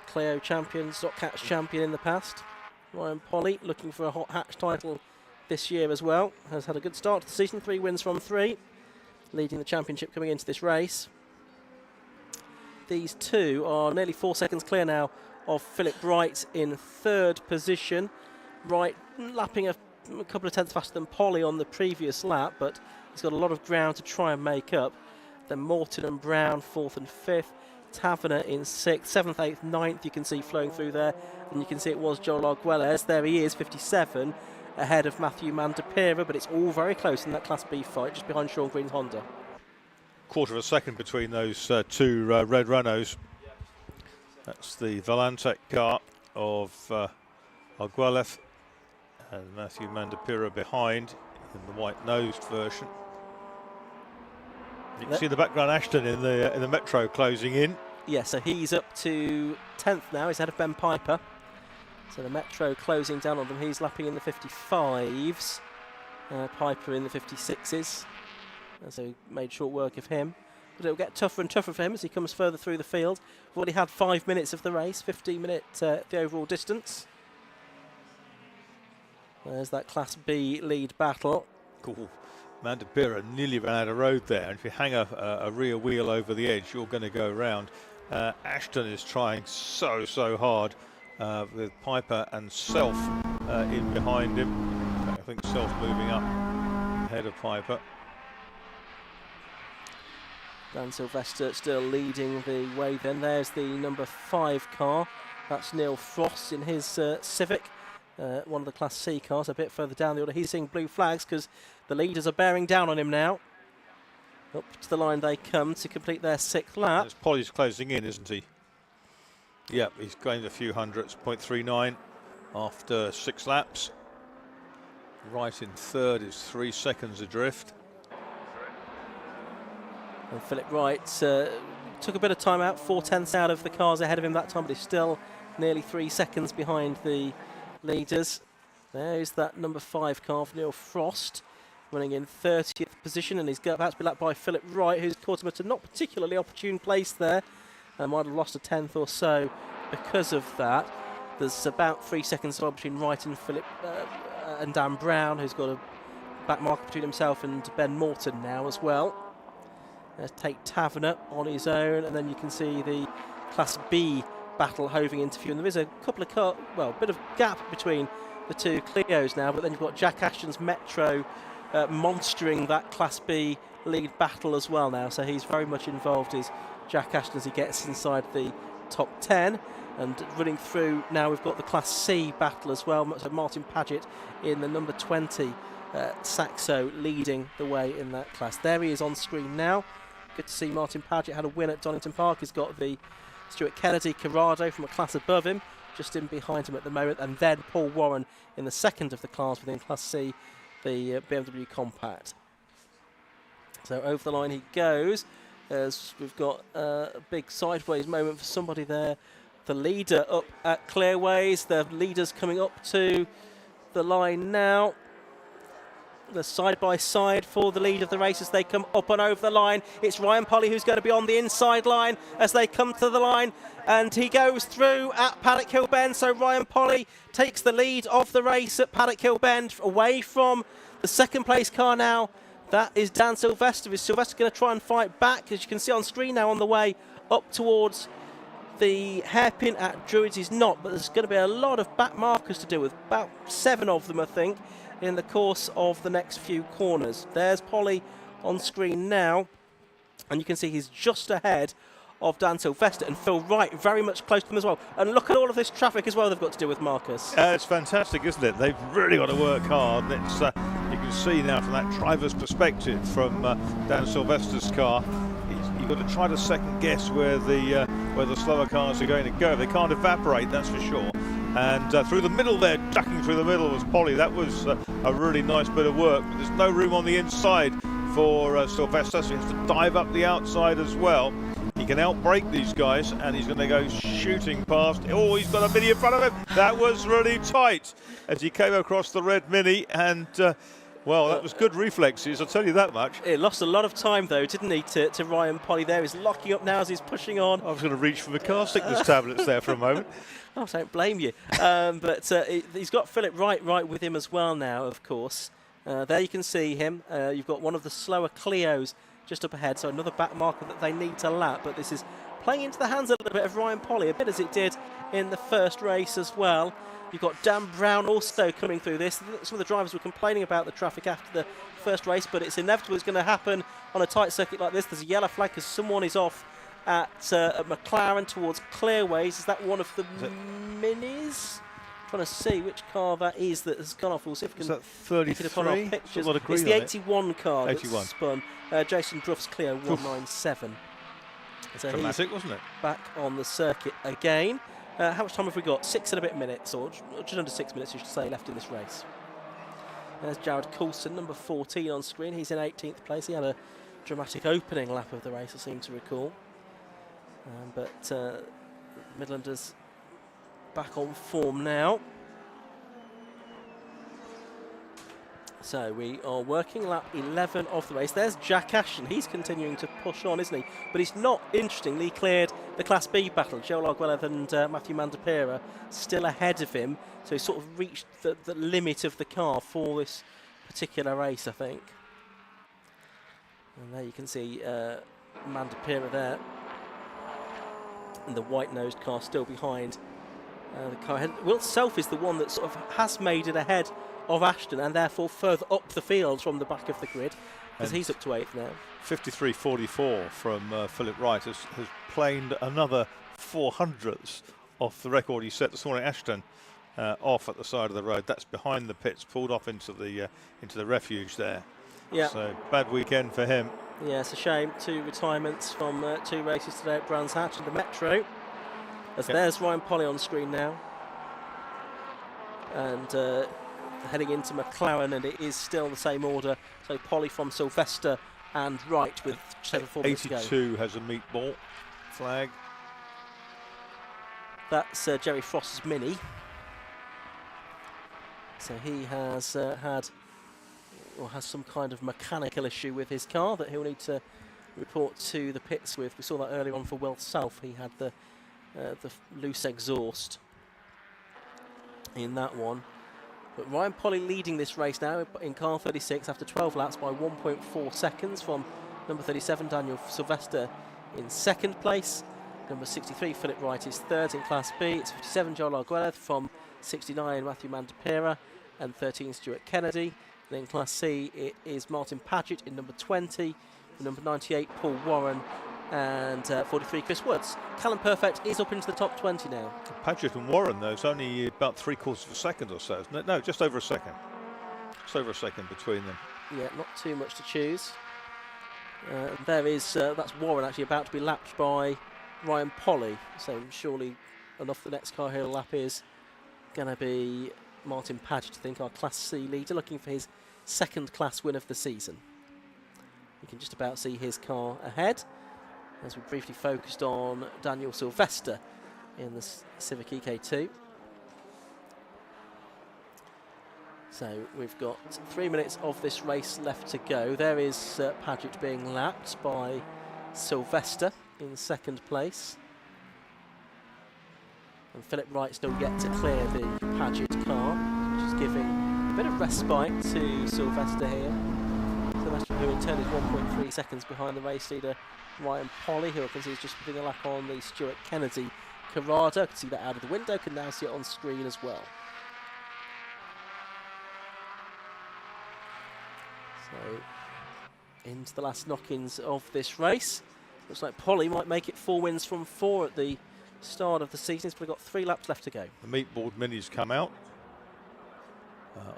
Speaker 1: Clio champion, Stock Hatch champion in the past. Ryan Polly looking for a Hot Hatch title this year as well. Has had a good start to the season, 3 wins from 3, leading the championship coming into this race. These 2 are nearly 4 seconds clear now of Philip Wright in 3rd position. Wright lapping a couple of tenths faster than Polly on the previous lap, but he's got a lot of ground to try and make up. Then Morton and Brown 4th and 5th. Taverner in 6th, 7th, 8th, 9th you can see flowing through there, and you can see it was Joel Arguelles. There he is, 57, ahead of Matthew Mandapira, but it's all very close in that Class B fight, just behind Sean Green's Honda.
Speaker 2: 1/4 of a second between those 2 red Renaults. That's the Valentech car of Arguelles and Matthew Mandapira behind in the white-nosed version. You can see in the background Ashton in the Metro closing in.
Speaker 1: Yeah, so he's up to 10th now. He's ahead of Ben Piper. So the Metro closing down on them. He's lapping in the 55s. Piper in the 56s. So made short work of him. But it'll get tougher and tougher for him as he comes further through the field. We've already had 5 minutes of the race, 15-minute the overall distance. There's that Class B lead battle.
Speaker 2: Cool. Mandapira nearly ran out of road there, and if you hang a rear wheel over the edge, you're going to go round. Ashton is trying so hard with Piper and Self in behind him. I think Self moving up ahead of Piper.
Speaker 1: Dan Sylvester still leading the way then. There's the number 5 car. That's Neil Frost in his Civic. One of the Class C cars a bit further down the order. He's seeing blue flags because the leaders are bearing down on him now. Up to the line they come to complete their 6th lap.
Speaker 2: As Polly's closing in, isn't he? Yep, he's going a few hundredths, 0.39 after 6 laps. Right in 3rd is 3 seconds adrift.
Speaker 1: And Philip Wright took a bit of time out, 4 tenths out of the cars ahead of him that time, but he's still nearly 3 seconds behind the leaders. There's that number 5 car for Neil Frost, running in 30th position, and he's about to be lapped by Philip Wright, who's caught him at a not particularly opportune place there. Might have lost a tenth or so because of that. There's about 3 seconds between Wright and Philip and Dan Brown, who's got a back marker between himself and Ben Morton now as well. There's Tate Taverner on his own, and then you can see the Class B battle hoving into view. And there is a couple of bit of gap between the 2 Clios now, but then you've got Jack Ashton's Metro monstering that Class B lead battle as well now, so he's very much involved, is Jack Ashton, as he gets inside the top 10. And running through now, we've got the Class C battle as well. So Martin Paget in the number 20, Saxo leading the way in that class. There he is on screen now. Good to see Martin Paget had a win at Donington Park. He's got the Stuart Kennedy Corrado from a class above him, just in behind him at the moment. And then Paul Warren in the second of the cars within Class C, the BMW Compact. So over the line he goes, as we've got a big sideways moment for somebody there. The leader up at Clearways. The leader's coming up to the line now. The side-by-side for the lead of the race as they come up and over the line. It's Ryan Polly who's going to be on the inside line as they come to the line. And he goes through at Paddock Hill Bend. So Ryan Polly takes the lead of the race at Paddock Hill Bend, away from the second place car now. That is Dan Sylvester. Is Sylvester going to try and fight back? As you can see on screen now, on the way up towards the hairpin at Druids is not, but there's going to be a lot of back markers to deal with, about 7 of them I think, in the course of the next few corners. There's Polly on screen now, and you can see he's just ahead of Dan Sylvester, and Phil Wright very much close to him as well. And look at all of this traffic as well they've got to deal with, Marcus.
Speaker 2: It's fantastic, isn't it? They've really got to work hard. And it's, you can see now from that driver's perspective from Dan Sylvester's car, you've got to try to second guess where the slower cars are going to go. They can't evaporate, that's for sure. And through the middle there, ducking through the middle was Polly. That was a really nice bit of work. But there's no room on the inside for Sylvester, so he has to dive up the outside as well. He can outbrake these guys, and he's going to go shooting past. Oh, he's got a Mini in front of him. That was really tight as he came across the red Mini, and well, that was good reflexes, I'll tell you that much.
Speaker 1: It lost a lot of time, though, didn't he, to Ryan Polly there. He's locking up now as he's pushing on.
Speaker 2: I was going to reach for the car sickness tablets there for a moment.
Speaker 1: I don't blame you. But he's got Philip Wright with him as well now, of course. There you can see him. You've got one of the slower Clios just up ahead, so another back marker that they need to lap. But this is playing into the hands a little bit of Ryan Polly, a bit as it did in the first race as well. You've got Dan Brown also coming through this. Some of the drivers were complaining about the traffic after the first race, but it's inevitable it's going to happen on a tight circuit like this. There's a yellow flag because someone is off at McLaren towards Clearways. Is that one of the minis? Trying to see which car that is that has gone off. We'll see if we can
Speaker 2: is that 33?
Speaker 1: pick it up on our pictures.
Speaker 2: A lot of green
Speaker 1: it's the
Speaker 2: on
Speaker 1: 81 car
Speaker 2: 81.
Speaker 1: that's spun. Jason Druff's Clio 197. So
Speaker 2: dramatic, wasn't it?
Speaker 1: Back on the circuit again. How much time have we got? 6 and a bit minutes, or just under 6 minutes, you should say, left in this race. There's Jared Coulson, number 14 on screen. He's in 18th place. He had a dramatic opening lap of the race, I seem to recall. But Midlanders back on form now. So we are working lap 11 of the race. There's Jack Ashton. He's continuing to push on, isn't he? But he's not, interestingly, cleared the Class B battle. Joe Largwelleth and Matthew Mandapira still ahead of him. So he's sort of reached the limit of the car for this particular race, I think. And there you can see Mandapira there. And the white-nosed car still behind the car ahead. Will Self is the one that sort of has made it ahead of Ashton and therefore further up the field from the back of the grid, because he's up to 8th now.
Speaker 2: 53.44 from Philip Wright has planed another 400ths off the record he set this morning. Ashton off at the side of the road. That's behind the pits, pulled off into the refuge there.
Speaker 1: Yeah.
Speaker 2: So bad weekend for him.
Speaker 1: Yeah, it's a shame. 2 retirements from 2 races today at Brands Hatch and the Metro. As there's Ryan Polly on screen now. And heading into McLaren, and it is still the same order. So Polly from Sylvester and Wright with 7.4 minutes to go.
Speaker 2: 82 has a meatball flag.
Speaker 1: That's Jerry Frost's Mini. So he has has some kind of mechanical issue with his car that he'll need to report to the pits with. We saw that earlier on for Will Self. He had the loose exhaust in that one. But Ryan Polly leading this race now in car 36 after 12 laps by 1.4 seconds from number 37, Daniel Sylvester, in 2nd place. Number 63, Philip Wright, is 3rd in Class B. It's 57, Joe Largwelleth from 69, Matthew Mandapira, and 13, Stuart Kennedy. Then Class C, it is Martin Paget in number 20, number 98 Paul Warren, and 43 Chris Woods. Callum Perfect is up into the top 20 now.
Speaker 2: Paget and Warren, though, it's only about 3/4 of a second or so, isn't it? No, just over a second. Just over a second between them.
Speaker 1: Yeah, not too much to choose. There is, that's Warren actually about to be lapped by Ryan Polly, so surely enough the next car he'll lap is going to be Martin Paget, I think, our Class C leader, looking for his second class win of the season. You can just about see his car ahead, as we briefly focused on Daniel Sylvester in the Civic EK2. So we've got 3 minutes of this race left to go. There is Paget being lapped by Sylvester in second place. And Philip Wright still yet to clear the Paget car, which is giving a bit of respite to Sylvester here. Sylvester, who in turn is 1.3 seconds behind the race leader Ryan Polly, who I can see is just putting a lap on the Stuart Kennedy Corrado. I can see that out of the window, can now see it on screen as well. So, into the last knock-ins of this race. Looks like Polly might make it 4 wins from 4 at the start of the season. He's probably got 3 laps left to go.
Speaker 2: The Meatboard Minis come out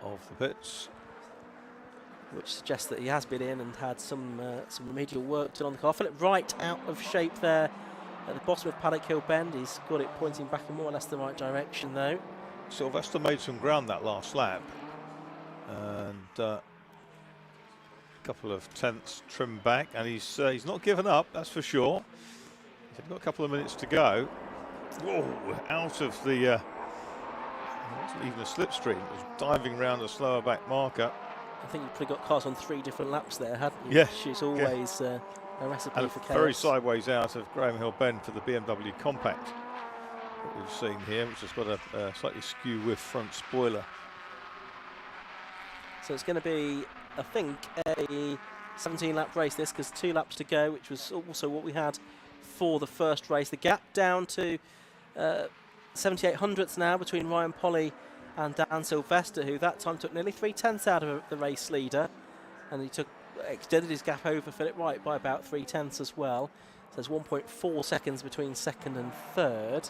Speaker 2: of the pits,
Speaker 1: which suggests that he has been in and had some remedial work done on the car. Philip Wright out of shape there at the bottom of Paddock Hill Bend. He's got it pointing back in more or less the right direction though.
Speaker 2: Sylvester made some ground that last lap, and a couple of tenths trimmed back, and he's not given up, that's for sure. He's got a couple of minutes to go. Whoa, out of the it wasn't even a slipstream, it was diving round a slower back marker.
Speaker 1: I think you've probably got cars on 3 different laps there, haven't you?
Speaker 2: Yeah.
Speaker 1: She's always a recipe
Speaker 2: and
Speaker 1: for chaos.
Speaker 2: Very sideways out of Graham Hill Bend for the BMW Compact that we've seen here, which has got a slightly skew with front spoiler.
Speaker 1: So it's going to be, I think, a 17-lap race this, because 2 laps to go, which was also what we had for the first race. The gap down to 78 hundredths now between Ryan Polly and Dan Sylvester, who that time took nearly 3 tenths out of the race leader, and he extended his gap over Philip Wright by about 3 tenths as well. So there's 1.4 seconds between second and third.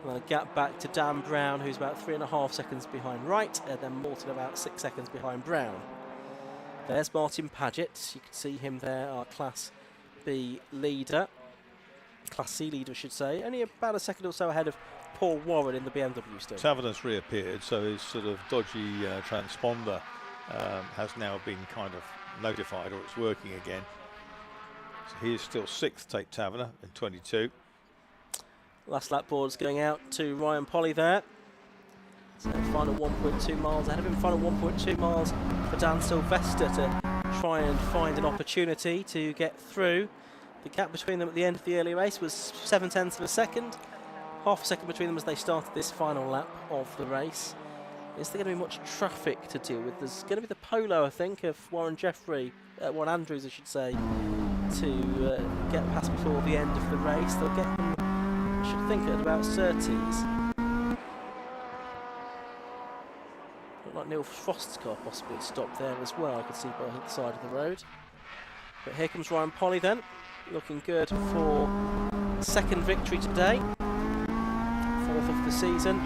Speaker 1: And then a gap back to Dan Brown, who's about 3.5 seconds behind Wright, and then Morton about 6 seconds behind Brown. There's Martin Paget. You can see him there, our Class B leader. Class C leader, I should say. Only about a second or so ahead of Paul Warren in the BMW still.
Speaker 2: Taverner's reappeared, so his sort of dodgy transponder has now been kind of notified, or it's working again. So he is still 6th, Tate Taverner, in 22.
Speaker 1: Last lap board's going out to Ryan Polly there. So final 1.2 miles ahead of him. Final 1.2 miles for Dan Sylvester to try and find an opportunity to get through. The gap between them at the end of the early race was 7 tenths of a second. Half a second between them as they started this final lap of the race. Is there going to be much traffic to deal with? There's going to be the polo, I think, of Warren Andrews, I should say, to get past before the end of the race. They'll get him, I should think, at about Surtees. Looked like Neil Frost's car possibly stopped there as well. I could see by the side of the road. But here comes Ryan Polly then, looking good for second victory today. 4th of the season.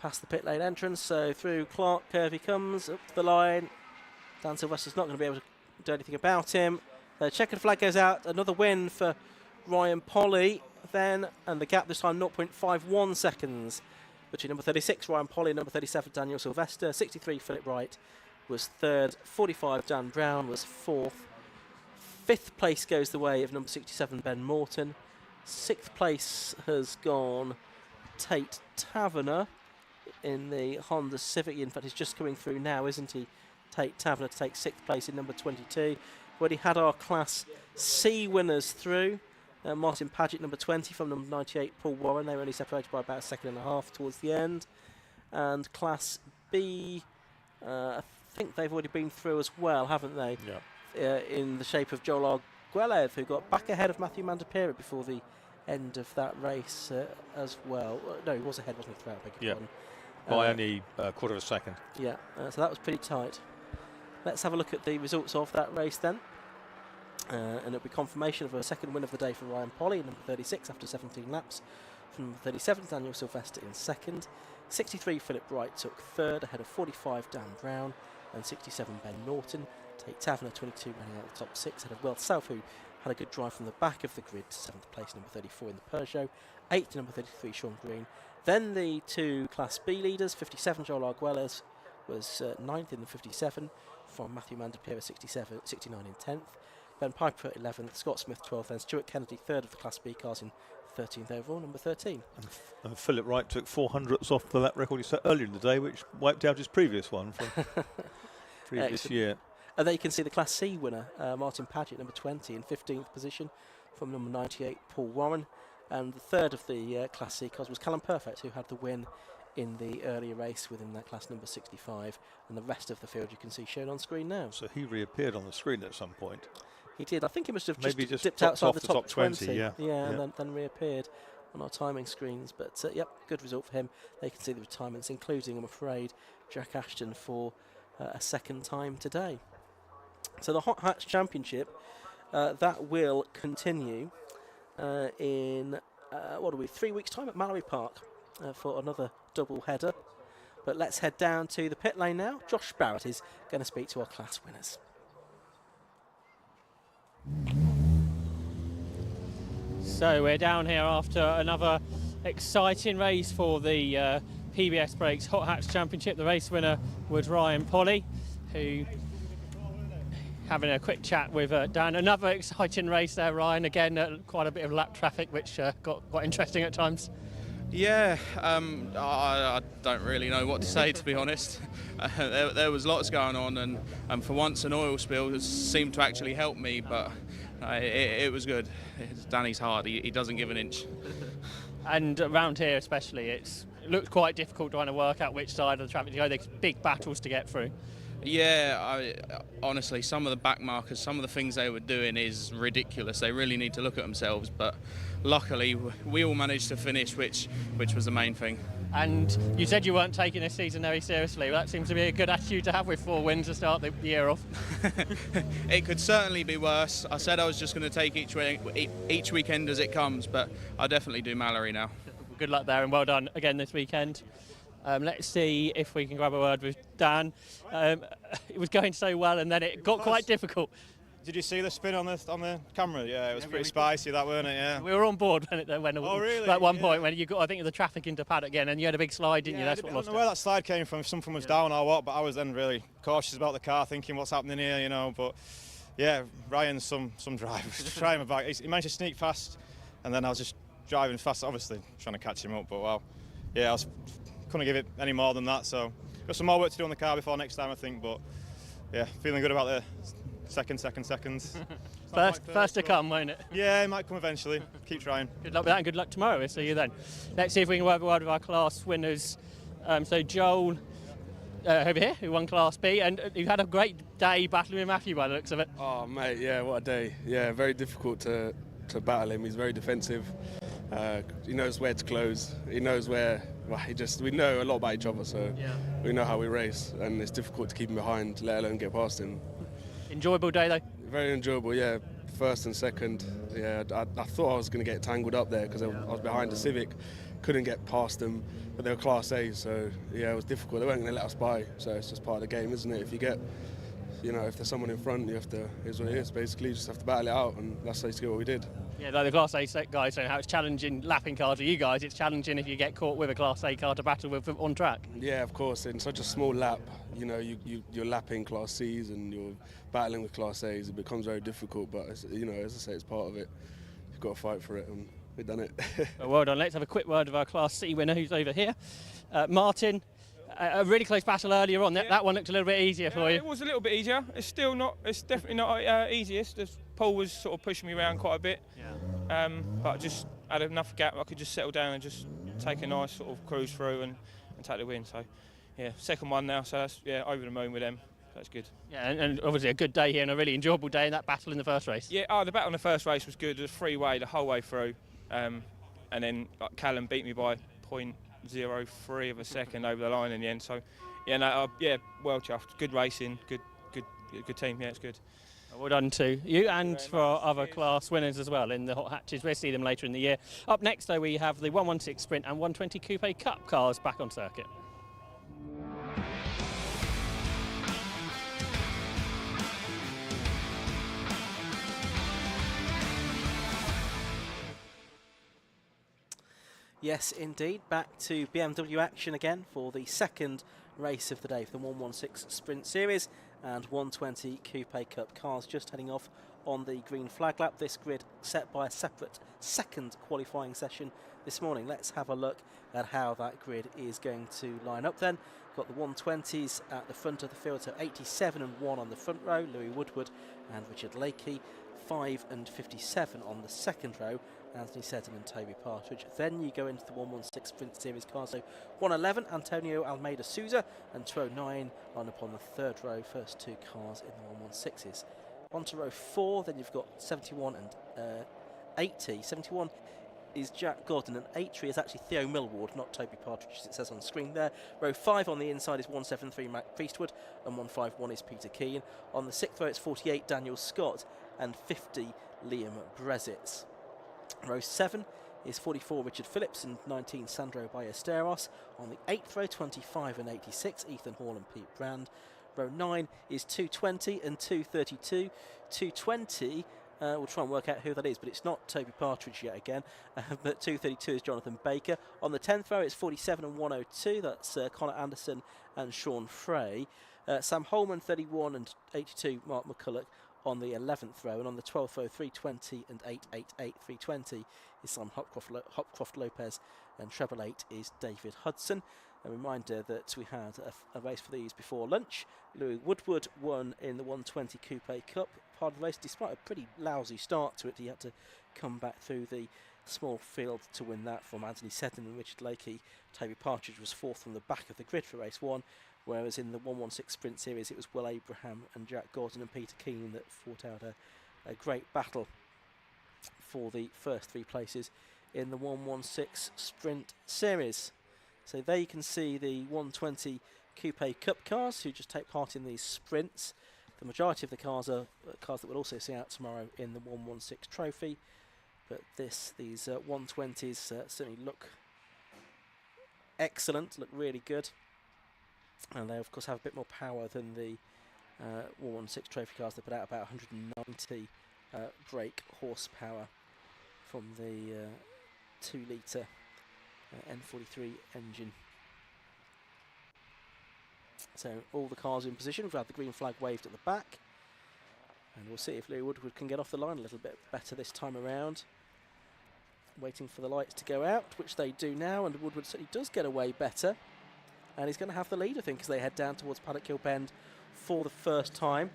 Speaker 1: Past the pit lane entrance, so through Clark Curve he comes, up the line. Dan Sylvester's not going to be able to do anything about him. The checkered flag goes out, another win for Ryan Polly then, and the gap this time 0.51 seconds between number 36 Ryan Polly and number 37 Daniel Sylvester. 63 Philip Wright was 3rd, 45 Dan Brown was 4th. 5th place goes the way of number 67 Ben Morton. 6th place has gone Tate Taverner in the Honda Civic. In fact, he's just coming through now, isn't he? Tate Taverner to take 6th place in number 22. We already had our Class C winners through. Martin Paget, number 20, from number 98, Paul Warren. They were only separated by about a second and a half towards the end. And Class B, I think they've already been through as well, haven't they? Yeah. In the shape of Joel Arguellev, who got back ahead of Matthew Mandapira before the end of that race as well. No, he was ahead, wasn't he, throughout?
Speaker 2: Yeah, by only a quarter of a second.
Speaker 1: Yeah, so that was pretty tight. Let's have a look at the results of that race then. And it'll be confirmation of a second win of the day for Ryan Polly, number 36 after 17 laps. From number 37, Daniel Sylvester in second. 63, Philip Wright took third, ahead of 45, Dan Brown, and 67, Ben Norton. Tate Taverner, 22, running out the top 6, ahead of Will Self, who had a good drive from the back of the grid to 7th place, number 34 in the Peugeot. 8th, number 33, Sean Green. Then the two Class B leaders, 57, Joel Arguelles was 9th in the 57, from Matthew Mandapira, 69 in 10th. Ben Piper 11th, Scott Smith 12th, and Stuart Kennedy 3rd of the Class B cars in 13th overall, number 13.
Speaker 2: And Philip Wright took 400ths off the lap record he set earlier in the day, which wiped out his previous one from previous year.
Speaker 1: And there you can see the Class C winner, Martin Paget, number 20, in 15th position, from number 98, Paul Warren. And the third of the Class C cars was Callum Perfect, who had the win in the earlier race within that class, number 65. And the rest of the field you can see shown on screen now.
Speaker 2: So he reappeared on the screen at some point.
Speaker 1: He did. I think he must have
Speaker 2: maybe
Speaker 1: just dipped outside the top 20.
Speaker 2: Yeah.
Speaker 1: And then reappeared on our timing screens. But yep, good result for him. They can see the retirements, including, I'm afraid, Jack Ashton for a second time today. So the Hot Hats Championship, that will continue in, 3 weeks' time at Mallory Park for another double header. But let's head down to the pit lane now. Josh Barrett is going to speak to our class winners.
Speaker 3: So we're down here after another exciting race for the PBS Brakes Hot Hats Championship. The race winner was Ryan Polly, who, having a quick chat with Dan. Another exciting race there, Ryan. Again, quite a bit of lap traffic, which got quite interesting at times.
Speaker 4: Yeah, I don't really know what to say, to be honest. There was lots going on, and for once an oil spill seemed to actually help me, but it was good. Danny's hard, he doesn't give an inch.
Speaker 3: And around here especially, it looks quite difficult trying to work out which side of the traffic to go. There's big battles to get through.
Speaker 4: Yeah, honestly, some of the back markers, some of the things they were doing is ridiculous. They really need to look at themselves, but luckily we all managed to finish, which was the main thing.
Speaker 3: And you said you weren't taking this season very seriously. Well, that seems to be a good attitude to have with 4 wins to start the year off.
Speaker 4: It could certainly be worse. I said I was just going to take each weekend as it comes, but I'll definitely do Mallory now.
Speaker 3: Good luck there, and well done again this weekend. Let's see if we can grab a word with Dan. It was going so well, and then it got quite difficult.
Speaker 6: Did you see the spin on the camera? Yeah, it was pretty spicy, that, weren't it? Yeah.
Speaker 3: We were on board when
Speaker 6: really?
Speaker 3: At one point when you got, I think, the traffic into paddock again, and you had a big slide, didn't you? That's what
Speaker 6: I
Speaker 3: lost
Speaker 6: don't know where that slide came from, if something was down or what, but I was then really cautious about the car, thinking what's happening here, you know. But yeah, Ryan's some driver, just trying my back. He managed to sneak fast, and then I was just driving fast, obviously trying to catch him up. But wow, yeah, couldn't give it any more than that. So got some more work to do on the car before next time, I think. But yeah, feeling good about the seconds.
Speaker 3: First to come, won't it?
Speaker 6: Yeah, it might come eventually. Keep trying.
Speaker 3: Good luck with that, and good luck tomorrow. We'll see you then. Let's see if we can have a word with our class winners. So Joel over here, who won Class B, and you've had a great day battling with Matthew by the looks of it.
Speaker 5: Oh mate, yeah, what a day. Yeah, very difficult to battle him. He's very defensive. He knows where to close. He knows where. Well, we know a lot about each other, so we know how we race, and it's difficult to keep him behind, let alone get past him.
Speaker 3: Enjoyable day though?
Speaker 5: Very enjoyable, yeah. First and second, yeah. I thought I was going to get tangled up there because I was behind the Civic, couldn't get past them, but they were Class A, so yeah, it was difficult. They weren't going to let us by, so it's just part of the game, isn't it? If you get, if there's someone in front, you have to. Here's what it is. Basically, you just have to battle it out, and that's basically what we did.
Speaker 3: Yeah, like the Class A guys saying how it's challenging lapping cars for you guys. It's challenging if you get caught with a Class A car to battle with on track.
Speaker 5: Yeah, of course. In such a small lap, you're lapping Class C's and you're battling with Class A's. It becomes very difficult, but as I say, it's part of it. You've got to fight for it, and we've done it.
Speaker 3: Well done. Let's have a quick word with our Class C winner, who's over here, Martin. A really close battle earlier on. That one looked a little bit easier for you.
Speaker 23: It was a little bit easier. It's still not. It's definitely not easiest. Paul was sort of pushing me around quite a bit. Yeah. But I just had enough gap. I could just settle down and just take a nice sort of cruise through and take the win. So, yeah, second one now. So that's over the moon with them. That's good.
Speaker 3: Yeah, and obviously a good day here and a really enjoyable day in that battle in the first race.
Speaker 23: Yeah. The battle in the first race was good. It was three-way the whole way through, and then Callum beat me by 0.03 of a second over the line in the end. So, well chuffed. Good racing, good good team. Yeah, it's good.
Speaker 3: Well done to you and for our other class winners as well in the hot hatches. We'll see them later in the year. Up next, though, we have the 116 Sprint and 120 Coupe Cup cars back on circuit.
Speaker 1: Yes, indeed. Back to BMW action again for the second race of the day for the 116 Sprint Series and 120 Coupe Cup cars just heading off on the green flag lap. This grid set by a separate second qualifying session this morning. Let's have a look at how that grid is going to line up then. Got the 120s at the front of the field, so 87 and 1 on the front row, Louis Woodward and Richard Lakey. 5 and 57 on the second row, Anthony Seddon and Toby Partridge. Then you go into the 116 Sprint Series cars, so 111 Antonio Almeida Souza and 209 line up on the third row, first two cars in the 116s. On to row 4, then you've got 71 and 80. 71 is Jack Gordon and 80 is actually Theo Millward, not Toby Partridge as it says on the screen there. Row 5 on the inside is 173 Matt Priestwood and 151 is Peter Keane. On the 6th row it's 48 Daniel Scott and 50 Liam Brezitz. Row 7 is 44 Richard Phillips and 19 Sandro Ballesteros. On the 8th row 25 and 86 Ethan Hall and Pete Brand. Row 9 is 220 and 232. 220 we'll try and work out who that is, but it's not Toby Partridge yet again. But 232 is Jonathan Baker. On the 10th row, it's 47 and 102. That's Connor Anderson and Sean Frey. Sam Holman, 31 and 82. Mark McCulloch on the 11th row. And on the 12th row, 320 and 888. 320 is Sam Hopcroft Lopez. And treble 8 is David Hudson. A reminder that we had a race for these before lunch. Louis Woodward won in the 120 Coupe Cup part of the race. Despite a pretty lousy start to it, he had to come back through the small field to win that from Anthony Seddon and Richard Lakey. Toby Partridge was fourth from the back of the grid for race 1, whereas in the 116 Sprint Series it was Will Abraham and Jack Gordon and Peter Keane that fought out a great battle for the first 3 places in the 116 Sprint Series. So there you can see the 120 Coupe Cup cars who just take part in these sprints. The majority of the cars are cars that we'll also see out tomorrow in the 116 Trophy. But these 120s certainly look excellent, look really good. And they of course have a bit more power than the 116 Trophy cars. They put out about 190 brake horsepower from the 2-litre N43 engine. So all the cars in position. We've had the green flag waved at the back, and we'll see if Louis Woodward can get off the line a little bit better this time around. Waiting for the lights to go out, which they do now, and Woodward certainly does get away better, and he's going to have the lead, I think, as they head down towards Paddock Hill Bend for the first time.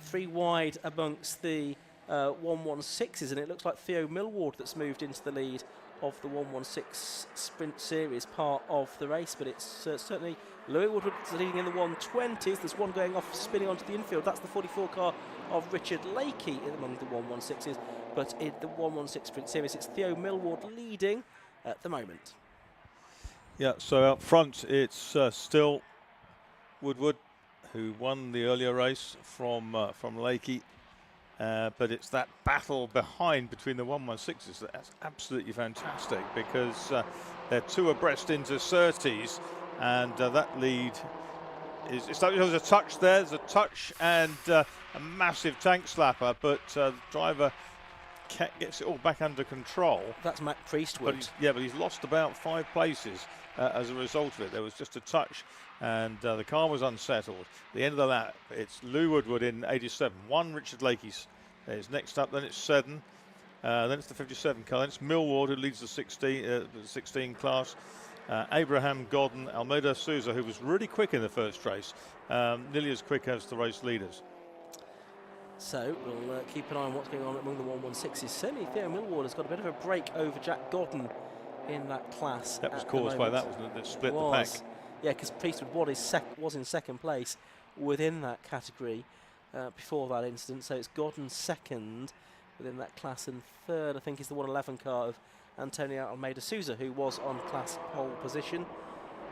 Speaker 1: 3 wide amongst the 116s, and it looks like Theo Millward that's moved into the lead of the 116 Sprint Series part of the race, but it's certainly Louis Woodward leading in the 120s. There's one going off, spinning onto the infield. That's the 44 car of Richard Lakey among the 116s, but in the 116 Sprint Series, it's Theo Millward leading at the moment.
Speaker 2: Yeah, so out front, it's still Woodward, who won the earlier race from Lakey. But it's that battle behind between the 116s that's absolutely fantastic, because they're 2 abreast into Surtees, and that lead is there's a touch there, there's a touch and a massive tank slapper, but the driver gets it all back under control.
Speaker 1: That's Matt Priestwood.
Speaker 2: But he's lost about 5 places as a result of it. There was just a touch, and the car was unsettled. The end of the lap, it's Lou Woodward in 87. 1 Richard Lakey is next up, then it's Seddon, then it's the 57 car, then it's Millward who leads the 16 class. Abraham, Godden, Almeida Souza, who was really quick in the first race, nearly as quick as the race leaders.
Speaker 1: So we'll keep an eye on what's going on among the 116s. Certainly Theo Millward has got a bit of a break over Jack Godden in that class.
Speaker 2: That was caused by that, wasn't it? That split the pack.
Speaker 1: Yeah, because Priestwood was in second place within that category before that incident. So it's Godden second within that class, and third, I think, is the 111 car of Antonio Almeida Souza, who was on class pole position.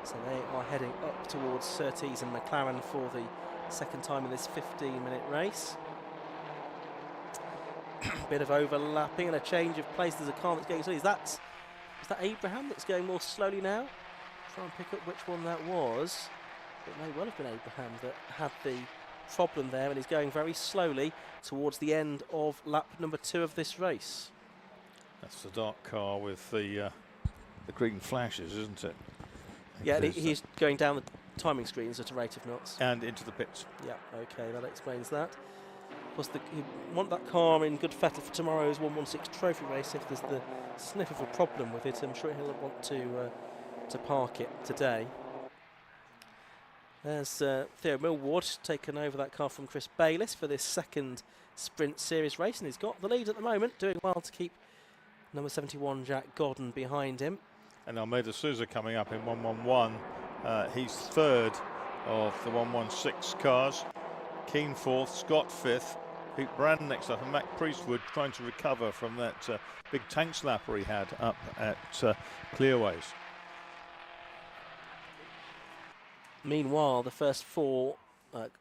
Speaker 1: So they are heading up towards Surtees and McLaren for the Second time in this 15-minute race. Bit of overlapping and a change of pace. There's a car that's going slowly. Is that Abraham that's going more slowly now? Try and pick up which one that was. It may well have been Abraham that had the problem there, and is going very slowly towards the end of lap number 2 of this race.
Speaker 2: That's the dark car with the green flashes, isn't it?
Speaker 1: Yeah, and he's going down the timing screens at a rate of knots.
Speaker 2: And into the pits.
Speaker 1: Yeah, okay, that explains that. Of course, you want that car in good fettle for tomorrow's 116 trophy race. If there's the sniff of a problem with it, I'm sure he'll want to park it today. There's Theo Millward taken over that car from Chris Bayliss for this second Sprint Series race, and he's got the lead at the moment, doing well to keep number 71 Jack Godden behind him.
Speaker 2: And Almeida Souza coming up in 111. He's third of the 116 cars. Keane fourth, Scott fifth, Pete Brandon next up, and Mac Priestwood trying to recover from that big tank slapper he had up at Clearways.
Speaker 1: Meanwhile, the first four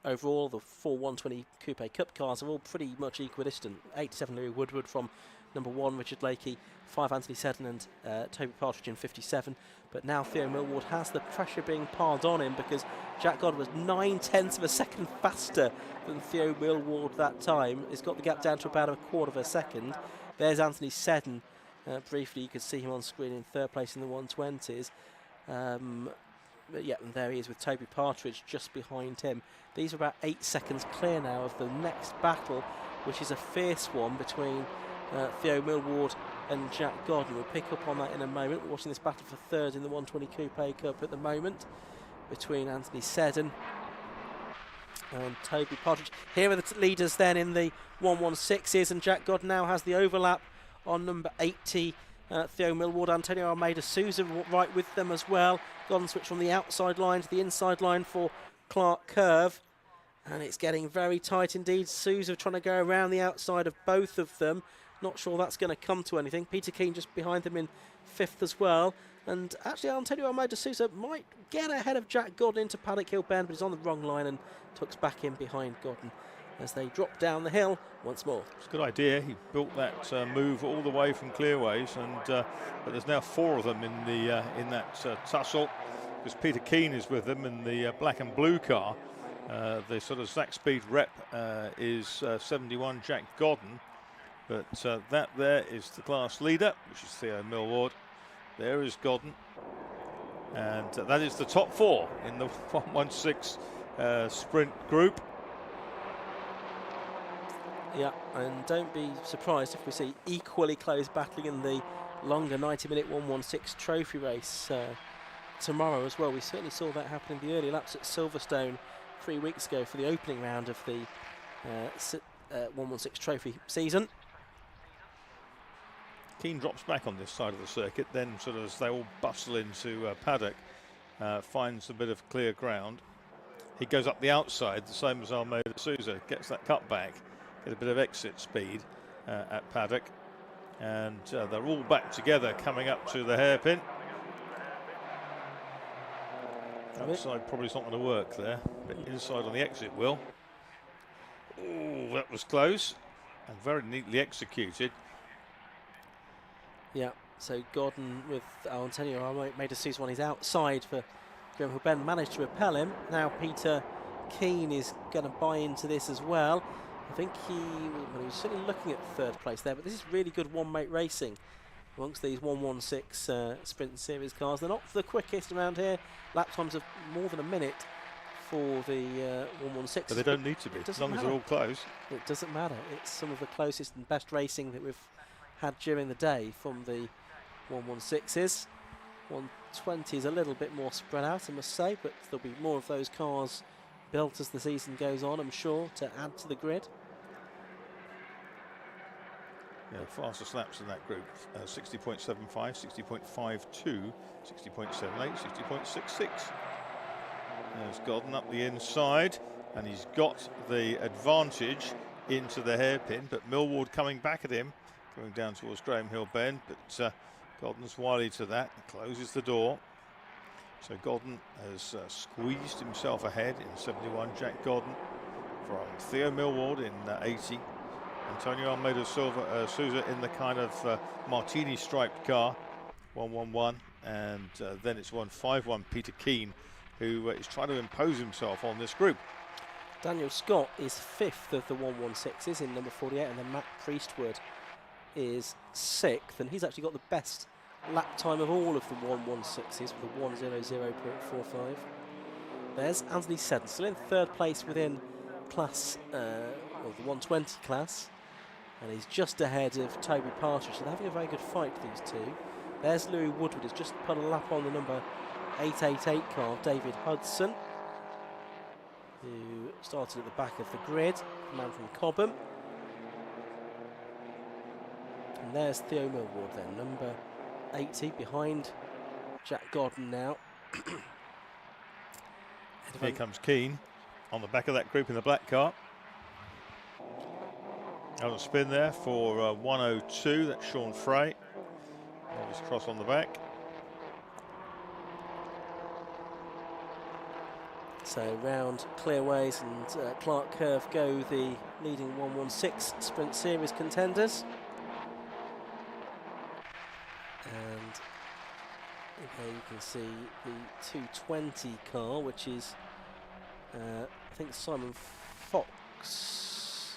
Speaker 1: overall, the 4 120 Coupe Cup cars are all pretty much equidistant. 87 Louis Woodward from number 1, Richard Lakey, 5 Anthony Seddon and Toby Partridge in 57. But now Theo Millward has the pressure being piled on him, because Jack Godden was 9/10 of a second faster than Theo Millward that time. He's got the gap down to about a quarter of a second. There's Anthony Seddon. Briefly, you could see him on screen in third place in the 120s. But yeah, and there he is with Toby Partridge just behind him. These are about 8 seconds clear now of the next battle, which is a fierce one between Theo Millward and Jack Godden. We'll pick up on that in a moment. We're watching this battle for third in the 120 Coupe Cup at the moment between Anthony Seddon and Toby Partridge. Here are the leaders then in the 116s, and Jack Godden now has the overlap on number 80. Theo Millward, Antonio Almeida Souza right with them as well. Godden switch from the outside line to the inside line for Clark Curve, and it's getting very tight indeed. Souza trying to go around the outside of both of them. Not sure that's going to come to anything. Peter Keane just behind them in 5th as well. And actually Antonio Almeida Souza might get ahead of Jack Godden into Paddock Hill Bend, but he's on the wrong line and tucks back in behind Godden as they drop down the hill once more.
Speaker 2: It's a good idea. He built that move all the way from Clearways, and but there's now 4 of them in that tussle, because Peter Keane is with them in the black and blue car. The sort of Zach Speed rep is 71 Jack Godden, but that there is the class leader, which is Theo Millward. There is Godden, and that is the top 4 in the 116 sprint group.
Speaker 1: Yeah, and don't be surprised if we see equally close battling in the longer 90-minute 116 trophy race tomorrow as well. We certainly saw that happen in the early laps at Silverstone 3 weeks ago for the opening round of the 116 trophy season.
Speaker 2: Keane drops back on this side of the circuit, then sort of as they all bustle into Paddock, finds a bit of clear ground. He goes up the outside, the same as Almeida Souza, gets that cut back, get a bit of exit speed at Paddock, and they're all back together coming up to the hairpin. Outside probably is not going to work there, but inside on the exit will. Oh, that was close and very neatly executed.
Speaker 1: Yeah, so Godden with Antonio Almeida Souza on his outside for Graham Hill Bend, managed to repel him. Now Peter Keane is going to buy into this as well. I think he was certainly looking at third place there, but this is really good one-mate racing amongst these 116 Sprint Series cars. They're not the quickest around here. Lap times of more than a minute for the 116.
Speaker 2: But they don't need to be, as long as they're all close.
Speaker 1: It doesn't matter. It's some of the closest and best racing that we've had during the day from the 116s. 120 is a little bit more spread out, I must say, but there'll be more of those cars built as the season goes on, I'm sure, to add to the grid.
Speaker 2: Yeah, fastest laps in that group, 60.75, 60.52, 60.78, 60.66. There's Godden up the inside, and he's got the advantage into the hairpin, but Millward coming back at him, going down towards Graham Hill Bend, but Godden's wily to that, closes the door. So Godden has squeezed himself ahead in 71. Jack Godden from Theo Millward in 80. Antonio Almeida Souza in the kind of martini striped car, 111, and then it's 151 Peter Keane, who is trying to impose himself on this group.
Speaker 1: Daniel Scott is 5th of the 116s in number 48, and then Matt Priestwood is 6th, and he's actually got the best lap time of all of the 116s with a 1:00.45. There's Anthony Seddon, still in 3rd place within class, the 120 class, and he's just ahead of Toby Partridge. So they're having a very good fight, these two. There's Louis Woodward, who's just put a lap on the number 888 car, David Hudson, who started at the back of the grid, the man from Cobham. And there's Theo Millward then, number 80, behind Jack Godden now.
Speaker 2: Here comes Keane on the back of that group in the black car. Out of spin there for 102, that's Sean Frey. Just cross on the back.
Speaker 1: So round Clearways and Clark Curve go the leading 116 Sprint Series contenders. And okay, you can see the 220 car, which is I think Simon Fox.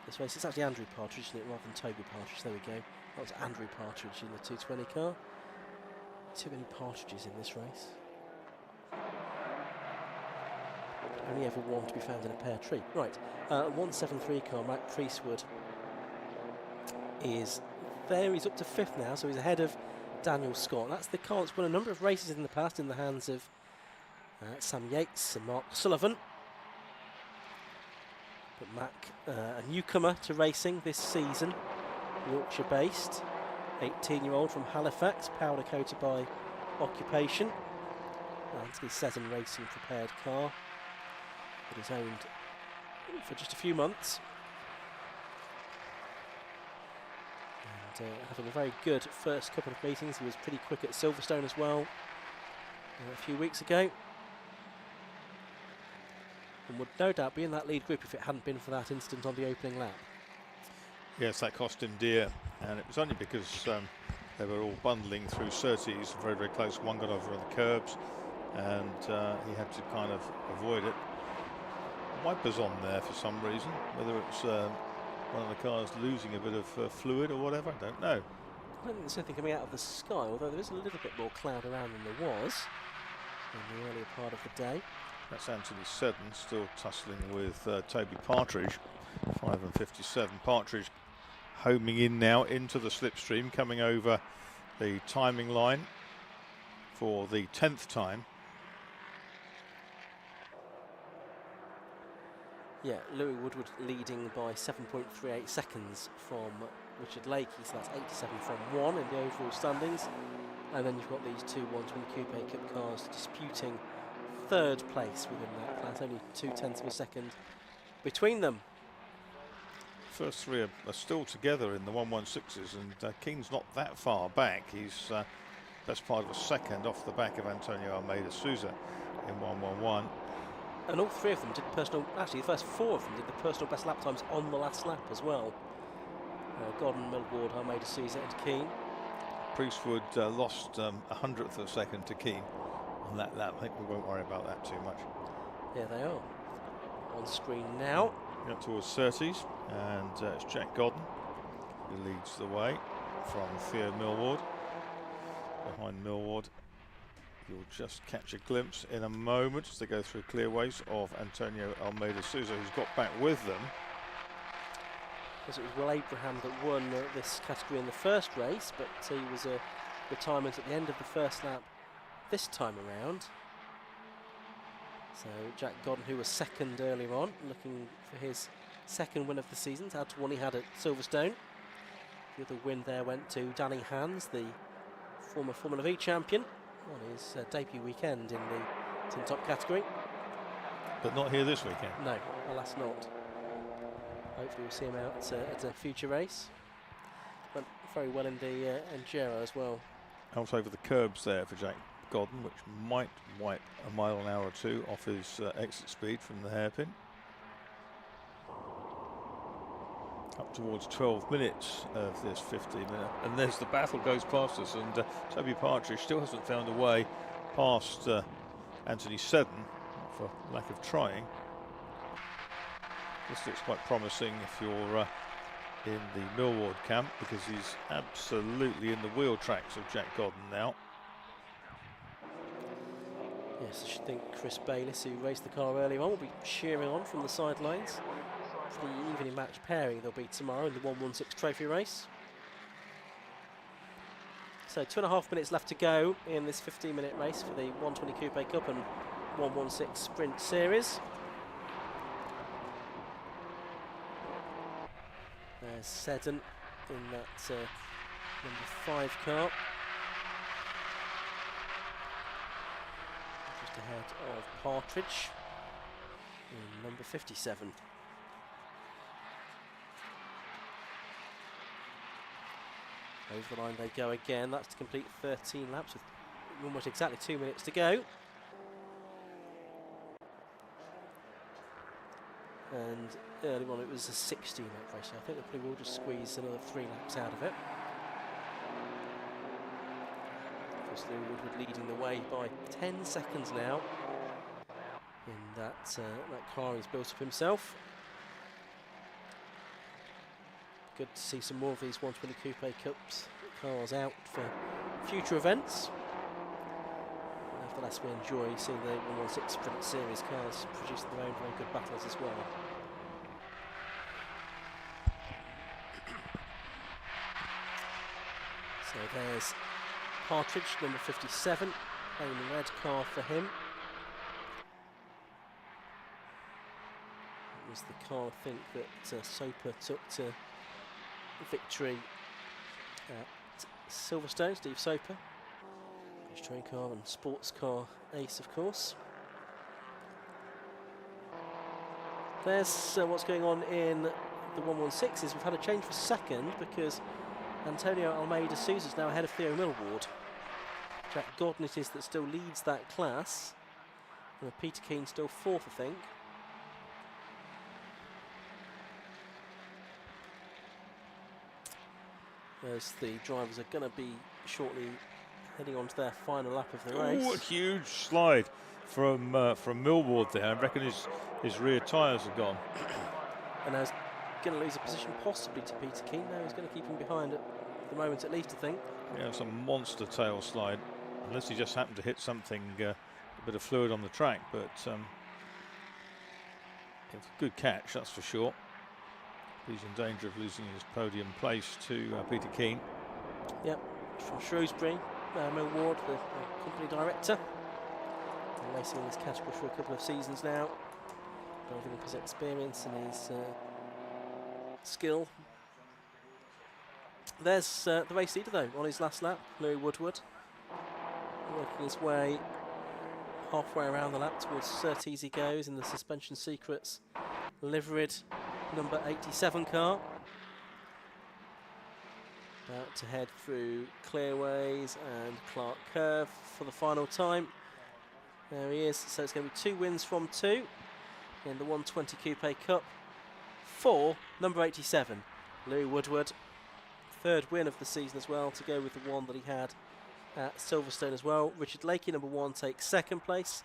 Speaker 1: This race, it's actually Andrew Partridge, isn't it, rather than Toby Partridge. There we go. That was Andrew Partridge in the 220 car. Too many Partridges in this race. Only ever one to be found in a pear tree. Right, 173 car, Matt Priestwood is there. He's up to 5th now, so he's ahead of Daniel Scott. That's the car that's won a number of races in the past in the hands of Sam Yates and Mark Sullivan. But Mac, a newcomer to racing this season, Yorkshire-based, 18-year-old from Halifax, powder coated by occupation. Anthony Seddon Racing prepared car that he's owned for just a few months. And having a very good first couple of meetings. He was pretty quick at Silverstone as well a few weeks ago. And would no doubt be in that lead group if it hadn't been for that incident on the opening lap.
Speaker 2: Yes, that cost him dear, and it was only because they were all bundling through Surtees, very, very close. One got over on the curbs, and he had to kind of avoid it. Wipers on there for some reason, whether it's one of the cars losing a bit of fluid or whatever, I don't know.
Speaker 1: I don't think there's anything coming out of the sky, although there is a little bit more cloud around than there was in the earlier part of the day.
Speaker 2: That's Anthony Seddon still tussling with Toby Partridge, 5:57. Partridge homing in now into the slipstream, coming over the timing line for the 10th time.
Speaker 1: Yeah, Louis Woodward leading by 7.38 seconds from Richard Lakey, so that's 87 from 1 in the overall standings. And then you've got these two 120 Coupe Cup cars disputing 3rd place within that class, only 0.2 of a second between them.
Speaker 2: First three are still together in the 116s, and Keane's not that far back. He's best part of a second off the back of Antonio Almeida Souza in 111.
Speaker 1: And all three of them did personal, actually the first 4 of them did the personal best lap times on the last lap as well. Godden, Millward, Almeida Souza and Keane.
Speaker 2: Priestwood lost 100th of a second to Keane on that lap. I think we won't worry about that too much.
Speaker 1: Yeah, they are. On screen now.
Speaker 2: Up towards Surtees, and it's Jack Godden who leads the way from Theo Millward. Behind Millward, you'll just catch a glimpse in a moment as they go through Clearways of Antonio Almeida Souza, who's got back with them.
Speaker 1: Because it was Will Abraham that won this category in the first race, but he was a retirement at the end of the first lap this time around. So Jack Godden, who was 2nd earlier on, looking for his 2nd win of the season, to add to one he had at Silverstone. The other win there went to Danny Hans, the former Formula V champion, on his debut weekend in the Tin Top category.
Speaker 2: But not here this weekend.
Speaker 1: No, alas not. Hopefully we'll see him out at a future race. Went very well in the Enduro as well.
Speaker 2: Out over the curbs there for Jack Godden, which might wipe a mile an hour or two off his exit speed from the hairpin. Up towards 12 minutes of this 15-minute, and there's the battle goes past us, and Toby Partridge still hasn't found a way past Anthony Seddon for lack of trying. This looks quite promising if you're in the Millward camp, because he's absolutely in the wheel tracks of Jack Godden now.
Speaker 1: Yes, I should think Chris Bayliss, who raced the car earlier on, will be cheering on from the sidelines for the evening match pairing there'll be tomorrow in the 116 trophy race. So 2.5 minutes left to go in this 15-minute race for the 120 Coupe Cup and 116 Sprint Series. There's Seddon in that number 5 car. Just ahead of Partridge in number 57. Over the line they go again. That's to complete 13 laps with almost exactly 2 minutes to go. And early on it was a 16 lap race, so I think they probably will just squeeze another 3 laps out of it. Of course, Lou Woodward leading the way by 10 seconds now in that car he's built up himself. Good to see some more of these 120 Coupe Cups cars out for future events. Nevertheless, we enjoy seeing the 116 Sprint Series cars producing their own very good battles as well. So there's Partridge, number 57, playing the red car for him. It was the car, I think, that Soper took to victory at Silverstone, Steve Soper. British Touring Car and sports car ace, of course. There's what's going on in the 116s. We've had a change for second because Antonio Almeida Sousa's now ahead of Theo Millward. Jack Godden it is that still leads that class, and Peter Keane still 4th, I think. As the drivers are going to be shortly heading on to their final lap of the race.
Speaker 2: Oh, a huge slide from Millward there. I reckon his rear tyres are gone.
Speaker 1: And now he's going to lose a position possibly to Peter Keane. Now he's going to keep him behind at the moment at least, I think.
Speaker 2: Yeah, it's a monster tail slide, unless he just happened to hit something, a bit of fluid on the track, but it's a good catch, that's for sure. He's in danger of losing his podium place to Peter Keane.
Speaker 1: Yep, from Shrewsbury, Millward, the company director. Been racing in this category for a couple of seasons now, building up his experience and his skill. There's the race leader though, on his last lap, Louis Woodward, working his way halfway around the lap towards Surtees he goes in the Suspension Secrets liveried number 87 car. About to head through Clearways and Clark Curve for the final time. There he is, so it's going to be 2 wins from 2 in the 120 Coupe Cup for number 87, Louis Woodward. 3rd win of the season as well, to go with the one that he had at Silverstone as well. Richard Lakey, number 1, takes 2nd place,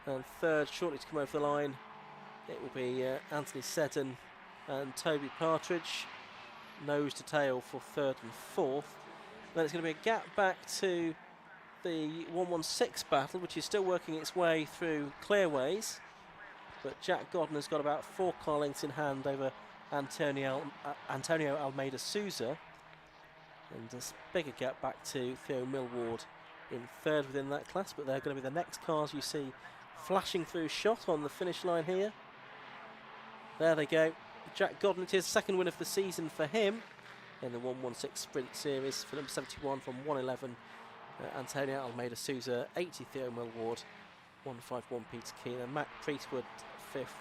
Speaker 1: and 3rd, shortly to come over the line, it will be Anthony Seddon and Toby Partridge, nose to tail for 3rd and 4th. Then it's going to be a gap back to the 116 battle, which is still working its way through Clearways, but Jack Godden has got about 4 car lengths in hand over Antonio Almeida Sousa, and a bigger gap back to Theo Millward in 3rd within that class, but they're going to be the next cars you see flashing through shot on the finish line here. There they go. Jack Godden, it is 2nd win of the season for him in the 116 Sprint Series for number 71 from 111. Antonio Almeida Sousa, 80 Theo Millward, 151 Peter Keane, and Matt Priestwood 5th.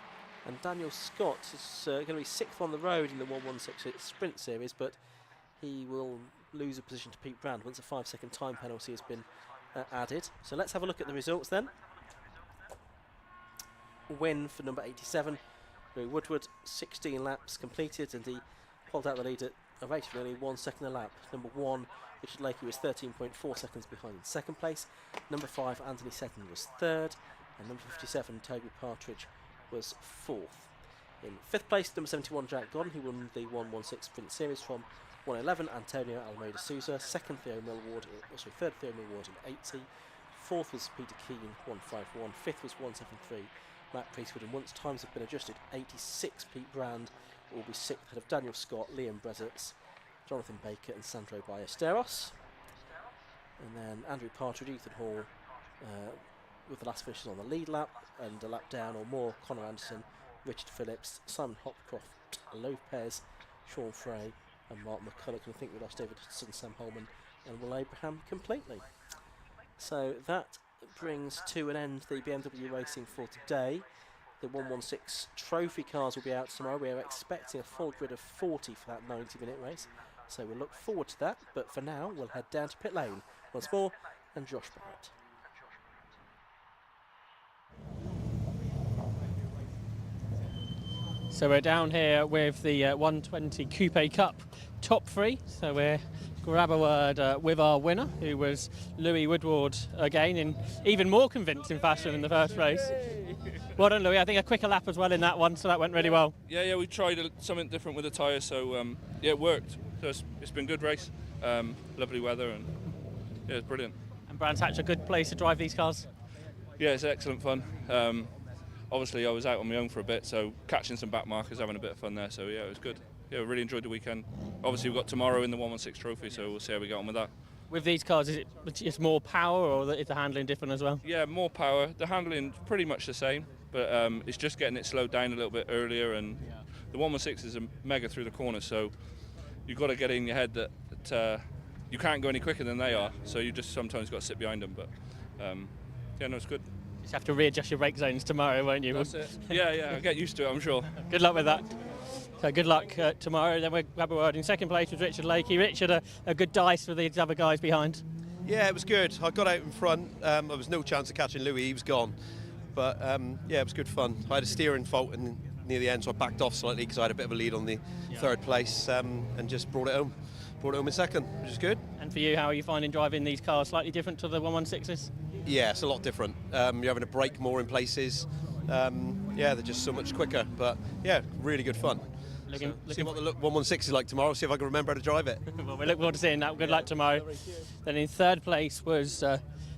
Speaker 1: And Daniel Scott is going to be 6th on the road in the 116 Sprint Series, but he will lose a position to Pete Brand once a 5-second time penalty has been added. So let's have a look at the results then. Win for number 87, Louis Woodward, 16 laps completed, and he pulled out the lead at a rate of only 1 second a lap. Number 1, Richard Lakey, was 13.4 seconds behind in second place. Number 5, Anthony Seddon, was third, and number 57, Toby Partridge, was fourth. In fifth place, number 71, Jack Godden, who won the 116 Sprint Series from 111, Antonio Almeida Souza. Second, third, Theo Millward in 80. Fourth was Peter Keane, 151. Fifth was 173, Matt Priestwood, and once times have been adjusted, 86, Pete Brand will be sixth, ahead of Daniel Scott, Liam Breserts, Jonathan Baker and Sandro Ballesteros. And then Andrew Partridge, Ethan Hall, with the last finishes on the lead lap, and a lap down or more, Connor Anderson, Richard Phillips, Simon Hopcroft, Lopez, Sean Frey and Mark McCulloch. And I think we lost David Hudson, Sam Holman and Will Abraham completely. So that brings to an end the BMW racing for today. The 116 trophy cars will be out tomorrow. We are expecting a full grid of 40 for that 90-minute race, so we'll look forward to that. But for now, we'll head down to pit lane once more, and Josh Barrett.
Speaker 3: So we're down here with the 120 Coupe Cup top three. So we're grab a word with our winner, who was Louis Woodward again, in even more convincing fashion in the first race. Well done, Louis. I think a quicker lap as well in that one, so that went really well.
Speaker 7: Yeah, we tried something different with the tyres, so yeah, it worked. So it's been a good race, lovely weather, and yeah, it's brilliant.
Speaker 3: And Brands Hatch, a good place to drive these cars?
Speaker 7: Yeah, it's excellent fun. Obviously, I was out on my own for a bit, so catching some back markers, having a bit of fun there, so yeah, it was good. Yeah, we really enjoyed the weekend. Obviously, we've got tomorrow in the 116 trophy, so we'll see how we get on with that.
Speaker 3: With these cars, is it just more power, or is the handling different as well?
Speaker 7: Yeah, more power. The handling's pretty much the same, but it's just getting it slowed down a little bit earlier, and the 116 is a mega through the corner, so you've got to get in your head that you can't go any quicker than they are, so you just sometimes got to sit behind them, but yeah, no, it's good.
Speaker 3: You just have to readjust your brake zones tomorrow, won't you?
Speaker 7: That's it. Yeah, I'll get used to it, I'm sure.
Speaker 3: Good luck with that. So good luck tomorrow. Then we'll grab a word. In second place was Richard Lakey. Richard, a good dice for these other guys behind.
Speaker 8: Yeah, it was good. I got out in front. There was no chance of catching Louis, he was gone. But yeah, it was good fun. I had a steering fault near the end, so I backed off slightly because I had a bit of a lead on the third place, and just brought it home. Brought it home in second, which is good.
Speaker 3: And for you, how are you finding driving these cars? Slightly different to the 116s?
Speaker 8: Yeah, it's a lot different. You're having to brake more in places. Yeah, they're just so much quicker. But yeah, really good fun. See what the 116 is like tomorrow, see if I can remember how to drive it.
Speaker 3: Well, we look forward to seeing that. Good luck tomorrow. Then in third place was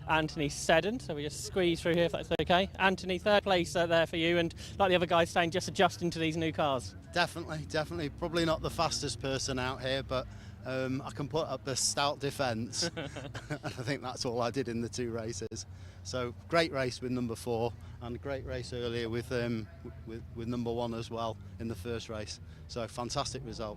Speaker 3: Anthony Seddon, so we just squeeze through here if that's okay. Anthony, third place there for you, and like the other guys saying, just adjusting to these new cars.
Speaker 9: Definitely. Probably not the fastest person out here, but I can put up the stout defence. And I think that's all I did in the two races. So great race with number 4, and a great race earlier with number 1 as well in the first race. So fantastic result.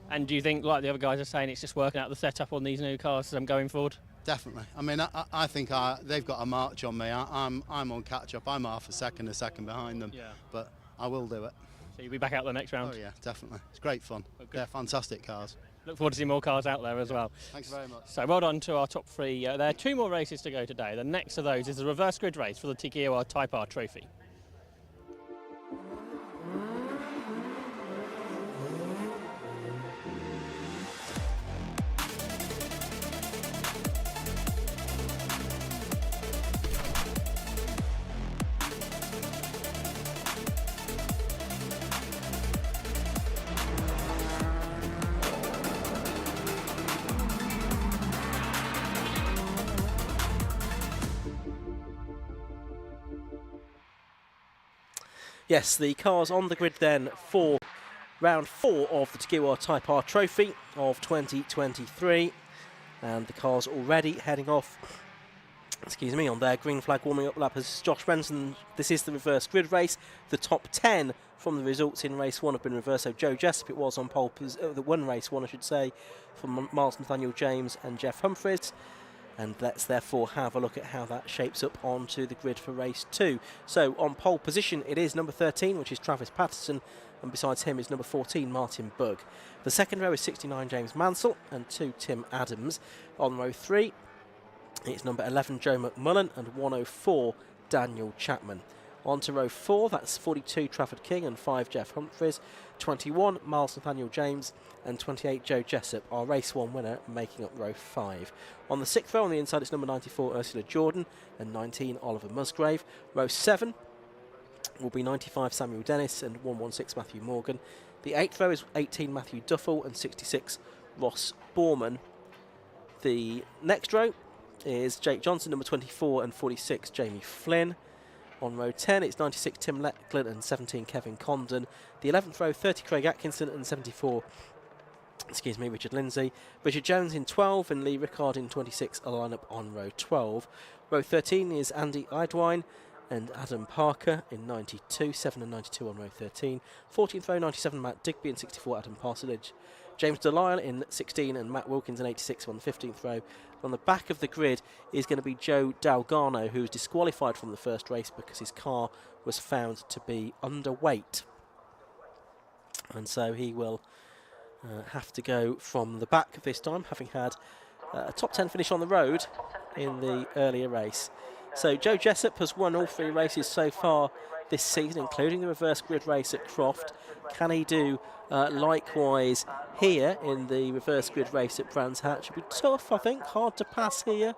Speaker 3: And do you think, like the other guys are saying, it's just working out the setup on these new cars going forward?
Speaker 9: Definitely. I mean, I think they've got a march on me. I'm on catch up. I'm half a second behind them.
Speaker 3: Yeah.
Speaker 9: But I will do it.
Speaker 3: So you'll be back out the next round?
Speaker 9: Oh yeah, definitely. It's great fun. They're fantastic cars.
Speaker 3: Look forward to seeing more cars out there as well.
Speaker 9: Thanks very much.
Speaker 3: So well done to our top 3. There are 2 more races to go today. The next of those is the reverse grid race for the Tiguan Type R Trophy.
Speaker 1: Yes, the cars on the grid then for round 4 of the Tiguan Type R Trophy of 2023. And the cars already heading off, on their green flag warming up lap as Josh Benson. This is the reverse grid race. The top 10 from the results in race 1 have been reversed. So Joe Jessup, it was on pole, the one race 1 I should say, from Miles Nathaniel James and Jeff Humphreys. And let's therefore have a look at how that shapes up onto the grid for race 2. So on pole position it is number 13, which is Travis Patterson, and besides him is number 14, Martin Bugg. The second row is 69, James Mansell, and 2, Tim Adams. On row 3, It's number 11, Joe McMullen, and 104, Daniel Chapman. On to row 4, that's 42, Trafford King, and 5, Jeff Humphreys. 21, Miles Nathaniel James, and 28, Joe Jessup, our race 1 winner, making up row 5. On the 6th row on the inside, it's number 94, Ursula Jordan, and 19, Oliver Musgrave. Row 7 will be 95, Samuel Dennis, and 116, Matthew Morgan. The 8th row is 18, Matthew Duffel, and 66, Ross Borman. The next row is Jake Johnson, number 24, and 46, Jamie Flynn. On row 10, it's 96, Tim Leckland, and 17, Kevin Condon. The 11th row, 30, Craig Atkinson, and 74, Richard Lindsay. Richard Jones in 12, and Lee Rickard in 26, a lineup on row 12. Row 13 is Andy Idwine and Adam Parker in 92, 7 and 92 on row 13. 14th row, 97, Matt Digby, and 64, Adam Parsonage. James Delisle in 16 and Matt Wilkins in 86 on the 15th row. On the back of the grid is going to be Joe Dalgarno, who was disqualified from the first race because his car was found to be underweight. And so he will have to go from the back this time, having had a top 10 finish on the road in the earlier race. So Joe Jessup has won all 3 races so far this season, including the reverse grid race at Croft. Can he do likewise here in the reverse grid race at Brands Hatch? It'll be tough, I think, hard to pass here.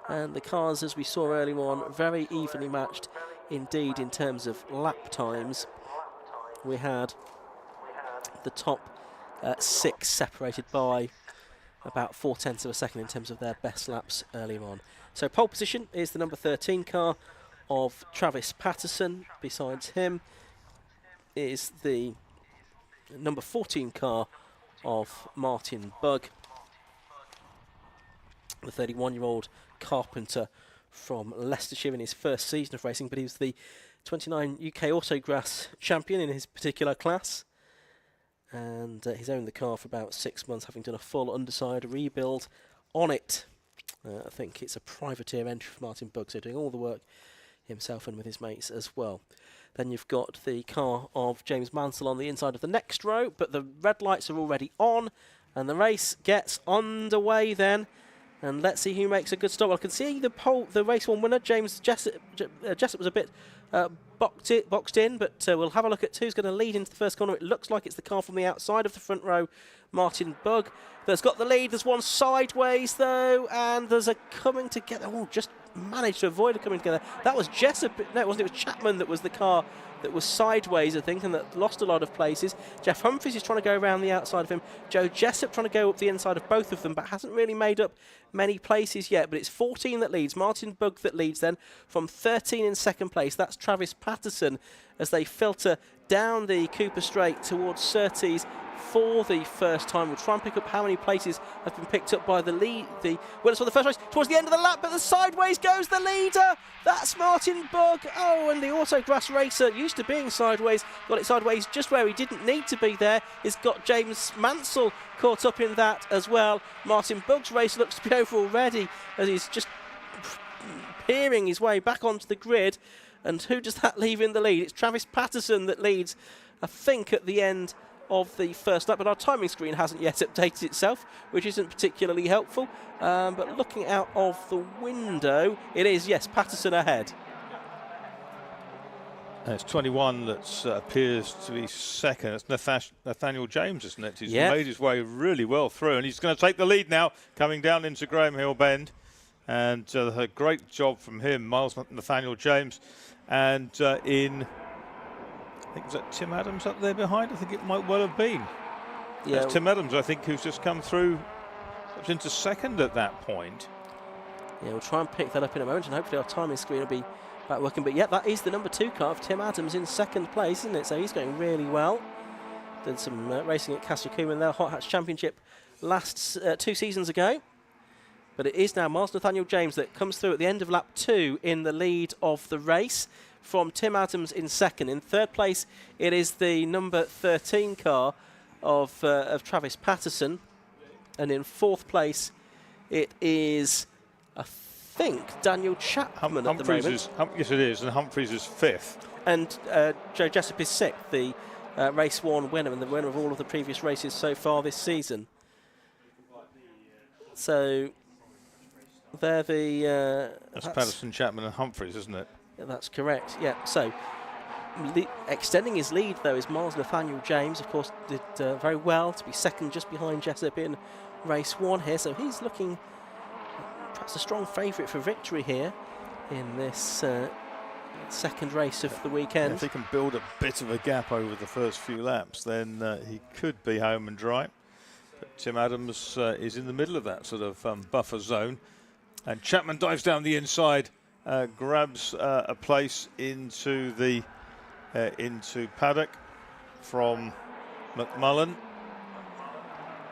Speaker 1: And the cars, as we saw earlier on, very evenly matched indeed in terms of lap times. We had the top 6 separated by about 0.4 of a second in terms of their best laps earlier on. So pole position is the number 13 car of Travis Patterson. Besides him is the number 14 car of Martin Bugg, the 31-year-old carpenter from Leicestershire in his first season of racing, but he was the 29 UK Autograss champion in his particular class. And he's owned the car for about 6 months, having done a full underside rebuild on it. I think it's a privateer entry for Martin Bugg, so doing all the work himself and with his mates as well. Then you've got the car of James Mansell on the inside of the next row, but the red lights are already on, and the race gets underway then. And let's see who makes a good stop. Well, I can see the race 1 winner, James Jessup. Jessup was a bit boxed in, but we'll have a look at who's going to lead into the first corner. It looks like it's the car from the outside of the front row, Martin Bugg, that's got the lead. There's one sideways, though, and there's a coming together. Oh, just managed to avoid a coming together. That was Jessup. No, it wasn't. It was Chapman that was the car that was sideways, I think, and that lost a lot of places. Jeff Humphreys is trying to go around the outside of him. Joe Jessup trying to go up the inside of both of them, but hasn't really made up many places yet. But it's 14 that leads. Martin Bugg that leads then from 13 in second place. That's Travis Patterson as they filter down the Cooper Straight towards Surtees for the first time. We'll try and pick up how many places have been picked up by the lead. The winners for the first race towards the end of the lap, but the sideways goes the leader. That's Martin Bugg. Oh, and the Autograss racer, used to being sideways, got it sideways just where he didn't need to be there. He's got James Mansell caught up in that as well. Martin Bugg's race looks to be over already as he's just peering his way back onto the grid. And who does that leave in the lead? It's Travis Patterson that leads, I think, at the end of the first lap, but our timing screen hasn't yet updated itself, which isn't particularly helpful. But looking out of the window, it is, yes, Patterson ahead.
Speaker 2: It's 21 that appears to be second. It's Nathaniel James, isn't it? He's made his way really well through, and he's going to take the lead now, coming down into Graham Hill Bend. And a great job from him, Miles Nathaniel James. And I think, was that Tim Adams up there behind? I think it might well have been. Yeah, that's Tim Adams, I think, who's just come through into second at that point.
Speaker 1: Yeah, we'll try and pick that up in a moment, and hopefully our timing screen will be back working. But yeah, that is the number 2 car of Tim Adams in second place, isn't it? So he's going really well. Did some racing at Castle Coombe in their Hot Hatch Championship last 2 seasons ago. But it is now Miles Nathaniel James that comes through at the end of lap 2 in the lead of the race from Tim Adams in second. In third place, it is the number 13 car of Travis Patterson. And in fourth place, it is, I think, Daniel Chapman at the moment.
Speaker 2: Yes, it is, and Humphreys is 5th.
Speaker 1: And Joe Jessup is 6th, the race 1 winner and the winner of all of the previous races so far this season. So They're the...
Speaker 2: that's Patterson, Chapman and Humphreys, isn't it?
Speaker 1: Yeah, that's correct, yeah. So, extending his lead, though, is Miles Nathaniel James. Of course, did very well to be second just behind Jessup in race 1 here. So he's looking perhaps a strong favourite for victory here in this second race of the weekend.
Speaker 2: Yeah, if he can build a bit of a gap over the first few laps, then he could be home and dry. But Tim Adams is in the middle of that sort of buffer zone. And Chapman dives down the inside, grabs a place into the into paddock from McMullen.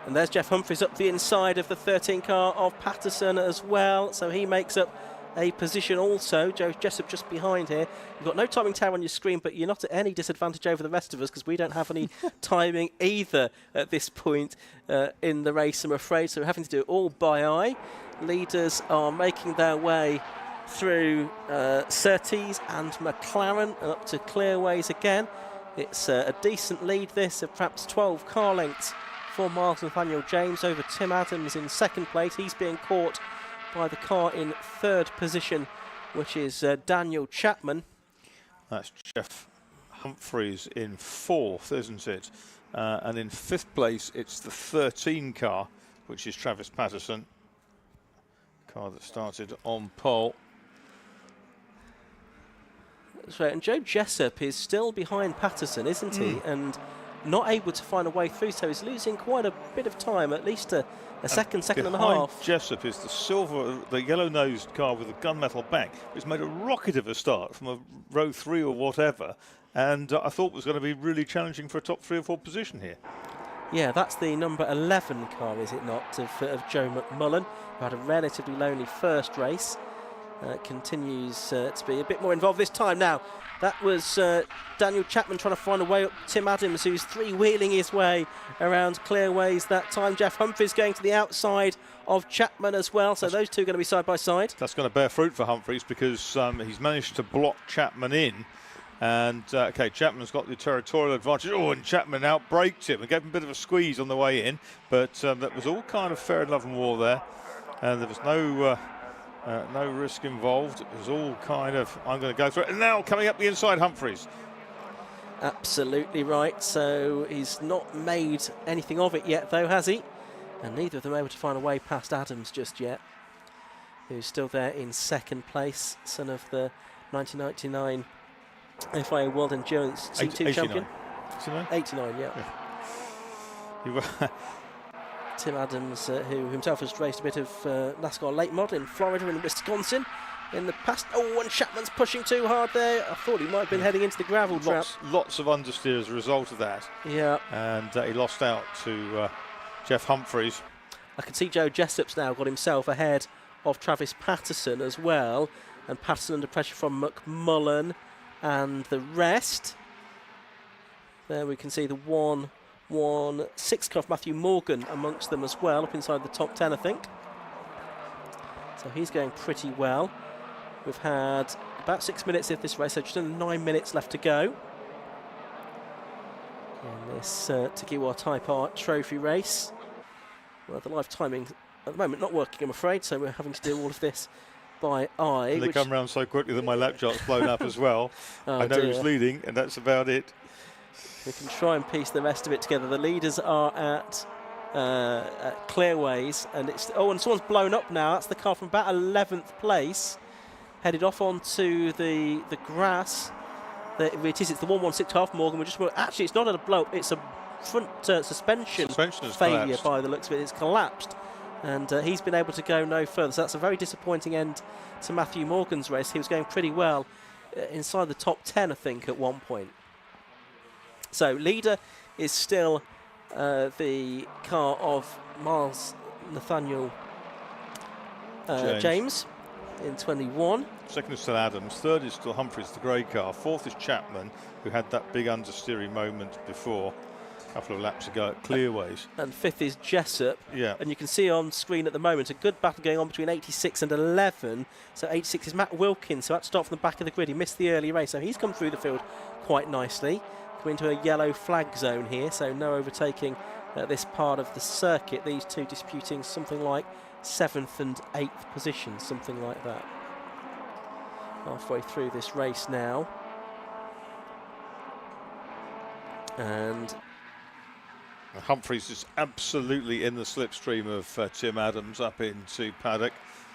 Speaker 1: And there's Jeff Humphreys up the inside of the 13 car of Patterson as well. So he makes up a position also. Joe Jessup just behind here. You've got no timing tower on your screen, but you're not at any disadvantage over the rest of us because we don't have any timing either at this point in the race, I'm afraid. So we're having to do it all by eye. Leaders are making their way through Surtees and McLaren and up to Clearways again. It's a decent lead, this, of perhaps 12 car lengths for Miles Nathaniel James over Tim Adams in second place. He's being caught by the car in third position, which is Daniel Chapman.
Speaker 2: That's Jeff Humphreys in fourth, isn't it? And in fifth place, it's the 13 car, which is Travis Patterson. Car that started on pole.
Speaker 1: That's right, and Joe Jessup is still behind Patterson, isn't he? And not able to find a way through, so he's losing quite a bit of time, at least a second and a half.
Speaker 2: Jessup is the yellow-nosed car with the gunmetal back. It's made a rocket of a start from a row 3 or whatever, and I thought was going to be really challenging for a top 3 or 4 position here.
Speaker 1: Yeah, that's the number 11 car, is it not, of Joe McMullen, who had a relatively lonely first race. Continues to be a bit more involved this time. Now, that was Daniel Chapman trying to find a way up Tim Adams, who's three-wheeling his way around Clearways that time. Jeff Humphreys going to the outside of Chapman as well, so those two are going to be side by side.
Speaker 2: That's going to bear fruit for Humphreys because he's managed to block Chapman in. And, OK, Chapman's got the territorial advantage. Oh, and Chapman outbraked him and gave him a bit of a squeeze on the way in. But that was all kind of fair and love and war there. And there was no risk involved. It was all kind of, I'm going to go through it. And now coming up the inside, Humphreys.
Speaker 1: Absolutely right. So he's not made anything of it yet, though, has he? And neither of them able to find a way past Adams just yet, who's still there in second place, son of the 1999 FIA World Endurance C2 champion. 89, yeah. Tim Adams, who himself has raced a bit of NASCAR late model in Florida and Wisconsin in the past. Oh, and Chapman's pushing too hard there. I thought he might have been heading into the gravel trap.
Speaker 2: Lots of understeer as a result of that.
Speaker 1: Yeah.
Speaker 2: And he lost out to Jeff Humphreys.
Speaker 1: I can see Joe Jessup's now got himself ahead of Travis Patterson as well. And Patterson under pressure from McMullen and the rest. There we can see the 1-1-6 car of Matthew Morgan amongst them as well, up inside the top 10, I think. So he's going pretty well. We've had about 6 minutes of this race, so just under 9 minutes left to go in this Tagiwa Type R trophy race. Well, the live timing at the moment not working, I'm afraid, so we're having to do all of this by eye.
Speaker 2: And they come round so quickly that my laptop's blown up as well.
Speaker 1: Oh,
Speaker 2: I know
Speaker 1: dear.
Speaker 2: who's leading, and that's about it.
Speaker 1: We can try and piece the rest of it together. The leaders are at Clearways, and it's and someone's blown up now. That's the car from about 11th place, headed off onto the grass. It's the 1-1-6 half Morgan. Actually, it's not a blow up. It's a front suspension failure
Speaker 2: collapsed.
Speaker 1: by the looks of it. It's collapsed, and he's been able to go no further. So that's a very disappointing end to Matthew Morgan's race. He was going pretty well inside the top 10, I think, at one point. So leader is still the car of Miles Nathaniel James in 21.
Speaker 2: Second is still Adams. Third is still Humphreys, the grey car. Fourth is Chapman, who had that big understeering moment before, a couple of laps ago at Clearways.
Speaker 1: And fifth is Jessup.
Speaker 2: Yeah.
Speaker 1: And you can see on screen at the moment a good battle going on between 86 and 11. So 86 is Matt Wilkins, so had to start from the back of the grid. He missed the early race, so he's come through the field quite nicely. Coming into a yellow flag zone here, so no overtaking at this part of the circuit. These two disputing something like 7th and 8th position, something like that. Halfway through this race now. And
Speaker 2: Humphries is absolutely in the slipstream of Tim Adams up into paddock.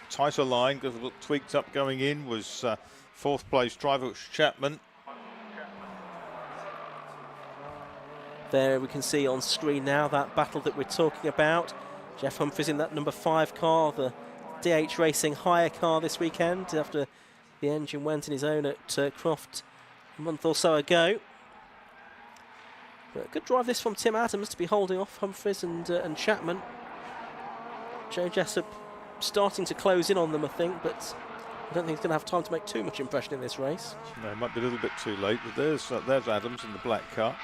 Speaker 2: Tighter line, got a little tweaked up going in, was 4th place driver, which was Chapman.
Speaker 1: there we can see on screen now that battle that we're talking about. Jeff Humphries in that number 5 car, the DH Racing hire car this weekend, after the engine went in his own at Croft a month or so ago. But good drive this from Tim Adams to be holding off Humphries and Chapman. Joe Jessup starting to close in on them, I think, but I don't think he's going to have time to make too much impression in this race.
Speaker 2: No, it might be a little bit too late, but there's Adams in the black car.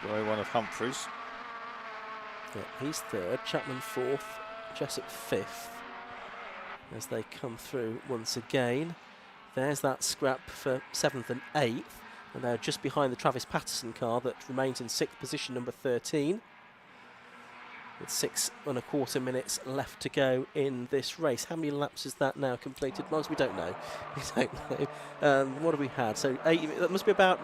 Speaker 2: The way one of Humphries.
Speaker 1: Yeah, he's 3rd, Chapman 4th, Jessup 5th. As they come through once again. There's that scrap for 7th and 8th. And they're just behind the Travis Patterson car that remains in 6th position, number 13. With 6 1/4 minutes left to go in this race. How many laps is that now completed? Miles, we don't know. We don't know. What have we had? So 8, that must be about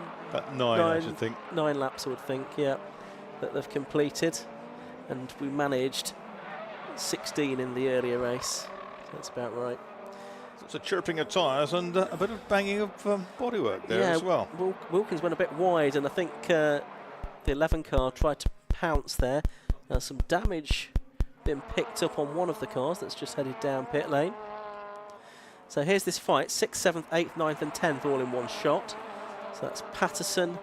Speaker 2: 9, I should think.
Speaker 1: 9 laps, I would think, yeah, that they've completed. And we managed 16 in the earlier race. That's about right.
Speaker 2: It's a chirping of tyres and a bit of banging of bodywork there as well.
Speaker 1: Wilkins went a bit wide, and I think the 11 car tried to pounce there. Some damage been picked up on one of the cars that's just headed down pit lane. So here's this fight, 6th, 7th, 8th, 9th and 10th all in one shot. So that's Patterson,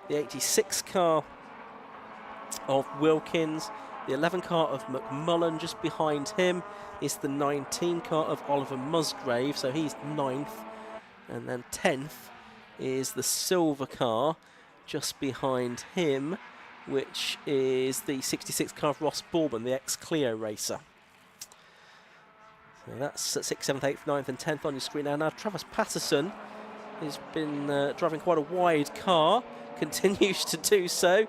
Speaker 1: the 86 car of Wilkins, the 11 car of McMullen. Just behind him is the 19 car of Oliver Musgrave, so he's 9th. And then 10th is the silver car just behind him, which is the 66 car of Ross Bourbon, the ex-Clio racer. So that's at 6th, 7th, 8th, 9th and 10th on your screen now. Now Travis Patterson has been driving quite a wide car, continues to do so.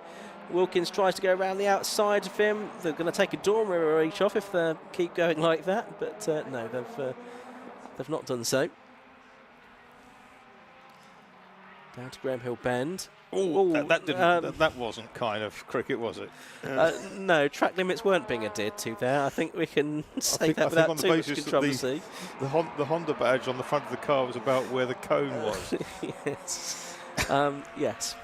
Speaker 1: Wilkins tries to go around the outside of him. They're going to take a door mirror each off if they keep going like that, but no, they've not done so. Down to Graham Hill Bend.
Speaker 2: That wasn't kind of cricket, was it?
Speaker 1: No, track limits weren't being adhered to there. I think we can say that without too much controversy.
Speaker 2: The Honda badge on the front of the car was about where the cone was.
Speaker 1: Yes. Yes.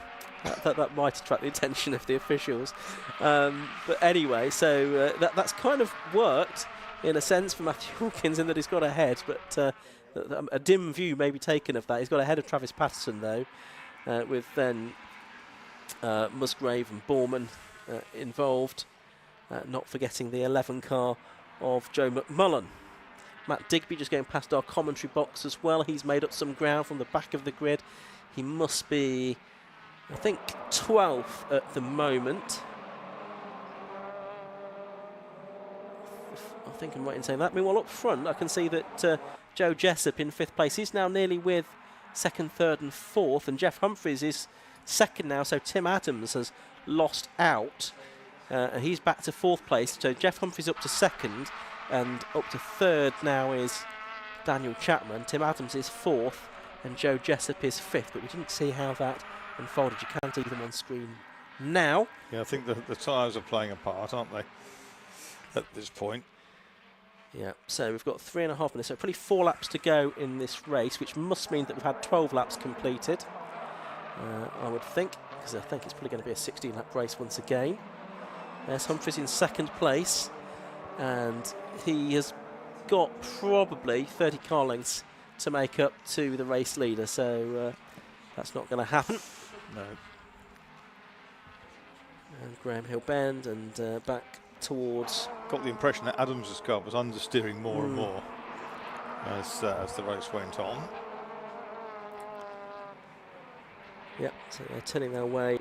Speaker 1: That might attract the attention of the officials. But anyway, so that's kind of worked in a sense for Matthew Wilkins in that he's got ahead, but a dim view may be taken of that. He's got ahead of Travis Patterson, though, with then Musgrave and Borman involved, not forgetting the 11 car of Joe McMullen. Matt Digby just going past our commentary box as well. He's made up some ground from the back of the grid. He must be, I think, 12th at the moment. I think I'm right in saying that. Meanwhile, up front, I can see that Joe Jessup in 5th place. He's now nearly with 2nd, 3rd and 4th, and Jeff Humphries is 2nd now, so Tim Adams has lost out. And he's back to 4th place, so Jeff Humphries up to 2nd, and up to 3rd now is Daniel Chapman. Tim Adams is 4th, and Joe Jessup is 5th, but we didn't see how that unfolded. You can't see them on screen now.
Speaker 2: Yeah, I think the tyres are playing a part, aren't they, at this point?
Speaker 1: Yeah, so we've got 3.5 minutes, so probably 4 laps to go in this race, which must mean that we've had 12 laps completed, I would think, because I think it's probably going to be a 16-lap race once again. There's Humphries in 2nd place, and he has got probably 30 car lengths to make up to the race leader, so that's not going to happen.
Speaker 2: No.
Speaker 1: And Graham Hill Bend and back towards...
Speaker 2: Got the impression that Adams' car was understeering more and more as the race went on.
Speaker 1: Yep, so they're turning their way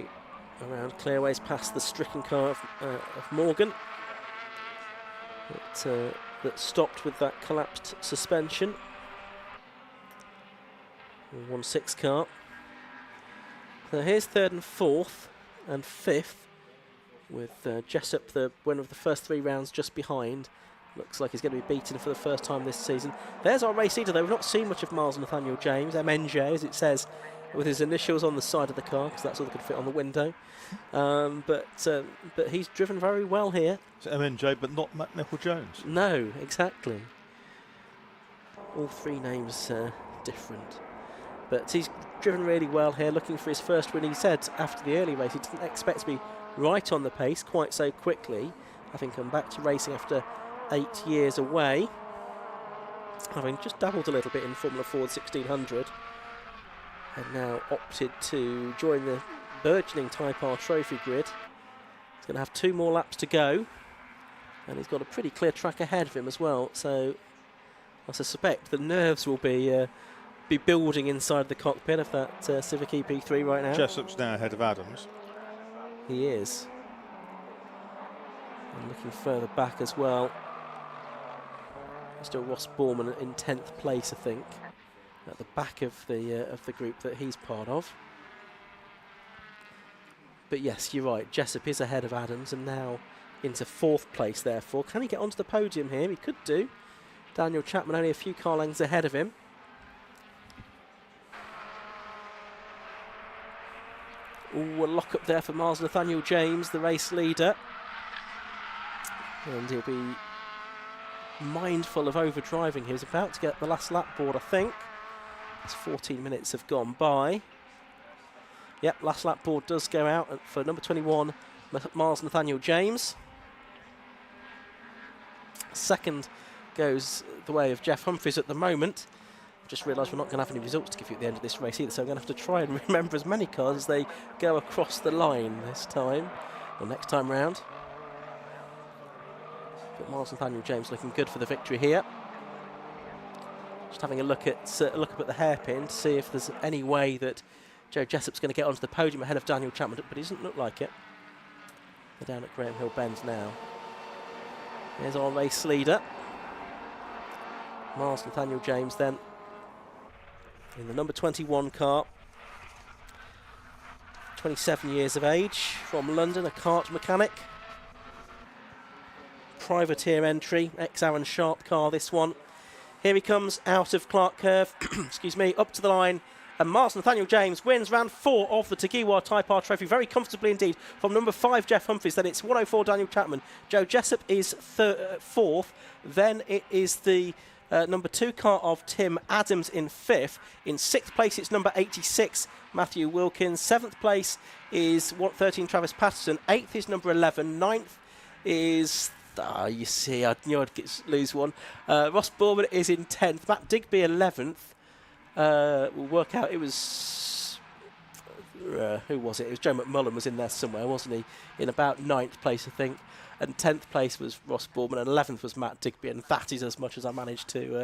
Speaker 1: around clearways past the stricken car of Morgan that stopped with that collapsed suspension. 1-6 car. So here's 3rd and 4th and 5th, with Jessup, the winner of the first 3 rounds, just behind Looks like he's going to be beaten for the first time this season. There's our race leader, though. We've not seen much of Miles Nathaniel James, MNJ, as it says, with his initials on the side of the car, because that's all that could fit on the window. But he's driven very well here.
Speaker 2: It's MNJ, but not Matt Nicol-Jones.
Speaker 1: No, exactly. All three names different. But he's driven really well here, looking for his first win. He said after the early race he didn't expect to be right on the pace quite so quickly, having come back to racing after 8 years away, having just dabbled a little bit in Formula Ford 1600, and now opted to join the burgeoning Type R Trophy grid. He's going to have 2 more laps to go, and he's got a pretty clear track ahead of him as well, so I suspect the nerves will be building inside the cockpit of that Civic EP3 right now.
Speaker 2: Jessup's now ahead of Adams.
Speaker 1: He is. And looking further back as well, still Ross Borman in 10th place, I think, at the back of the group that he's part of. But yes, you're right, Jessup is ahead of Adams and now into 4th place, therefore. Can he get onto the podium here? He could do. Daniel Chapman only a few car lengths ahead of him. Ooh, a lock up there for Miles Nathaniel James, the race leader. And he'll be mindful of overdriving. He was about to get the last lap board, I think. It's 14 minutes have gone by. Yep, last lap board does go out for number 21, Miles Nathaniel James. Second goes the way of Jeff Humphries at the moment. I've just realised we're not going to have any results to give you at the end of this race either, so I'm going to have to try and remember as many cars as they go across the line this time, or next time round. But Miles Nathaniel James looking good for the victory here. Just having a look up at the hairpin to see if there's any way that Joe Jessup's going to get onto the podium ahead of Daniel Chapman, but he doesn't look like it. They're down at Graham Hill Bend now. Here's our race leader, Miles Nathaniel James, then in the number 21 car. 27 years of age, from London, a kart mechanic. Privateer entry, ex-Aaron Sharp car, this one. Here he comes out of Clark Curve, excuse me, up to the line. And Miles Nathaniel James wins round 4 of the Tagiwa Type R Trophy very comfortably indeed. From number 5, Jeff Humphries, then it's 104 Daniel Chapman. Joe Jessup is 4th. Then it is the number 2 car of Tim Adams in 5th. In 6th place, it's number 86, Matthew Wilkins. 7th place is 13 Travis Patterson. 8th is number 11. 9th is... you see, I knew I'd lose one. Ross Borman is in 10th. Matt Digby 11th. We'll work out, it was... who was it? It was Joe McMullen was in there somewhere, wasn't he? In about 9th place, I think. And 10th place was Ross Borman, and 11th was Matt Digby, and that is as much as I managed to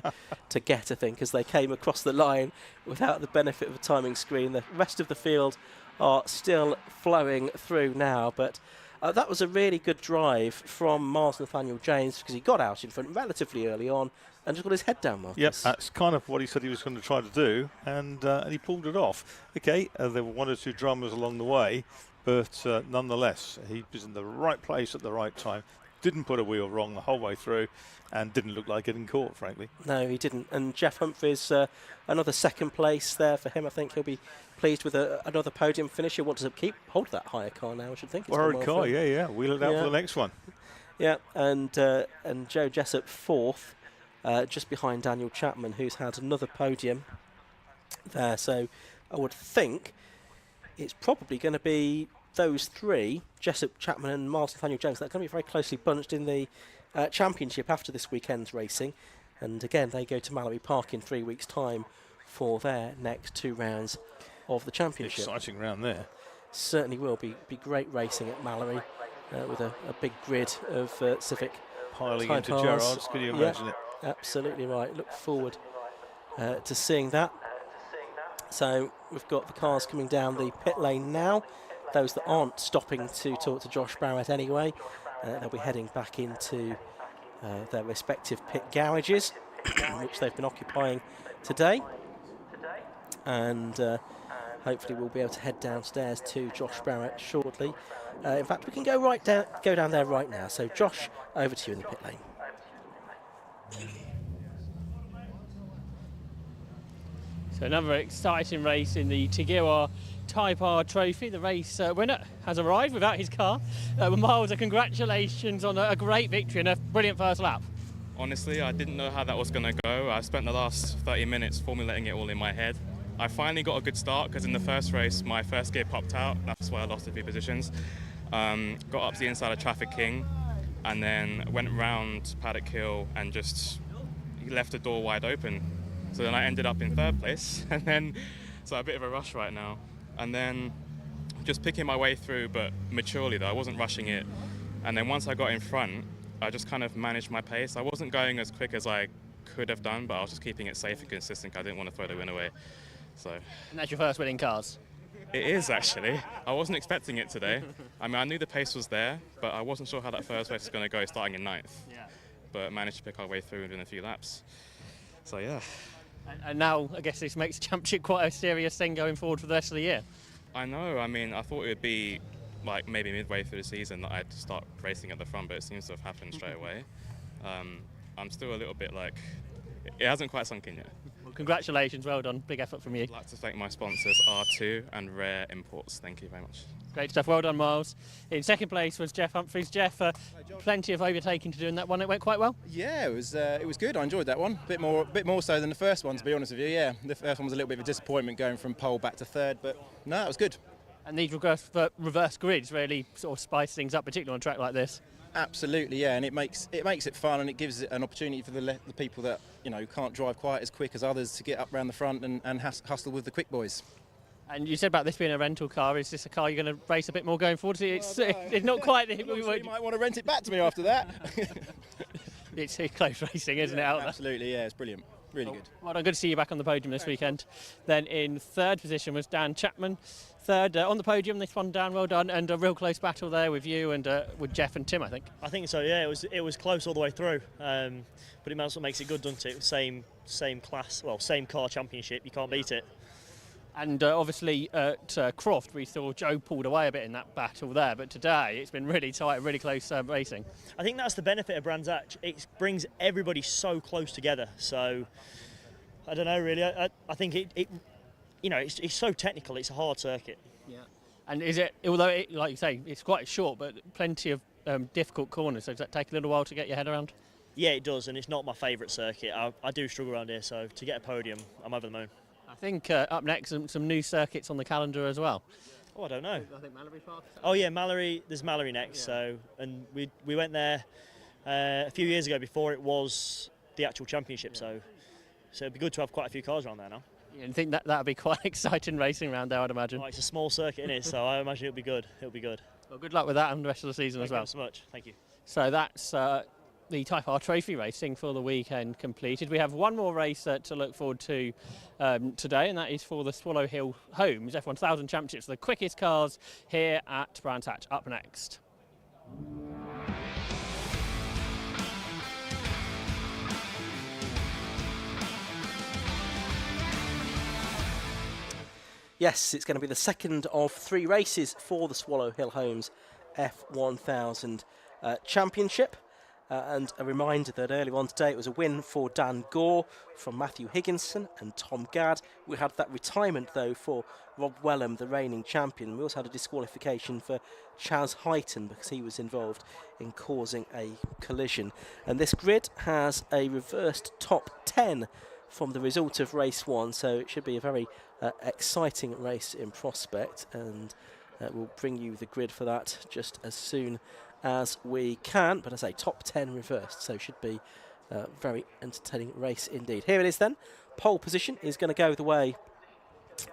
Speaker 1: get, I think, as they came across the line without the benefit of a timing screen. The rest of the field are still flowing through now, but... that was a really good drive from Miles Nathaniel James, because he got out in front relatively early on and just got his head down, Marcus.
Speaker 2: Yep, that's kind of what he said he was going to try to do, and he pulled it off. Okay, there were 1 or 2 dramas along the way, but nonetheless, he was in the right place at the right time, didn't put a wheel wrong the whole way through, and didn't look like getting caught, frankly.
Speaker 1: No, he didn't. And Jeff Humphries, another 2nd place there for him. I think he'll be pleased with another podium finish. He wants to keep hold of that higher car now, I should think.
Speaker 2: Borrowed car, yeah. Wheel it out for the next one.
Speaker 1: Yeah, and Joe Jessup 4th, just behind Daniel Chapman, who's had another podium there. So I would think it's probably going to be those 3, Jessup, Chapman and Miles Nathaniel James, they're going to be very closely bunched in the championship after this weekend's racing. And again, they go to Mallory Park in 3 weeks' time for their next 2 rounds of the championship.
Speaker 2: Exciting round there.
Speaker 1: Certainly will be great racing at Mallory with a big grid of Civic
Speaker 2: piling into Gerrard's, could you imagine it?
Speaker 1: Absolutely right. Look forward to seeing that. So we've got the cars coming down the pit lane now. Those that aren't stopping to talk to Josh Barrett anyway, they'll be heading back into their respective pit garages, which they've been occupying today. And hopefully we'll be able to head downstairs to Josh Barrett shortly. In fact, we can go down there right now. So Josh, over to you in the pit lane.
Speaker 3: So another exciting race in the Tigua Type R Trophy. The race winner has arrived without his car. Miles, congratulations on a great victory and a brilliant first lap.
Speaker 11: Honestly, I didn't know how that was going to go. I spent the last 30 minutes formulating it all in my head. I finally got a good start because in the first race, my first gear popped out. That's why I lost a few positions. Got up to the inside of Traffic King and then went round Paddock Hill and just left the door wide open. So then I ended up in third place, and then so a bit of a rush right now. And then just picking my way through, but maturely though, I wasn't rushing it. And then once I got in front, I just kind of managed my pace. I wasn't going as quick as I could have done, but I was just keeping it safe and consistent. I didn't want to throw the win away. So.
Speaker 3: And that's your first win in cars?
Speaker 11: It is actually. I wasn't expecting it today. I mean, I knew the pace was there, but I wasn't sure how that first race was going to go starting in 9th.
Speaker 3: Yeah.
Speaker 11: But managed to pick our way through within a few laps. So yeah.
Speaker 3: And now, I guess this makes the championship quite a serious thing going forward for the rest of the year.
Speaker 11: I know. I mean, I thought it would be like maybe midway through the season that I'd start racing at the front, but it seems to have happened straight away. I'm still a little bit like, it hasn't quite sunk in yet.
Speaker 3: Well, congratulations, well done, big effort from you.
Speaker 11: I'd like to thank my sponsors, R2 and Rare Imports. Thank you very much.
Speaker 3: Great stuff, well done, Miles. In second place was Jeff Humphreys. Jeff, plenty of overtaking to do in that one. It went quite well.
Speaker 12: Yeah, it was good. I enjoyed that one. Bit more so than the first one, to be honest with you. Yeah, the first one was a little bit of a disappointment going from pole back to third, but no, it was good.
Speaker 3: And these reverse grids really sort of spice things up, particularly on a track like this.
Speaker 12: Absolutely, yeah, and it makes it fun, and it gives it an opportunity for the people that can't drive quite as quick as others to get up round the front and hustle with the quick boys.
Speaker 3: And you said about this being a rental car. Is this a car you're going to race a bit more going forward? It's not quite.
Speaker 12: You might want to rent it back to me after that.
Speaker 3: It's close racing, isn't it? Out
Speaker 12: absolutely, yeah, it's brilliant. Really good.
Speaker 3: Well, good to see you back on the podium this weekend. Then in third position was Dan Chapman. Third on the podium, this one, Dan, well done. And a real close battle there with you and with Jeff and Tim, I think.
Speaker 13: I think so, yeah. It was close all the way through. But it also makes it good, doesn't it? Same class, well, same car championship. You can't beat it.
Speaker 3: And obviously at Croft, we saw Joe pulled away a bit in that battle there. But today, it's been really tight, really close racing.
Speaker 13: I think that's the benefit of Brands Hatch. It brings everybody so close together. So, I don't know, really. I think it's so technical. It's a hard circuit.
Speaker 3: Yeah. And is it, although, like you say, it's quite short, but plenty of difficult corners. So does that take a little while to get your head around?
Speaker 13: Yeah, it does. And it's not my favourite circuit. I do struggle around here. So, to get a podium, I'm over the moon.
Speaker 3: I think up next, some new circuits on the calendar as well.
Speaker 13: Oh, I don't know.
Speaker 3: I think Mallory Park.
Speaker 13: Oh yeah, Mallory. There's Mallory next. Yeah. So, and we went there a few years ago before it was the actual championship. Yeah. So it'd be good to have quite a few cars around there now.
Speaker 3: Yeah, and I think that would be quite exciting racing around there, I'd imagine.
Speaker 13: Oh, it's a small circuit, isn't it? So I imagine it'll be good. It'll be good.
Speaker 3: Well, good luck with that and the rest of the season as well.
Speaker 13: Thank you so much. Thank you.
Speaker 3: So that's the Type R Trophy racing for the weekend completed. We have one more race to look forward to today, and that is for the Swallow Hill Homes F1000 Championships, the quickest cars here at Brands Hatch. Up next.
Speaker 1: Yes, it's going to be the second of 3 races for the Swallow Hill Homes F1000 Championship. And a reminder that earlier on today it was a win for Dan Gore from Matthew Higginson and Tom Gadd. We had that retirement though for Rob Wellham, the reigning champion. We also had a disqualification for Chaz Heighton because he was involved in causing a collision. And this grid has a reversed top 10 from the result of race 1, so it should be a very exciting race in prospect, and we'll bring you the grid for that just as soon as we can. But as I say, top 10 reversed, so should be a very entertaining race indeed. Here it is then. Pole position is going to go the way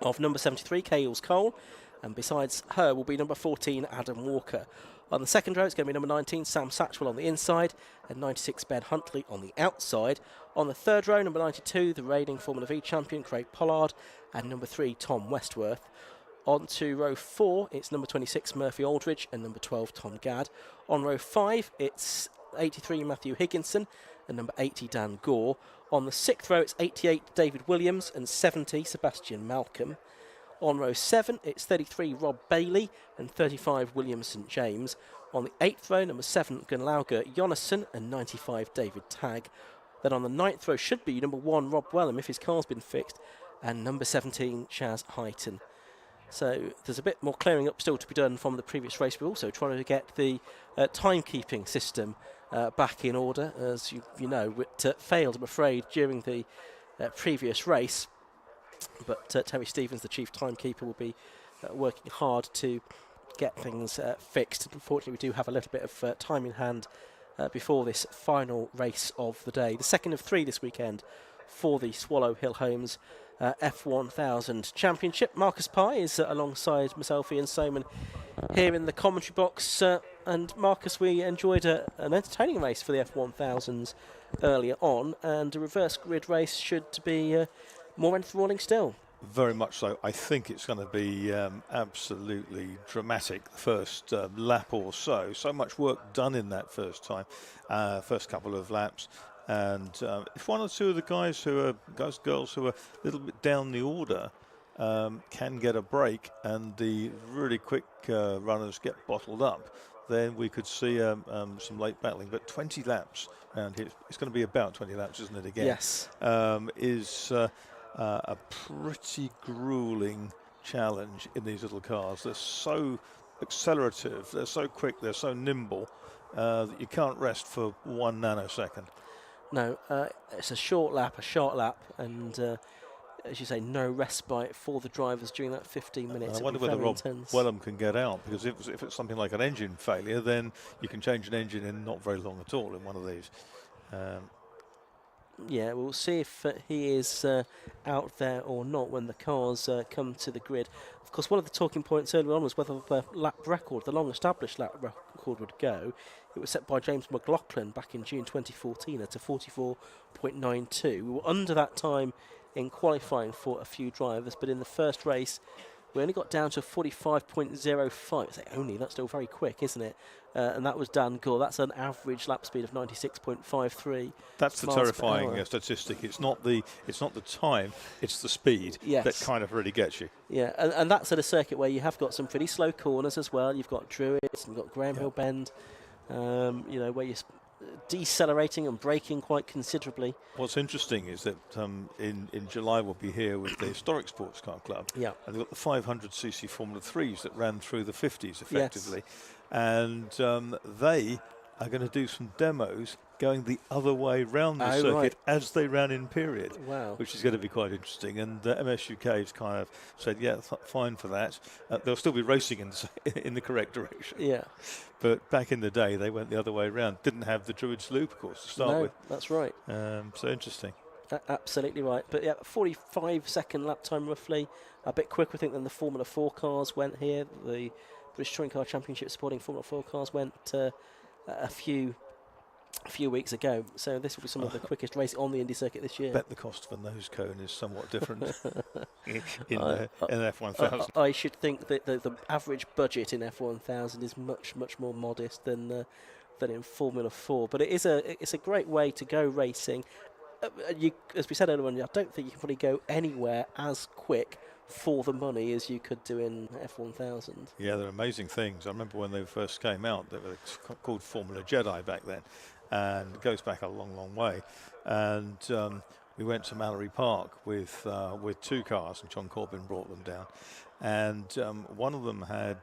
Speaker 1: of number 73, Kales Cole, and besides her will be number 14, Adam Walker. On the second row, it's going to be number 19, Sam Satchwell on the inside, and 96, Ben Huntley on the outside. On the third row, number 92, the reigning Formula V champion, Craig Pollard, and number 3, Tom Westworth. On to row 4, it's number 26, Murphy Aldridge, and number 12, Tom Gadd. On row 5, it's 83, Matthew Higginson, and number 80, Dan Gore. On the 6th row, it's 88, David Williams, and 70, Sebastian Malcolm. On row 7, it's 33, Rob Bailey, and 35, William St James. On the 8th row, number 7, Gunlauger Jonasson, and 95, David Tagg. Then on the 9th row should be number 1, Rob Wellham, if his car's been fixed, and number 17, Chaz Heighton. So there's a bit more clearing up still to be done from the previous race. We're also trying to get the timekeeping system back in order. As you know, it failed, I'm afraid, during the previous race. But Terry Stevens, the chief timekeeper, will be working hard to get things fixed. Unfortunately, we do have a little bit of time in hand before this final race of the day. The second of 3 this weekend for the Swallow Hill Homes F1000 Championship. Marcus Pye is alongside myself, Ian Soman, here in the commentary box. And Marcus, we enjoyed an entertaining race for the F1000s earlier on, and a reverse grid race should be more enthralling still.
Speaker 2: Very much so. I think it's going to be absolutely dramatic the first lap or so. So much work done in that first couple of laps. And if one or two of the girls who are a little bit down the order can get a break, and the really quick runners get bottled up, then we could see some late battling. But 20 laps around here, it's going to be about 20 laps, isn't it, again?
Speaker 1: Yes.
Speaker 2: Is a pretty grueling challenge in these little cars. They're so accelerative, they're so quick, they're so nimble that you can't rest for 1 nanosecond.
Speaker 1: No, it's a short lap, and as you say, no respite for the drivers during that 15 minutes.
Speaker 2: I wonder whether Rob Wellham can get out, because if it's something like an engine failure, then you can change an engine in not very long at all in one of these.
Speaker 1: Yeah, we'll see if he is out there or not when the cars come to the grid. Of course, one of the talking points earlier on was whether the lap record, the long-established lap record, would go. It was set by James McLaughlin back in June 2014 at a 44.92. We were under that time in qualifying for a few drivers, but in the first race, we only got down to 45.05. I say only, that's still very quick, isn't it? And that was Dan Gore. That's an average lap speed of 96.53.
Speaker 2: That's the terrifying statistic. It's not the time, it's the speed that kind of really gets you.
Speaker 1: Yeah, and that's at a circuit where you have got some pretty slow corners as well. You've got Druids, and you've got Graham Hill Bend, where you're decelerating and braking quite considerably.
Speaker 2: What's interesting is that in July we'll be here with the Historic Sports Car Club, and they've got the 500cc Formula 3s that ran through the 50s effectively, and they are going to do some demos going the other way round the circuit as they ran in period, which is going to be quite interesting. And MSUK has kind of said, yeah, fine for that. They'll still be racing in the correct direction.
Speaker 1: Yeah.
Speaker 2: But back in the day, they went the other way around. Didn't have the Druids Loop, of course, to start with.
Speaker 1: That's right.
Speaker 2: So interesting.
Speaker 1: Absolutely right. But yeah, 45-second lap time roughly. A bit quicker, I think, than the Formula 4 cars went here. The British Touring Car Championship supporting Formula 4 cars went a few weeks ago, so this will be some of the quickest race on the Indy circuit this year.
Speaker 2: I bet the cost of a nose cone is somewhat different in F1000.
Speaker 1: I should think that the average budget in F1000 is much more modest than in Formula 4, but it's a great way to go racing. As we said earlier on, I don't think you can probably go anywhere as quick for the money as you could do in F1000.
Speaker 2: Yeah, they're amazing things. I remember when they first came out, they were called Formula Jedi back then, and it goes back a long way. And we went to Mallory Park with 2 cars, and John Corbin brought them down. And one of them had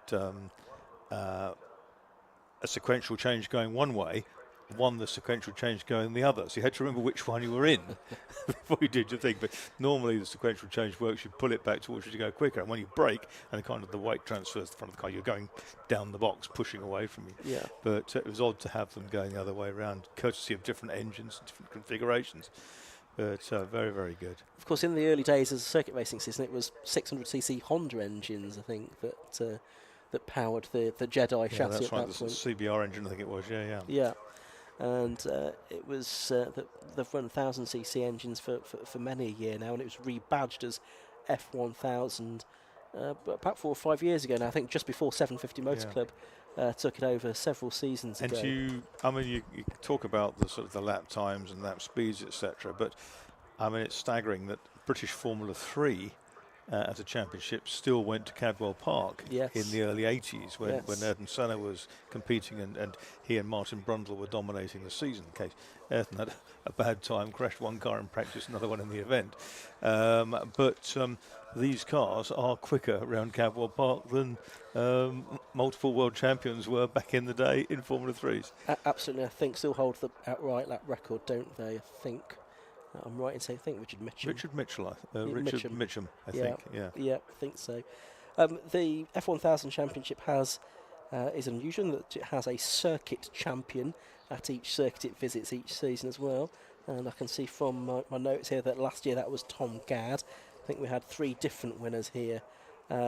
Speaker 2: a sequential change going one way, the sequential change going the other. So you had to remember which one you were in before you did your thing. But normally the sequential change works, you pull it back towards you to go quicker. And when you brake and kind of the weight transfers to the front of the car, you're going down the box, pushing away from you.
Speaker 1: Yeah.
Speaker 2: But it was odd to have them going the other way around, courtesy of different engines, different configurations. But very, very good.
Speaker 1: Of course, in the early days as a circuit racing season, it was 600cc Honda engines, I think, that powered the Jedi chassis
Speaker 2: that's
Speaker 1: at
Speaker 2: right,
Speaker 1: that point.
Speaker 2: The CBR engine, I think it was, yeah.
Speaker 1: Yeah. And it was they've run 1000cc engines for many a year now, and it was rebadged as F1000 about 4 or 5 years ago now. I think just before 750 Motor Club took it over several seasons ago.
Speaker 2: And you talk about the sort of the lap times and lap speeds, etc. But I mean, it's staggering that British Formula 3 as a championship still went to Cadwell Park in the early 80s when Ayrton Senna was competing and he and Martin Brundle were dominating the season. In case Ayrton had a bad time, crashed one car in practice, another one in the event. But these cars are quicker around Cadwell Park than multiple world champions were back in the day in Formula 3s.
Speaker 1: Absolutely, I think still hold the outright lap record, don't they? I think. I'm right in saying, I think Richard Mitchum.
Speaker 2: Richard Mitchum, I think.
Speaker 1: Yeah, I think so. The F1000 Championship is unusual in that it has a circuit champion at each circuit it visits each season as well. And I can see from my notes here that last year that was Tom Gadd. I think we had 3 different winners here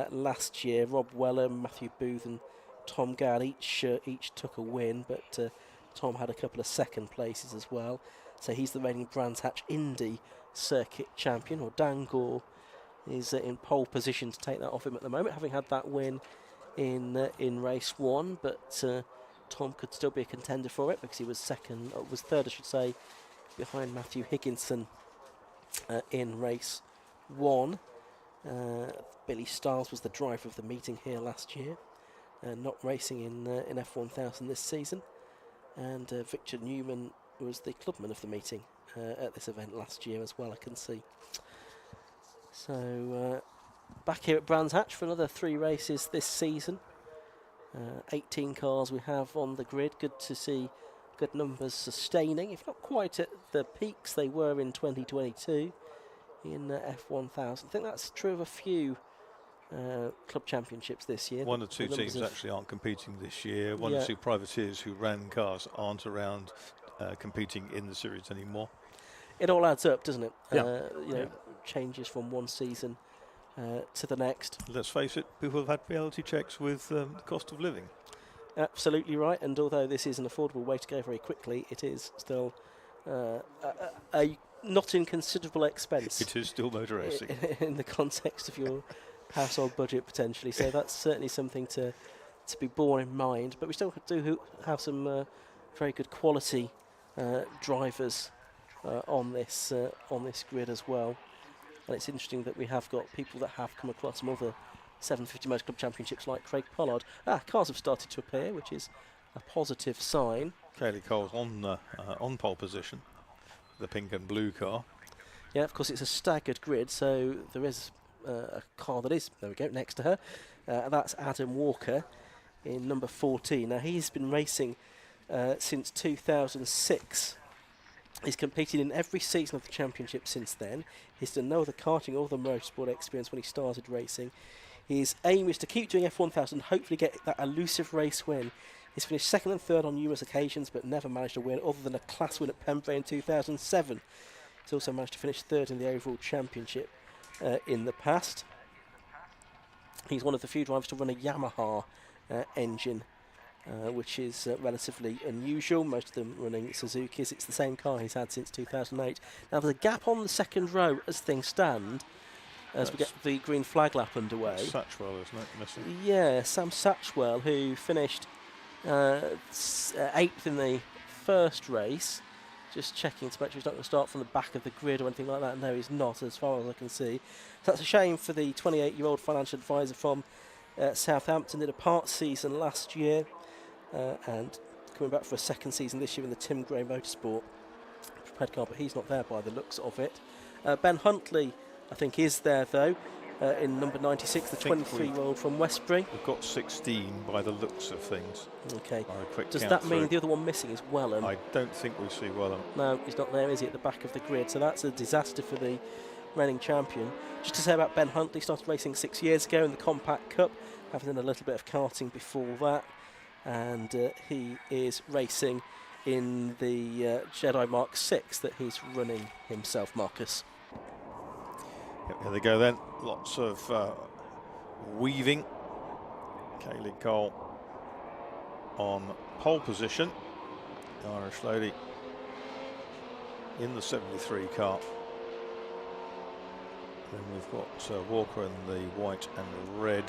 Speaker 1: last year. Rob Weller, Matthew Booth and Tom Gadd each took a win, but Tom had a couple of second places as well. So he's the reigning Brands Hatch Indy circuit champion, or Dan Gore is in pole position to take that off him at the moment, having had that win in race 1. But Tom could still be a contender for it because he was third, I should say, behind Matthew Higginson in race 1. Billy Stiles was the driver of the meeting here last year, not racing in F1000 this season, and Victor Newman was the clubman of the meeting at this event last year as well, I can see. So back here at Brands Hatch for another 3 races this season. 18 cars we have on the grid. Good to see good numbers sustaining, if not quite at the peaks they were in 2022 in F1000. I think that's true of a few club championships this year.
Speaker 2: 1 or 2 teams actually aren't competing this year. 1 or 2 privateers who ran cars aren't around competing in the series anymore.
Speaker 1: It all adds up, doesn't it? Changes from one season to the next.
Speaker 2: Let's face it, people have had reality checks with the cost of living.
Speaker 1: Absolutely right, and although this is an affordable way to go very quickly, it is still a not inconsiderable expense.
Speaker 2: It is still motor racing.
Speaker 1: In the context of your household budget, potentially. So that's certainly something to be borne in mind. But we still do have some very good quality drivers on this grid as well. And it's interesting that we have got people that have come across some other 750 Motor Club Championships like Craig Pollard. Cars have started to appear, which is a positive sign.
Speaker 2: Kaylee Cole's on pole position, the pink and blue car.
Speaker 1: Yeah, of course it's a staggered grid, so there is a car that is, there we go, next to her. That's Adam Walker in number 14. Now he's been racing since 2006. He's competed in every season of the championship since then. He's done no other karting or other motorsport experience when he started racing. His aim is to keep doing F1000 and hopefully get that elusive race win. He's finished 2nd and 3rd on numerous occasions but never managed a win other than a class win at Pembrey in 2007. He's also managed to finish 3rd in the overall championship in the past. He's one of the few drivers to run a Yamaha engine, which is relatively unusual. Most of them running Suzuki's. It's the same car he's had since 2008. Now there's a gap on the second row as things stand, as we get the green flag lap underway.
Speaker 2: Satchwell, isn't it, missing?
Speaker 1: Yeah, Sam Satchwell, who finished 8th in the first race. Just checking to make sure he's not going to start from the back of the grid or anything like that. No, he's not, as far as I can see. So that's a shame for the 28-year-old financial advisor from Southampton. Did a part season last year and coming back for a 2nd season this year in the Tim Gray Motorsport prepared car, but he's not there by the looks of it. Ben Huntley, I think, is there though, in number 96, the 23-year-old from Westbury.
Speaker 2: We've got 16 by the looks of things.
Speaker 1: Okay. Does that mean the other one missing is Wellham?
Speaker 2: I don't think we see Wellham.
Speaker 1: No, he's not there, is he, at the back of the grid? So that's a disaster for the reigning champion. Just to say about Ben Huntley, started racing 6 years ago in the Compact Cup, having done a little bit of karting before that, and he is racing in the Jedi Mark 6 that he's running himself, Marcus.
Speaker 2: Yep, here they go then. Lots of weaving. Kaylee Cole on pole position. The Irish lady in the 73 car. Then we've got Walker in the white and the red.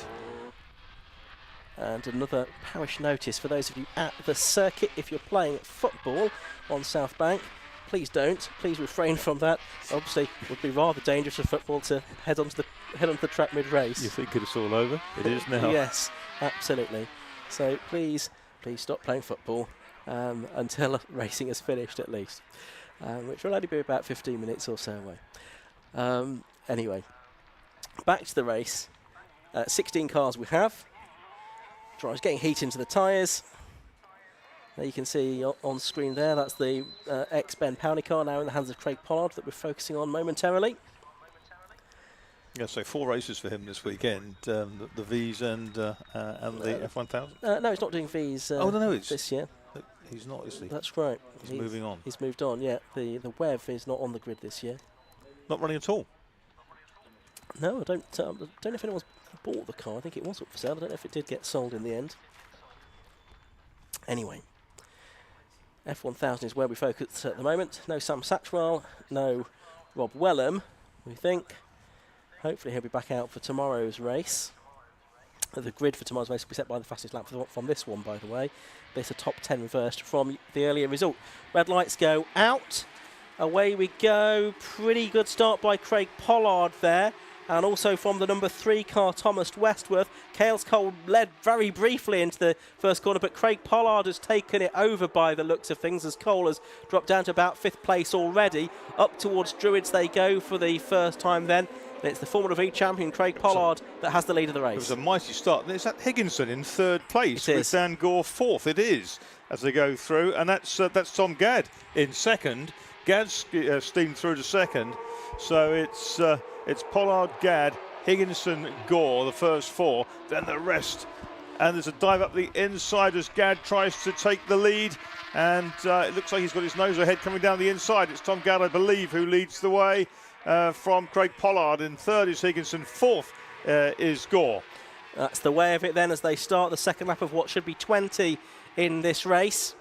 Speaker 1: And another parish notice for those of you at the circuit: if you're playing football on South Bank, please don't. Please refrain from that. Obviously, it would be rather dangerous for football to head onto the head onto the track mid-race.
Speaker 2: You think it's all over? It is now.
Speaker 1: Yes, absolutely. So please stop playing football until racing is finished at least, which will only be about 15 minutes or so away. Anyway, back to the race. 16 cars we have. Drivers getting heat into the tyres. There you can see on screen there, that's the ex-Ben Powney car now in the hands of Craig Pollard that we're focusing on momentarily.
Speaker 2: Yeah, so 4 races for him this weekend, the V's and the F1000.
Speaker 1: No, he's not doing V's this year.
Speaker 2: He's not, is he?
Speaker 1: That's right.
Speaker 2: He's moving on.
Speaker 1: He's moved on, yeah. The WEV is not on the grid this year.
Speaker 2: Not running at all?
Speaker 1: No, I don't know if anyone's bought the car. I think it was up for sale. I don't know if it did get sold in the end. Anyway, F1000 is where we focus at the moment. No Sam Satchwell, no Rob Wellham, we think. Hopefully he'll be back out for tomorrow's race. The grid for tomorrow's race will be set by the fastest lap from this one, by the way. This is a top 10 reversed from the earlier result. Red lights go out. Away we go. Pretty good start by Craig Pollard there. And also from the number 3 car, Thomas Westworth. Cales Cole led very briefly into the first corner, but Craig Pollard has taken it over by the looks of things as Cole has dropped down to about 5th place already. Up towards Druids they go for the first time then. And it's the Formula V champion, Craig Pollard, that has the lead of the race.
Speaker 2: It was a mighty start. And it's that Higginson in 3rd place with Dan Gore 4th. It is, as they go through. And that's Tom Gadd in 2nd. Gadd's steamed through to 2nd. So it's Pollard, Gadd, Higginson, Gore, the first 4, then the rest. And there's a dive up the inside as Gadd tries to take the lead. And it looks like he's got his nose ahead coming down the inside. It's Tom Gadd, I believe, who leads the way from Craig Pollard. In 3rd is Higginson, 4th is Gore.
Speaker 1: That's the way of it then as they start the second lap of what should be 20 in this race.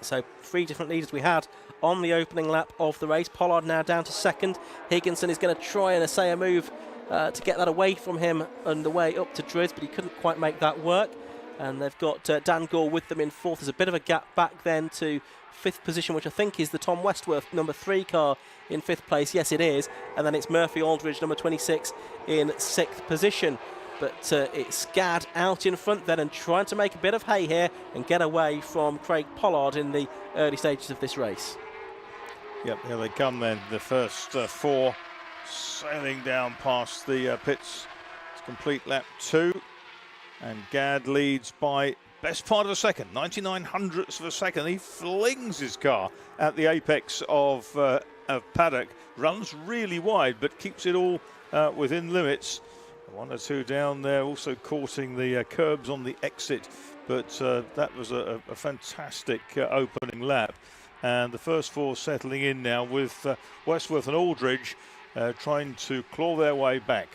Speaker 1: So 3 different leaders we had on the opening lap of the race. Pollard now down to 2nd. Higginson is going to try and essay a move to get that away from him on the way up to Druids, but he couldn't quite make that work. And they've got Dan Gore with them in 4th. There's a bit of a gap back then to 5th position, which I think is the Tom Westworth number 3 car in 5th place. Yes, it is. And then it's Murphy Aldridge, number 26, in 6th position. But it's Gadd out in front then and trying to make a bit of hay here and get away from Craig Pollard in the early stages of this race.
Speaker 2: Yep, here they come then. The first 4 sailing down past the pits. It's complete lap 2. And Gadd leads by best part of a second, 99 hundredths of a second. He flings his car at the apex of paddock, runs really wide, but keeps it all within limits. 1 or 2 down there, also courting the curbs on the exit, but that was a fantastic opening lap. And the first 4 settling in now with Westworth and Aldridge trying to claw their way back.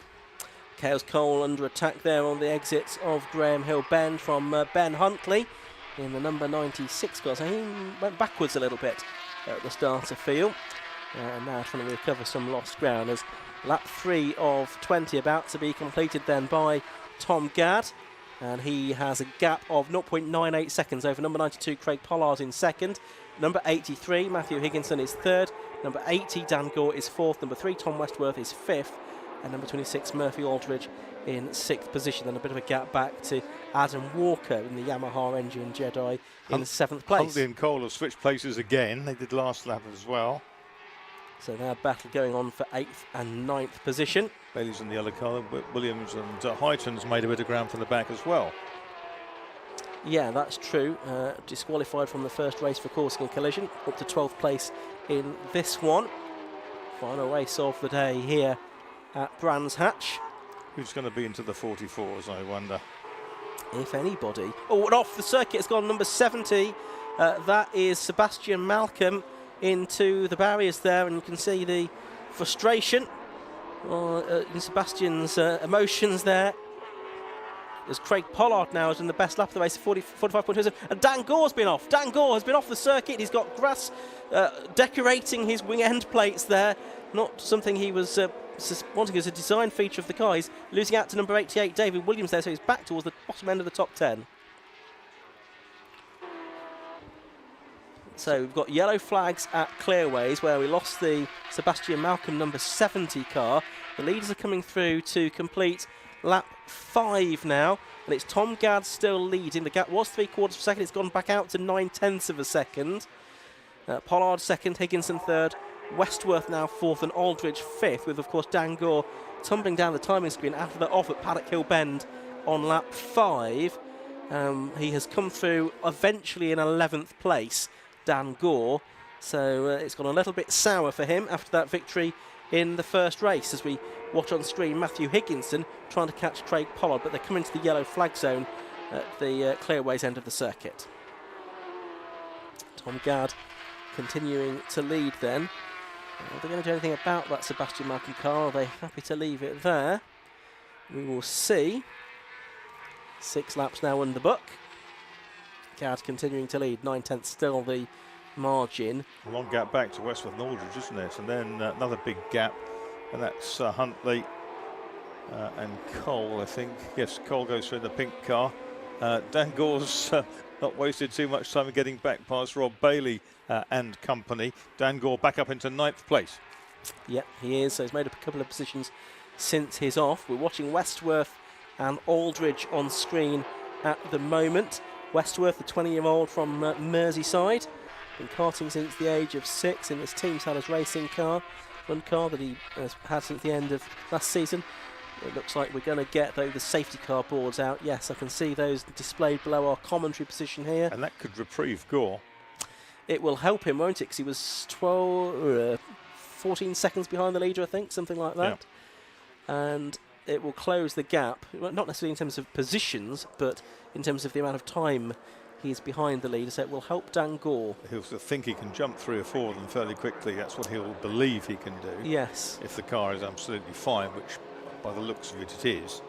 Speaker 1: Cales Cole under attack there on the exits of Graham Hill Bend from Ben Huntley in the number 96 car. So he went backwards a little bit at the starter field. And now trying to recover some lost ground as lap 3 of 20 about to be completed then by Tom Gadd. And he has a gap of 0.98 seconds over number 92 Craig Pollard in 2nd. Number 83 Matthew Higginson is 3rd. Number 80 Dan Gore is 4th. Number 3 Tom Westworth is 5th. And number 26 Murphy Aldridge in 6th position. Then a bit of a gap back to Adam Walker in the Yamaha engine Jedi in 7th place.
Speaker 2: Huntley and Cole have switched places again. They did last lap as well.
Speaker 1: So now battle going on for 8th and 9th position.
Speaker 2: Bailey's in the yellow car. Williams and Hyton's made a bit of ground from the back as well.
Speaker 1: Yeah, that's true. Disqualified from the first race for Corsican collision. Up to 12th place in this one. Final race of the day here at Brands Hatch.
Speaker 2: Who's going to be into the 44s, I wonder?
Speaker 1: If anybody. Oh, and off the circuit has gone number 70. That is Sebastian Malcolm into the barriers there, and you can see the frustration in Sebastian's emotions there. As Craig Pollard now is in the best lap of the race, 45.2, and Dan Gore's been off. Dan Gore has been off the circuit. He's got grass decorating his wing end plates there. Not something he was wanting as a design feature of the car. He's losing out to number 88, David Williams there, so he's back towards the bottom end of the top 10. So we've got yellow flags at Clearways, where we lost the Sebastian Malcolm number 70 car. The leaders are coming through to complete lap 5 now, and it's Tom Gadd still leading. The gap was 3/4 of a second. It's gone back out to 9/10 of a second. Pollard second, Higginson third, Westworth now fourth, and Aldridge fifth, with of course Dan Gore tumbling down the timing screen after the off at Paddock Hill Bend on lap 5. He has come through eventually in 11th place, Dan Gore. So it's gone a little bit sour for him after that victory in the first race. As we watch on screen, Matthew Higginson trying to catch Craig Pollard, but they're coming to the yellow flag zone at the clearways end of the circuit. Tom Gadd continuing to lead then. Are they going to do anything about that Sebastian Malcolm car? Are they happy to leave it there? We will see. 6 laps now in the book. Gadd continuing to lead, 9/10 still the margin.
Speaker 2: A long gap back to Westworth and Aldridge, isn't it? And then another big gap, and that's Huntley and Cole, I think. Yes, Cole goes through in the pink car. Dan Gore's not wasted too much time in getting back past Rob Bailey and company. Dan Gore back up into 9th place.
Speaker 1: Yep, he is. So he's made up a couple of positions since his off. We're watching Westworth and Aldridge on screen at the moment. Westworth, the 20-year-old from Merseyside, been karting since the age of 6 in his Team Sellers racing car, one car that he has had since the end of last season. It looks like we're going to get, though, the safety car boards out. Yes, I can see those displayed below our commentary position here.
Speaker 2: And that could reprieve Gore.
Speaker 1: It will help him, won't it? Because he was 14 seconds behind the leader, I think, something like that. Yeah. And it will close the gap, not necessarily in terms of positions, but in terms of the amount of time he's behind the leader, so it will help Dan Gore.
Speaker 2: He'll think he can jump 3 or 4 of them fairly quickly. That's what he'll believe he can do.
Speaker 1: Yes.
Speaker 2: If the car is absolutely fine, which by the looks of it is.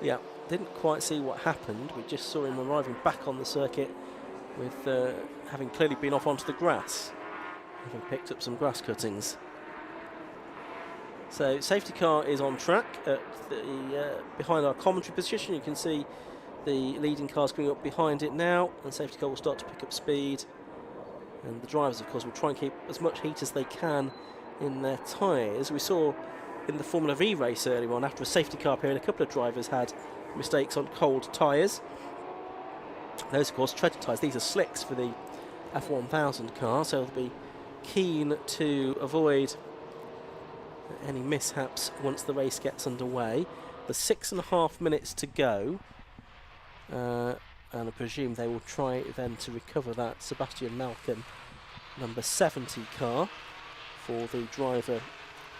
Speaker 1: Yeah, didn't quite see what happened. We just saw him arriving back on the circuit with having clearly been off onto the grass, having picked up some grass cuttings. So safety car is on track at the behind our commentary position. You can see the leading cars coming up behind it now, and safety car will start to pick up speed. And the drivers, of course, will try and keep as much heat as they can in their tyres. We saw in the Formula V race earlier on, after a safety car period, a couple of drivers had mistakes on cold tyres. Those, of course, treaded tyres. These are slicks for the F1000 car, so they'll be keen to avoid any mishaps once the race gets underway. There's 6.5 minutes to go, and I presume they will try then to recover that Sebastian Malcolm number 70 car for the driver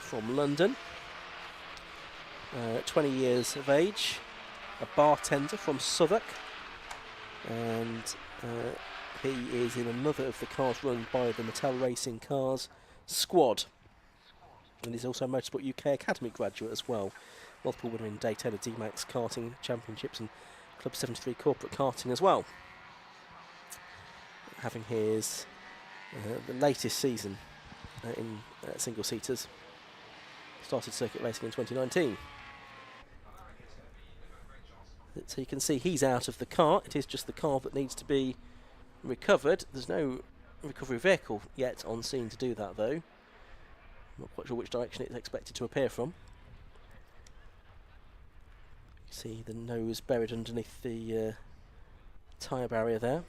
Speaker 1: from London. 20 years of age, a bartender from Southwark, and he is in another of the cars run by the Mattel Racing Cars squad. And he's also a Motorsport UK Academy graduate as well. Multiple winner in Daytona D-Max karting championships and Club 73 corporate karting as well. Having his the latest season in single-seaters. Started circuit racing in 2019. So you can see he's out of the car. It is just the car that needs to be recovered. There's no recovery vehicle yet on scene to do that, though. Not quite sure which direction it's expected to appear from. You see the nose buried underneath the tyre barrier there.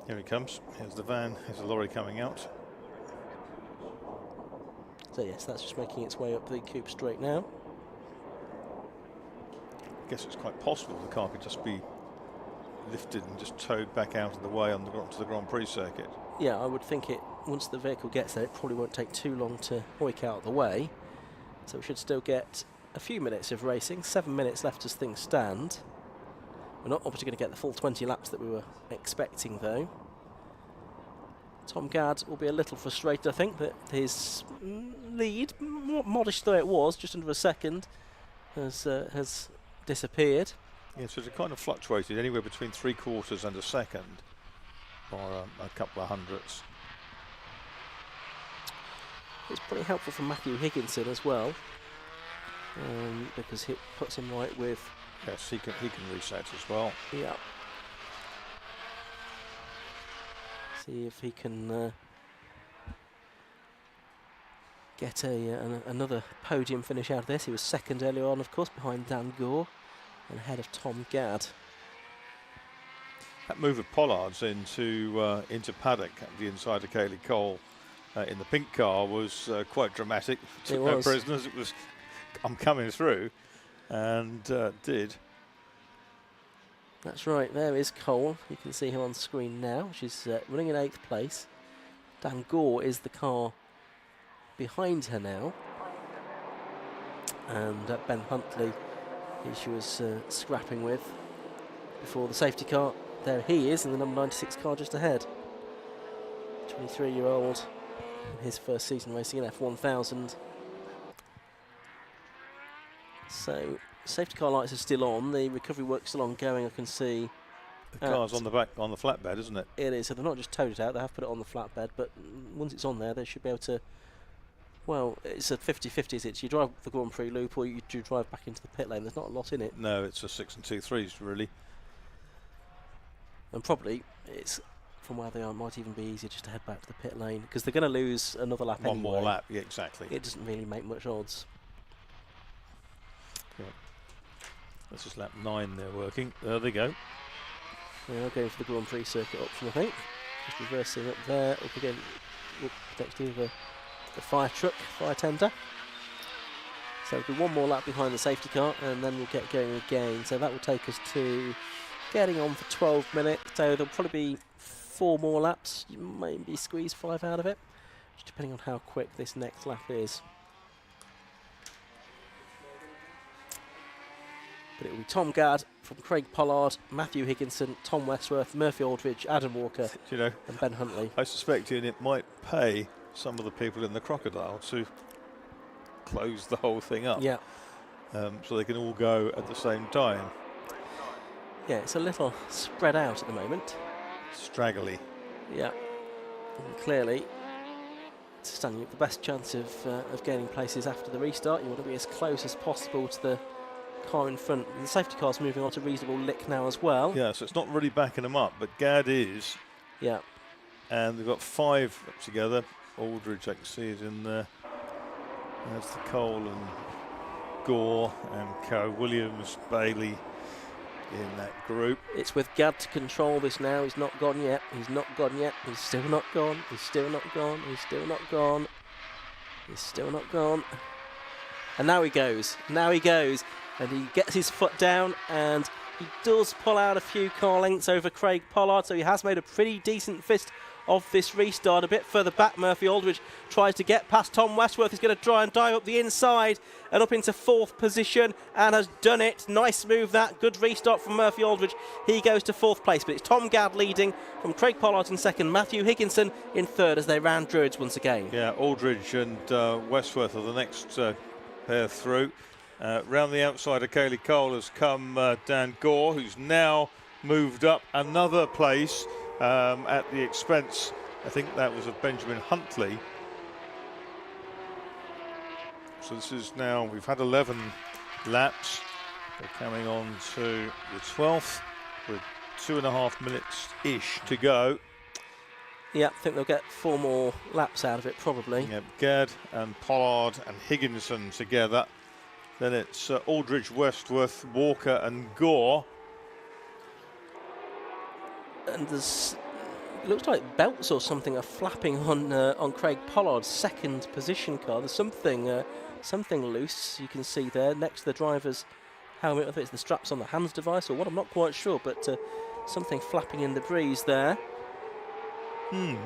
Speaker 2: Here he comes. Here's the van. Here's the lorry coming out.
Speaker 1: So yes, that's just making its way up the coupe straight now.
Speaker 2: I guess it's quite possible the car could just be lifted and just towed back out of the way on onto the Grand Prix circuit.
Speaker 1: Yeah, I would think it, once the vehicle gets there, it probably won't take too long to hoik out of the way. So we should still get a few minutes of racing, 7 minutes left as things stand. We're not obviously going to get the full 20 laps that we were expecting, though. Tom Gadd will be a little frustrated, I think, that his lead, modest though it was, just under a second, has disappeared.
Speaker 2: Yes, so it kind of fluctuated anywhere between 3/4 and a second, or a couple of hundredths.
Speaker 1: It's pretty helpful for Matthew Higginson as well, because it puts him right with.
Speaker 2: Yes, he can reset as well.
Speaker 1: Yeah. See if he can get another podium finish out of this. He was second earlier on, of course, behind Dan Gore and ahead of Tom Gadd.
Speaker 2: That move of Pollard's into paddock at the inside of Cayley Cole in the pink car was quite dramatic. Took no prisoners. It was, I'm coming through, and did.
Speaker 1: That's right, there is Cole. You can see him on screen now. She's running in 8th place. Dan Gore is the car behind her now. And Ben Huntley, who she was scrapping with before the safety car. There he is in the number 96 car just ahead. 23-year-old in his first season racing in F1000. So safety car lights are still on. The recovery work's still ongoing. I can see
Speaker 2: the car's on the back on the flatbed, isn't it?
Speaker 1: It is. So they've not just towed it out; they have put it on the flatbed. But once it's on there, they should be able to. Well, it's a 50-50. Is it? You drive the Grand Prix loop, or you do drive back into the pit lane. There's not a lot in it.
Speaker 2: No, it's a 6 and 2/3 really.
Speaker 1: And probably it's from where they are. It might even be easier just to head back to the pit lane because they're going to lose another lap anyway.
Speaker 2: One more lap, yeah, exactly.
Speaker 1: It doesn't really make much odds.
Speaker 2: Yeah. This is lap 9 they're working. There they go.
Speaker 1: They are going for the Grand Prix circuit option, I think. Just reversing up there, up again, up next to the fire truck, fire tender. So it'll be one more lap behind the safety car and then we'll get going again. So that will take us to getting on for 12 minutes. So there'll probably be 4 more laps. You maybe squeeze 5 out of it, just depending on how quick this next lap is. But it will be Tom Gadd from Craig Pollard, Matthew Higginson, Tom Westworth, Murphy Aldridge, Adam Walker, and Ben Huntley.
Speaker 2: I suspect it might pay some of the people in the Crocodile to close the whole thing up.
Speaker 1: Yeah.
Speaker 2: So they can all go at the same time.
Speaker 1: Yeah, it's a little spread out at the moment.
Speaker 2: Straggly.
Speaker 1: Yeah. And clearly, standing up the best chance of gaining places after the restart. You want to be as close as possible to the car in front. The safety car's moving on to reasonable lick now as well.
Speaker 2: Yeah, so it's not really backing them up, but Gadd is.
Speaker 1: Yeah.
Speaker 2: And they've got 5 up together. Aldridge, I can see it in there. There's the Cole and Gore and Co. Williams, Bailey in that group.
Speaker 1: It's with Gadd to control this now. He's not gone yet. He's not gone yet. He's still not gone. He's still not gone. He's still not gone. He's still not gone. And now he goes. Now he goes. And he gets his foot down and he does pull out a few car lengths over Craig Pollard. So he has made a pretty decent fist of this restart. A bit further back, Murphy Aldridge tries to get past Tom Westworth. He's going to try and dive up the inside and up into 4th position and has done it. Nice move that. Good restart from Murphy Aldridge. He goes to 4th place, but it's Tom Gadd leading from Craig Pollard in 2nd. Matthew Higginson in 3rd as they round Druids once again.
Speaker 2: Yeah, Aldridge and Westworth are the next pair through. Round the outside of Cayley Cole has come Dan Gore, who's now moved up another place at the expense, I think that was of Benjamin Huntley. So this is now, we've had 11 laps. They're coming on to the 12th with 2.5 minutes-ish to go.
Speaker 1: Yeah, I think they'll get 4 more laps out of it probably.
Speaker 2: Yeah, Gadd and Pollard and Higginson together. Then it's Aldridge, Westworth, Walker and Gore. And
Speaker 1: there's, it looks like belts or something are flapping on Craig Pollard's 2nd position car. There's something loose you can see there next to the driver's helmet. I think it's the straps on the hands device or what, I'm not quite sure, but something flapping in the breeze there.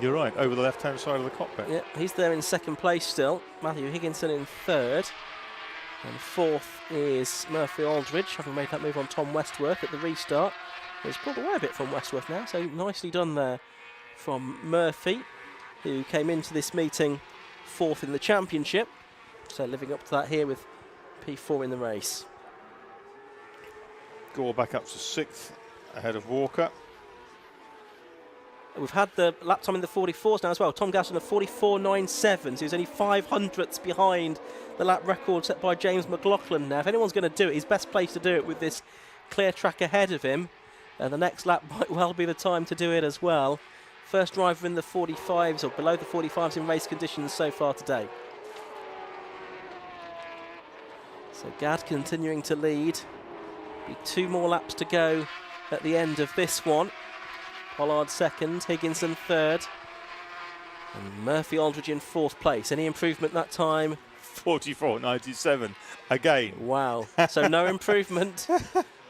Speaker 2: You're right, over the left-hand side of the cockpit.
Speaker 1: Yeah, he's there in 2nd place still. Matthew Higginson in 3rd. And 4th is Murphy Aldridge, having made that move on Tom Westworth at the restart. He's pulled away a bit from Westworth now, so nicely done there from Murphy, who came into this meeting 4th in the championship. So living up to that here with P4 in the race.
Speaker 2: Gore back up to 6th, ahead of Walker.
Speaker 1: We've had the lap time in the 44s now as well. Tom Gadd on a 44.97, so he's only 500ths behind the lap record set by James McLaughlin now. If anyone's going to do it, he's best placed to do it with this clear track ahead of him. And the next lap might well be the time to do it as well. First driver in the 45s or below the 45s in race conditions so far today. So Gadd continuing to lead. Be 2 more laps to go at the end of this one. Pollard second, Higginson third, and Murphy Aldridge in 4th place. Any improvement that time?
Speaker 2: 44.97 again.
Speaker 1: Wow. So no improvement.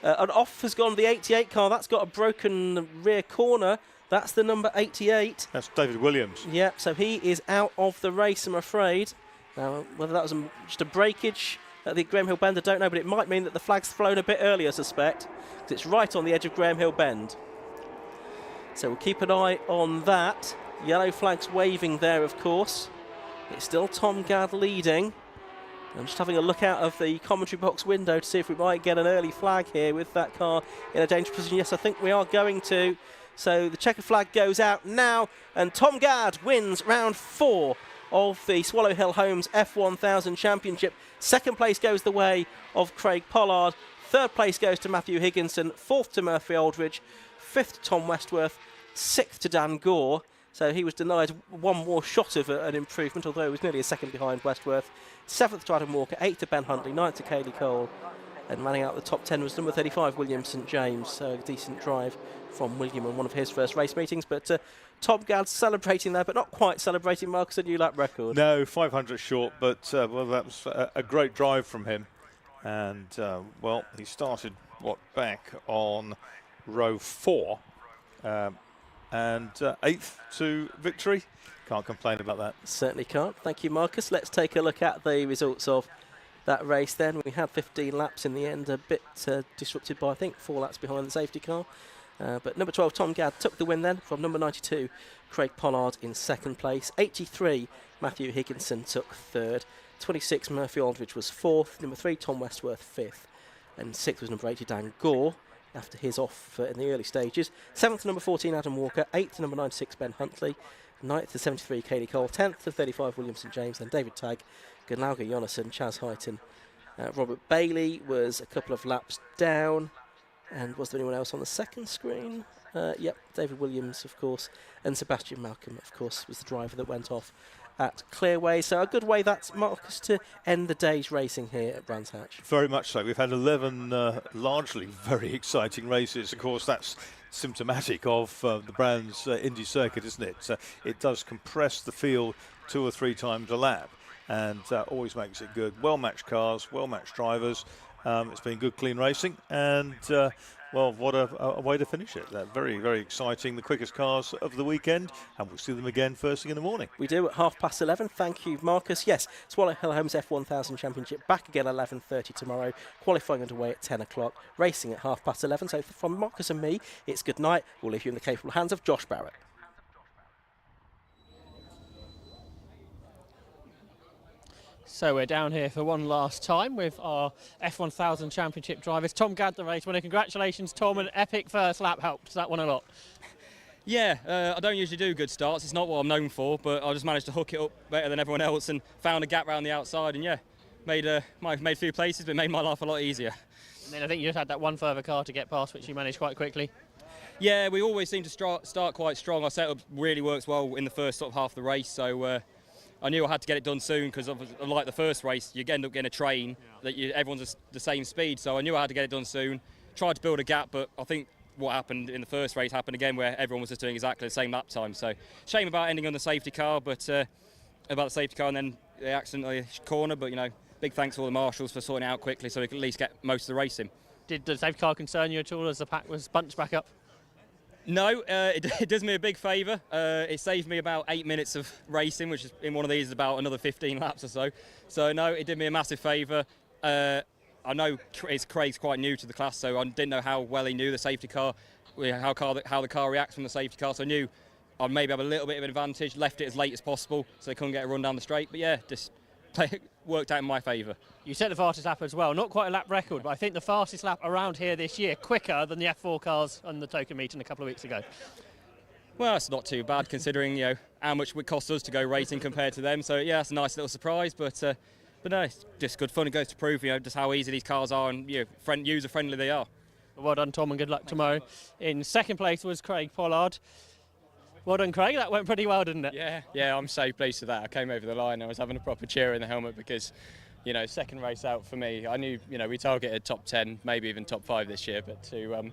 Speaker 1: And off has gone the 88 car. That's got a broken rear corner. That's the number 88.
Speaker 2: That's David Williams.
Speaker 1: Yeah, so he is out of the race, I'm afraid. Now, whether that was just a breakage at the Graham Hill Bend, I don't know, but it might mean that the flag's flown a bit early, I suspect, because it's right on the edge of Graham Hill Bend. So we'll keep an eye on that. Yellow flag's waving there, of course. It's still Tom Gadd leading. I'm just having a look out of the commentary box window to see if we might get an early flag here with that car in a dangerous position. Yes, I think we are going to. So the checker flag goes out now, and Tom Gadd wins round 4 of the Swallow Hill Homes F1000 Championship. 2nd place goes the way of Craig Pollard. 3rd place goes to Matthew Higginson. 4th to Murphy Aldridge. 5th to Tom Westworth. 6th to Dan Gore. So he was denied one more shot of an improvement, although he was nearly a second behind Westworth. 7th to Adam Walker, 8th to Ben Huntley, 9th to Cayley Cole. And running out the top 10 was number 35, William St James. So a decent drive from William on one of his first race meetings. But Tom Gadd celebrating there, but not quite celebrating, Marcus, a new lap record.
Speaker 2: No, 500 short, but well, that was a great drive from him. And, well, he started, back on row 4. And 8th to victory. Can't complain about that.
Speaker 1: Certainly can't. Thank you, Marcus. Let's take a look at the results of that race then. We had 15 laps in the end, a bit disrupted by, I think, 4 laps behind the safety car. But number 12, Tom Gadd, took the win then from number 92, Craig Pollard in 2nd place. 83, Matthew Higginson took 3rd. 26, Murphy Aldridge was 4th. Number 3, Tom Westworth 5th. And 6th was number 80, Dan Gore, after his off in the early stages. 7th to number 14, Adam Walker. 8th to number 96, Ben Huntley. 9th to 73, Cayley Cole. 10th to 35, William St James. Then David Tagg, Gunlauga Jonasson, Chaz Heighton. Robert Bailey was a couple of laps down. And was there anyone else on the second screen? Yep, David Williams, of course. And Sebastian Malcolm, of course, was the driver that went off at Clearway. So a good way, that's Marcus, to end the day's racing here at Brands Hatch.
Speaker 2: Very much so. We've had 11 largely very exciting races. Of course, that's symptomatic of the Brands Indy circuit, isn't it? It does compress the field 2 or 3 times a lap, and always makes it good. Well-matched cars, well-matched drivers. It's been good, clean racing, and well, what a way to finish it. Very, very exciting. The quickest cars of the weekend, and we'll see them again first thing in the morning.
Speaker 1: We do at 11:30. Thank you, Marcus. Yes, Swallow Hill Homes F1000 Championship back again at 11:30 tomorrow. Qualifying underway at 10 o'clock. Racing at 11:30. So from Marcus and me, it's good night. We'll leave you in the capable hands of Josh Barrett.
Speaker 3: So we're down here for one last time with our F1000 Championship drivers. Tom Gadd, the race winner. Congratulations, Tom. An epic first lap helped that one a lot.
Speaker 10: Yeah, I don't usually do good starts. It's not what I'm known for, but I just managed to hook it up better than everyone else and found a gap around the outside. And yeah, made a few places, but made my life a lot easier.
Speaker 3: And then I think you just had that one further car to get past, which you managed quite quickly.
Speaker 10: Yeah, we always seem to start quite strong. Our setup really works well in the first sort of half of the race, so I knew I had to get it done soon because, like the first race, you end up getting a train that everyone's the same speed. So I knew I had to get it done soon. Tried to build a gap, but I think what happened in the first race happened again, where everyone was just doing exactly the same lap time. So shame about ending on the safety car, but and then they accidentally corner. But big thanks to all the marshals for sorting it out quickly, so we could at least get most of the race in.
Speaker 3: Did the safety car concern you at all as the pack was bunched back up?
Speaker 10: No, it does me a big favour. It saved me about 8 minutes of racing, which is, in one of these is about another 15 laps or so. So no, it did me a massive favour. I know Craig's quite new to the class, so I didn't know how well he knew the safety car, how the car reacts from the safety car. So I knew I'd maybe have a little bit of an advantage. Left it as late as possible, so they couldn't get a run down the straight. But yeah, just worked out in my favour.
Speaker 3: You set the fastest lap as well. Not quite a lap record, but I think the fastest lap around here this year, quicker than the F4 cars on the Token meeting a couple of weeks ago.
Speaker 10: Well, it's not too bad considering how much it cost us to go racing compared to them. So yeah, it's a nice little surprise, but no, it's just good fun. It goes to prove just how easy these cars are and user friendly they are.
Speaker 3: Well done, Tom, and good luck tomorrow. In second place was Craig Pollard. Well done, Craig. That went pretty well, didn't it?
Speaker 14: Yeah, I'm so pleased with that. I came over the line. I was having a proper cheer in the helmet because
Speaker 10: you know, second race out for me. I knew, you know, we targeted top 10, maybe even top 5 this year, but to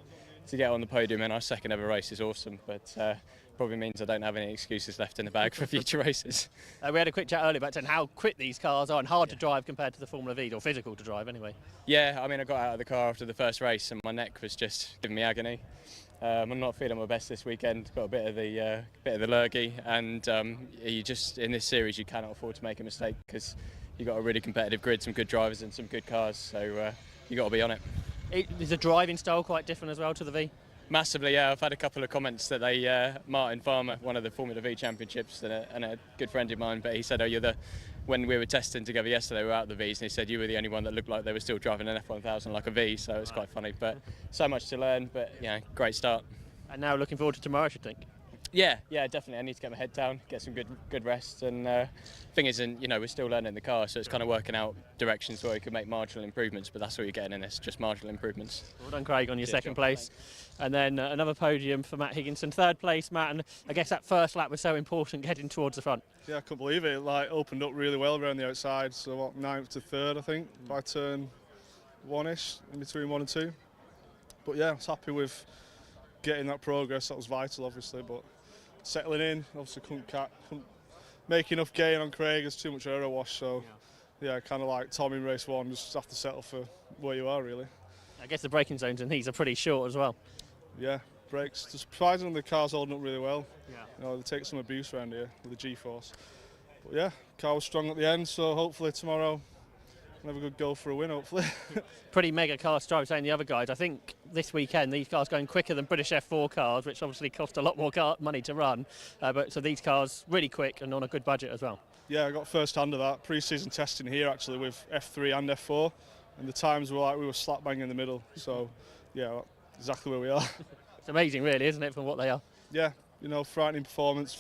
Speaker 10: get on the podium in our second ever race is awesome. But probably means I don't have any excuses left in the bag for future races.
Speaker 3: We had a quick chat earlier about how quick these cars are and hard to drive compared to the Formula V, or physical to drive anyway.
Speaker 10: Yeah, I mean, I got out of the car after the first race and my neck was just giving me agony. I'm not feeling my best this weekend. Got a bit of the lurgy, and you just, in this series, you cannot afford to make a mistake because you've got a really competitive grid, some good drivers and some good cars, so you got to be on it.
Speaker 3: Is the driving style quite different as well to the V?
Speaker 10: Massively, yeah. I've had a couple of comments that Martin Farmer, one of the Formula V championships, and a good friend of mine, but he said, when we were testing together yesterday, we were out the Vs, and he said you were the only one that looked like they were still driving an F1000 like a V, so it's quite funny. But so much to learn, but yeah, great start.
Speaker 3: And now looking forward to tomorrow, I should think.
Speaker 10: Yeah, definitely. I need to get my head down, get some good rest, and thing is, we're still learning the car, so it's kind of working out directions where we can make marginal improvements. But that's what you're getting in this, just marginal improvements.
Speaker 3: Well done, Craig, on your second place, and then another podium for Matt Higginson, third place, Matt. And I guess that first lap was so important, getting towards the front.
Speaker 14: Yeah, I couldn't believe it. Like opened up really well around the outside, so what, 9th to 3rd, I think, by turn 1ish, in between 1 and 2. But yeah, I was happy with getting that progress. That was vital, obviously, but settling in, obviously couldn't make enough gain on Craig. There's too much aero wash, so yeah, kind of like Tom in race 1, just have to settle for where you are, really.
Speaker 3: I guess the braking zones and these are pretty short as well.
Speaker 14: Yeah, brakes. Surprisingly, the car's holding up really well.
Speaker 3: Yeah.
Speaker 14: They take some abuse around here with the G-force. But yeah, car was strong at the end, so hopefully tomorrow we'll have a good go for a win, hopefully.
Speaker 3: Pretty mega car stripe, saying the other guys. I think this weekend these cars going quicker than British F4 cars, which obviously cost a lot more money to run. So these cars really quick and on a good budget as well.
Speaker 14: Yeah, I got first hand of that pre-season testing here actually with F3 and F4, and the times were like we were slap bang in the middle. So yeah, exactly where we are.
Speaker 3: It's amazing, really, isn't it, from what they are?
Speaker 14: Yeah, frightening performance.